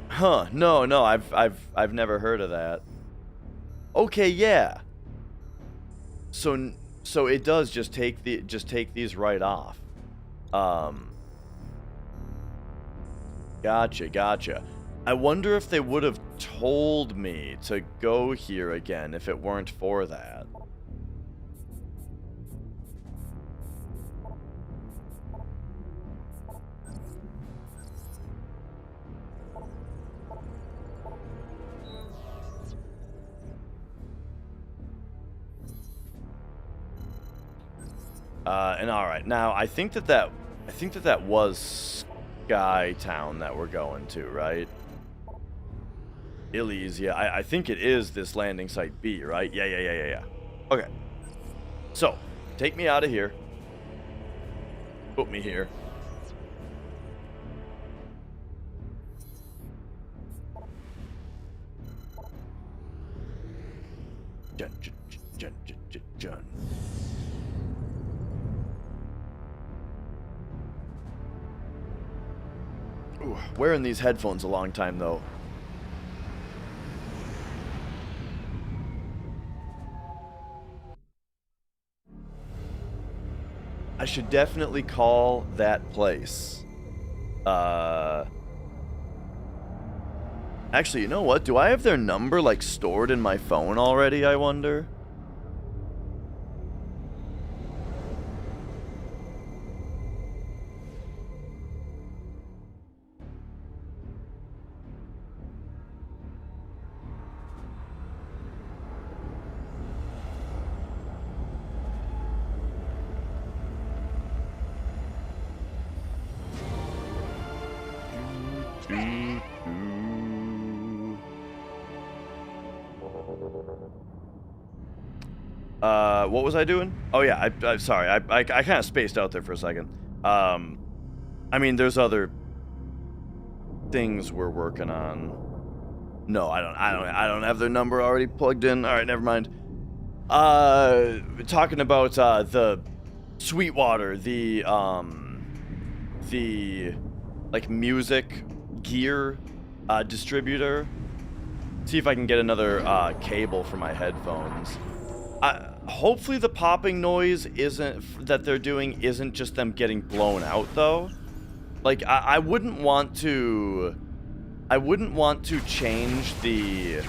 Huh, no, I've never heard of that. Okay, yeah. So it does just take these right off. Gotcha. I wonder if they would have told me to go here again if it weren't for that. And all right, now I think that was Skytown that we're going to, right? Elysia. I think it is this landing site B, right? Yeah. Okay. So, take me out of here. Put me here. Jun. Ooh, wearing these headphones a long time, though. I should definitely call that place. Actually, you know what? Do I have their number, like, stored in my phone already, I wonder? What was I doing? Oh yeah, I'm sorry. I kind of spaced out there for a second. I mean, there's other things we're working on. No, I don't have their number already plugged in. All right, never mind. Talking about the Sweetwater, the like music gear distributor. See if I can get another cable for my headphones. Hopefully the popping noise that they're doing isn't just them getting blown out, though. Like, I wouldn't want to change the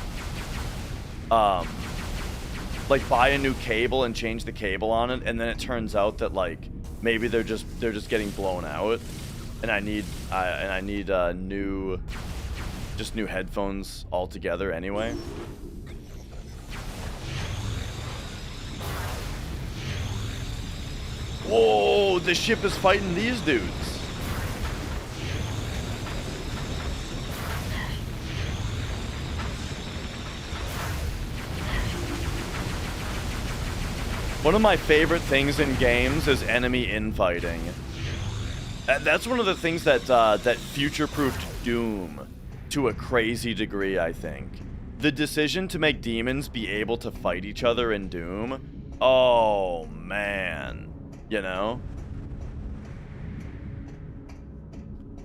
like buy a new cable and change the cable on it, and then it turns out that, like, maybe they're just getting blown out, and I need new headphones altogether anyway. Whoa, the ship is fighting these dudes. One of my favorite things in games is enemy infighting. That's one of the things that future-proofed Doom to a crazy degree, I think. The decision to make demons be able to fight each other in Doom. Oh, man. You know?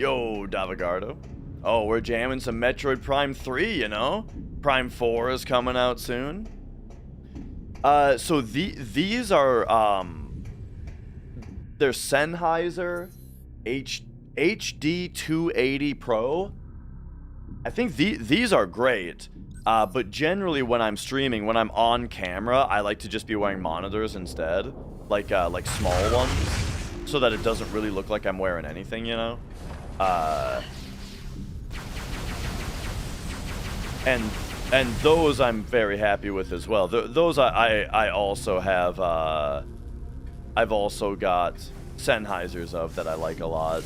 Yo, Davagardo. Oh, we're jamming some Metroid Prime 3, you know? Prime 4 is coming out soon. So these are, they're Sennheiser HD 280 Pro. I think these are great. But generally when I'm streaming, when I'm on camera, I like to just be wearing monitors instead. Like small ones, so that it doesn't really look like I'm wearing anything, you know? And those I'm very happy with as well. Those I also have, I've also got Sennheisers of that I like a lot.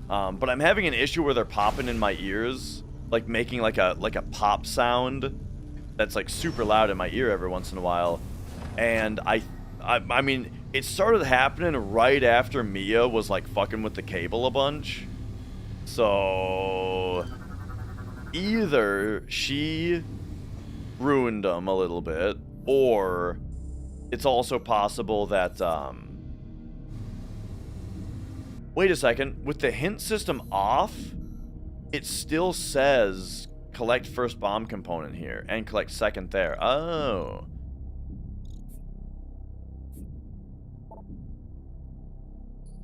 But I'm having an issue where they're popping in my ears, like making like a pop sound that's like super loud in my ear every once in a while. And I mean, it started happening right after Mia was like fucking with the cable a bunch. So either she ruined them a little bit, or it's also possible that wait a second, with the hint system off, it still says collect first bomb component here and collect second there. Oh.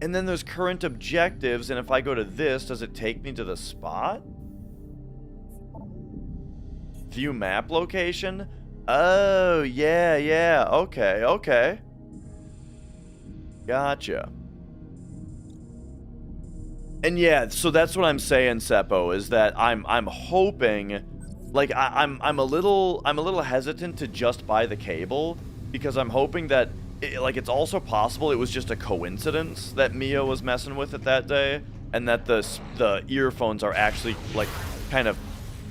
And then there's current objectives, and if I go to this, does it take me to the spot? View map location? Oh, yeah, okay. Gotcha. And yeah, so that's what I'm saying, Seppo, is that I'm hoping, like, I'm a little hesitant to just buy the cable, because I'm hoping that like it's also possible it was just a coincidence that Mia was messing with it that day, and that the earphones are actually like kind of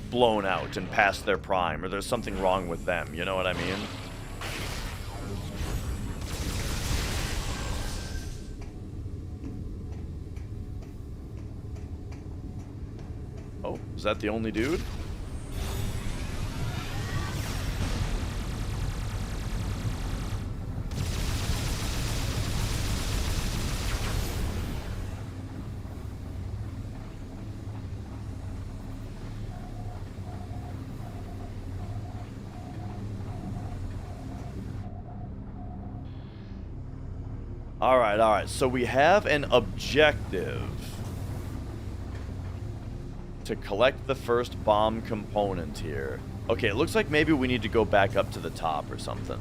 blown out and past their prime, or there's something wrong with them. You know what I mean? Oh, is that the only dude? Alright, alright. So we have an objective to collect the first bomb component here. Okay, it looks like maybe we need to go back up to the top or something.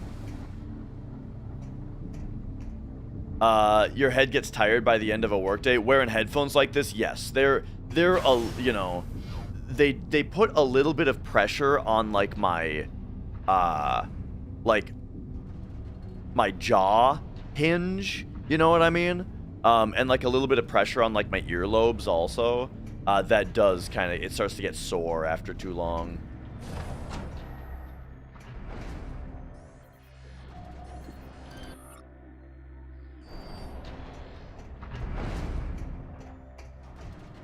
Your head gets tired by the end of a workday. Wearing headphones like this, yes. They're a, you know, they put a little bit of pressure on like my jaw hinge, you know what I mean? And like a little bit of pressure on like my earlobes also. That does kind of, it starts to get sore after too long.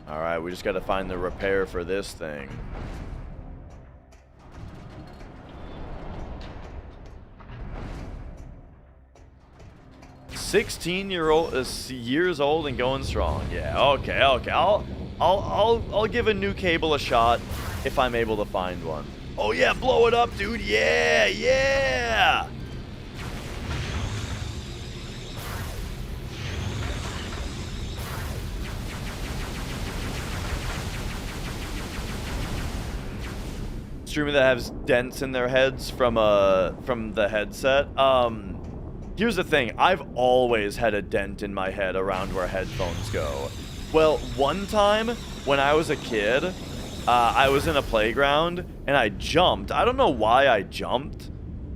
Alright, we just gotta find the repair for this thing. years old and going strong. Yeah, okay. I'll give a new cable a shot if I'm able to find one. Oh yeah, blow it up, dude. Yeah. Streamer that has dents in their heads from the headset. Here's the thing, I've always had a dent in my head around where headphones go. Well, one time when I was a kid, I was in a playground and I jumped. I don't know why I jumped,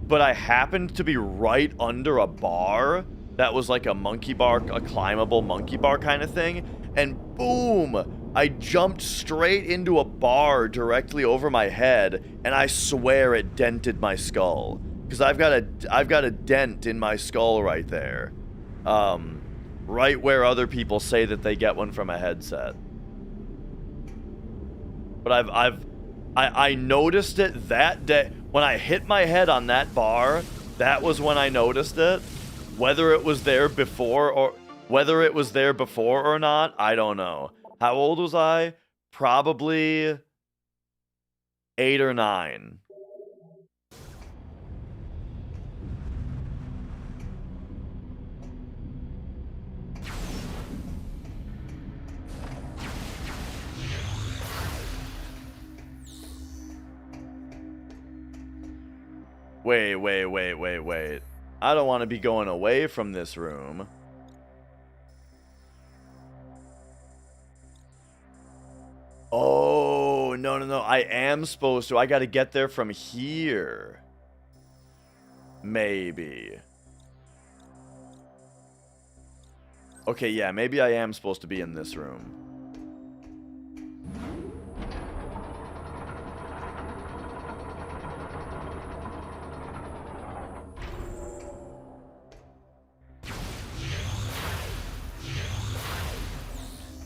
but I happened to be right under a bar that was like a monkey bar, a climbable monkey bar kind of thing, and boom, I jumped straight into a bar directly over my head, and I swear it dented my skull. Because I've got a dent in my skull right there. Right where other people say that they get one from a headset. But I noticed it that day. When I hit my head on that bar, that was when I noticed it. Whether it was there before or not, I don't know. How old was I? Probably 8 or 9. Wait. I don't want to be going away from this room. Oh, no. I am supposed to. I got to get there from here. Maybe. Okay, yeah, maybe I am supposed to be in this room.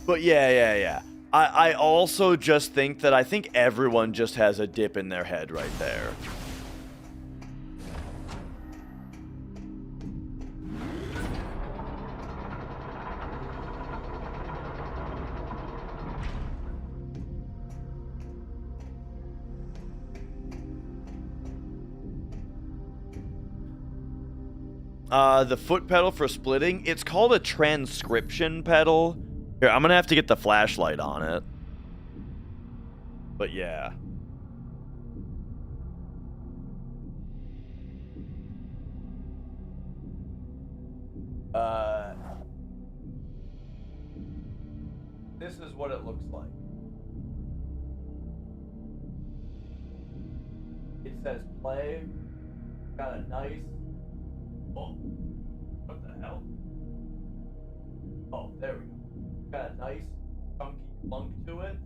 But yeah. I also just think that I think everyone just has a dip in their head right there. The foot pedal for splitting, it's called a transcription pedal. Here, I'm gonna have to get the flashlight on it. But yeah. This is what it looks like. It says play. Got a nice... Oh. Hell. Oh, there we go. Got a nice chunky clunk to it.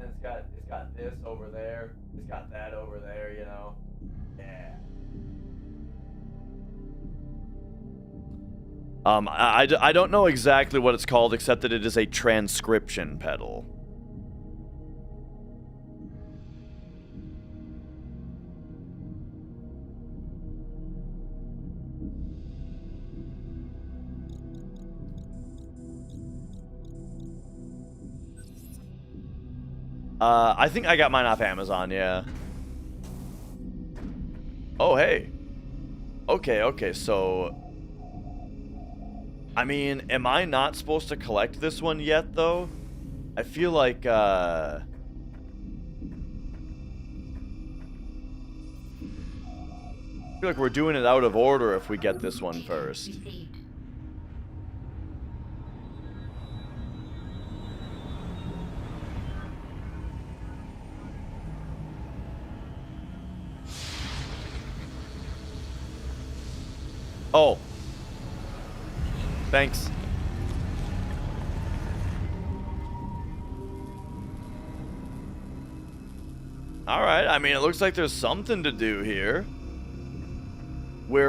And it's got this over there. It's got that over there, you know. Yeah. I don't know exactly what it's called, except that it is a transcription pedal. I think I got mine off Amazon, yeah. Oh, hey. Okay, so... I mean, am I not supposed to collect this one yet, though? I feel like, I feel like we're doing it out of order if we get this one first. Oh. Thanks. Alright, I mean, it looks like there's something to do here. We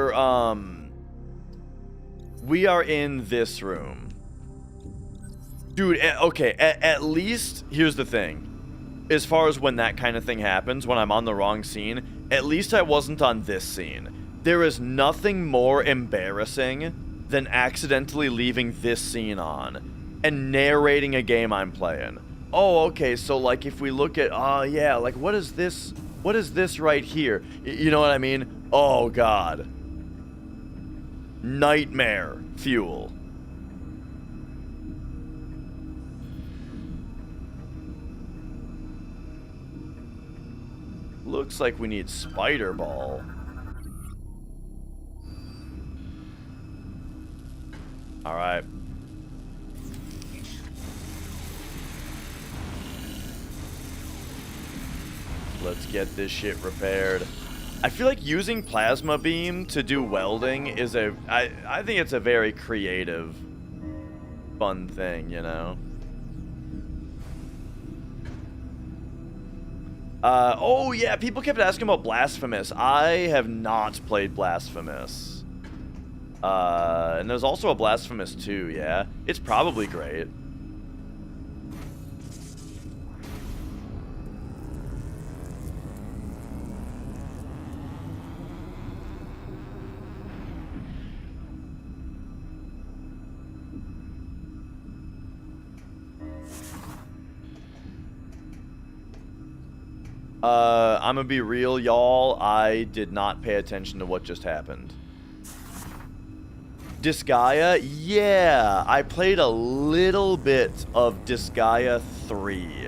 are in this room. Dude, okay, at least, here's the thing. As far as when that kind of thing happens, when I'm on the wrong scene, at least I wasn't on this scene. There is nothing more embarrassing than accidentally leaving this scene on and narrating a game I'm playing. Oh, okay, so like if we look at, yeah, like what is this right here? You know what I mean? Oh god. Nightmare fuel. Looks like we need Spider Ball. Alright. Let's get this shit repaired. I feel like using plasma beam to do welding is I think it's a very creative, fun thing, you know? Oh yeah, people kept asking about Blasphemous. I have not played Blasphemous. And there's also a Blasphemous 2, yeah? It's probably great. I'm gonna be real, y'all. I did not pay attention to what just happened. Disgaea? Yeah, I played a little bit of Disgaea 3.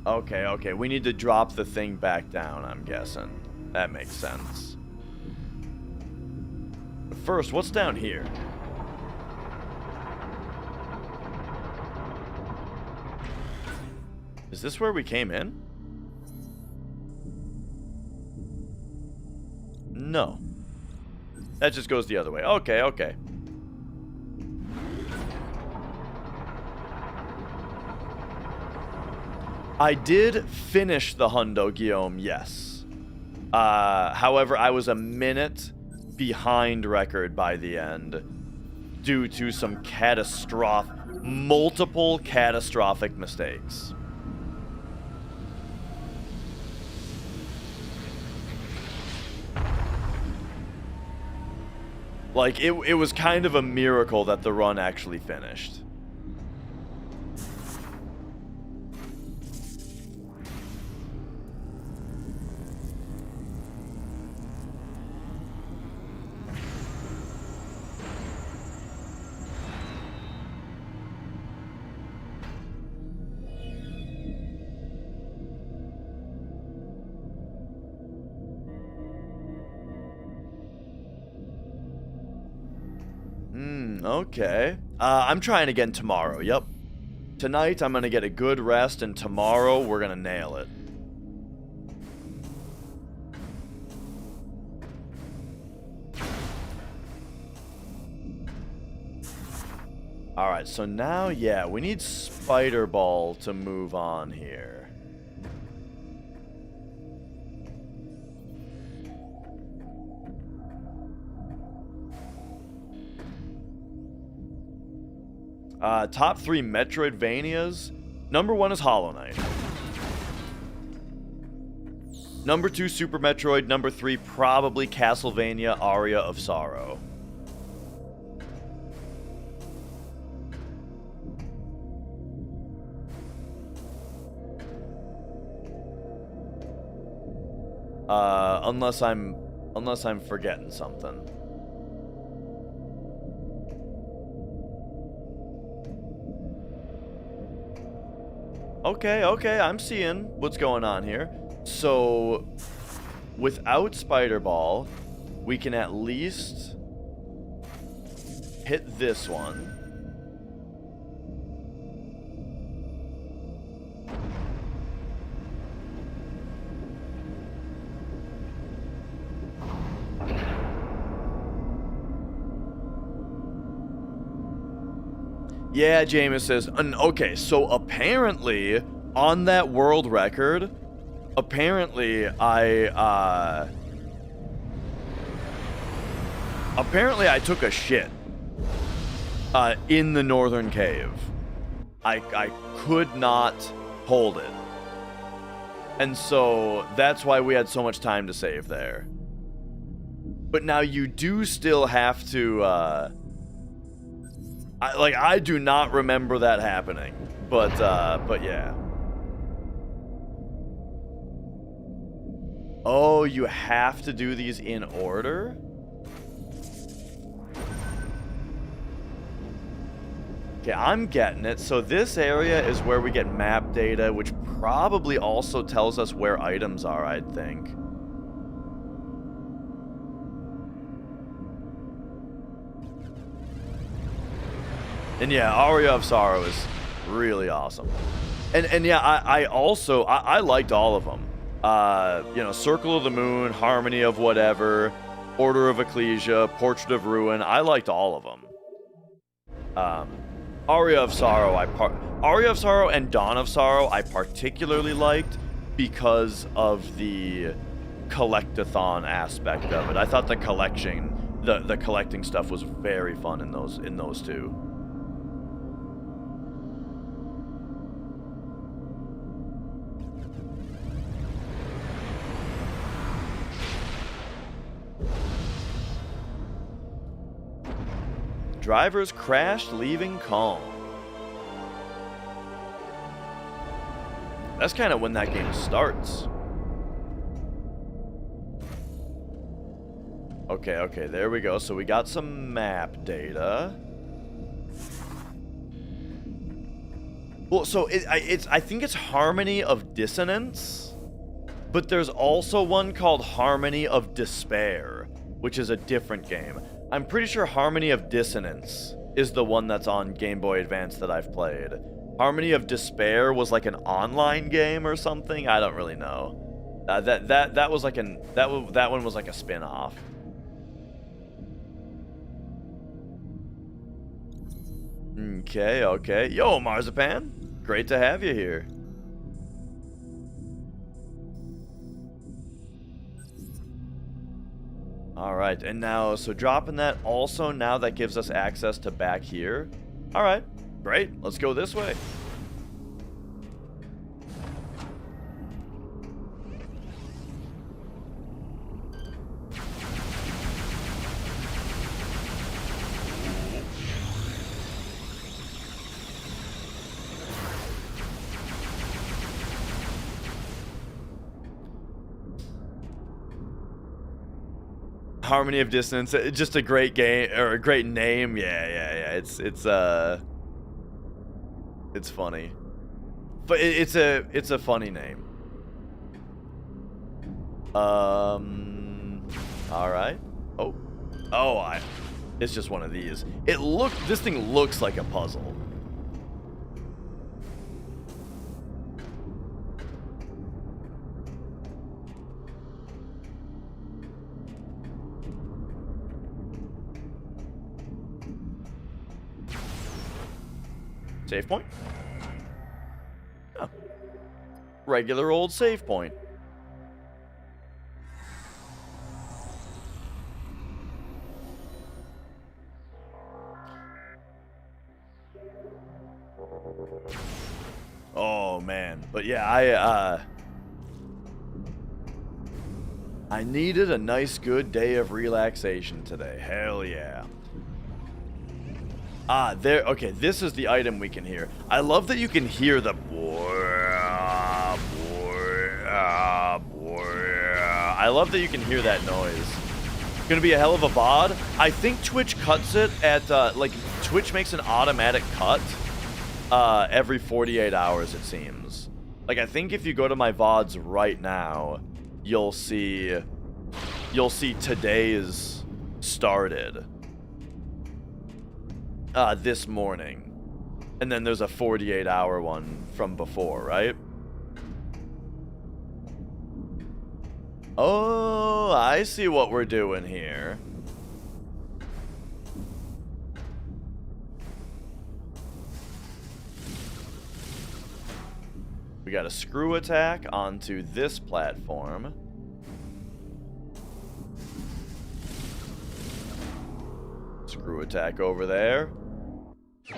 Okay, we need to drop the thing back down, I'm guessing. That makes sense. But first, what's down here? Is this where we came in? No. That just goes the other way. Okay. I did finish the Hundo Guillaume, yes. However, I was a minute behind record by the end due to some multiple catastrophic mistakes. Like, it was kind of a miracle that the run actually finished. Okay. I'm trying again tomorrow, yep. Tonight, I'm gonna get a good rest, and tomorrow, we're gonna nail it. All right, so now, yeah, we need Spider Ball to move on here. Top 3 Metroidvanias. Number 1 is Hollow Knight. Number 2, Super Metroid. Number 3, probably Castlevania Aria of Sorrow. Unless I'm forgetting something. Okay, I'm seeing what's going on here. So, without Spider Ball, we can at least hit this one. Yeah, Jameis says, okay, so apparently, on that world record, apparently I took a shit in the northern cave. I could not hold it. And so that's why we had so much time to save there. But now you do still have to I do not remember that happening, but yeah. Oh, you have to do these in order? Okay, I'm getting it. So this area is where we get map data, which probably also tells us where items are, I'd think. And yeah, Aria of Sorrow is really awesome. And yeah, I also liked all of them. You know, Circle of the Moon, Harmony of Whatever, Order of Ecclesia, Portrait of Ruin. I liked all of them. Aria of Sorrow and Dawn of Sorrow I particularly liked because of the collectathon aspect of it. I thought the collecting stuff was very fun in those two. Drivers crashed, leaving calm. That's kind of when that game starts. Okay, there we go. So we got some map data. Well, so I think it's Harmony of Dissonance, but there's also one called Harmony of Despair, which is a different game. I'm pretty sure Harmony of Dissonance is the one that's on Game Boy Advance that I've played. Harmony of Despair was like an online game or something. I don't really know. That was like that one was like a spin-off. Okay. Yo, Marzipan, great to have you here. All right, and now, so dropping that also, now that gives us access to back here. All right, great. Let's go this way. Harmony of Dissonance, just a great game, or a great name. Yeah. It's funny, but it's a funny name. All right. It's just one of these. This thing looks like a puzzle. Save point? Oh. Regular old save point. Oh man, but yeah, I needed a nice good day of relaxation today. Hell yeah. Okay, this is the item we can hear. I love that you can hear the I love that you can hear that noise. Gonna be a hell of a VOD. I think Twitch cuts it at, like, Twitch makes an automatic cut every 48 hours, it seems. Like, I think if you go to my VODs right now, you'll see today's started this morning. And then there's a 48-hour one from before, right? Oh, I see what we're doing here. We got a screw attack onto this platform. Screw attack over there.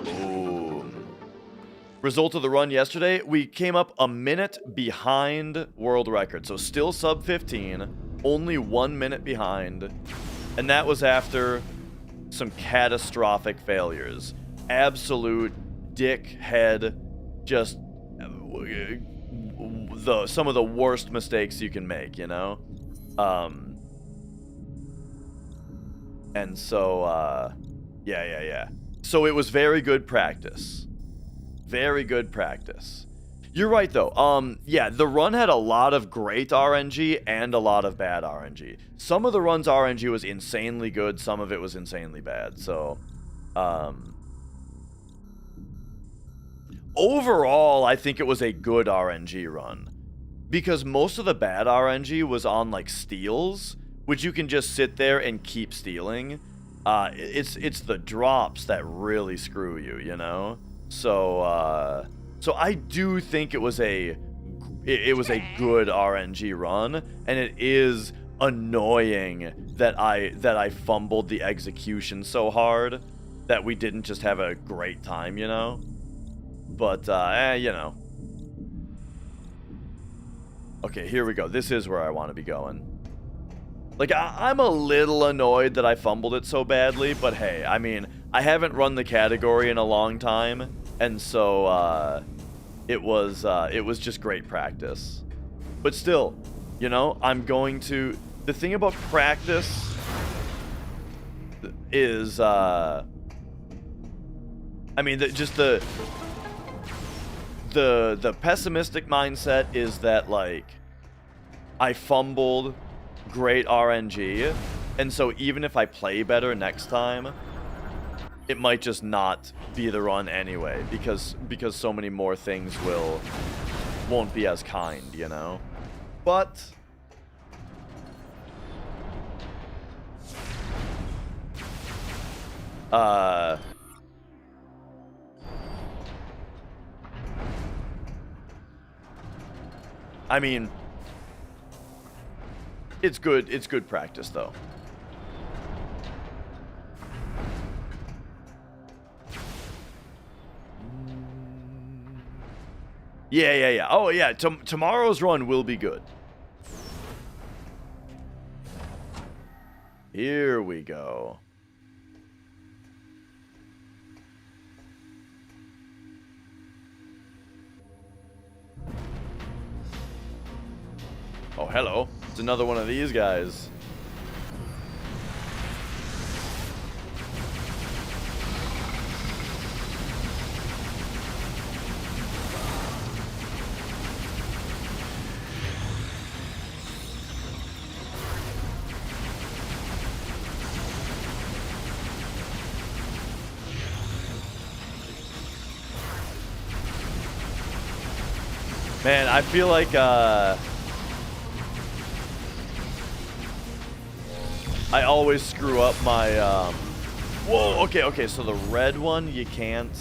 Boom. Result of the run yesterday, we came up a minute behind world record. So still sub 15, only 1 minute behind. And that was after some catastrophic failures. Absolute dickhead, just some of the worst mistakes you can make, you know? And so, yeah. So it was very good practice. Very good practice. You're right, though. Yeah, the run had a lot of great RNG and a lot of bad RNG. Some of the run's RNG was insanely good, some of it was insanely bad. So, overall, I think it was a good RNG run. Because most of the bad RNG was on, like, steals, which you can just sit there and keep stealing. It's the drops that really screw you, you know? So, so I do think it was a good RNG run, and it is annoying that I fumbled the execution so hard that we didn't just have a great time, you know? But, you know. Okay, here we go. This is where I want to be going. Like, I'm a little annoyed that I fumbled it so badly, but hey, I mean, I haven't run the category in a long time, and so, it was just great practice. But still, you know, I'm going to... The thing about practice is, I mean, just the pessimistic mindset is that, like, I fumbled great RNG, and so even if I play better next time, it might just not be the run anyway, because so many more things won't be as kind, you know? But I mean, it's good practice, though. Yeah. Oh, yeah, tomorrow's run will be good. Here we go. Oh, hello. It's another one of these guys. Man, I feel like, I always screw up my, whoa, okay, so the red one, you can't,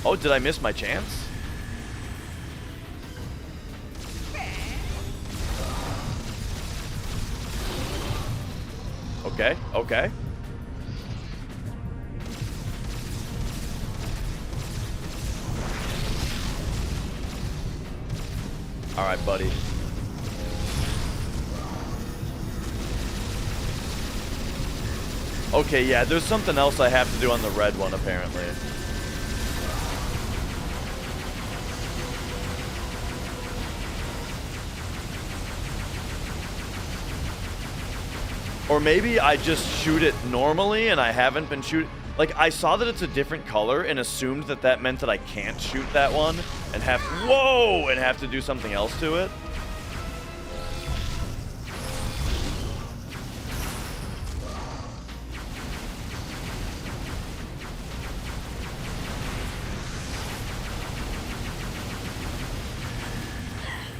Oh, did I miss my chance? Okay, okay. All right, buddy. Okay, yeah, there's something else I have to do on the red one, apparently. Or maybe I just shoot it normally and I haven't been shooting. Like, I saw that it's a different color and assumed that that meant that I can't shoot that one and have, whoa, and have to do something else to it.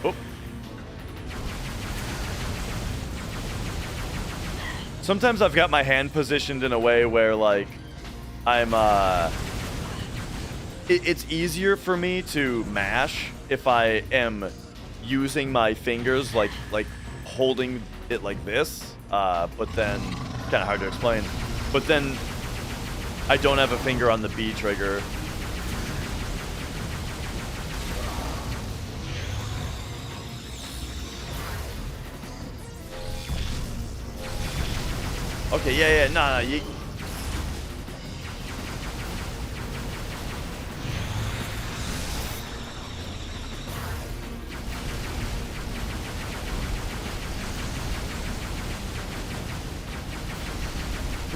Oh. Sometimes I've got my hand positioned in a way where, like, I'm, it's easier for me to mash if I am using my fingers, like holding it like this, but then, kind of hard to explain, but then I don't have a finger on the B trigger. Okay, yeah, no, you...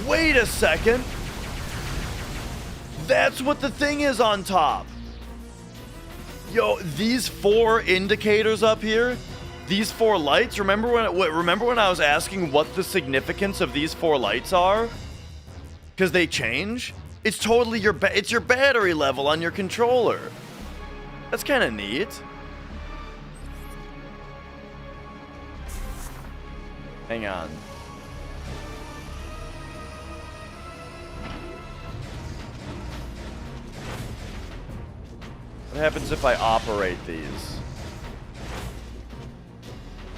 Wait a second. That's what the thing is on top. Yo, these 4 indicators up here, these 4 lights, remember when I was asking what the significance of these 4 lights are? Because they change? It's totally it's your battery level on your controller. That's kind of neat. Hang on. What happens if I operate these?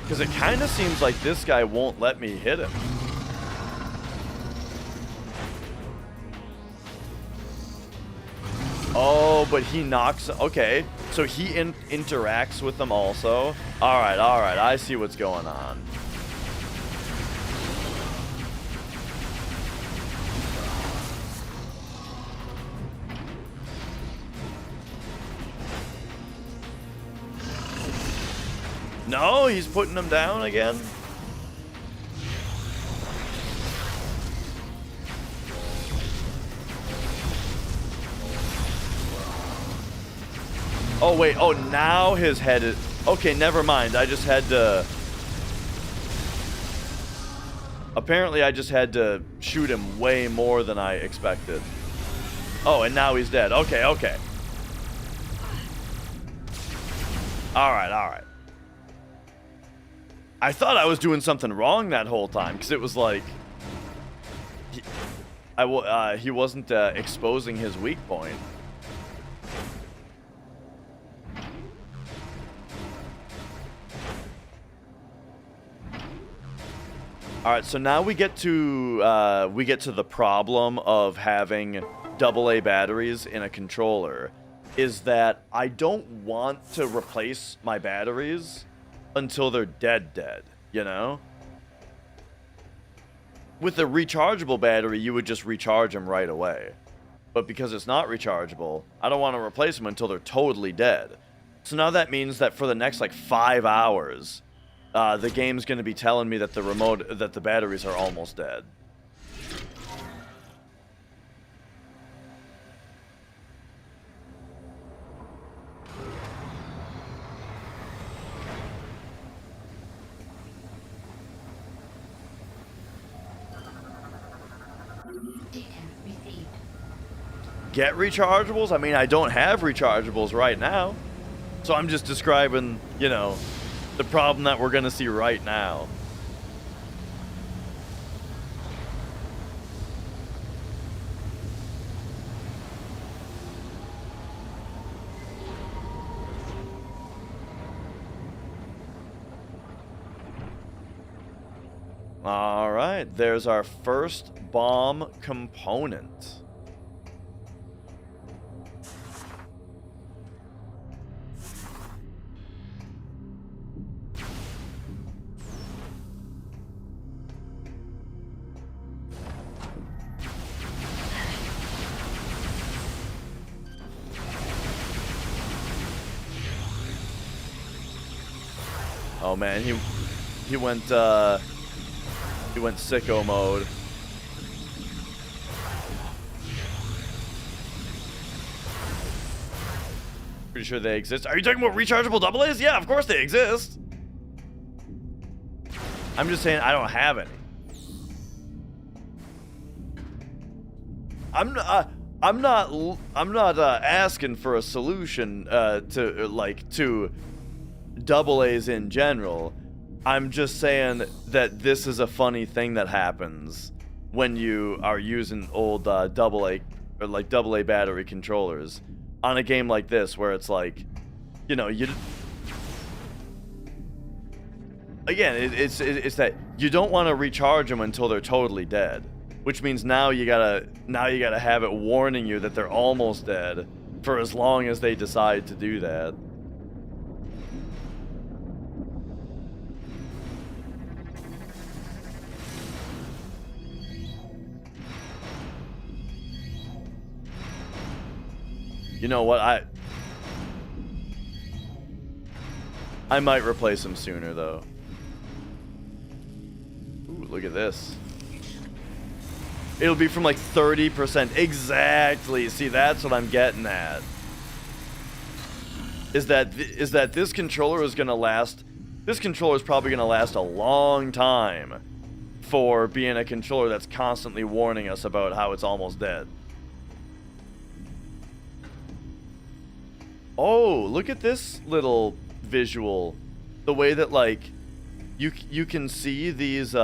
Because it kind of seems like this guy won't let me hit him. Oh, but he knocks... Okay, so he interacts with them also. Alright, I see what's going on. No, he's putting them down again. Oh, wait. Oh, now his head is... Okay, never mind. I just had to... Apparently, I just had to shoot him way more than I expected. Oh, and now he's dead. Okay, okay. Alright. I thought I was doing something wrong that whole time, because it was like... he wasn't exposing his weak point. Alright, so now we get to the problem of having AA batteries in a controller, is that I don't want to replace my batteries until they're dead, you know? With a rechargeable battery, you would just recharge them right away. But because it's not rechargeable, I don't want to replace them until they're totally dead. So now that means that for the next, like, 5 hours, the game's going to be telling me that the batteries are almost dead. Get rechargeables? I mean, I don't have rechargeables right now. So I'm just describing, you know, the problem that we're going to see right now. All right, there's our first bomb component. Oh man, he went sicko mode. Pretty sure they exist. Are you talking about rechargeable double A's? Yeah, of course they exist. I'm just saying I don't have any. I'm not asking for a solution to double A's in general. I'm just saying that this is a funny thing that happens when you are using old double A battery controllers on a game like this, where it's like, you know, it's that you don't want to recharge them until they're totally dead, which means now you gotta have it warning you that they're almost dead for as long as they decide to do that. You know what, I might replace him sooner, though. Ooh, look at this. It'll be from like 30%. Exactly. See, that's what I'm getting at. Is that this controller is gonna last. This controller is probably gonna last a long time for being a controller that's constantly warning us about how it's almost dead. Oh, look at this little visual. The way that, like, you can see these, you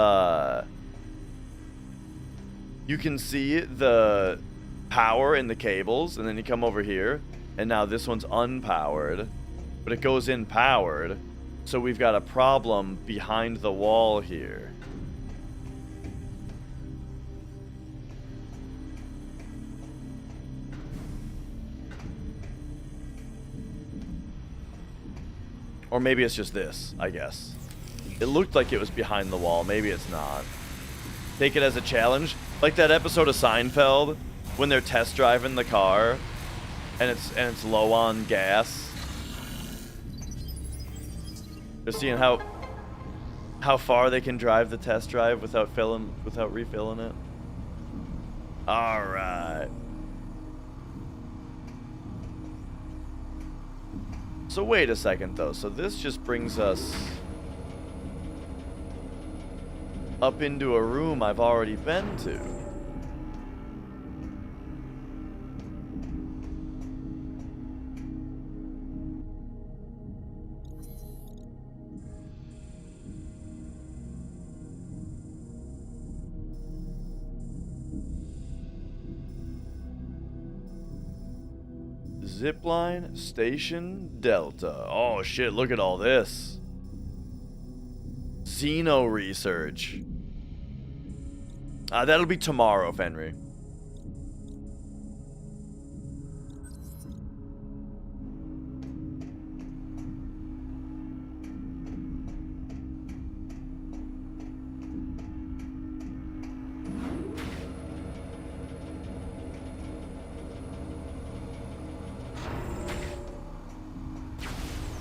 can see the power in the cables, and then you come over here, and now this one's unpowered, but it goes in powered, so we've got a problem behind the wall here. Or maybe it's just this, I guess. It looked like it was behind the wall. Maybe it's not. Take it as a challenge. Like that episode of Seinfeld when they're test driving the car and it's low on gas. They're seeing how far they can drive the test drive without refilling it. All right. So wait a second, though. So this just brings us up into a room I've already been to. Zipline Station Delta. Oh shit, look at all this. Xeno research. That'll be tomorrow, Fenry.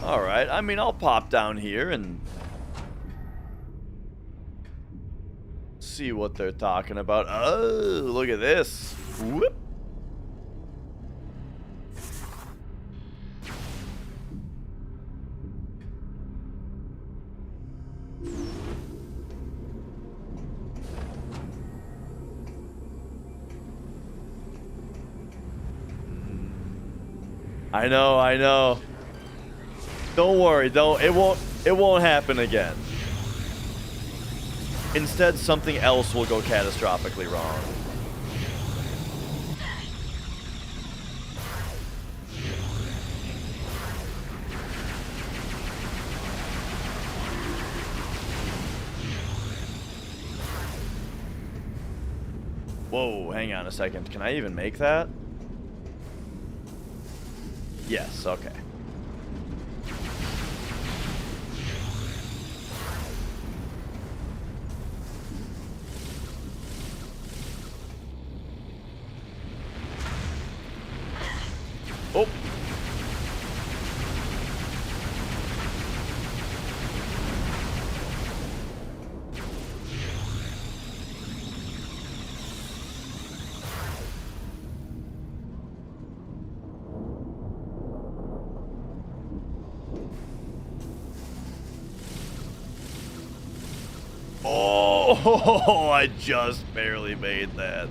Alright, I mean, I'll pop down here and see what they're talking about. Oh, look at this. Whoop. I know. Don't worry, it won't happen again. Instead, something else will go catastrophically wrong. Whoa, hang on a second. Can I even make that? Yes, okay. Oh. Oh, I just barely made that.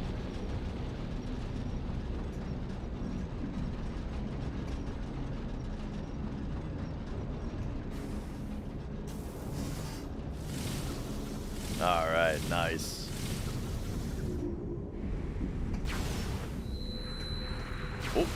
All right, nice. Oh.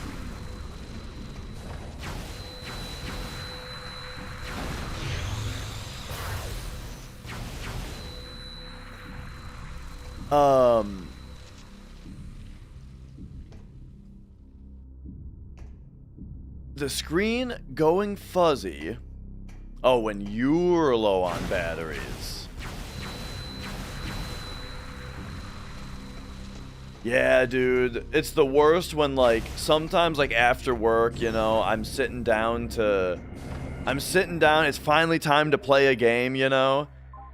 The screen going fuzzy. Oh, when you're low on batteries. Yeah, dude. It's the worst when, like, sometimes, like, after work, you know, I'm sitting down, it's finally time to play a game, you know?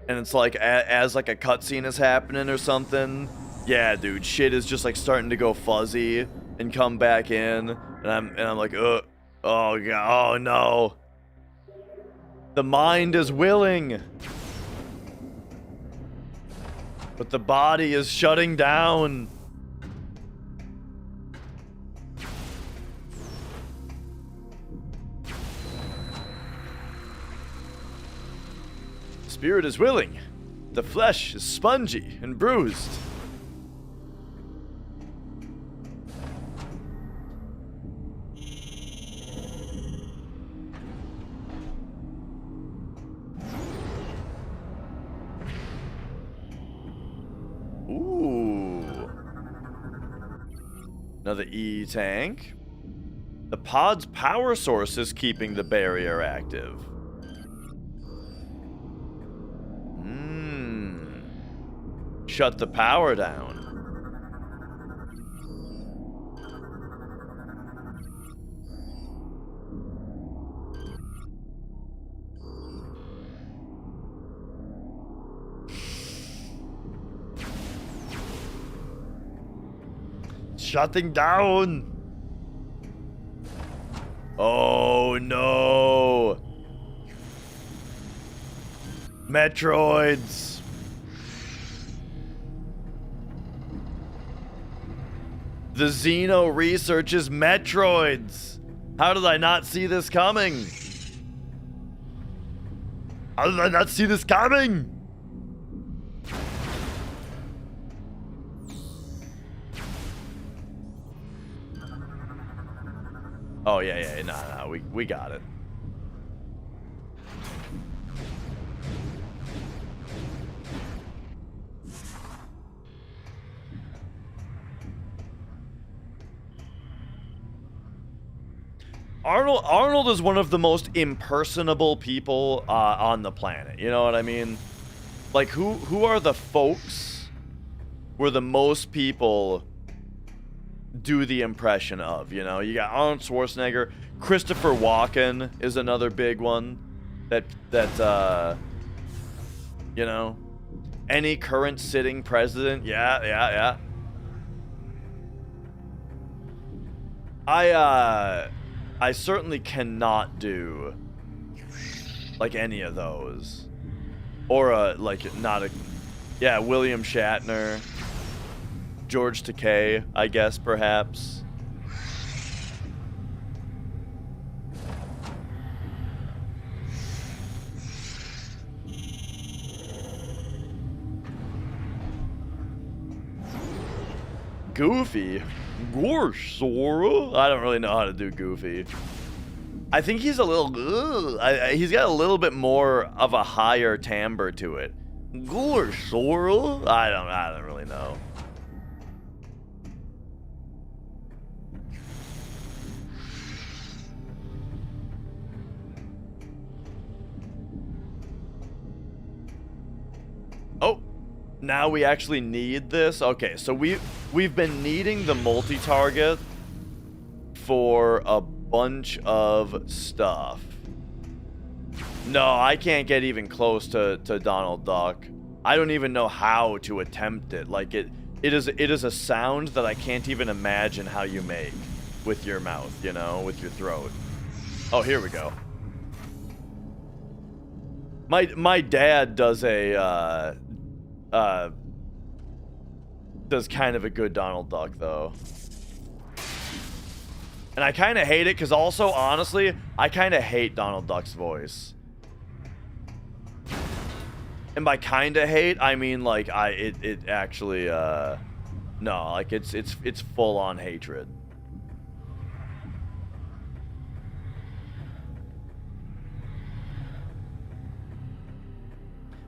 And it's like, as like, a cutscene is happening or something. Yeah, dude, shit is just, like, starting to go fuzzy and come back in. And I'm like, ugh. Oh, God. Oh, no. The mind is willing. But the body is shutting down. The spirit is willing. The flesh is spongy and bruised. Ooh. Another E-tank. The pod's power source is keeping the barrier active. Shut the power down. Shutting down. Oh no. Metroids. The Xeno researches Metroids. How did I not see this coming? How did I not see this coming? Oh, yeah, no, we got it. Arnold is one of the most impersonable people on the planet. You know what I mean? Like, who are the folks where the most people do the impression of, you know? You got Arnold Schwarzenegger. Christopher Walken is another big one that you know, any current sitting president. Yeah. I certainly cannot do like any of those, or like not a, yeah, William Shatner, George Takei, I guess perhaps. Goofy? Ghor, Sora? I don't really know how to do Goofy. I think he's a little... he's got a little bit more of a higher timbre to it. Ghor, Sora? I don't really know. Now we actually need this. Okay, so we've been needing the multi-target for a bunch of stuff. No, I can't get even close to Donald Duck. I don't even know how to attempt it. Like it is a sound that I can't even imagine how you make with your mouth, you know, with your throat. Oh, here we go. My dad does a does kind of a good Donald Duck though. And I kind of hate it because also, honestly, I kind of hate Donald Duck's voice. And by kind of hate, I mean like it actually no, like it's full on hatred.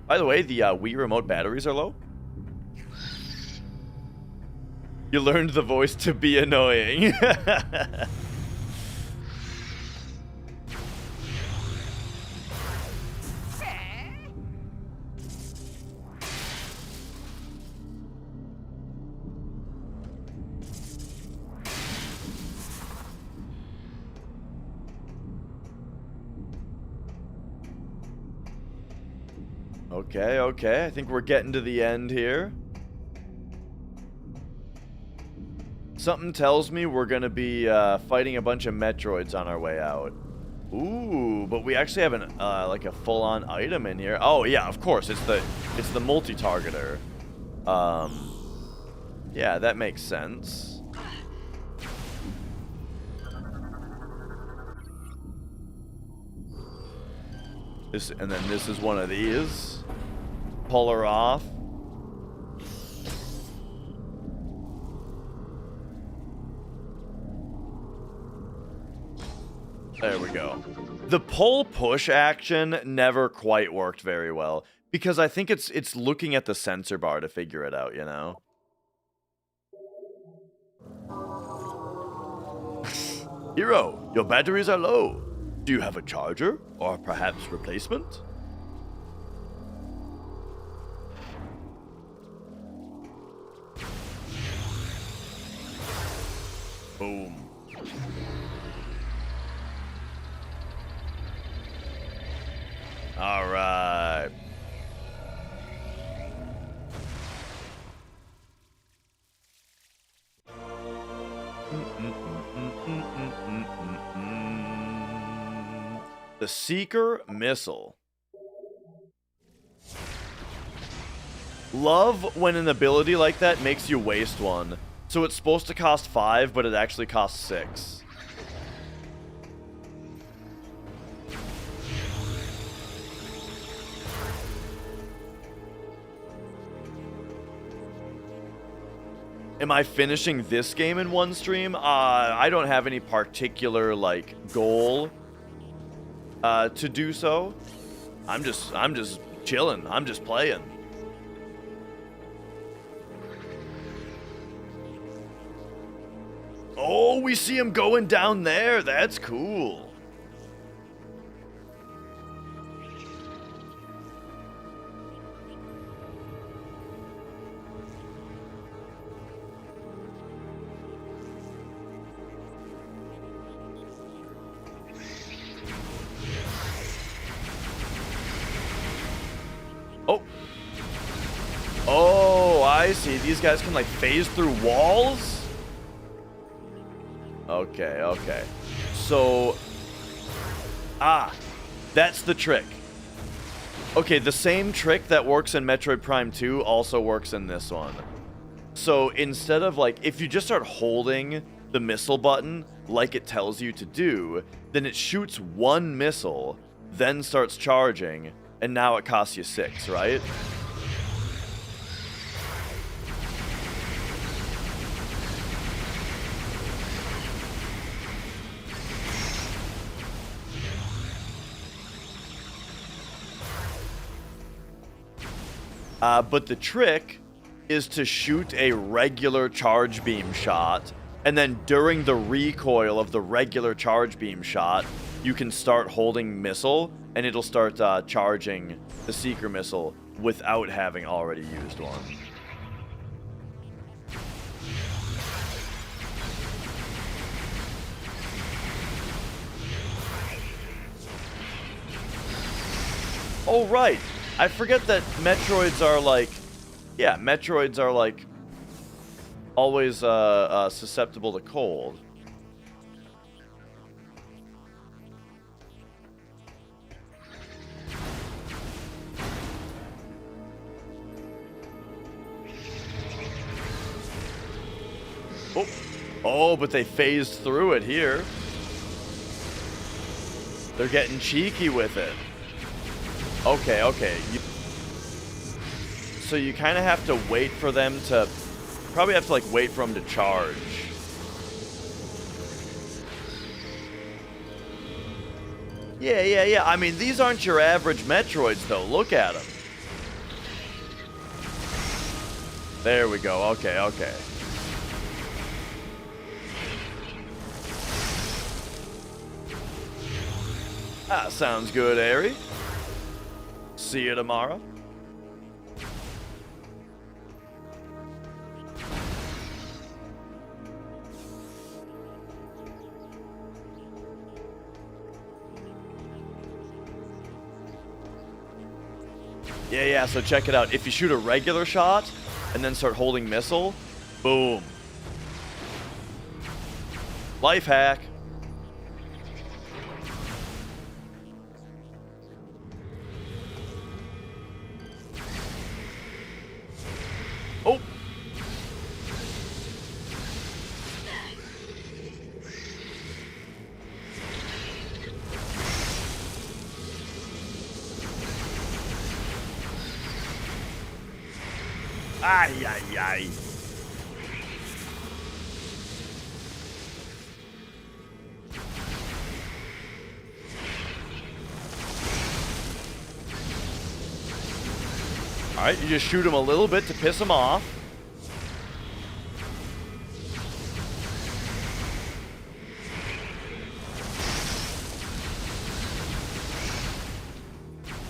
By the way, the Wii remote batteries are low. You learned the voice to be annoying. Okay, I think we're getting to the end here. Something tells me we're gonna be fighting a bunch of Metroids on our way out. Ooh, but we actually have an like a full-on item in here. Oh yeah, of course, it's the multi-targeter. Yeah, that makes sense. And then this is one of these. Pull her off. There we go. The pull-push action never quite worked very well because I think it's looking at the sensor bar to figure it out, you know? Hero, your batteries are low. Do you have a charger or perhaps replacement? Boom. All right. The Seeker Missile. Love when an ability like that makes you waste one. So it's supposed to cost 5, but it actually costs 6. Am I finishing this game in one stream? I don't have any particular like goal to do so. I'm just chilling. I'm just playing. Oh, we see him going down there. That's cool. Oh. Oh, I see. These guys can like phase through walls? Okay. So, that's the trick. Okay, the same trick that works in Metroid Prime 2 also works in this one. So instead of like, if you just start holding the missile button like it tells you to do, then it shoots one missile, then starts charging, and now it costs you 6, right? But the trick is to shoot a regular charge beam shot, and then during the recoil of the regular charge beam shot, you can start holding missile, and it'll start charging the Seeker Missile without having already used one. Oh, right. I forget that Metroids are like... Yeah, Metroids are like... always susceptible to cold. Oh. Oh, but they phased through it here. They're getting cheeky with it. Okay, okay. So you kind of have to wait for them to... Probably have to, like, wait for them to charge. Yeah. I mean, these aren't your average Metroids, though. Look at them. There we go. Okay. That sounds good, Ari. See you tomorrow. Yeah, so check it out. If you shoot a regular shot and then start holding missile, boom. Life hack. Oh. Ay. Alright, you just shoot him a little bit to piss him off.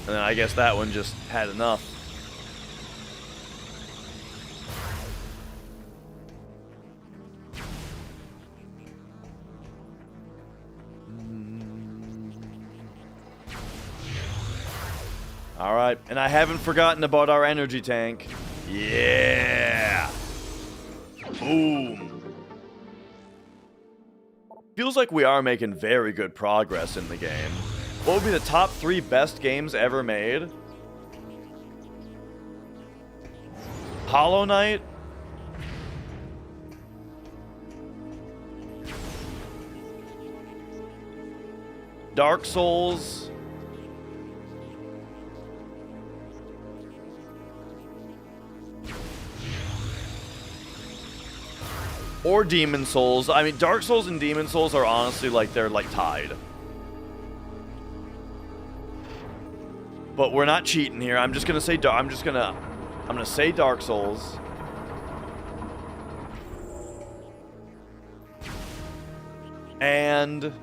And then I guess that one just had enough. Alright, and I haven't forgotten about our energy tank. Yeah! Boom! Feels like we are making very good progress in the game. What would be the top 3 best games ever made? Hollow Knight? Dark Souls? Or Demon Souls. I mean, Dark Souls and Demon Souls are honestly like, they're like tied. But we're not cheating here. I'm just gonna say, I'm gonna say Dark Souls. And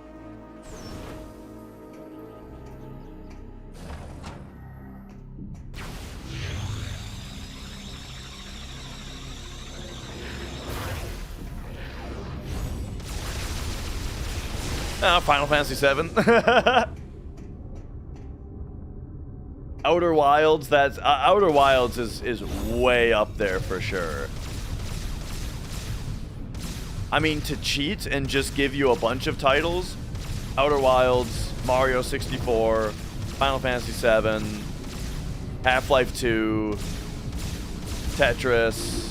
Final Fantasy VII. Outer Wilds, that's Outer Wilds is way up there for sure. I mean, to cheat and just give you a bunch of titles, Outer Wilds, Mario 64, Final Fantasy VII, Half-Life 2, Tetris,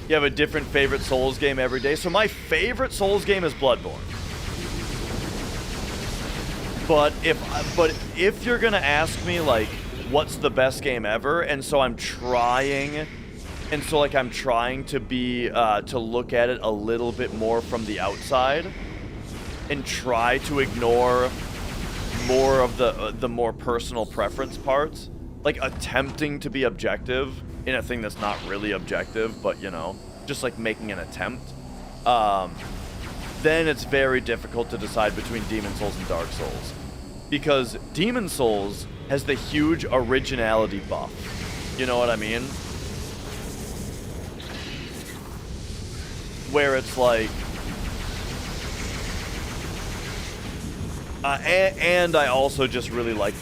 You have a different favorite Souls game every day. So my favorite Souls game is Bloodborne. But if you're gonna ask me like what's the best game ever, and so I'm trying to be to look at it a little bit more from the outside and try to ignore more of the more personal preference parts, like attempting to be objective in a thing that's not really objective, but you know, just like making an attempt, then it's very difficult to decide between Demon Souls and Dark Souls. Because Demon Souls has the huge originality buff. You know what I mean? Where it's like... and I also just really like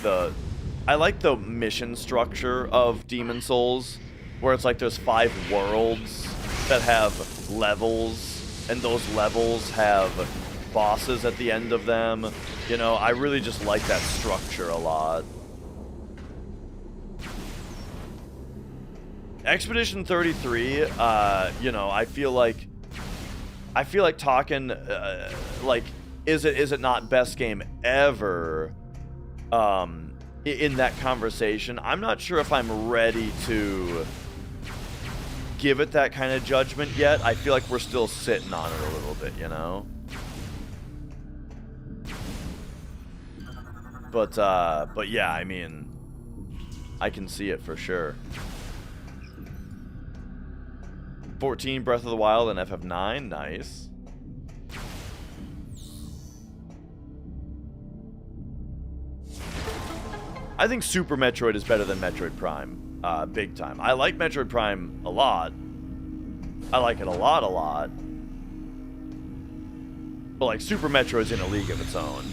I like the mission structure of Demon Souls, where it's like there's 5 worlds that have levels, and those levels have bosses at the end of them. You know, I really just like that structure a lot. Expedition 33, you know, I feel like talking, like, is it not best game ever, in that conversation? I'm not sure if I'm ready to give it that kind of judgment yet. I feel like we're still sitting on it a little bit, you know? But yeah, I mean, I can see it for sure. 14, Breath of the Wild and FF9, nice. I think Super Metroid is better than Metroid Prime, big time. I like Metroid Prime a lot. I like it a lot. But like, Super Metroid's in a league of its own.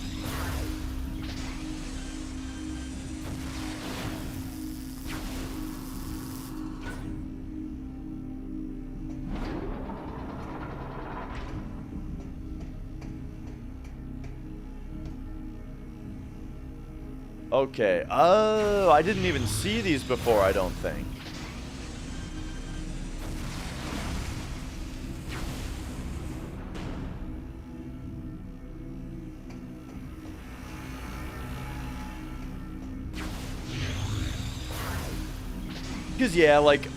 Okay, oh, I didn't even see these before, I don't think. Because, yeah, like...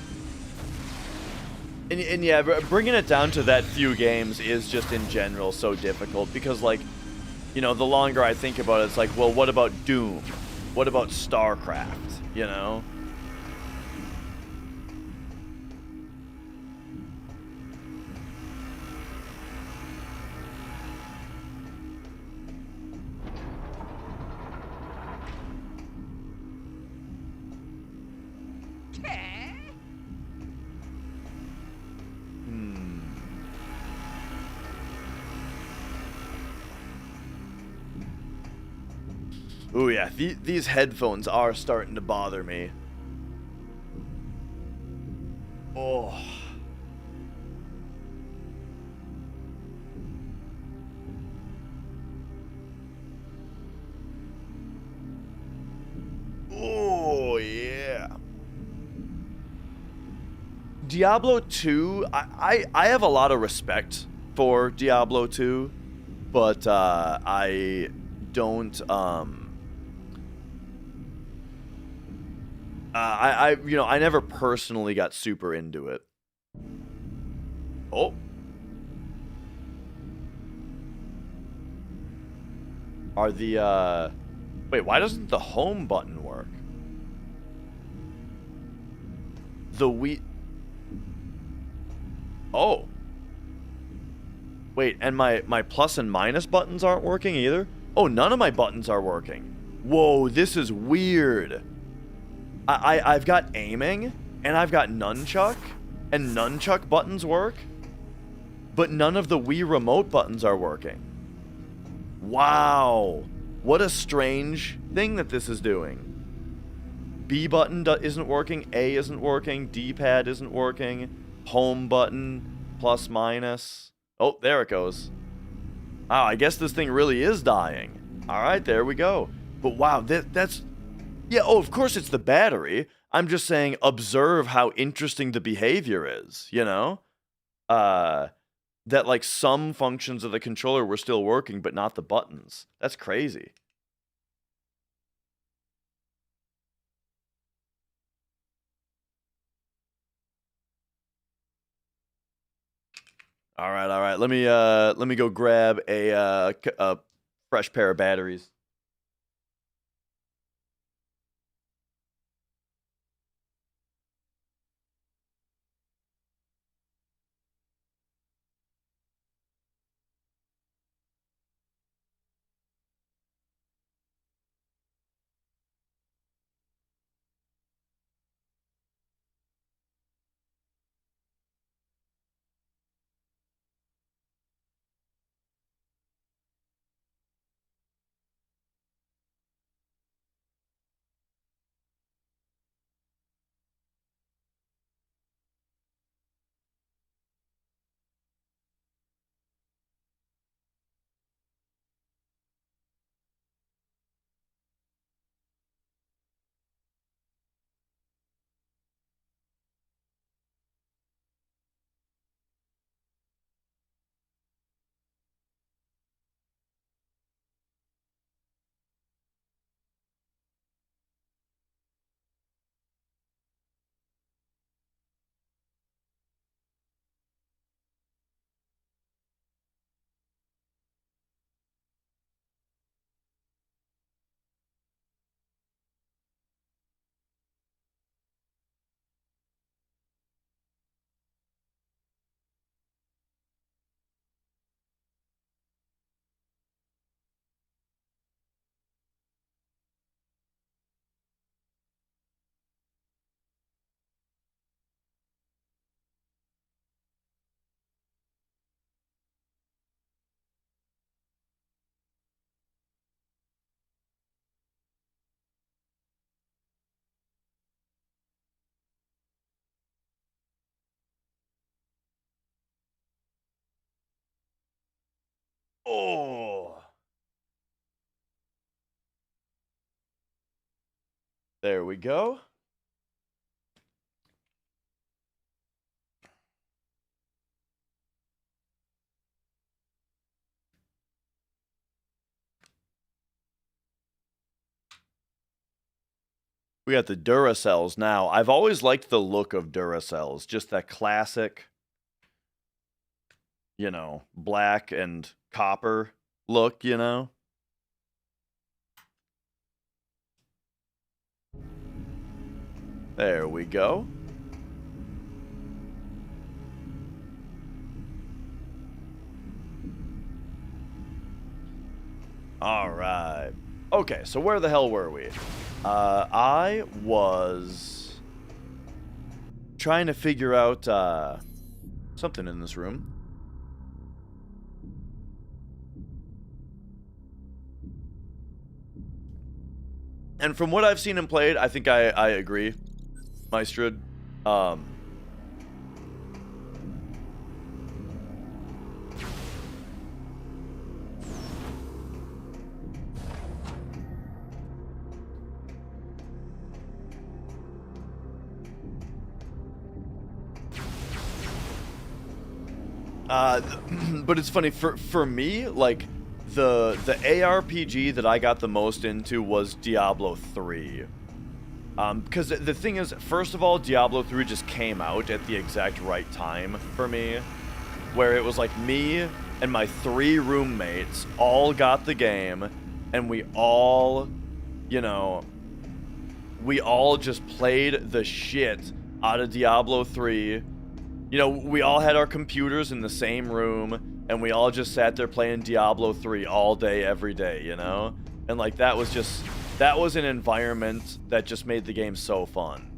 And yeah, bringing it down to that few games is just in general so difficult, because, like, you know, the longer I think about it, it's like, well, what about Doom? What about StarCraft? You know? Ooh, yeah, these headphones are starting to bother me. Oh. Oh, yeah. Diablo 2, I have a lot of respect for Diablo 2, but I don't, you know, I never personally got super into it. Oh. Are the, wait, why doesn't the home button work? The Wii... Oh. Wait, and my plus and minus buttons aren't working either? Oh, none of my buttons are working. Whoa, this is weird. I've got aiming, and I've got nunchuck, and nunchuck buttons work, but none of the Wii remote buttons are working. Wow. What a strange thing that this is doing. B button isn't working, A isn't working, D-pad isn't working, home button, plus minus. Oh, there it goes. Wow, I guess this thing really is dying. Alright, there we go. But wow, that's... Yeah, oh, of course it's the battery. I'm just saying, observe how interesting the behavior is, you know? That, like, some functions of the controller were still working, but not the buttons. That's crazy. All right. Let me go grab a fresh pair of batteries. Oh. There we go. We got the Duracells now. I've always liked the look of Duracells. Just that classic, you know, black and copper look, you know? There we go. All right. Okay, so where the hell were we? I was trying to figure out something in this room. And from what I've seen and played, I think I agree, Maestrid. But it's funny, for me, like, the ARPG that I got the most into was Diablo 3. Because the thing is, first of all, Diablo 3 just came out at the exact right time for me, where it was like me and my 3 roommates all got the game, and we all, you know, we all just played the shit out of Diablo 3. You know, we all had our computers in the same room, and we all just sat there playing Diablo 3 all day, every day, you know? And, like, that was an environment that just made the game so fun.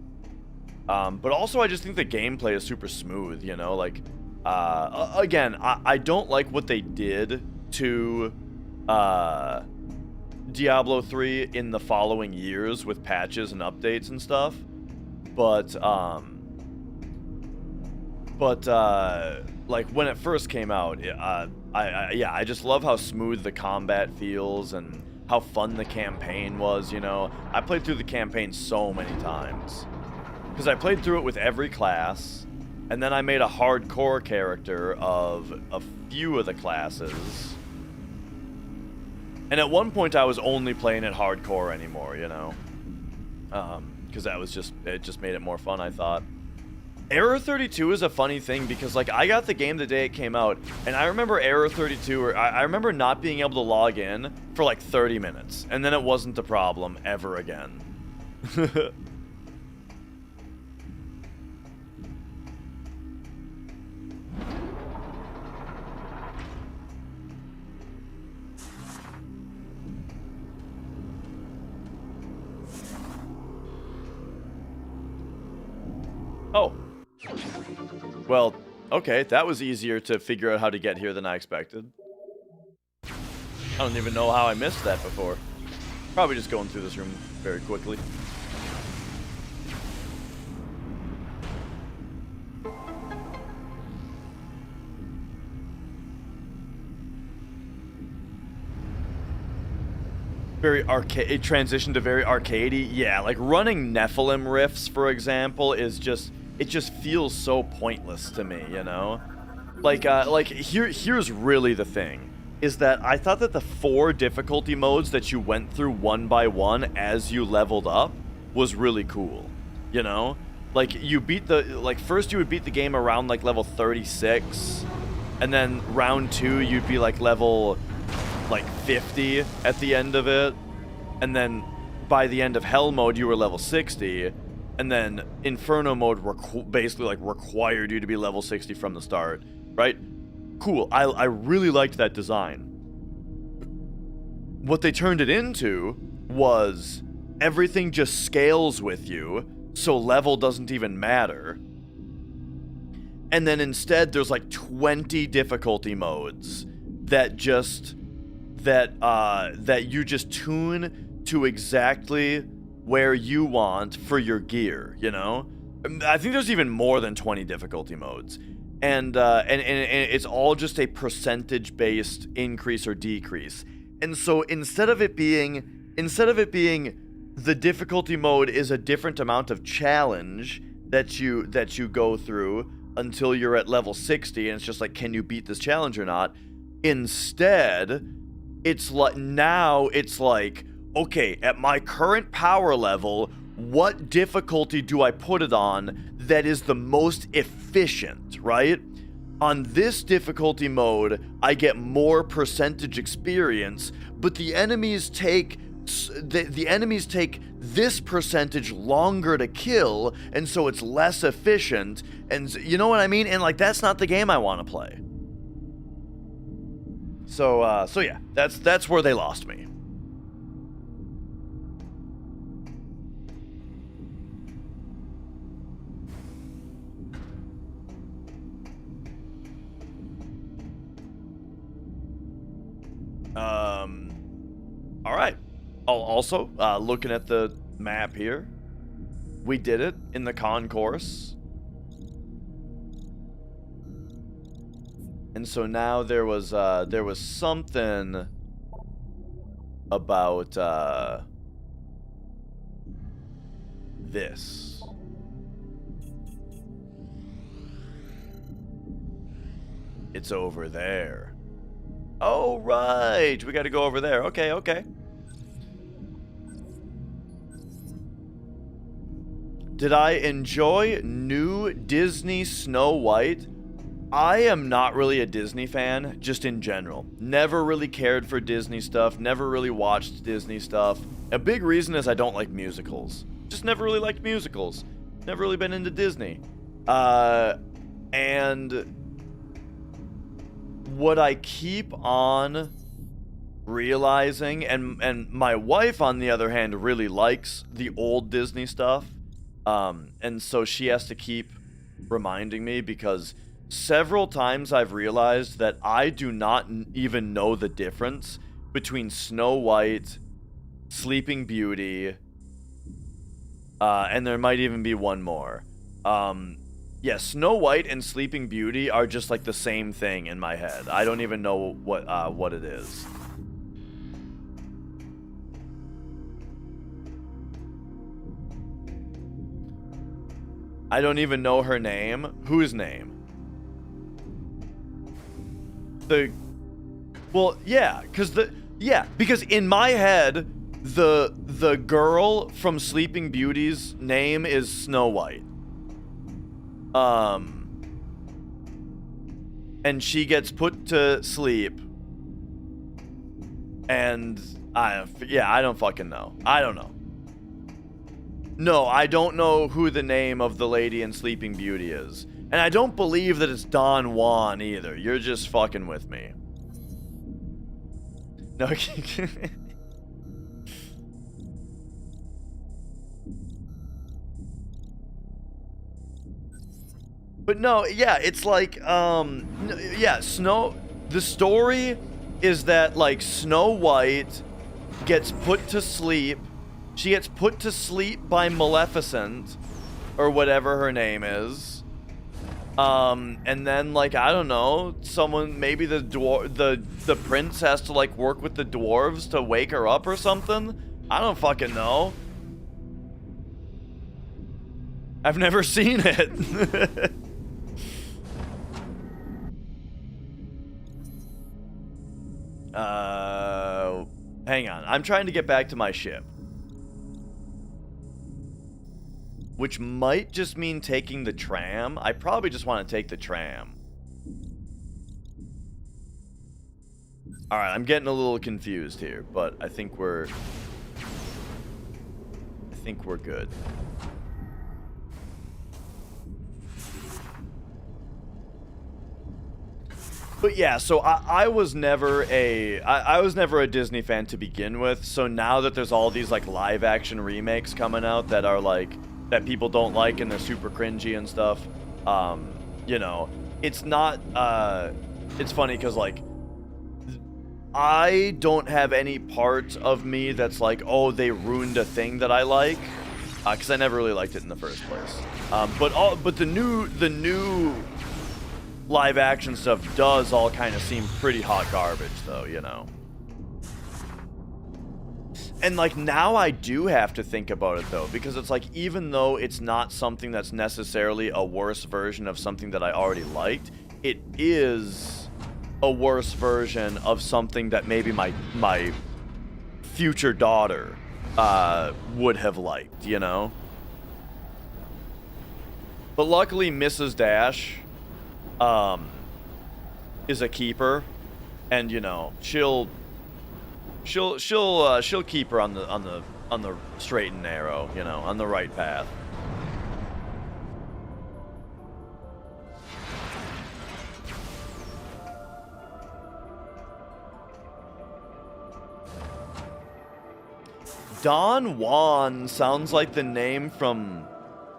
But also, I just think the gameplay is super smooth, you know? Like, again, I don't like what they did to Diablo 3 in the following years with patches and updates and stuff. But, like, when it first came out, I just love how smooth the combat feels and how fun the campaign was, you know? I played through the campaign so many times. Because I played through it with every class, and then I made a hardcore character of a few of the classes. And at one point I was only playing it hardcore anymore, you know? Because that was just, it just made it more fun, I thought. Error 32 is a funny thing because, like, I got the game the day it came out, and I remember Error 32, or I remember not being able to log in for like 30 minutes, and then it wasn't a problem ever again. Oh. Well, okay, that was easier to figure out how to get here than I expected. I don't even know how I missed that before. Probably just going through this room very quickly. Very arcade, it transitioned to very arcadey. Yeah, like running Nephilim riffs, for example, is just, it just feels so pointless to me, you know? Like here's really the thing, is that I thought that the 4 difficulty modes that you went through one by one as you leveled up was really cool, you know? Like, you beat the, like, first you would beat the game around, like, level 36, and then round 2 you'd be, like, level, like, 50 at the end of it, and then by the end of Hell mode you were level 60, and then Inferno mode basically, like, required you to be level 60 from the start, right? Cool, I really liked that design. What they turned it into was everything just scales with you, so level doesn't even matter. And then instead there's like 20 difficulty modes that just that you just tune to exactly where you want for your gear, you know? I think there's even more than 20 difficulty modes. and it's all just a percentage-based increase or decrease. And so instead of it being the difficulty mode is a different amount of challenge that you go through until you're at level 60, and it's just like, can you beat this challenge or not? Instead, it's like, okay, at my current power level, what difficulty do I put it on that is the most efficient, right? On this difficulty mode, I get more percentage experience, but the enemies take this percentage longer to kill, and so it's less efficient, and you know what I mean? And like, that's not the game I want to play. So yeah, that's where they lost me. All right. Also, looking at the map here, we did it in the concourse. And so now there was something about this. It's over there. Oh, right. We got to go over there. Okay, okay. Did I enjoy new Disney Snow White? I am not really a Disney fan, just in general. Never really cared for Disney stuff, never really watched Disney stuff. A big reason is I don't like musicals. Just never really liked musicals. Never really been into Disney. And what I keep on realizing, and my wife, on the other hand, really likes the old Disney stuff. And so she has to keep reminding me, because several times I've realized that I do not even know the difference between Snow White, Sleeping Beauty, and there might even be one more. Yeah, Snow White and Sleeping Beauty are just like the same thing in my head. I don't even know what it is. I don't even know her name. Whose name? Because in my head, the girl from Sleeping Beauty's name is Snow White. And she gets put to sleep. And I don't fucking know. I don't know. No, I don't know who the name of the lady in Sleeping Beauty is. And I don't believe that it's Don Juan either. You're just fucking with me. No. But no, yeah, it's like, yeah, the story is that, like, Snow White gets put to sleep. She gets put to sleep by Maleficent, or whatever her name is. And then, like, I don't know, someone, maybe the prince has to, like, work with the dwarves to wake her up or something? I don't fucking know. I've never seen it. Hang on. I'm trying to get back to my ship. Which might just mean taking the tram. I probably just want to take the tram. Alright, I'm getting a little confused here, but I think we're good. But yeah, so I was never a Disney fan to begin with. So now that there's all these like live action remakes coming out that are like that people don't like and they're super cringy and stuff, you know, it's not it's funny because like I don't have any part of me that's like, oh, they ruined a thing that I like, because I never really liked it in the first place. But the new live action stuff does all kind of seem pretty hot garbage, though, you know. And like now I do have to think about it though, because it's like even though it's not something that's necessarily a worse version of something that I already liked, it is a worse version of something that maybe my future daughter would have liked, you know? But luckily Mrs. Dash is a keeper, and you know, she'll keep her on the straight and narrow, you know, on the right path. Don Juan sounds like the name from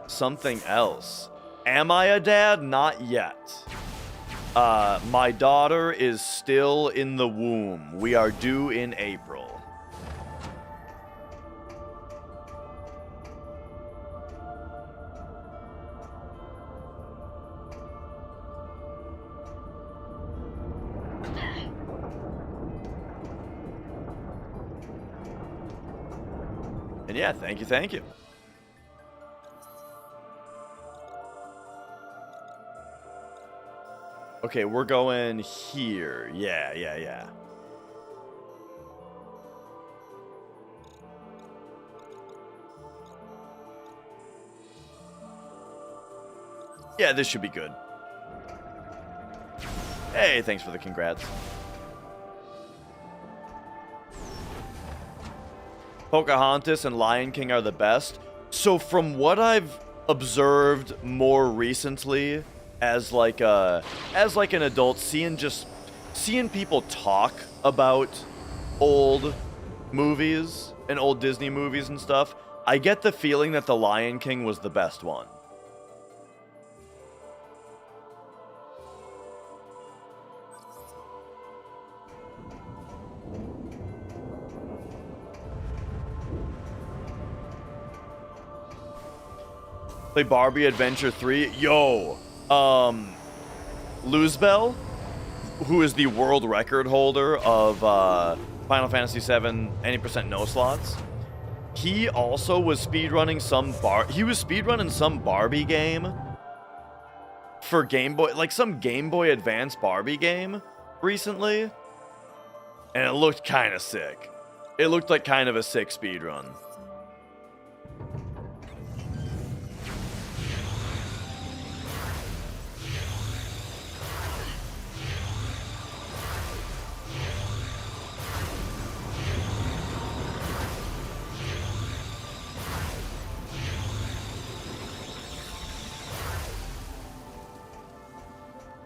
something else. Am I a dad? Not yet. My daughter is still in the womb. We are due in April. And yeah, thank you. Okay, we're going here. Yeah. Yeah, this should be good. Hey, thanks for the congrats. Pocahontas and Lion King are the best. So from what I've observed more recently, as like an adult, seeing people talk about old movies and old Disney movies and stuff, I get the feeling that The Lion King was the best one. Play Barbie Adventure 3. Yo, Luzbel, who is the world record holder of Final Fantasy VII any percent no slots, he also was speedrunning some Barbie game for Game Boy, like some Game Boy Advance Barbie game recently, and it looked kind of sick. It looked like kind of a sick speedrun.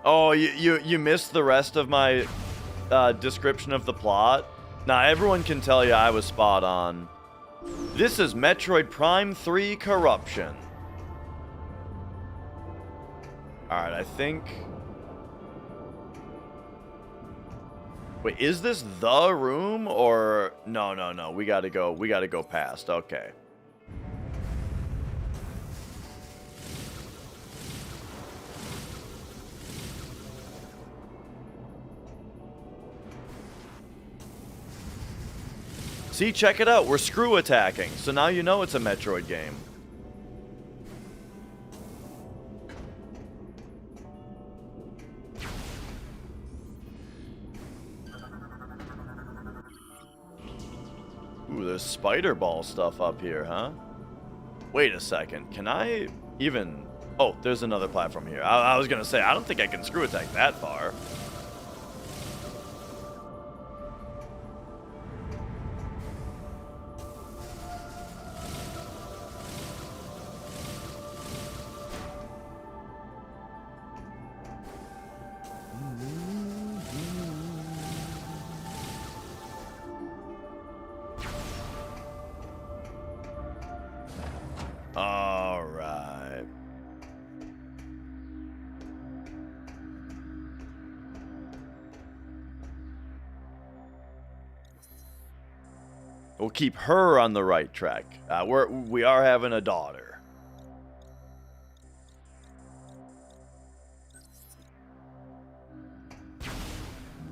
Oh, you missed the rest of my description of the plot? Nah, everyone can tell you I was spot on. This is Metroid Prime 3 Corruption. Alright, I think... Wait, is this the room or... No. We gotta go past. Okay. See, check it out. We're screw attacking. So now you know it's a Metroid game. Ooh, there's spider ball stuff up here, huh? Wait a second. Can I even... Oh, there's another platform here. I was going to say, I don't think I can screw attack that far. Alright. We'll keep her on the right track. We are having a daughter.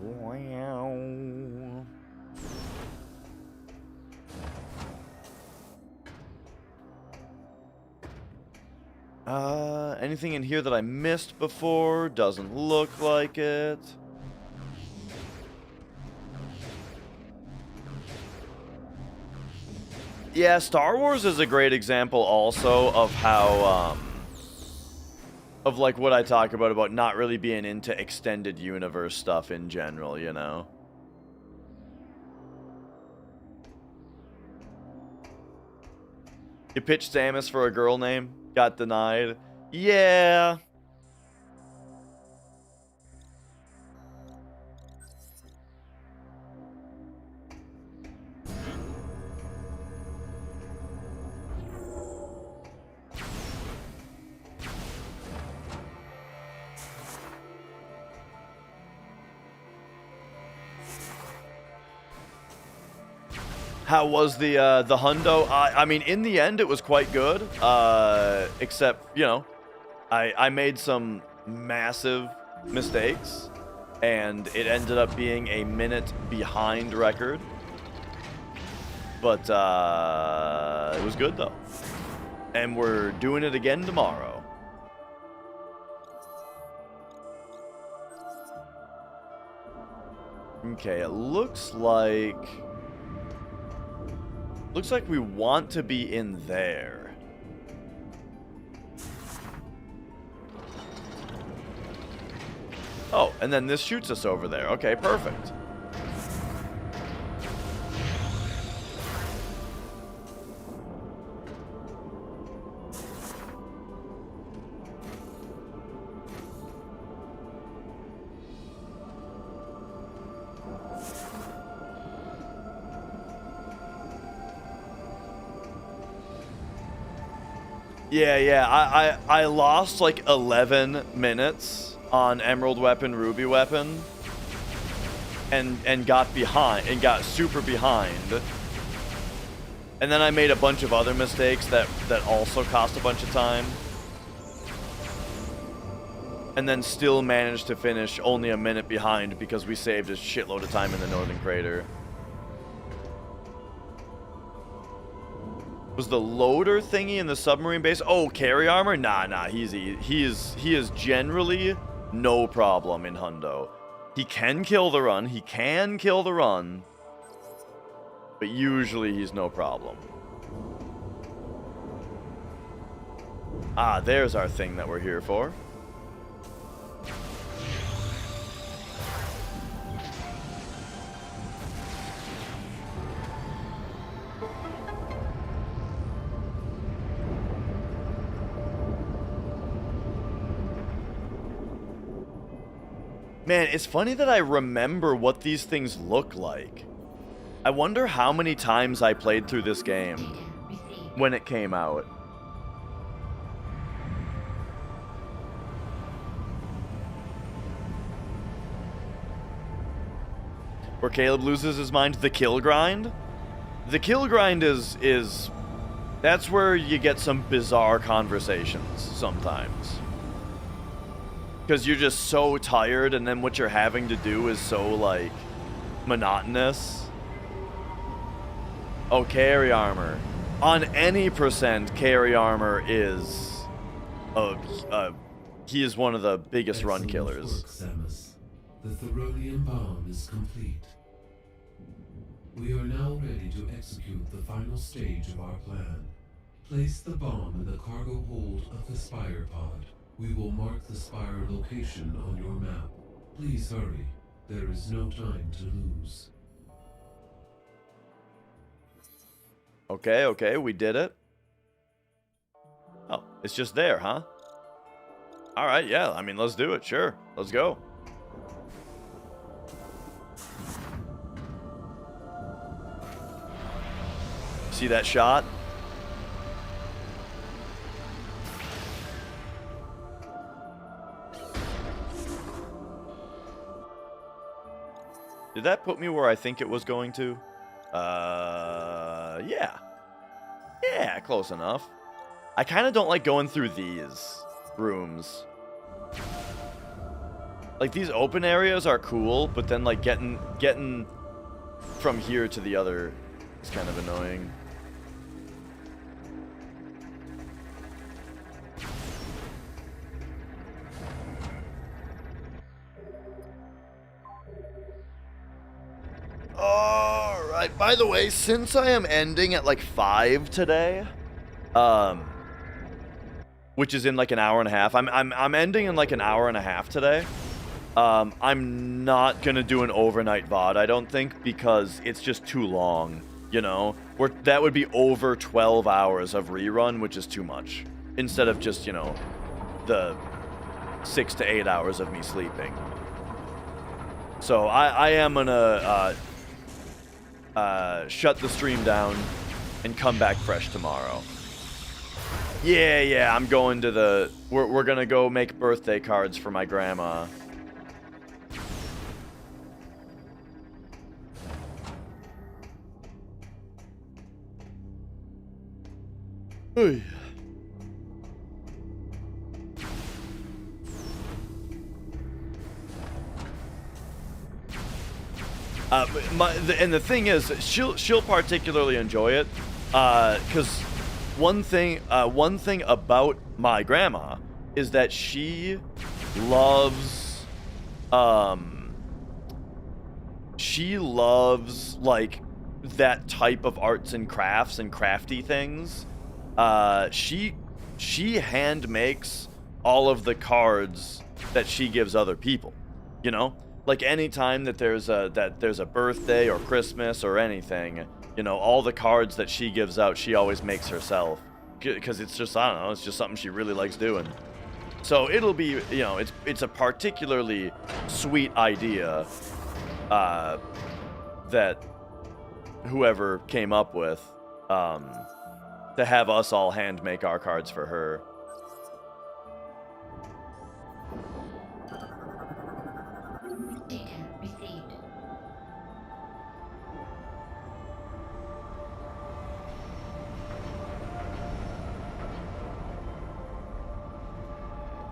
Wow. Anything in here that I missed before? Doesn't look like it. Yeah, Star Wars is a great example also of how, of like what I talk about not really being into extended universe stuff in general, you know? You pitched Samus for a girl name, got denied. Yeah. How was the hundo? I mean, in the end, it was quite good. Except, you know, I made some massive mistakes, and it ended up being a minute behind record. But it was good though, and we're doing it again tomorrow. Okay, it looks like we want to be in there. Oh, and then this shoots us over there. Okay, perfect. Yeah, I lost like 11 minutes on Emerald Weapon, Ruby Weapon, and got behind, and got super behind. And then I made a bunch of other mistakes that also cost a bunch of time. And then still managed to finish only a minute behind because we saved a shitload of time in the Northern Crater. Was the loader thingy in the submarine base? Oh, carry armor? Nah, he is generally no problem in hundo. He can kill the run. But usually he's no problem. Ah, there's our thing that we're here for. Man, it's funny that I remember what these things look like. I wonder how many times I played through this game when it came out. Where Caleb loses his mind, the kill grind? The kill grind is that's where you get some bizarre conversations sometimes. Because you're just so tired, and then what you're having to do is so, like, monotonous. Oh, carry armor. On any percent, carry armor is... he is one of the biggest run killers. Work, Samus. The Theronian bomb is complete. We are now ready to execute the final stage of our plan. Place the bomb in the cargo hold of the Spire pod. We will mark the Spire location on your map. Please hurry. There is no time to lose. Okay, we did it. Oh, it's just there, huh? Alright, yeah, I mean, let's do it, sure. Let's go. See that shot? Did that put me where I think it was going to? Yeah. Yeah, close enough. I kind of don't like going through these rooms. Like, these open areas are cool, but then, like, getting from here to the other is kind of annoying. Alright, by the way, since I am ending at, like, 5 today, which is in, like, an hour and a half, I'm ending in, like, an hour and a half today. I'm not gonna do an overnight VOD, I don't think, because it's just too long, you know? That would be over 12 hours of rerun, which is too much. Instead of just, you know, the 6 to 8 hours of me sleeping. So I am gonna shut the stream down and come back fresh tomorrow. Yeah, I'm going to the... We're gonna go make birthday cards for my grandma. And the thing is, she'll particularly enjoy it, because one thing about my grandma is that she loves like that type of arts and crafts and crafty things. She hand makes all of the cards that she gives other people, you know? Like, anytime that there's a birthday or Christmas or anything, you know, all the cards that she gives out, she always makes herself, because it's just, I don't know, it's just something she really likes doing. So it'll be, you know, it's a particularly sweet idea that whoever came up with, to have us all hand make our cards for her. Data received.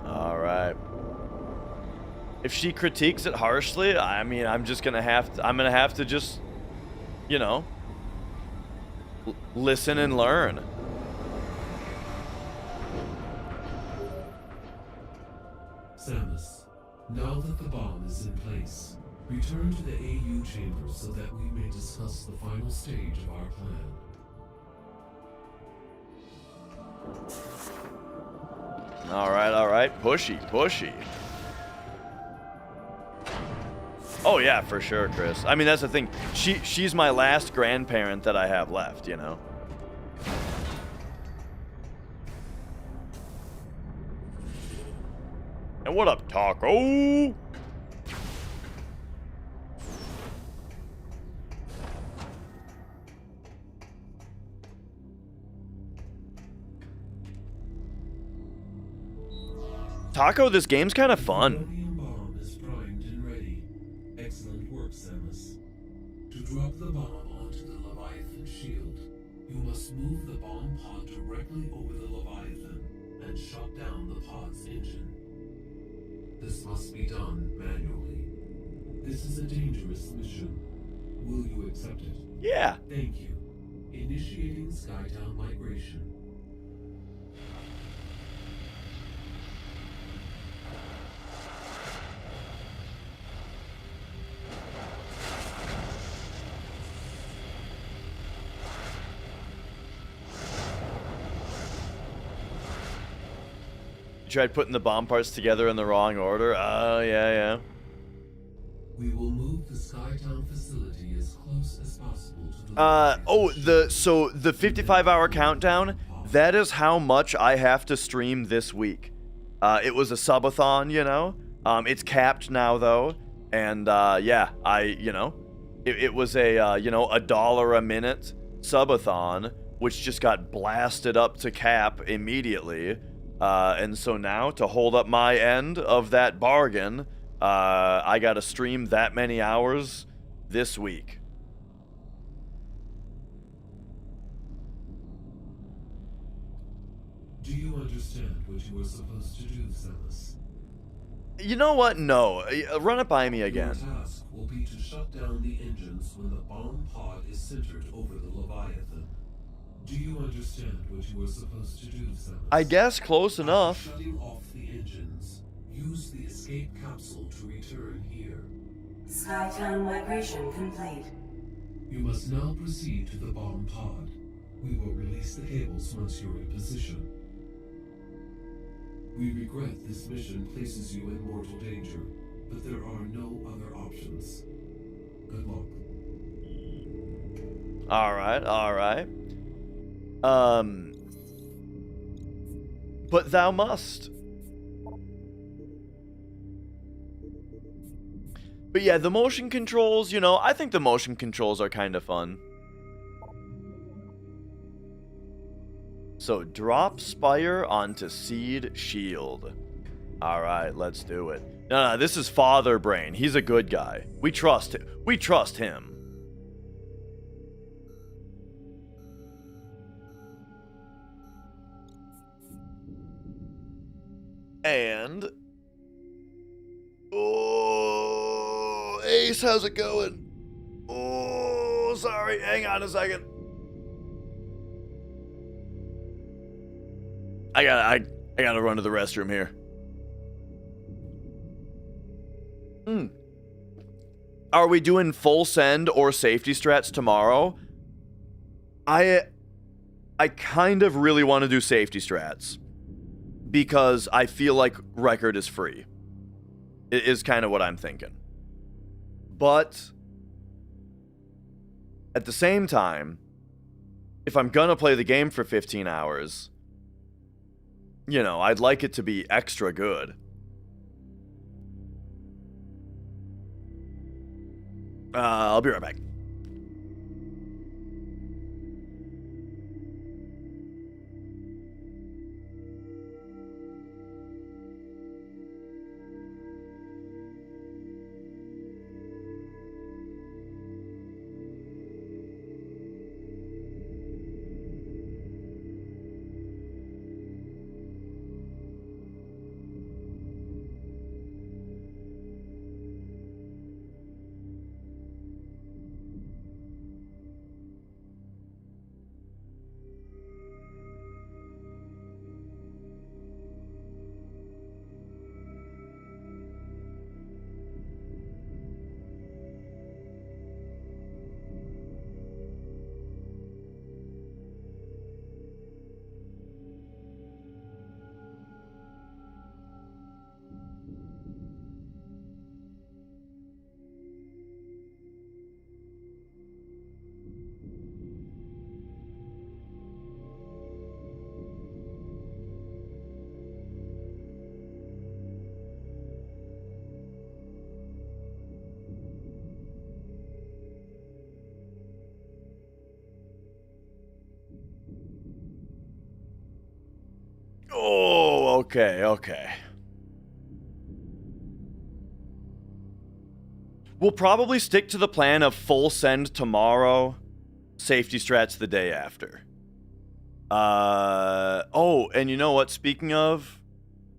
All right. If she critiques it harshly, I mean, I'm gonna have to just, you know, listen and learn. Samus, now that the bomb is in place, return to the AU chamber so that we may discuss the final stage of our plan. All right. Pushy. Oh yeah, for sure, Chris. I mean, that's the thing. She's my last grandparent that I have left, you know. And what up, Taco? Taco, this game's kind of fun. The Millennium bomb is primed and ready. Excellent work, Samus. To drop the bomb onto the Leviathan shield, you must move the bomb pod directly over the Leviathan and shut down the pod's engine. This must be done manually. This is a dangerous mission. Will you accept it? Yeah. Thank you. Initiating Skytown migration. You tried putting the bomb parts together in the wrong order? Oh, yeah. We will move the Skytown facility as close as possible to the So the 55-hour countdown, that is how much I have to stream this week. It was a subathon, you know. It's capped now though, and yeah, it was a you know, $1 a minute subathon, which just got blasted up to cap immediately. And so now, to hold up my end of that bargain, I gotta stream that many hours this week. Do you understand what you are supposed to do, Samus? You know what? No. Run it by me Your again. task will be to shut down the engines when the bomb pod is centered over the Leviathan. Do you understand what you are supposed to do, Samus? I guess close enough. After shutting off the engines, use the escape capsule to return here. Skytown migration complete. You must now proceed to the bomb pod. We will release the cables once you're in position. We regret this mission places you in mortal danger, but there are no other options. Good luck. Alright, alright. But thou must. But yeah, the motion controls, you know, I think the motion controls are kind of fun. So, drop Spire onto Seed Shield. Alright, let's do it. No, this is Father Brain. He's a good guy. We trust him. We trust him. And... Oh, Ace, how's it going? Oh, sorry. Hang on a second. I gotta run to the restroom here. Are we doing full send or safety strats tomorrow? I kind of really want to do safety strats because I feel like record is free. It is kind of what I'm thinking. But at the same time, if I'm gonna play the game for 15 hours, you know, I'd like it to be extra good. I'll be right back. Oh, okay. We'll probably stick to the plan of full send tomorrow, safety strats the day after. Oh, and you know what? Speaking of,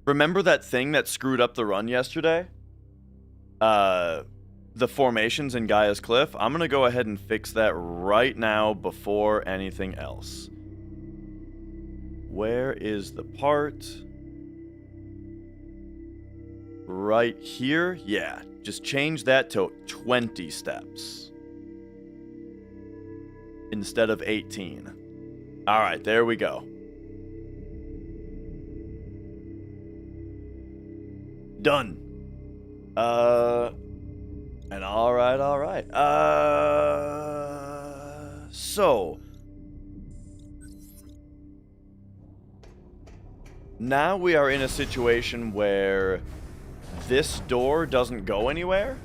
remember that thing that screwed up the run yesterday? The formations in Gaia's Cliff? I'm gonna go ahead and fix that right now before anything else. Where is the part? Right here? Yeah, just change that to 20 steps. Instead of 18. Alright, there we go. Done. And alright. So... now we are in a situation where this door doesn't go anywhere?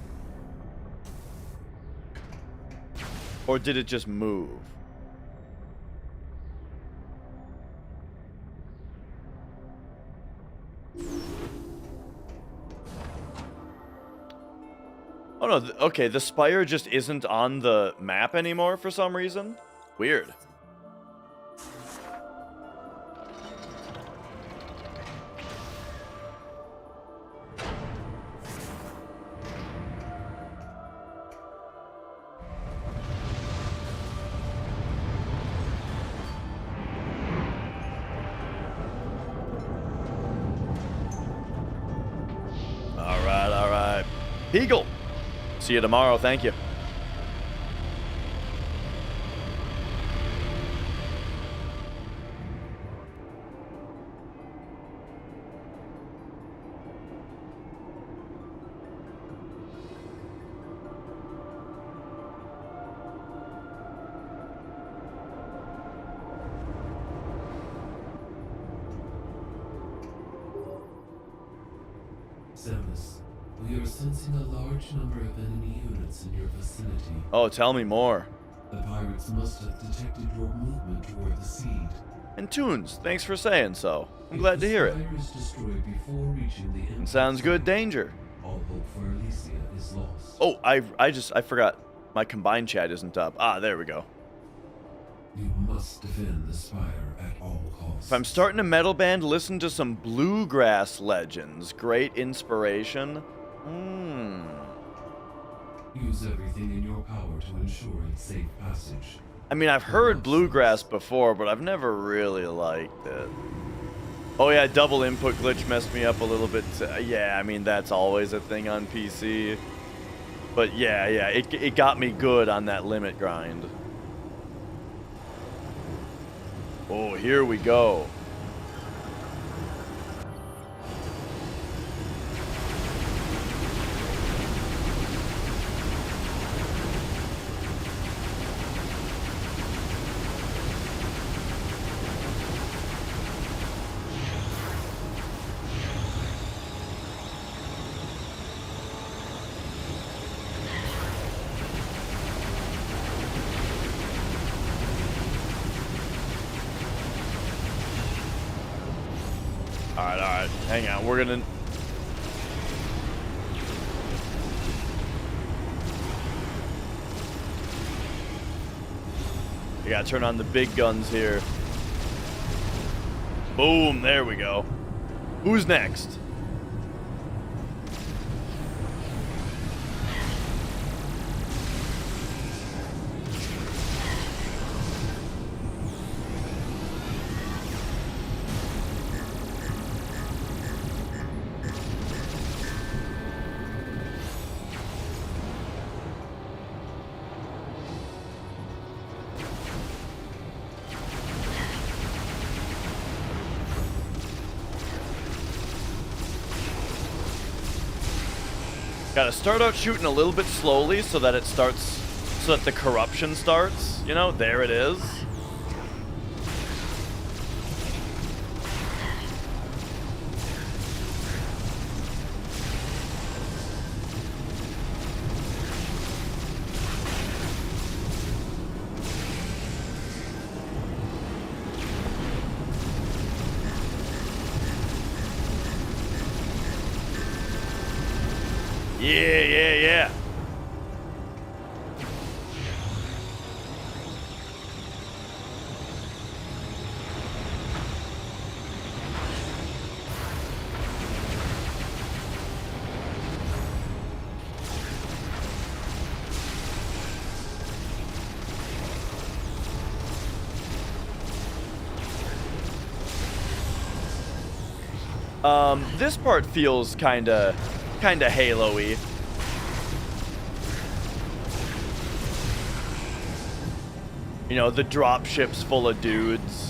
Or did it just move? Oh no, okay, the spire just isn't on the map anymore for some reason? Weird. Eagle. See you tomorrow. Thank you. Samus, we are sensing a large number of enemy units in your vicinity. Oh, tell me more. The pirates must have detected your movement toward the seed. And Tunes, thanks for saying so. I'm glad to hear it. If the spire is destroyed before reaching the end, Sounds good, Danger. all hope for Elysia is lost. Oh, I forgot. My combined chat isn't up. Ah, there we go. You must defend the spire at all costs. If I'm starting a metal band, listen to some bluegrass legends. Great inspiration. Use everything in your power to ensure its safe passage. I mean, I've heard bluegrass before, but I've never really liked it. Oh yeah, double input glitch messed me up a little bit. Yeah, I mean, that's always a thing on PC. But yeah, it got me good on that limit grind. Oh, here we go. Alright, hang on, we're gonna... You gotta turn on the big guns here. Boom, there we go. Who's next? Gotta start out shooting a little bit slowly so that it starts, so that the corruption starts. You know, there it is. Yeah. This part feels kinda Halo-y. You know, the drop ships full of dudes.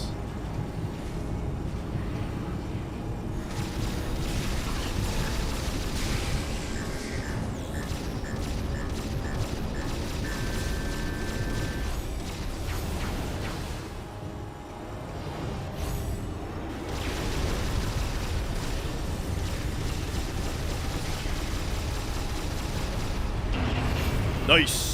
Nice.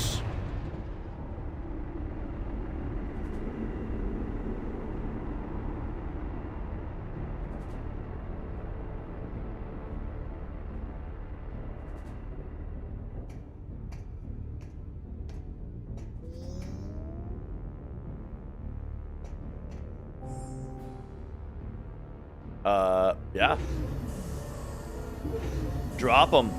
Yeah. Drop them.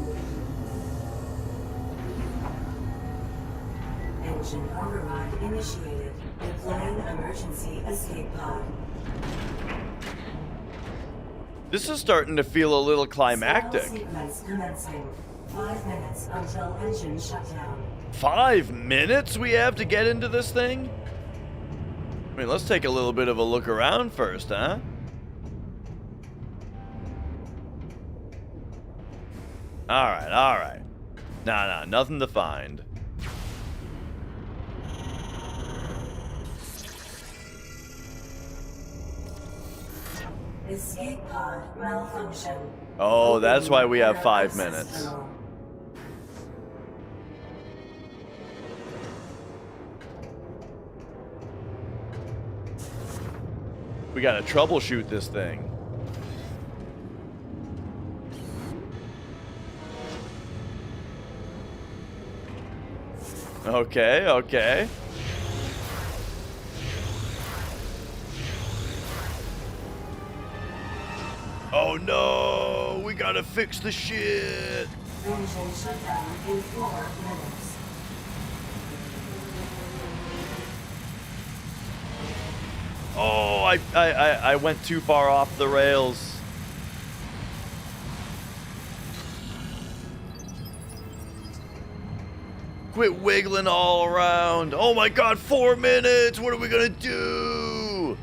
Engine override initiated. Deploying emergency escape pod. This is starting to feel a little climactic. Sequence commencing. 5 minutes until engine shutdown. 5 minutes we have to get into this thing? I mean, let's take a little bit of a look around first, huh? Alright, alright. Nah, nothing to find. Escape pod malfunction. Oh, that's why we have Open 5 access minutes. tunnel. We gotta troubleshoot this thing. Okay, okay. Oh no! We gotta fix the shit! Engine shutdown in 4 minutes. Oh, I went too far off the rails. Quit wiggling all around. Oh my god, 4 minutes! What are we gonna do?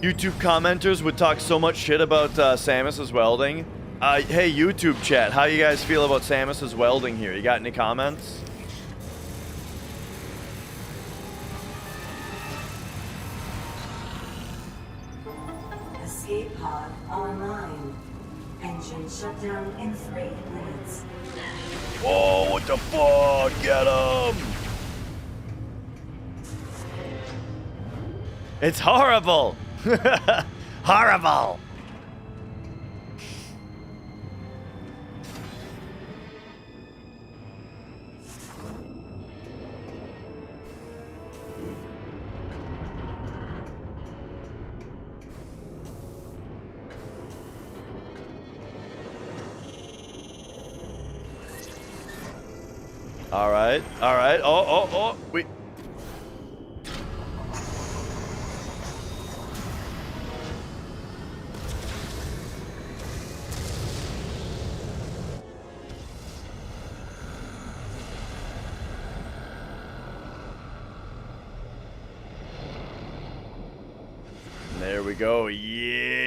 YouTube commenters would talk so much shit about Samus's welding. Hey, YouTube chat, how you guys feel about Samus's welding here? You got any comments? Escape pod online. Engine shutdown in 3 minutes. Oh, what the fuck? Get him! It's horrible! Horrible! Alright, alright. Oh, we... There we go. Yeah.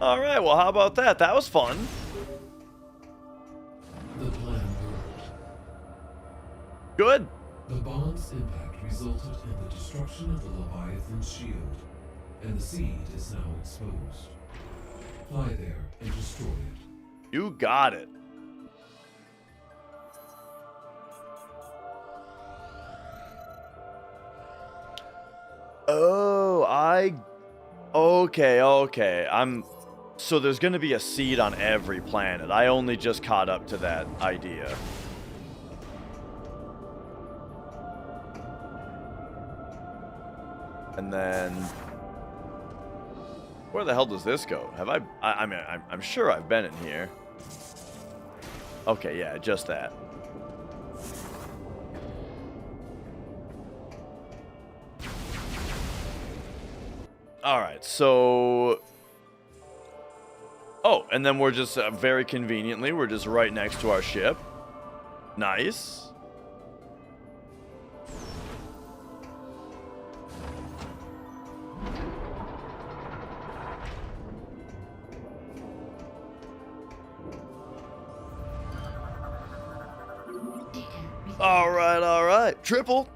All right, well, how about that? That was fun. The plan worked. Good. The bomb's impact resulted in the destruction of the Leviathan's shield, and the seed is now exposed. Fly there and destroy it. You got it. Oh, okay. So there's going to be a seed on every planet. I only just caught up to that idea. And then... where the hell does this go? Have I mean, I'm sure I've been in here. Okay, yeah, just that. Alright, so... oh, and then we're just, very conveniently, we're just right next to our ship. Nice. All right. Triple,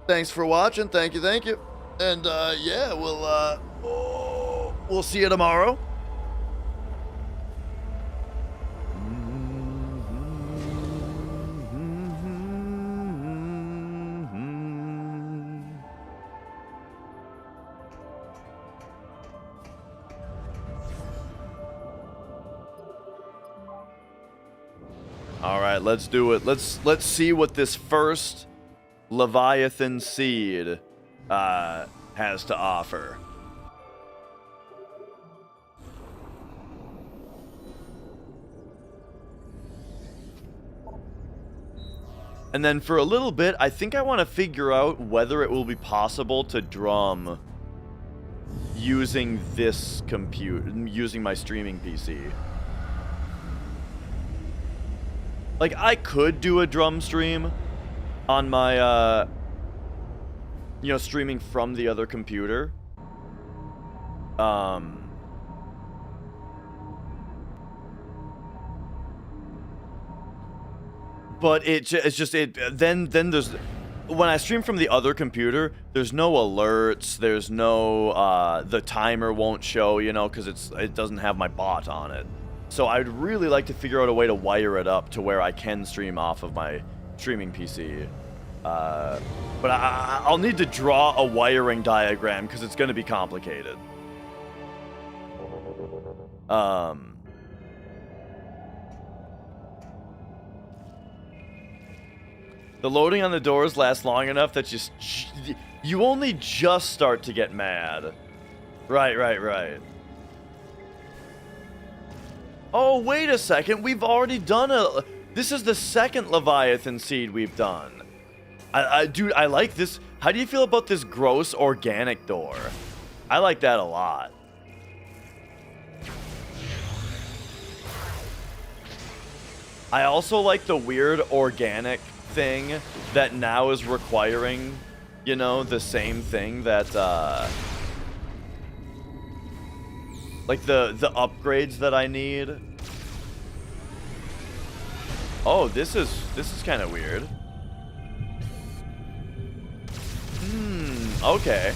thanks for watching. Thank you. And yeah, we'll see you tomorrow. All right, let's do it. Let's see what this first Leviathan seed has to offer. And then for a little bit, I think I want to figure out whether it will be possible to drum using this using my streaming PC. Like, I could do a drum stream on my, streaming from the other computer. But then there's, when I stream from the other computer, there's no alerts, there's no, the timer won't show, because it doesn't have my bot on it. So I'd really like to figure out a way to wire it up to where I can stream off of my streaming PC. But I'll need to draw a wiring diagram because it's going to be complicated. The loading on the doors lasts long enough that you only just start to get mad. Right. Oh, wait a second. We've already done this is the second Leviathan seed we've done. Dude, I like this. How do you feel about this gross organic door? I like that a lot. I also like the weird organic thing that now is requiring, the same thing that, like the upgrades that I need. Oh, this is kind of weird. Okay.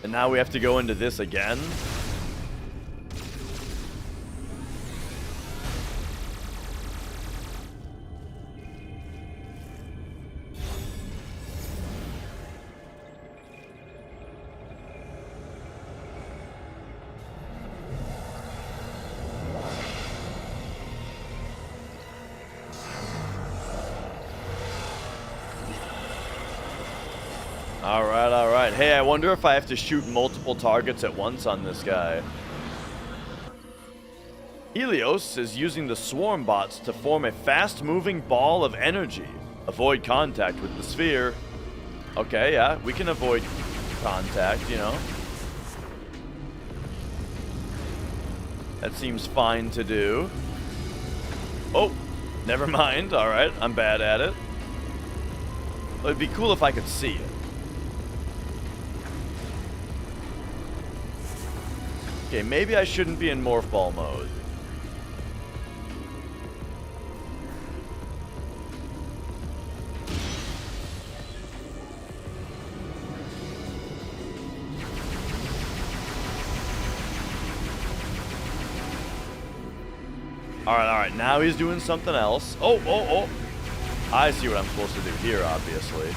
And now we have to go into this again? Alright. Hey, I wonder if I have to shoot multiple targets at once on this guy. Helios is using the swarm bots to form a fast-moving ball of energy. Avoid contact with the sphere. Okay, yeah, we can avoid contact, That seems fine to do. Oh, never mind. Alright, I'm bad at it. It'd be cool if I could see it. Okay, maybe I shouldn't be in morph ball mode. Alright, now he's doing something else. Oh. I see what I'm supposed to do here, obviously.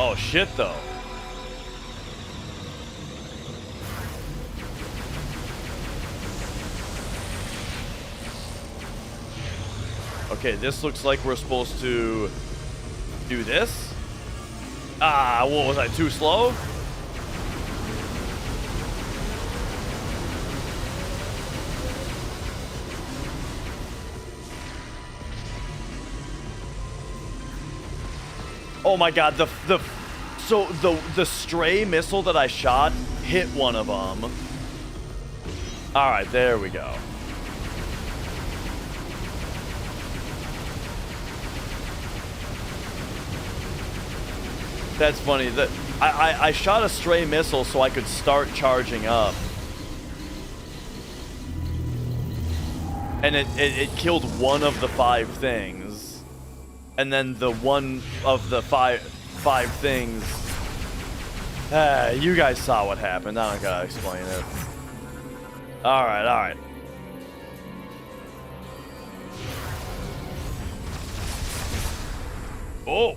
Oh, shit, though. Okay, this looks like we're supposed to do this. Ah, what was I, too slow? Oh my god, the stray missile that I shot hit one of them. All right, there we go. That's funny. That I shot a stray missile so I could start charging up. And it killed one of the 5 things. And then the one of the five things. You guys saw what happened. I don't gotta explain it. Alright, alright. Oh!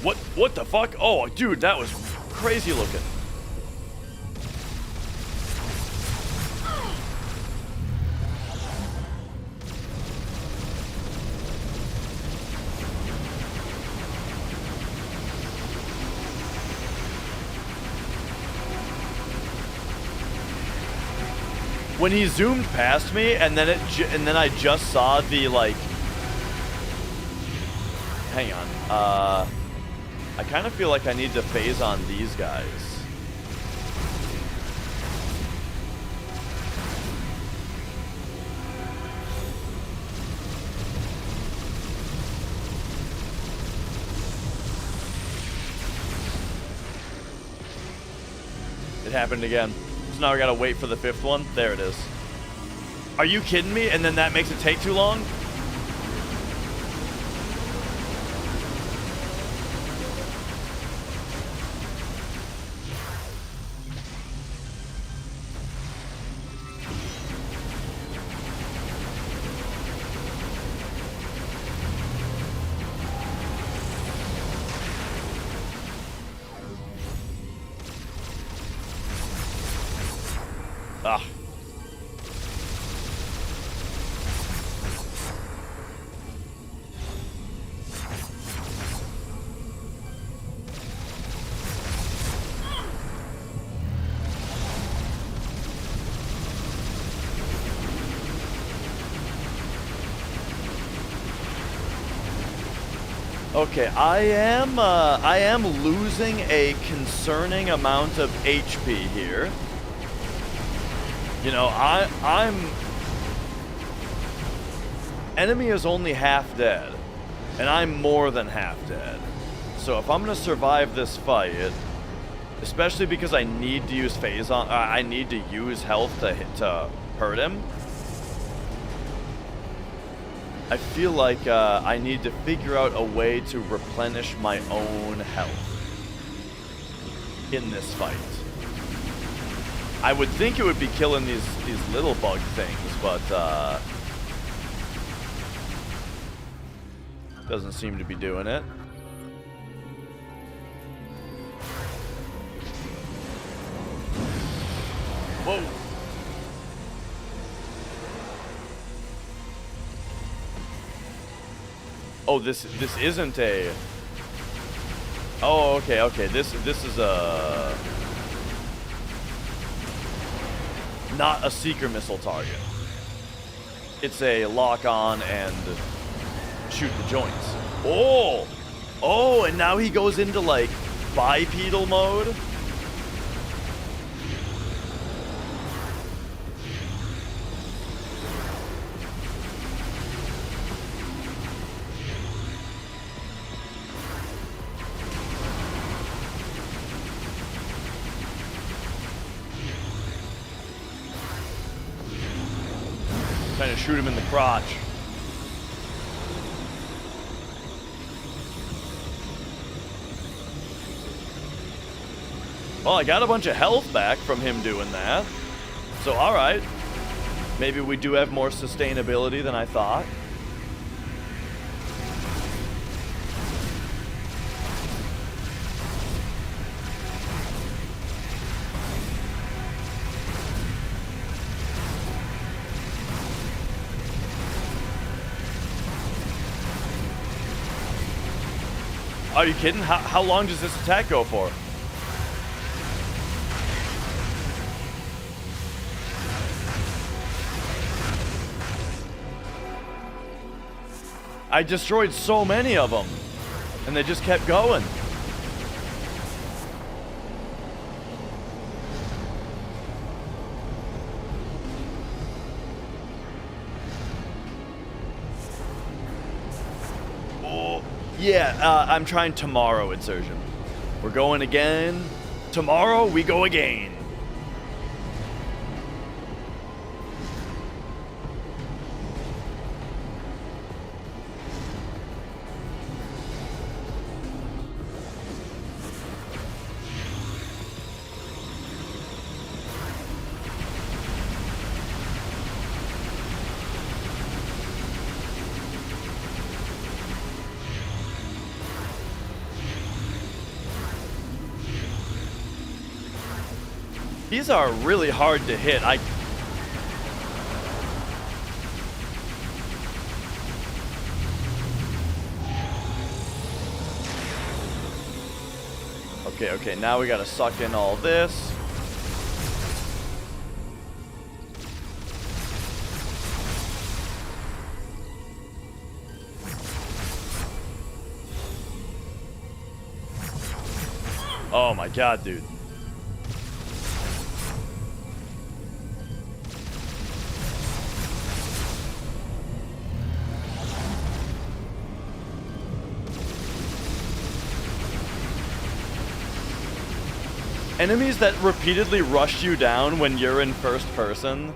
What the fuck? Oh, dude, that was crazy looking. When he zoomed past me, and then I just saw the like. Hang on. I kind of feel like I need to phase on these guys. It happened again. So now I gotta wait for the 5th one. There it is. Are you kidding me? And then that makes it take too long? Ah. Okay, I am losing a concerning amount of HP here. You know, I'm... Enemy is only half dead, and I'm more than half dead. So if I'm gonna survive this fight, especially because I need to use phase on, I need to use health to hurt him. I feel like I need to figure out a way to replenish my own health in this fight. I would think it would be killing these little bug things, but doesn't seem to be doing it. Whoa. Oh, this isn't a... Oh, okay. This is a... Not a seeker missile target. It's a lock on and shoot the joints. Oh! Oh, and now he goes into like bipedal mode. Trying to shoot him in the crotch. Well, I got a bunch of health back from him doing that. So, alright. Maybe we do have more sustainability than I thought. Are you kidding? How long does this attack go for? I destroyed so many of them, and they just kept going. Oh, yeah, I'm trying tomorrow, Insurgent. We're going again. Tomorrow, we go again. These are really hard to hit. Okay, now we gotta suck in all this. Oh my god, dude. Enemies that repeatedly rush you down when you're in first person.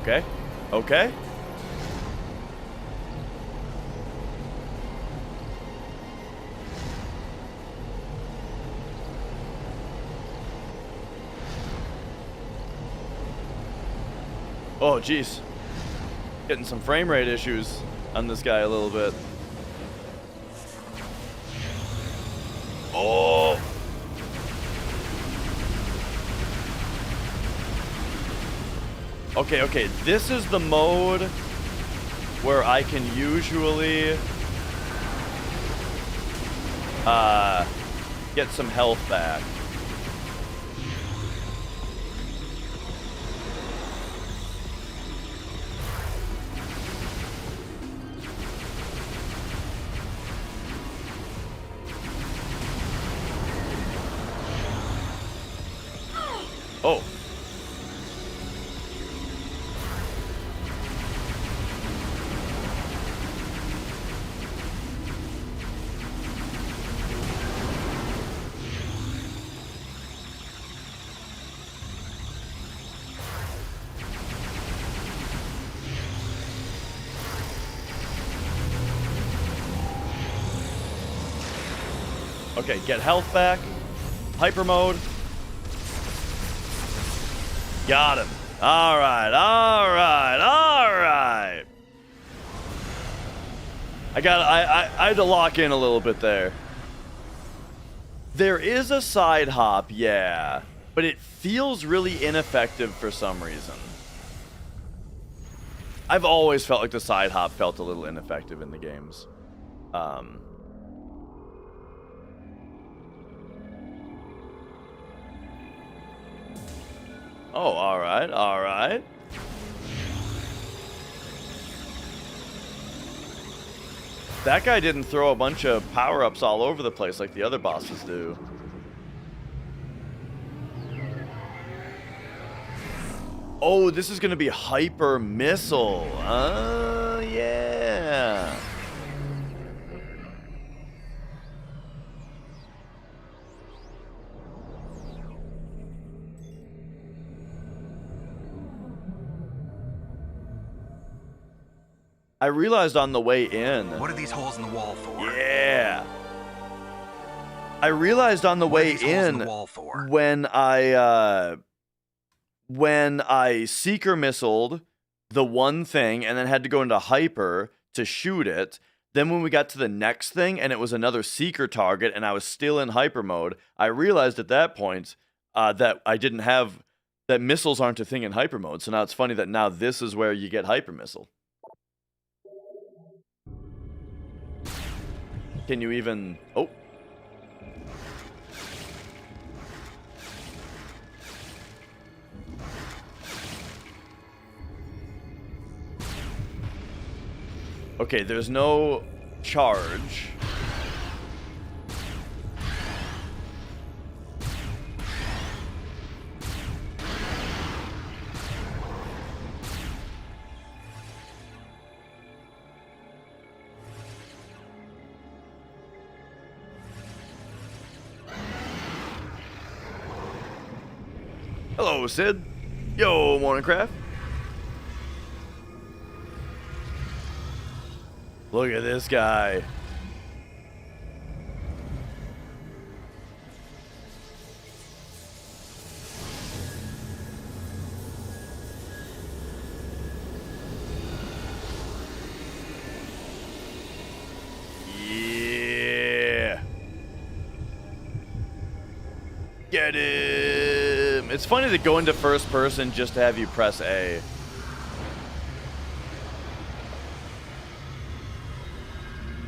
Okay. Okay. Oh, jeez. Getting some frame rate issues on this guy a little bit. Oh! Okay, this is the mode where I can usually get some health back. Oh. Okay, get health back. Hyper mode. Got him. Alright. I had to lock in a little bit there. There is a side hop, yeah, but it feels really ineffective for some reason. I've always felt like the side hop felt a little ineffective in the games. Oh, alright. That guy didn't throw a bunch of power-ups all over the place like the other bosses do. Oh, this is gonna be Hyper Missile. Yeah. I realized on the way in. What are these holes in the wall for? Yeah. I realized on the way in when I seeker missiled the one thing and then had to go into hyper to shoot it. Then when we got to the next thing and it was another seeker target and I was still in hyper mode, I realized at that point that I didn't have that missiles aren't a thing in hyper mode. So now it's funny that now this is where you get hyper missile. Can you even? Oh. Okay, there's no charge. Hello, Sid. Yo, Morningcraft. Look at this guy. Yeah. Get him. It's funny to go into first person just to have you press A.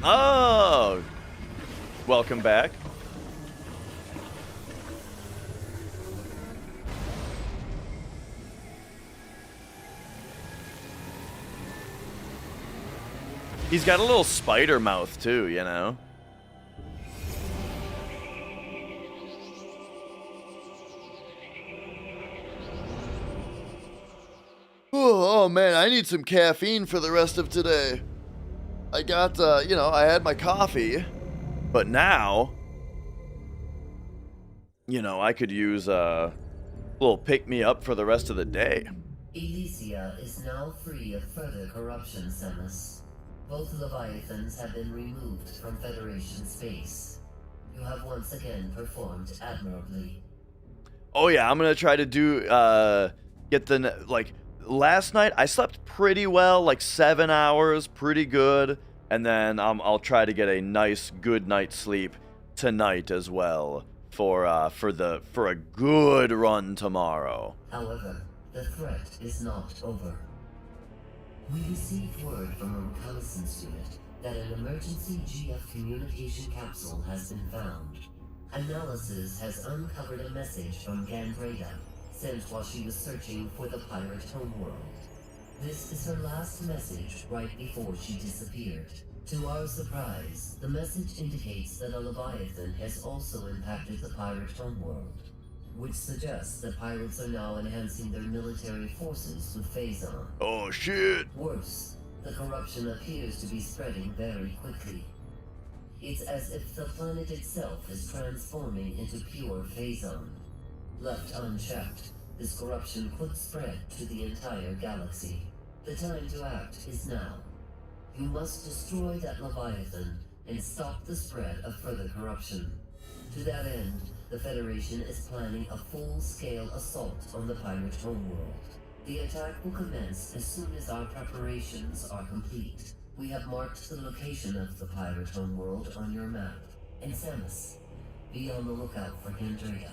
Oh, welcome back. He's got a little spider mouth too, you know. Oh man, I need some caffeine for the rest of today. I got, you know, I had my coffee, but now, you know, I could use a little pick-me-up for the rest of the day. Elysia is now free of further corruption, Samus. Both Leviathans have been removed from Federation space. You have once again performed admirably. Oh yeah, I'm gonna try to do, get the, like, last night I slept pretty well, like 7 hours, pretty good, and then I'll try to get a nice good night's sleep tonight as well for a good run tomorrow. However, the threat is not over. We received word from a reconnaissance unit that an emergency GF communication capsule has been found. Analysis has uncovered a message from Gandreda, sent while she was searching for the pirate homeworld. This is her last message right before she disappeared. To our surprise, the message indicates that a Leviathan has also impacted the pirate homeworld, which suggests that pirates are now enhancing their military forces with Phazon. Oh shit! Worse, the corruption appears to be spreading very quickly. It's as if the planet itself is transforming into pure Phazon. Left unchecked, this corruption could spread to the entire galaxy. The time to act is now. You must destroy that Leviathan and stop the spread of further corruption. To that end, the Federation is planning a full-scale assault on the pirate homeworld. The attack will commence as soon as our preparations are complete. We have marked the location of the pirate homeworld on your map. And Samus, be on the lookout for Gandreda.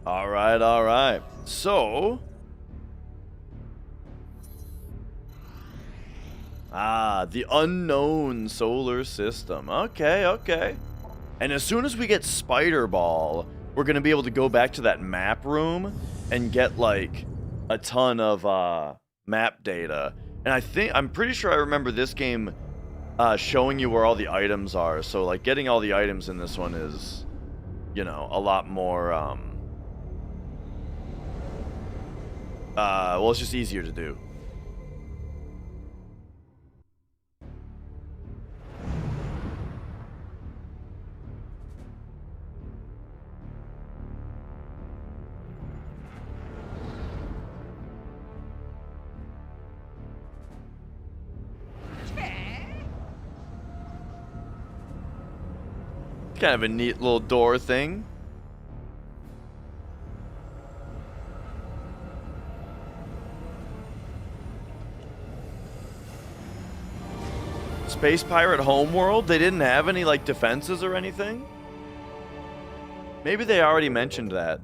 Alright. So... the unknown solar system. Okay. And as soon as we get Spider Ball, we're going to be able to go back to that map room and get, like, a ton of, map data. And I'm pretty sure I remember this game, showing you where all the items are. So, like, getting all the items in this one is, you know, a lot more, well, it's just easier to do. Kind of a neat little door thing. Space Pirate Homeworld? They didn't have any, like, defenses or anything? Maybe they already mentioned that.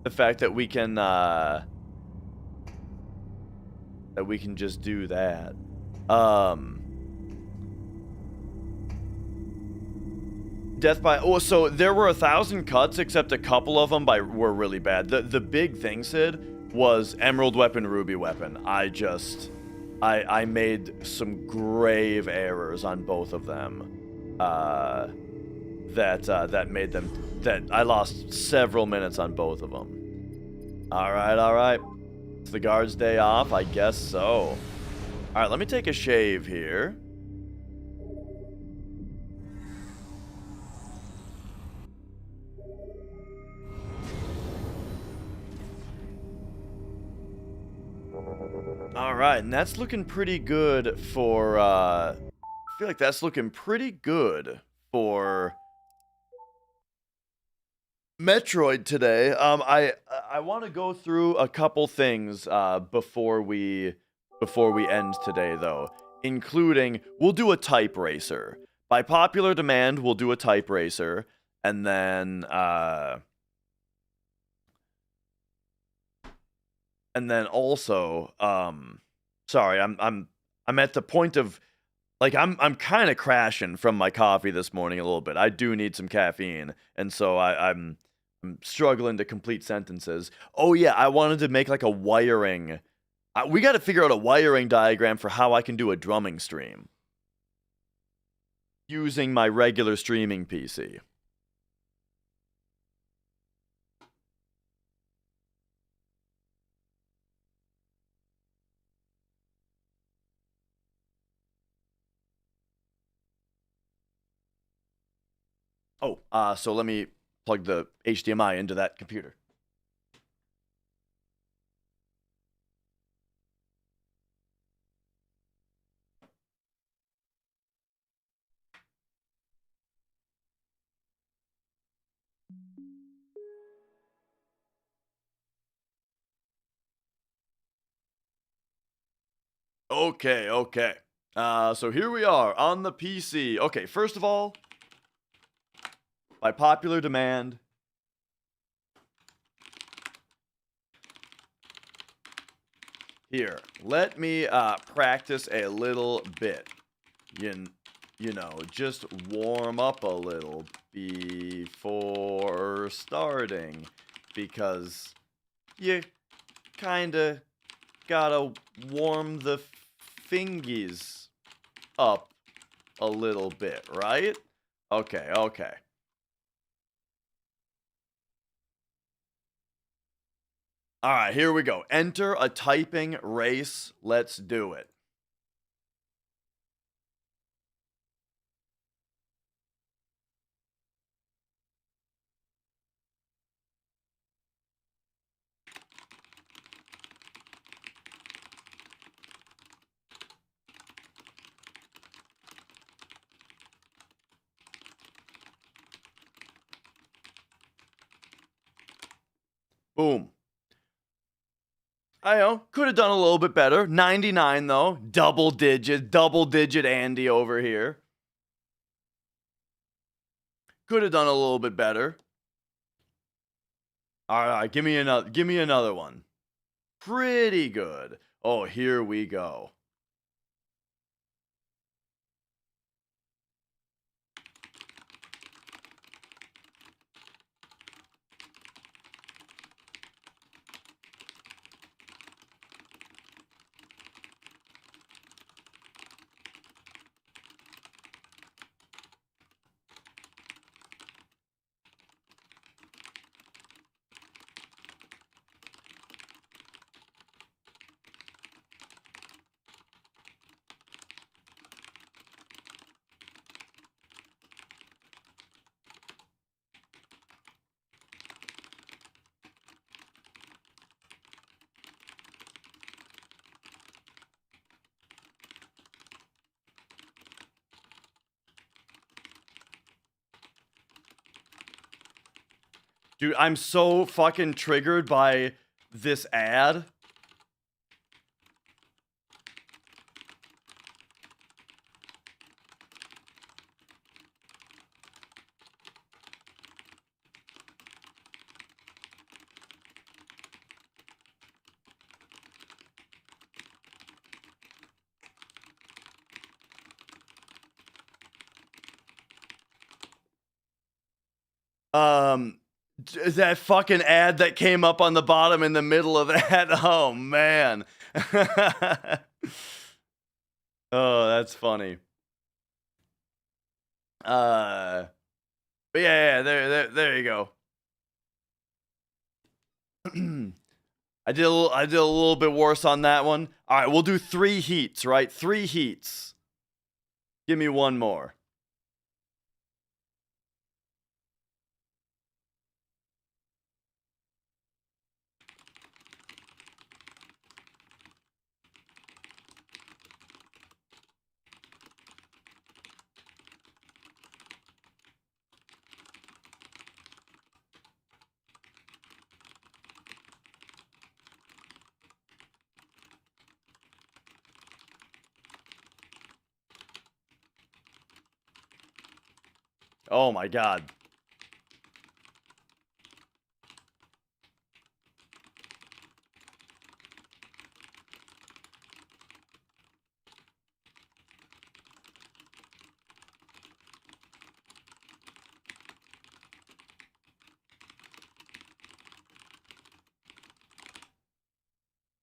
The fact that we can just do that. Death by... Oh, so there were 1,000 cuts, except a couple of them were really bad. The big thing, Sid, was Emerald Weapon, Ruby Weapon. I made some grave errors on both of them. That made them... That I lost several minutes on both of them. Alright. It's the guard's day off? I guess so. Alright, let me take a shave here. Alright, and that's looking pretty good for, I feel like that's looking pretty good for Metroid today. I want to go through a couple things before we end today, though, including we'll do a type racer. By popular demand, we'll do a type racer, and then also, sorry, I'm at the point of, like, I'm kind of crashing from my coffee this morning a little bit. I do need some caffeine, and so I'm struggling to complete sentences. Oh yeah, I wanted to make like a wiring. We got to figure out a wiring diagram for how I can do a drumming stream using my regular streaming PC. Oh, so let me plug the HDMI into that computer. Okay. So here we are on the PC. Okay, first of all, by popular demand, here, let me practice a little bit. You know, just warm up a little before starting, because you kinda gotta warm the fingies up a little bit, right? Okay. Alright, here we go. Enter a typing race. Let's do it. Boom. I know, could have done a little bit better. 99 though, double digit Andy over here. Could have done a little bit better. All right, give me another one. Pretty good. Oh, here we go. Dude, I'm so fucking triggered by this ad. That fucking ad that came up on the bottom in the middle of that. Oh man. Oh, that's funny. But yeah, there you go. I did a little bit worse on that one. All right, we'll do 3 heats, right? 3 heats. Give me one more. Oh my god.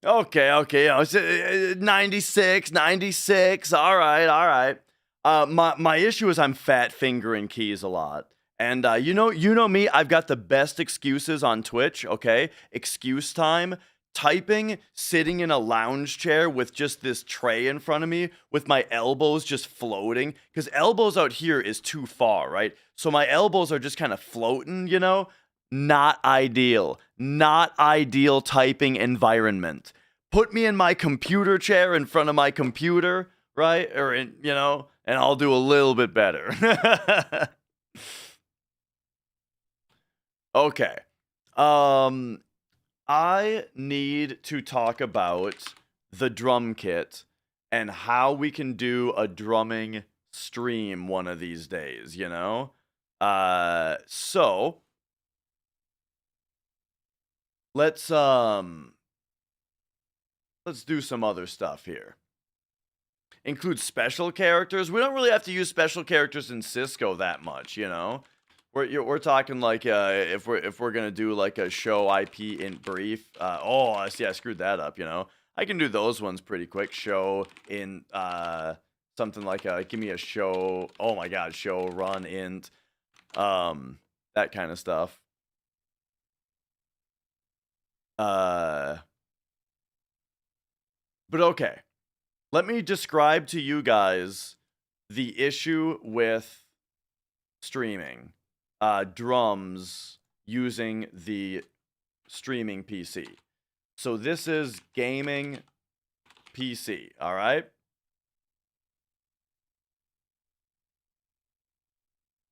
Okay, yeah, it's 96. All right. My issue is I'm fat fingering keys a lot. And you know me, I've got the best excuses on Twitch, okay? Excuse time. Typing, sitting in a lounge chair with just this tray in front of me with my elbows just floating, cuz elbows out here is too far, right? So my elbows are just kind of floating, you know? Not ideal. Not ideal typing environment. Put me in my computer chair in front of my computer, right? Or in, and I'll do a little bit better. Okay. I need to talk about the drum kit and how we can do a drumming stream one of these days, you know? So let's do some other stuff here. Include special characters. We don't really have to use special characters in Cisco that much, you know. We're talking like if we're gonna do like a show IP in brief. Oh, I see. I screwed that up. You know, I can do those ones pretty quick. Show in something like give me a show. Oh my god, show run int, that kind of stuff. But okay, let me describe to you guys the issue with streaming drums using the streaming PC. So this is gaming PC, all right?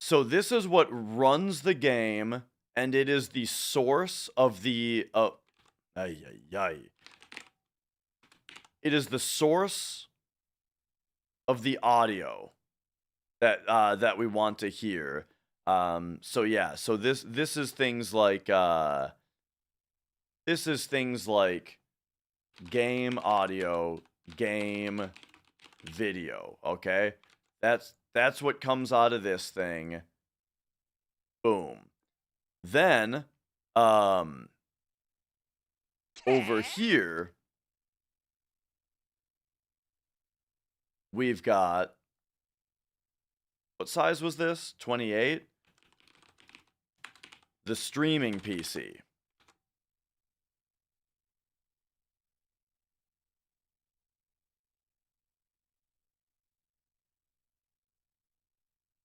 So this is what runs the game, and it is the source of the it is the source of the audio that we want to hear. So yeah, so this is things like game audio, game video, okay? That's what comes out of this thing. Boom. Then over here we've got, what size was this? 28? The streaming PC.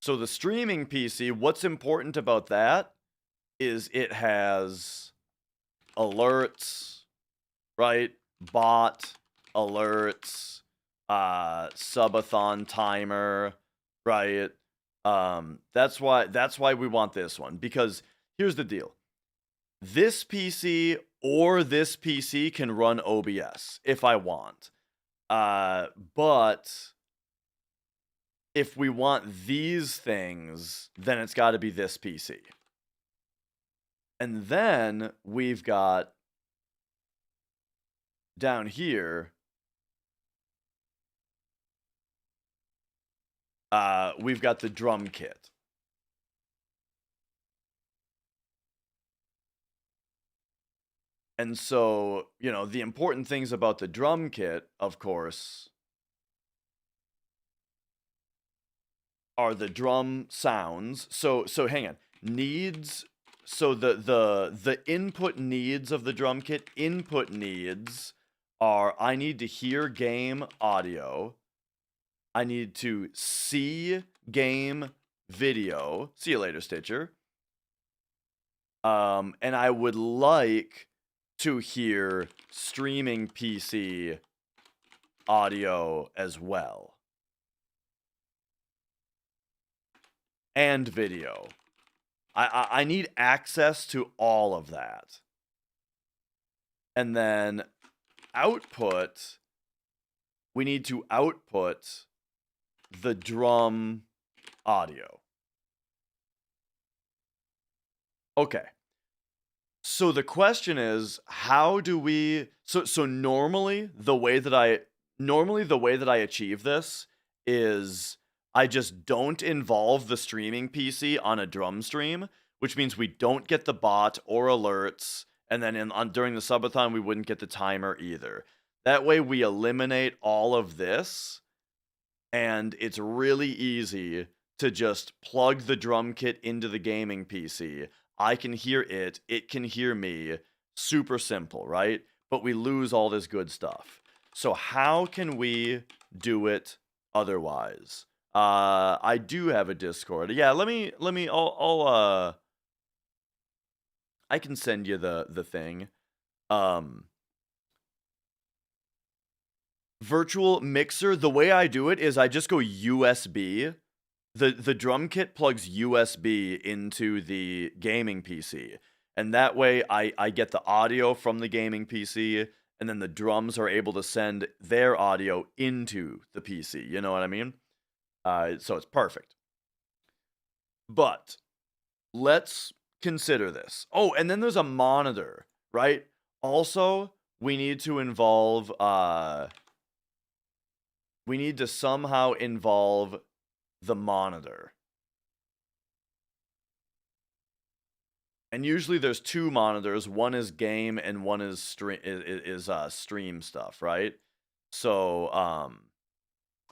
So the streaming PC, what's important about that is it has alerts, right? Bot alerts, subathon timer, right? That's why we want this one, because here's the deal. this PC or this PC can run OBS if I want. But if we want these things, then it's got to be this PC. And then we've got down here, we've got the drum kit. And so, you know, the important things about the drum kit, of course, are the drum sounds. So hang on. Needs. So the input needs of the drum kit, input needs are I need to hear game audio. I need to see game video. See you later, Stitcher. And I would like to hear streaming PC audio as well. And video. I need access to all of that. And then output, we need to output the drum audio. Okay. So the question is, how do we so normally the way that I achieve this is I just don't involve the streaming PC on a drum stream, which means we don't get the bot or alerts, and then during the subathon we wouldn't get the timer either. That way we eliminate all of this, and it's really easy to just plug the drum kit into the gaming PC. I can hear it, it can hear me. Super simple, right? But we lose all this good stuff. So how can we do it otherwise? I do have a Discord. Yeah, I can send you the thing. Virtual mixer, the way I do it is I just go USB. The drum kit plugs USB into the gaming PC. And that way I get the audio from the gaming PC, and then the drums are able to send their audio into the PC. You know what I mean? So it's perfect. But let's consider this. Oh, and then there's a monitor, right? Also, we need to involve, we need to somehow involve the monitor. And usually there's two monitors. One is game and one is stream stuff, right? So,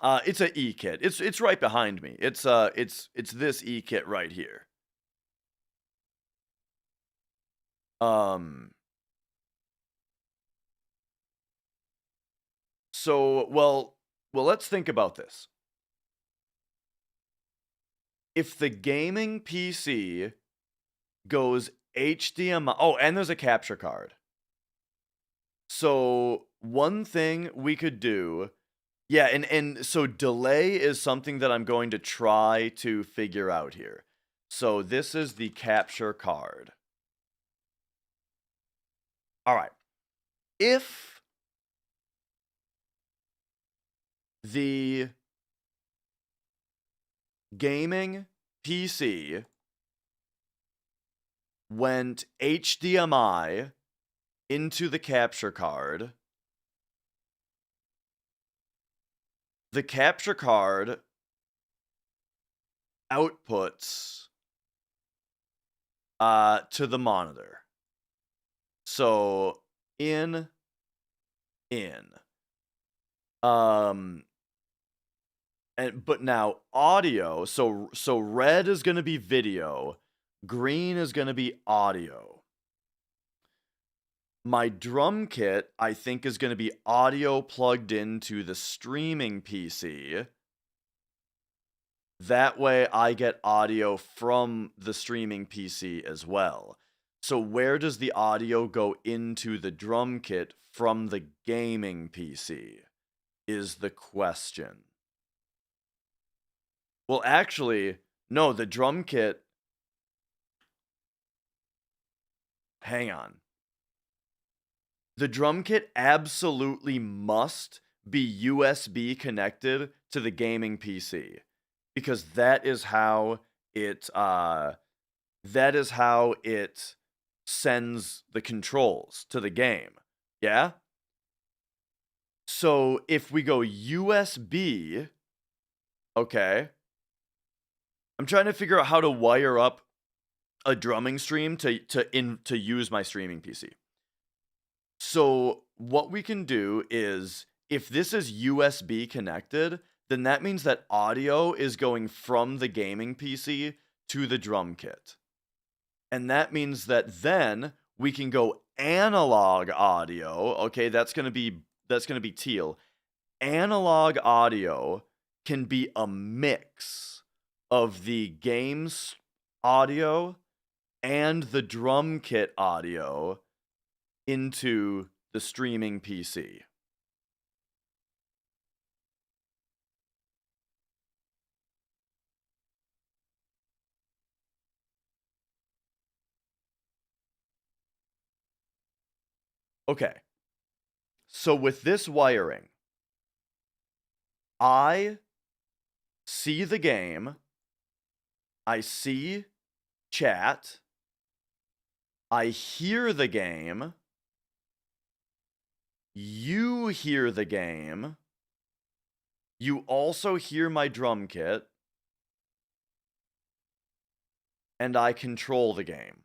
it's a E-kit. It's right behind me. It's this E-kit right here. So, well, let's think about this. If the gaming PC goes HDMI, oh, and there's a capture card. So, one thing we could do, yeah, and so delay is something that I'm going to try to figure out here. So, this is the capture card. All right. If the gaming PC went HDMI into the capture card, the capture card outputs to the monitor. So in but now audio, so red is going to be video, green is going to be audio. My drum kit, I think, is going to be audio plugged into the streaming PC. That way I get audio from the streaming PC as well. So where does the audio go into the drum kit from the gaming PC is the question. Well, actually, no, the drum kit... hang on. The drum kit absolutely must be USB connected to the gaming PC, because that is how it sends the controls to the game. Yeah? So if we go USB, okay. I'm trying to figure out how to wire up a drumming stream to use my streaming PC. So what we can do is, if this is USB connected, then that means that audio is going from the gaming PC to the drum kit. And that means that then we can go analog audio. Okay, that's going to be teal. Analog audio can be a mix of the game's audio and the drum kit audio into the streaming PC. Okay. So with this wiring, I see the game, I see chat, I hear the game, you hear the game, you also hear my drum kit, and I control the game.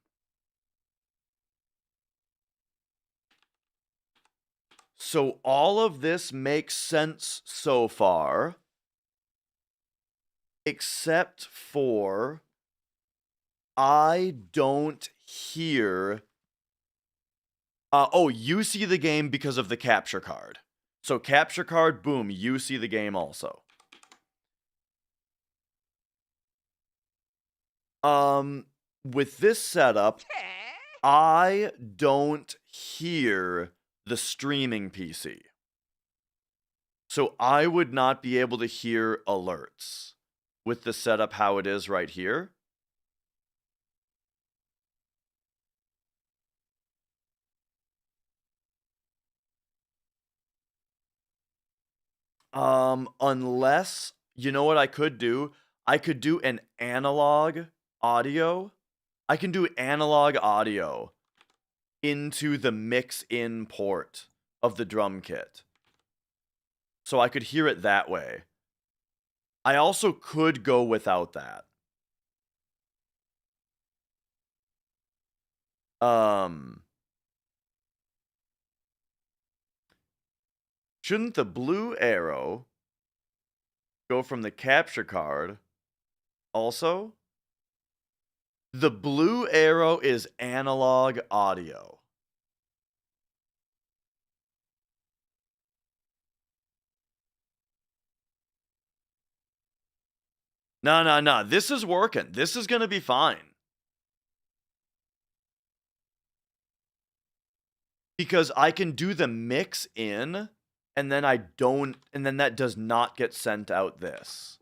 So all of this makes sense so far, except for I don't hear... you see the game because of the capture card. So capture card, boom, you see the game also. With this setup, I don't hear the streaming PC. So I would not be able to hear alerts with the setup how it is right here. Unless, you know what I could do? I could do an analog audio. I can do analog audio into the mix-in port of the drum kit. So I could hear it that way. I also could go without that. Shouldn't the blue arrow go from the capture card also? The blue arrow is analog audio. No. This is working. This is gonna be fine. Because I can do the mix in, and then and then that does not get sent out this.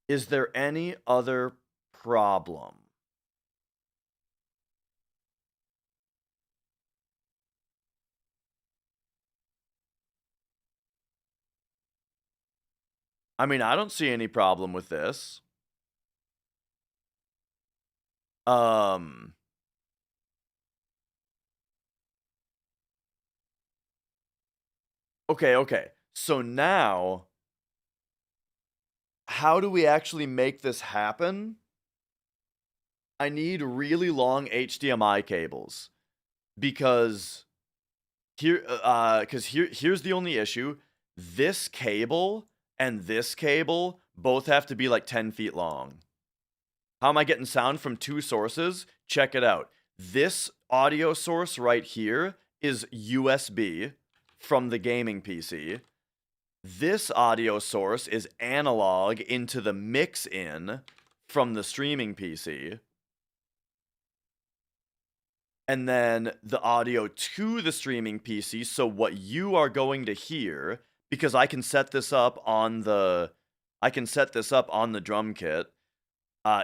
Is there any other problem? I mean, I don't see any problem with this. Okay. So now, how do we actually make this happen? I need really long HDMI cables. Because here's the only issue. This cable and this cable both have to be like 10 feet long. How am I getting sound from two sources? Check it out. This audio source right here is USB from the gaming PC. This audio source is analog into the mix-in from the streaming PC. And then the audio to the streaming PC, so what you are going to hear, because I can set this up on the drum kit.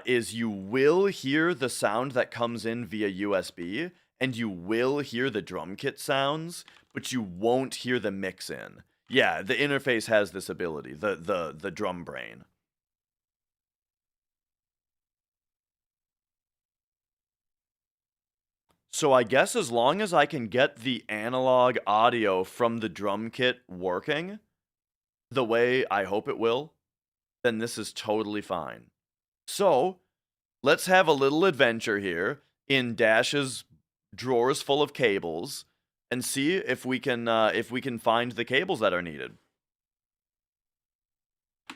is you will hear the sound that comes in via USB, and you will hear the drum kit sounds, but you won't hear the mix in. Yeah, the interface has this ability, the drum brain. So I guess as long as I can get the analog audio from the drum kit working the way I hope it will, then this is totally fine. So, let's have a little adventure here in Dash's drawers full of cables and see if we can find the cables that are needed.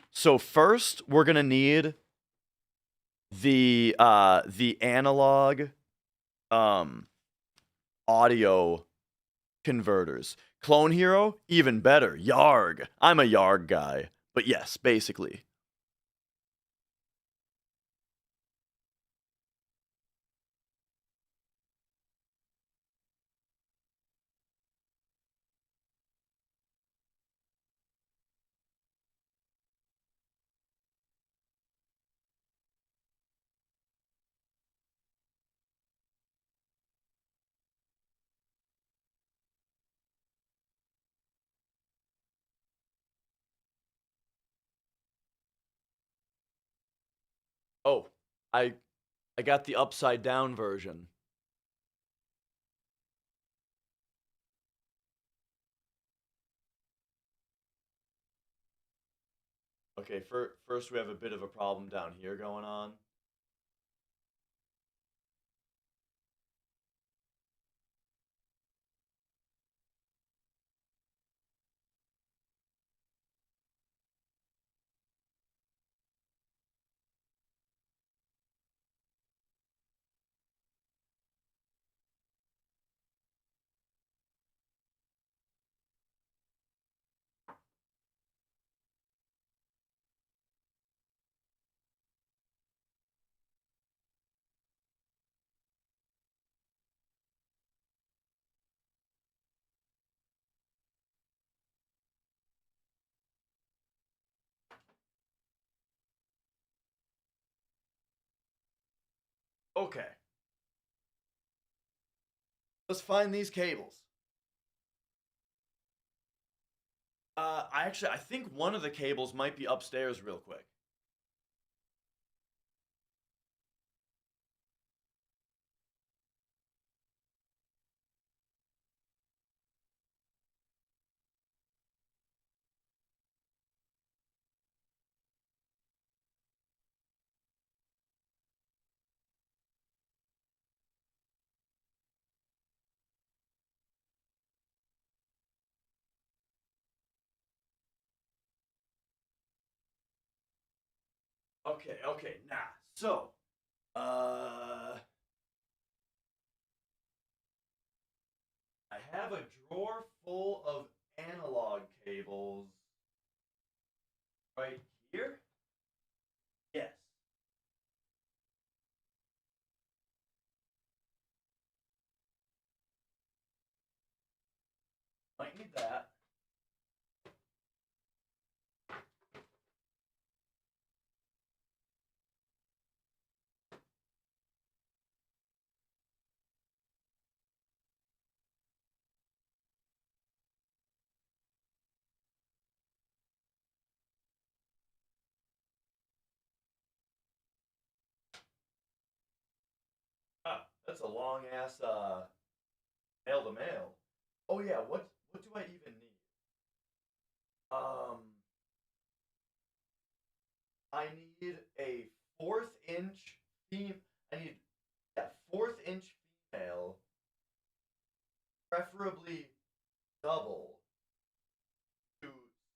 So first, we're gonna need the analog audio converters. Clone Hero, even better. Yarg. I'm a Yarg guy. But yes, basically. Oh, I got the upside down version. Okay, first we have a bit of a problem down here going on. Okay. Let's find these cables. I think one of the cables might be upstairs real quick. Okay, nah. So, I have a drawer full of analog cables right here. Yes. Might need that. Ah, that's a long ass mail to mail. Oh yeah, what do I even need? Um, I need a fourth inch I need, yeah, fourth inch female, preferably double, to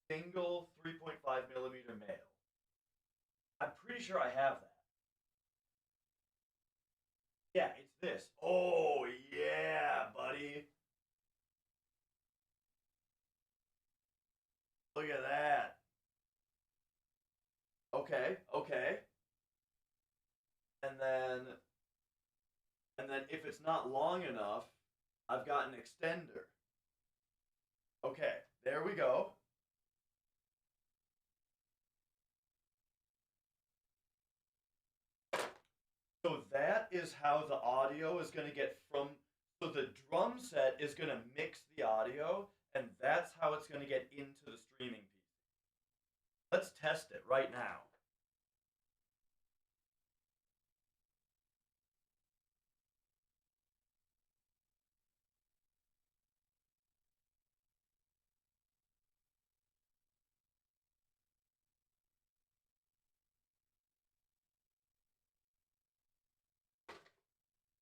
single 3.5 millimeter male. I'm pretty sure I have that. Yeah, it's this. Oh yeah, buddy. Look at that. Okay. And then if it's not long enough, I've got an extender. Okay, there we go. is how the audio is going to get from. So the drum set is going to mix the audio, and that's how it's going to get into the streaming piece. Let's test it right now.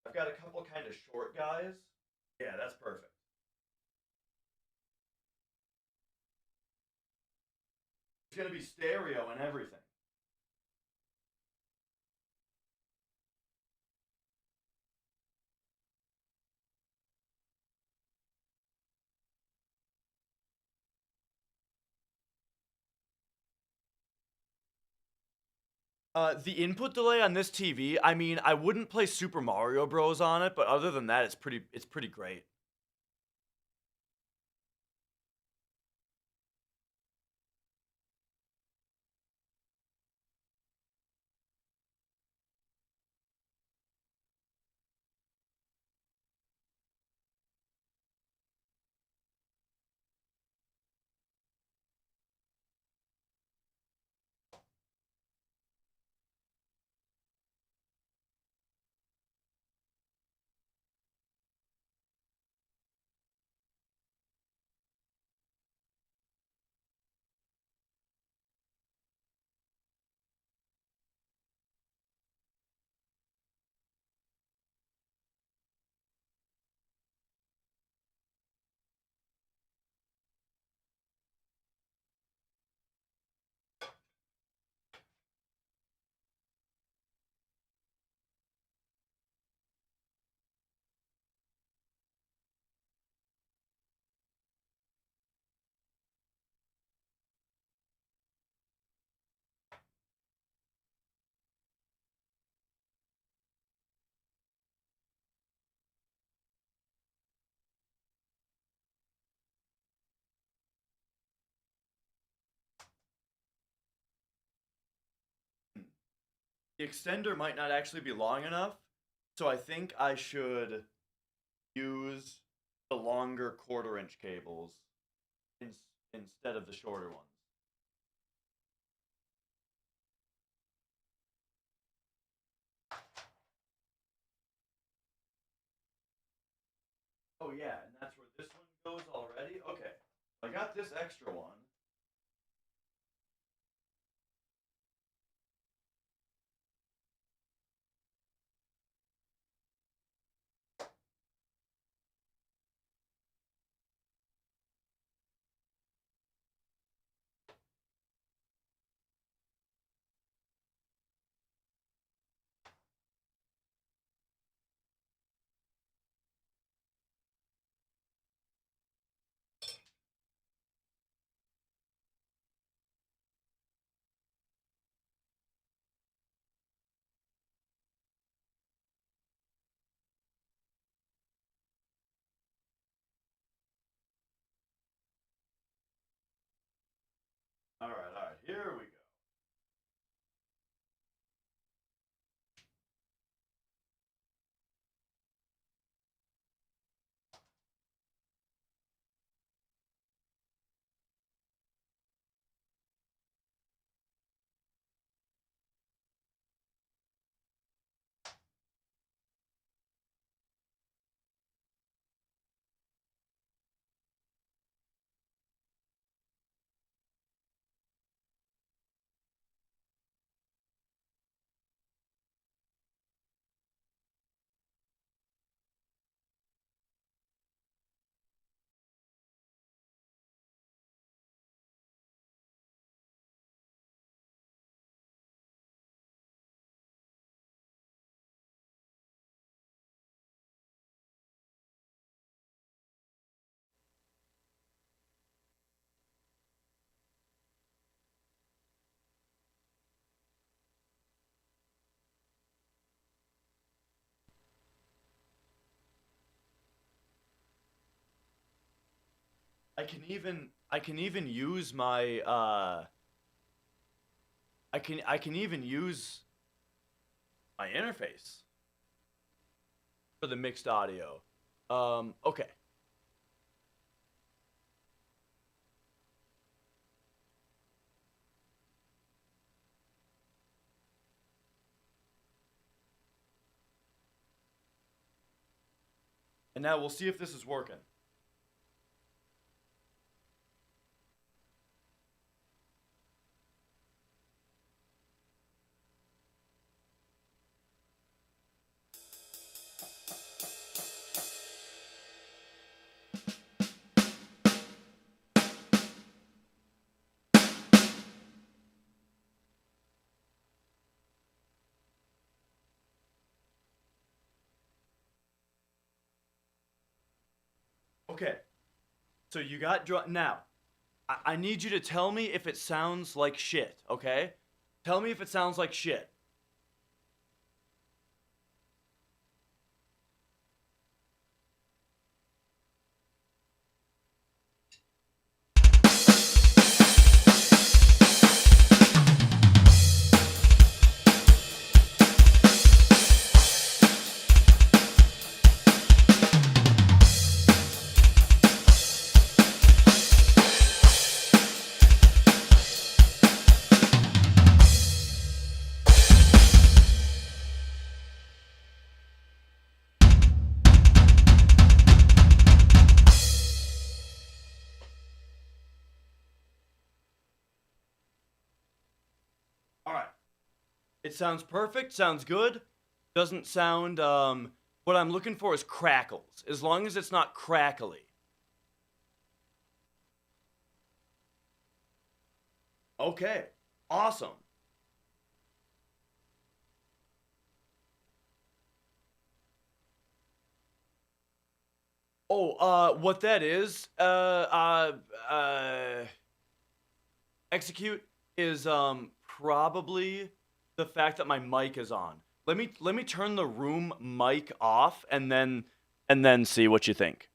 I've got a couple kind of short guys. Yeah, that's perfect. It's going to be stereo and everything. The input delay on this TV, I mean, I wouldn't play Super Mario Bros. On it, but other than that, it's pretty great. The extender might not actually be long enough, so I think I should use the longer quarter-inch cables instead of the shorter ones. Oh yeah, and that's where this one goes already? Okay. I got this extra one. Alright, here we go. I can even use my I can even use my interface. for the mixed audio. Okay. And now we'll see if this is working. Okay. So you got now. I need you to tell me if it sounds like shit, okay? Tell me if it sounds like shit. All right. It sounds perfect, sounds good. Doesn't sound what I'm looking for is crackles. As long as it's not crackly. Okay. Awesome. Oh, what that is, execute is probably the fact that my mic is on. Let me turn the room mic off and then see what you think.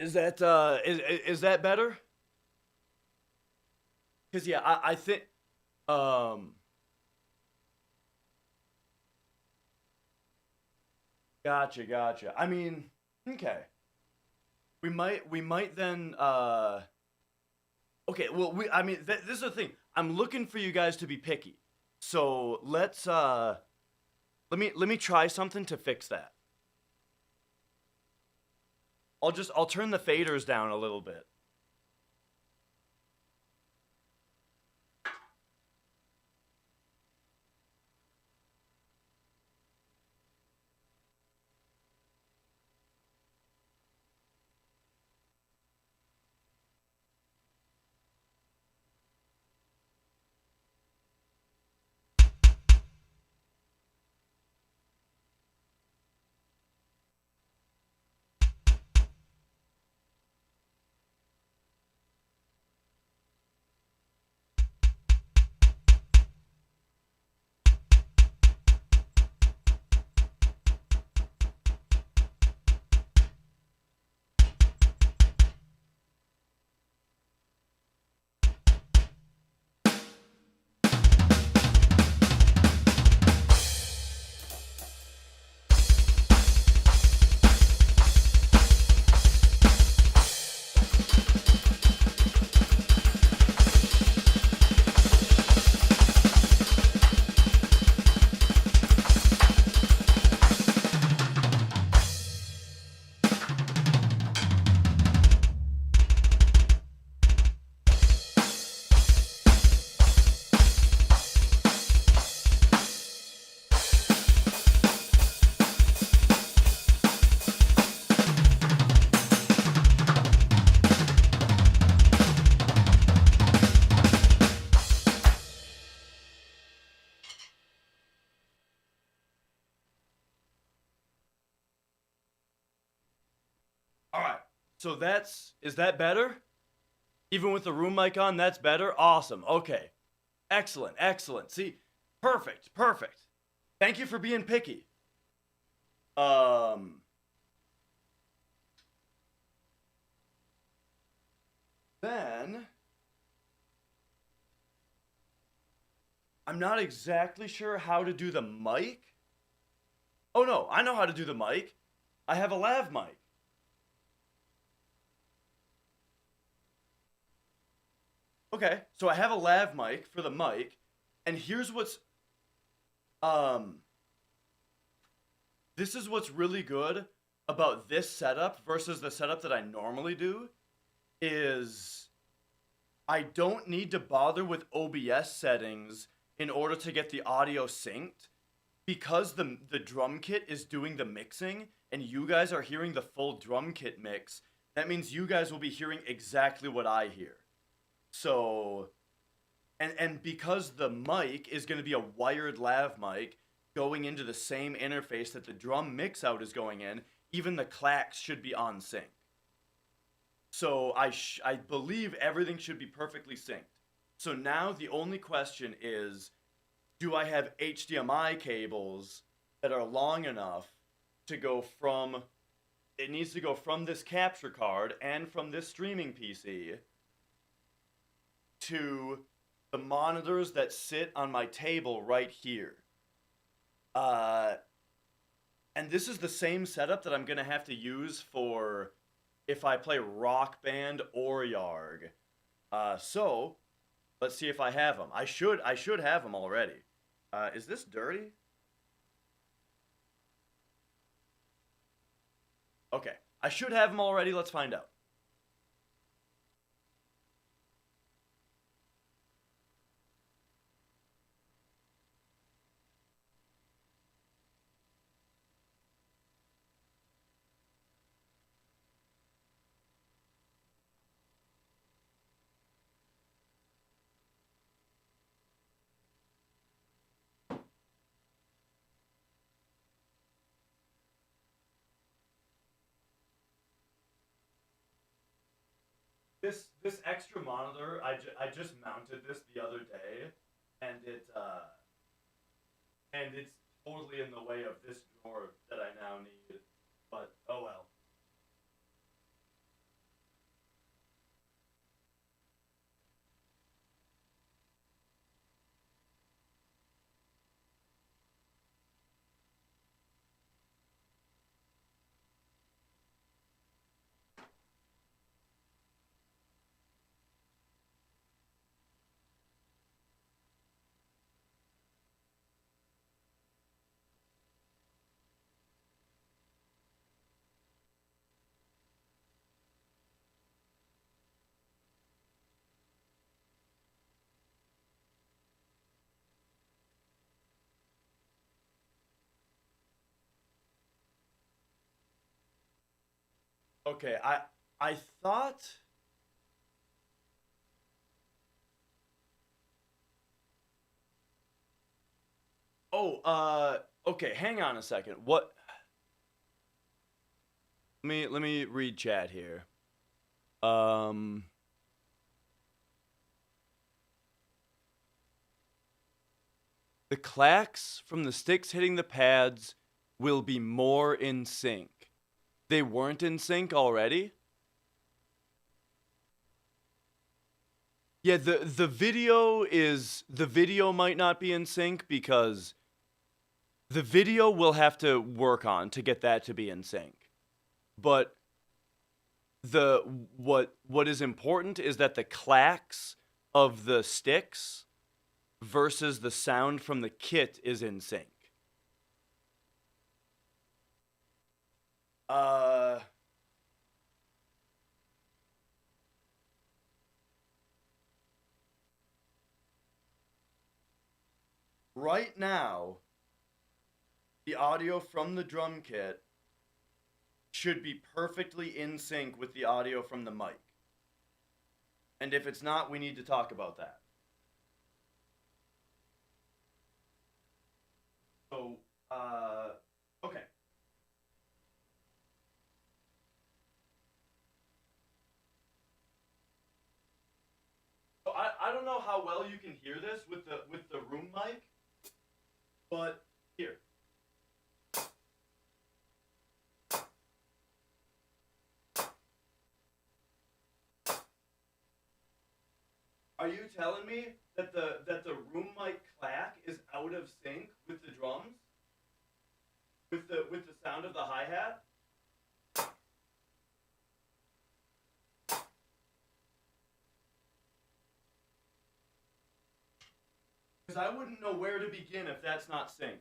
Is that is that better? Cause yeah, I think um gotcha. I mean, okay. We might then okay, well I mean this is the thing. I'm looking for you guys to be picky. So let's let me try something to fix that. I'll turn the faders down a little bit. So is that better? Even with the room mic on, that's better? Awesome. Okay. Excellent, excellent. See, perfect, perfect. Thank you for being picky. Then I'm not exactly sure how to do the mic. Oh no, I know how to do the mic. I have a lav mic. Okay, so I have a lav mic for the mic, and here's what's this is what's really good about this setup versus the setup that I normally do is I don't need to bother with OBS settings in order to get the audio synced because the drum kit is doing the mixing and you guys are hearing the full drum kit mix. That means you guys will be hearing exactly what I hear. So and because the mic is going to be a wired lav mic going into the same interface that the drum mix out is going in, even the clacks should be on sync. So I believe everything should be perfectly synced. So now the only question is, do I have HDMI cables that are long enough to go from, it needs to go from this capture card and from this streaming PC to the monitors that sit on my table right here. And this is the same setup that I'm going to have to use for if I play Rock Band or Yarg. So, let's see if I have them. I should have them already. Is this dirty? Okay. I should have them already. Let's find out. This extra monitor, I just mounted this the other day, and it's totally in the way of this drawer that I now need. But oh well. Okay, I thought. Oh, okay, hang on a second. What? Let me read chat here. The clacks from the sticks hitting the pads will be more in sync. They weren't in sync already? Yeah, the video might not be in sync because the video we'll have to work on to get that to be in sync. But what is important is that the clacks of the sticks versus the sound from the kit is in sync. Right now, the audio from the drum kit should be perfectly in sync with the audio from the mic. And if it's not, we need to talk about that. So, okay. don't know how well you can hear this with the room mic, but here. Are you telling me that the room mic clack is out of sync with the drums? With the sound of the hi-hat? Because I wouldn't know where to begin if that's not synced.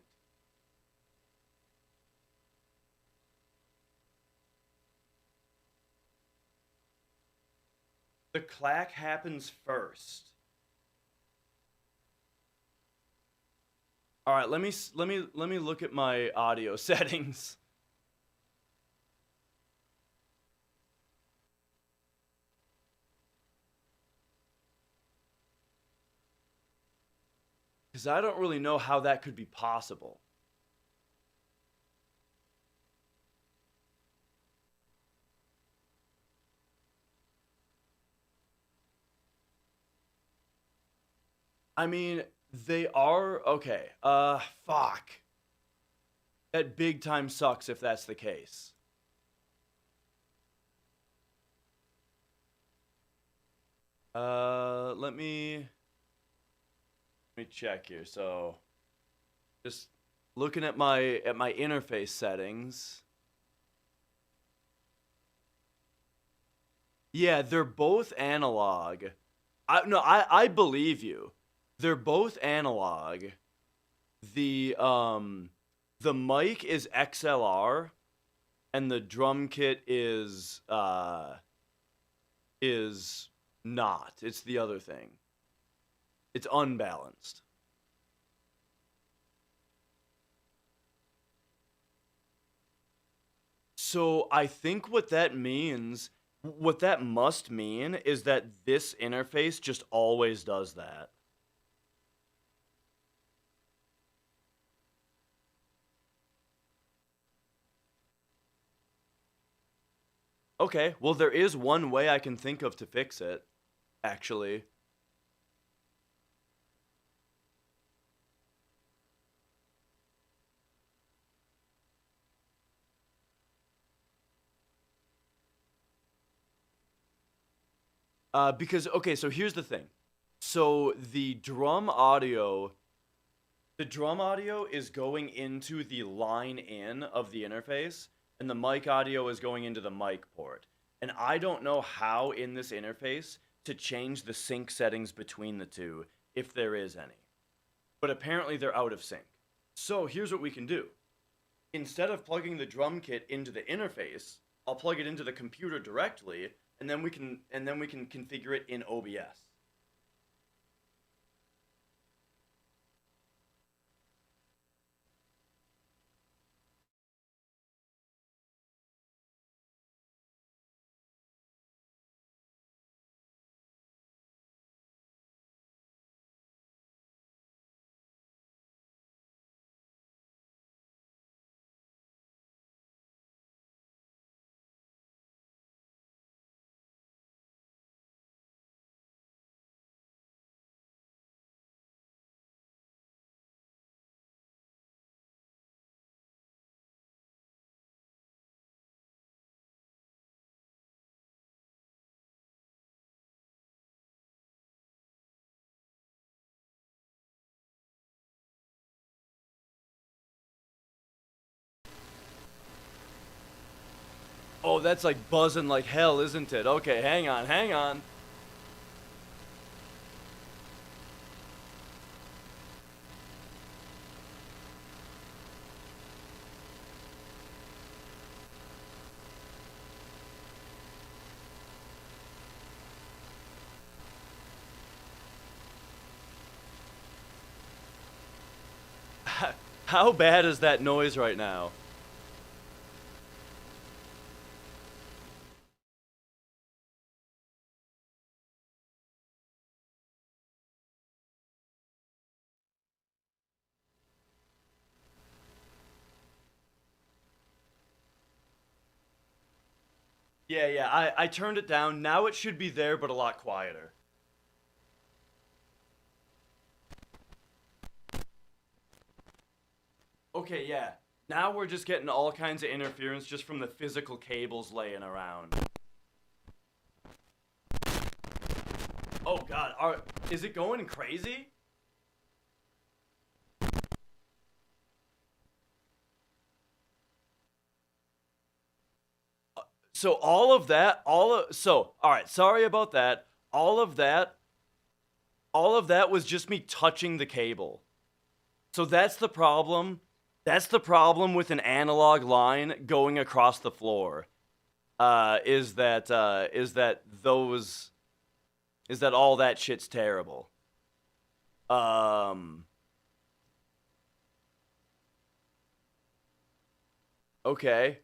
The clack happens first. All right, let me look at my audio settings. Because I don't really know how that could be possible. I mean, they are okay. Fuck. That big time sucks if that's the case. Let me check here. So, just looking at my interface settings. Yeah, they're both analog. I believe you. They're both analog. The mic is XLR and the drum kit is not. It's the other thing. It's unbalanced. So I think what that must mean is that this interface just always does that. Okay, well there is one way I can think of to fix it, actually. Because, okay, so here's the thing. So the drum audio is going into the line in of the interface, and the mic audio is going into the mic port. And I don't know how in this interface to change the sync settings between the two, if there is any. But apparently they're out of sync. So here's what we can do. Instead of plugging the drum kit into the interface, I'll plug it into the computer directly, and then we can configure it in OBS. Oh, that's like buzzing like hell, isn't it? Okay, hang on. How bad is that noise right now? Yeah, I turned it down. Now it should be there, but a lot quieter. Okay, yeah. Now we're just getting all kinds of interference just from the physical cables laying around. Oh god, is it going crazy? So all of that, alright, sorry about that. All of that was just me touching the cable. So that's the problem. That's the problem with an analog line going across the floor. Is that all that shit's terrible. Okay.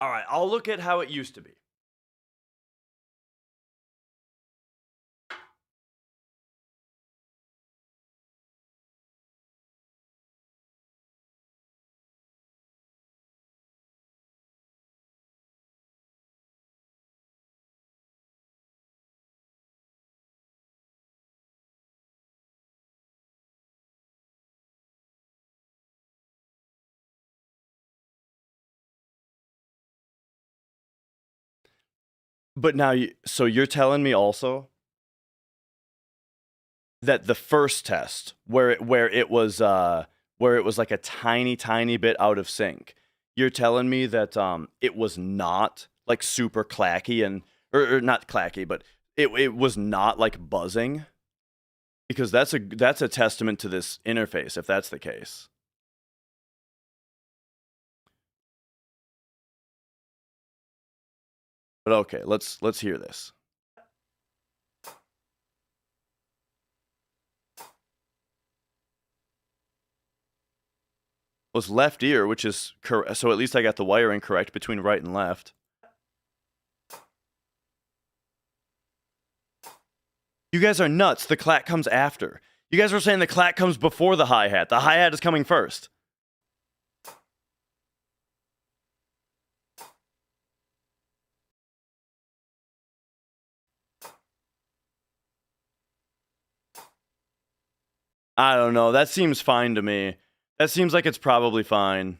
Alright, I'll look at how it used to be. But now, so you're telling me also that the first test, where it was like a tiny bit out of sync, you're telling me that it was not like super clacky and or not clacky, but it was not like buzzing, because that's a testament to this interface if that's the case. But okay, let's hear this. Was left ear, which is so at least I got the wiring correct between right and left. You guys are nuts. The clack comes after. You guys were saying the clack comes before the hi-hat. The hi-hat is coming first. I don't know. That seems fine to me. That seems like it's probably fine.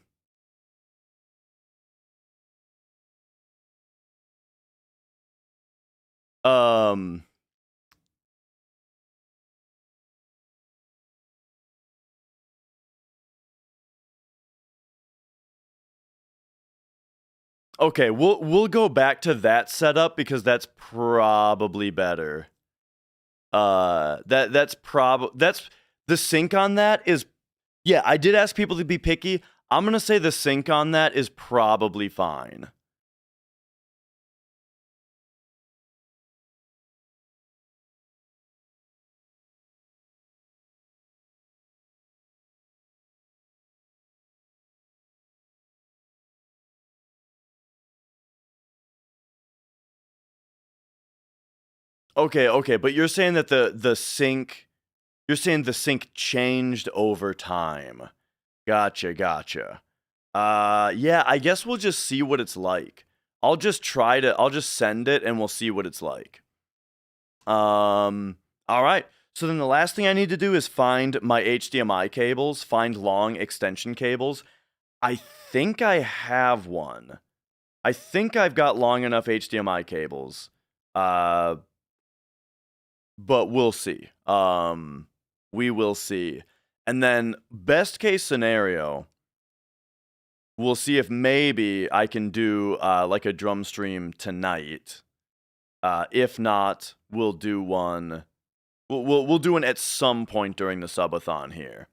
Okay, we'll go back to that setup because that's probably better. That's the sync on that is, yeah, I did ask people to be picky. I'm gonna say the sync on that is probably fine. Okay, but you're saying that the sync, you're saying the sync changed over time. Gotcha. Yeah, I guess we'll just see what it's like. I'll just send it and we'll see what it's like. All right. So then the last thing I need to do is find my HDMI cables, find long extension cables. I think I have one. I think I've got long enough HDMI cables. But we'll see. We will see. And then best case scenario, we'll see if maybe I can do like a drum stream tonight. If not, we'll do one. We'll do one at some point during the subathon here.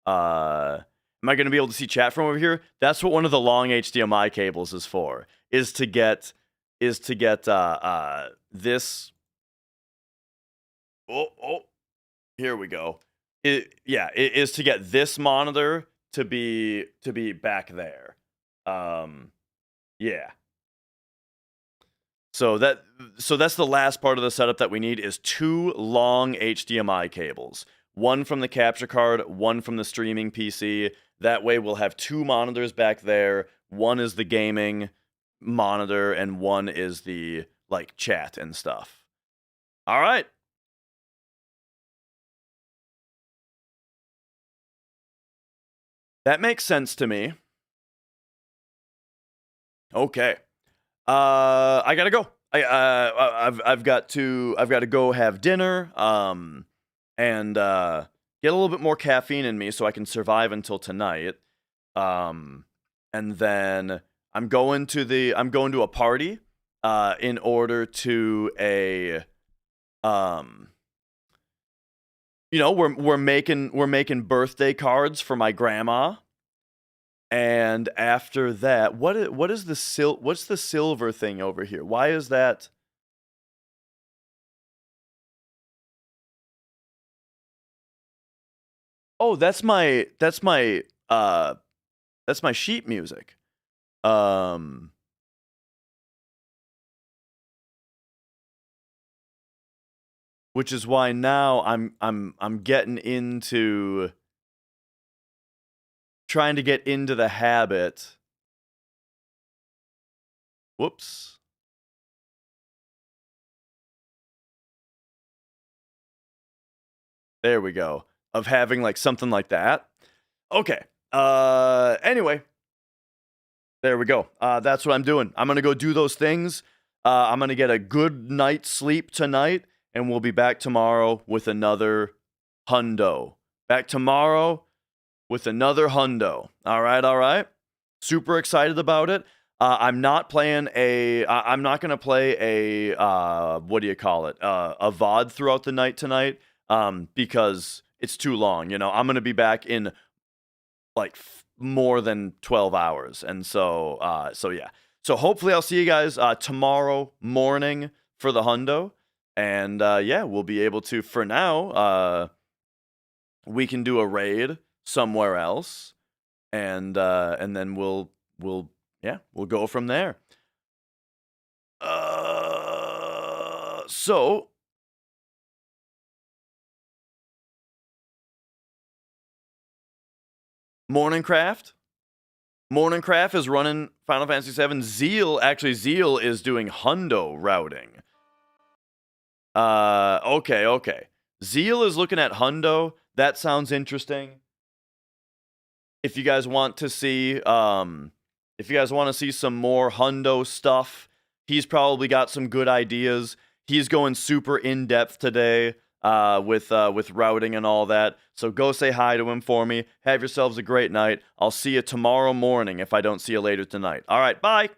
Am I going to be able to see chat from over here? That's what one of the long HDMI cables is for. Is to get this. Oh, here we go. It is to get this monitor to be back there. Yeah. So that's the last part of the setup that we need is 2 long HDMI cables. One from the capture card, one from the streaming PC. That way we'll have 2 monitors back there. One is the gaming monitor and one is the like chat and stuff. All right. That makes sense to me. Okay. I gotta go. I've got to go have dinner. And get a little bit more caffeine in me so I can survive until tonight. And then I'm going to a party. In order to we're making birthday cards for my grandma. And after that, what's the silver thing over here? Why is that? Oh, that's my sheet music. Which is why now I'm getting into trying to get into the habit. Whoops. There we go. Of having like something like that. Okay. Anyway. There we go. That's what I'm doing. I'm going to go do those things. I'm going to get a good night's sleep tonight, and we'll be back tomorrow with another hundo. Back tomorrow with another hundo. All right. Super excited about it. I'm not playing I'm not going to play a, what do you call it? A VOD throughout the night tonight, because it's too long. I'm going to be back in like more than 12 hours. And so yeah. So hopefully I'll see you guys tomorrow morning for the hundo. And yeah, we'll be able to, for now, we can do a raid somewhere else. And then we'll go from there. So Morningcraft is running Final Fantasy VII. Zeal is doing hundo routing. Okay. Zeal is looking at hundo. That sounds interesting. If you guys want to see some more hundo stuff, he's probably got some good ideas. He's going super in depth today. With routing and all that. So go say hi to him for me. Have yourselves a great night. I'll see you tomorrow morning if I don't see you later tonight. All right, bye.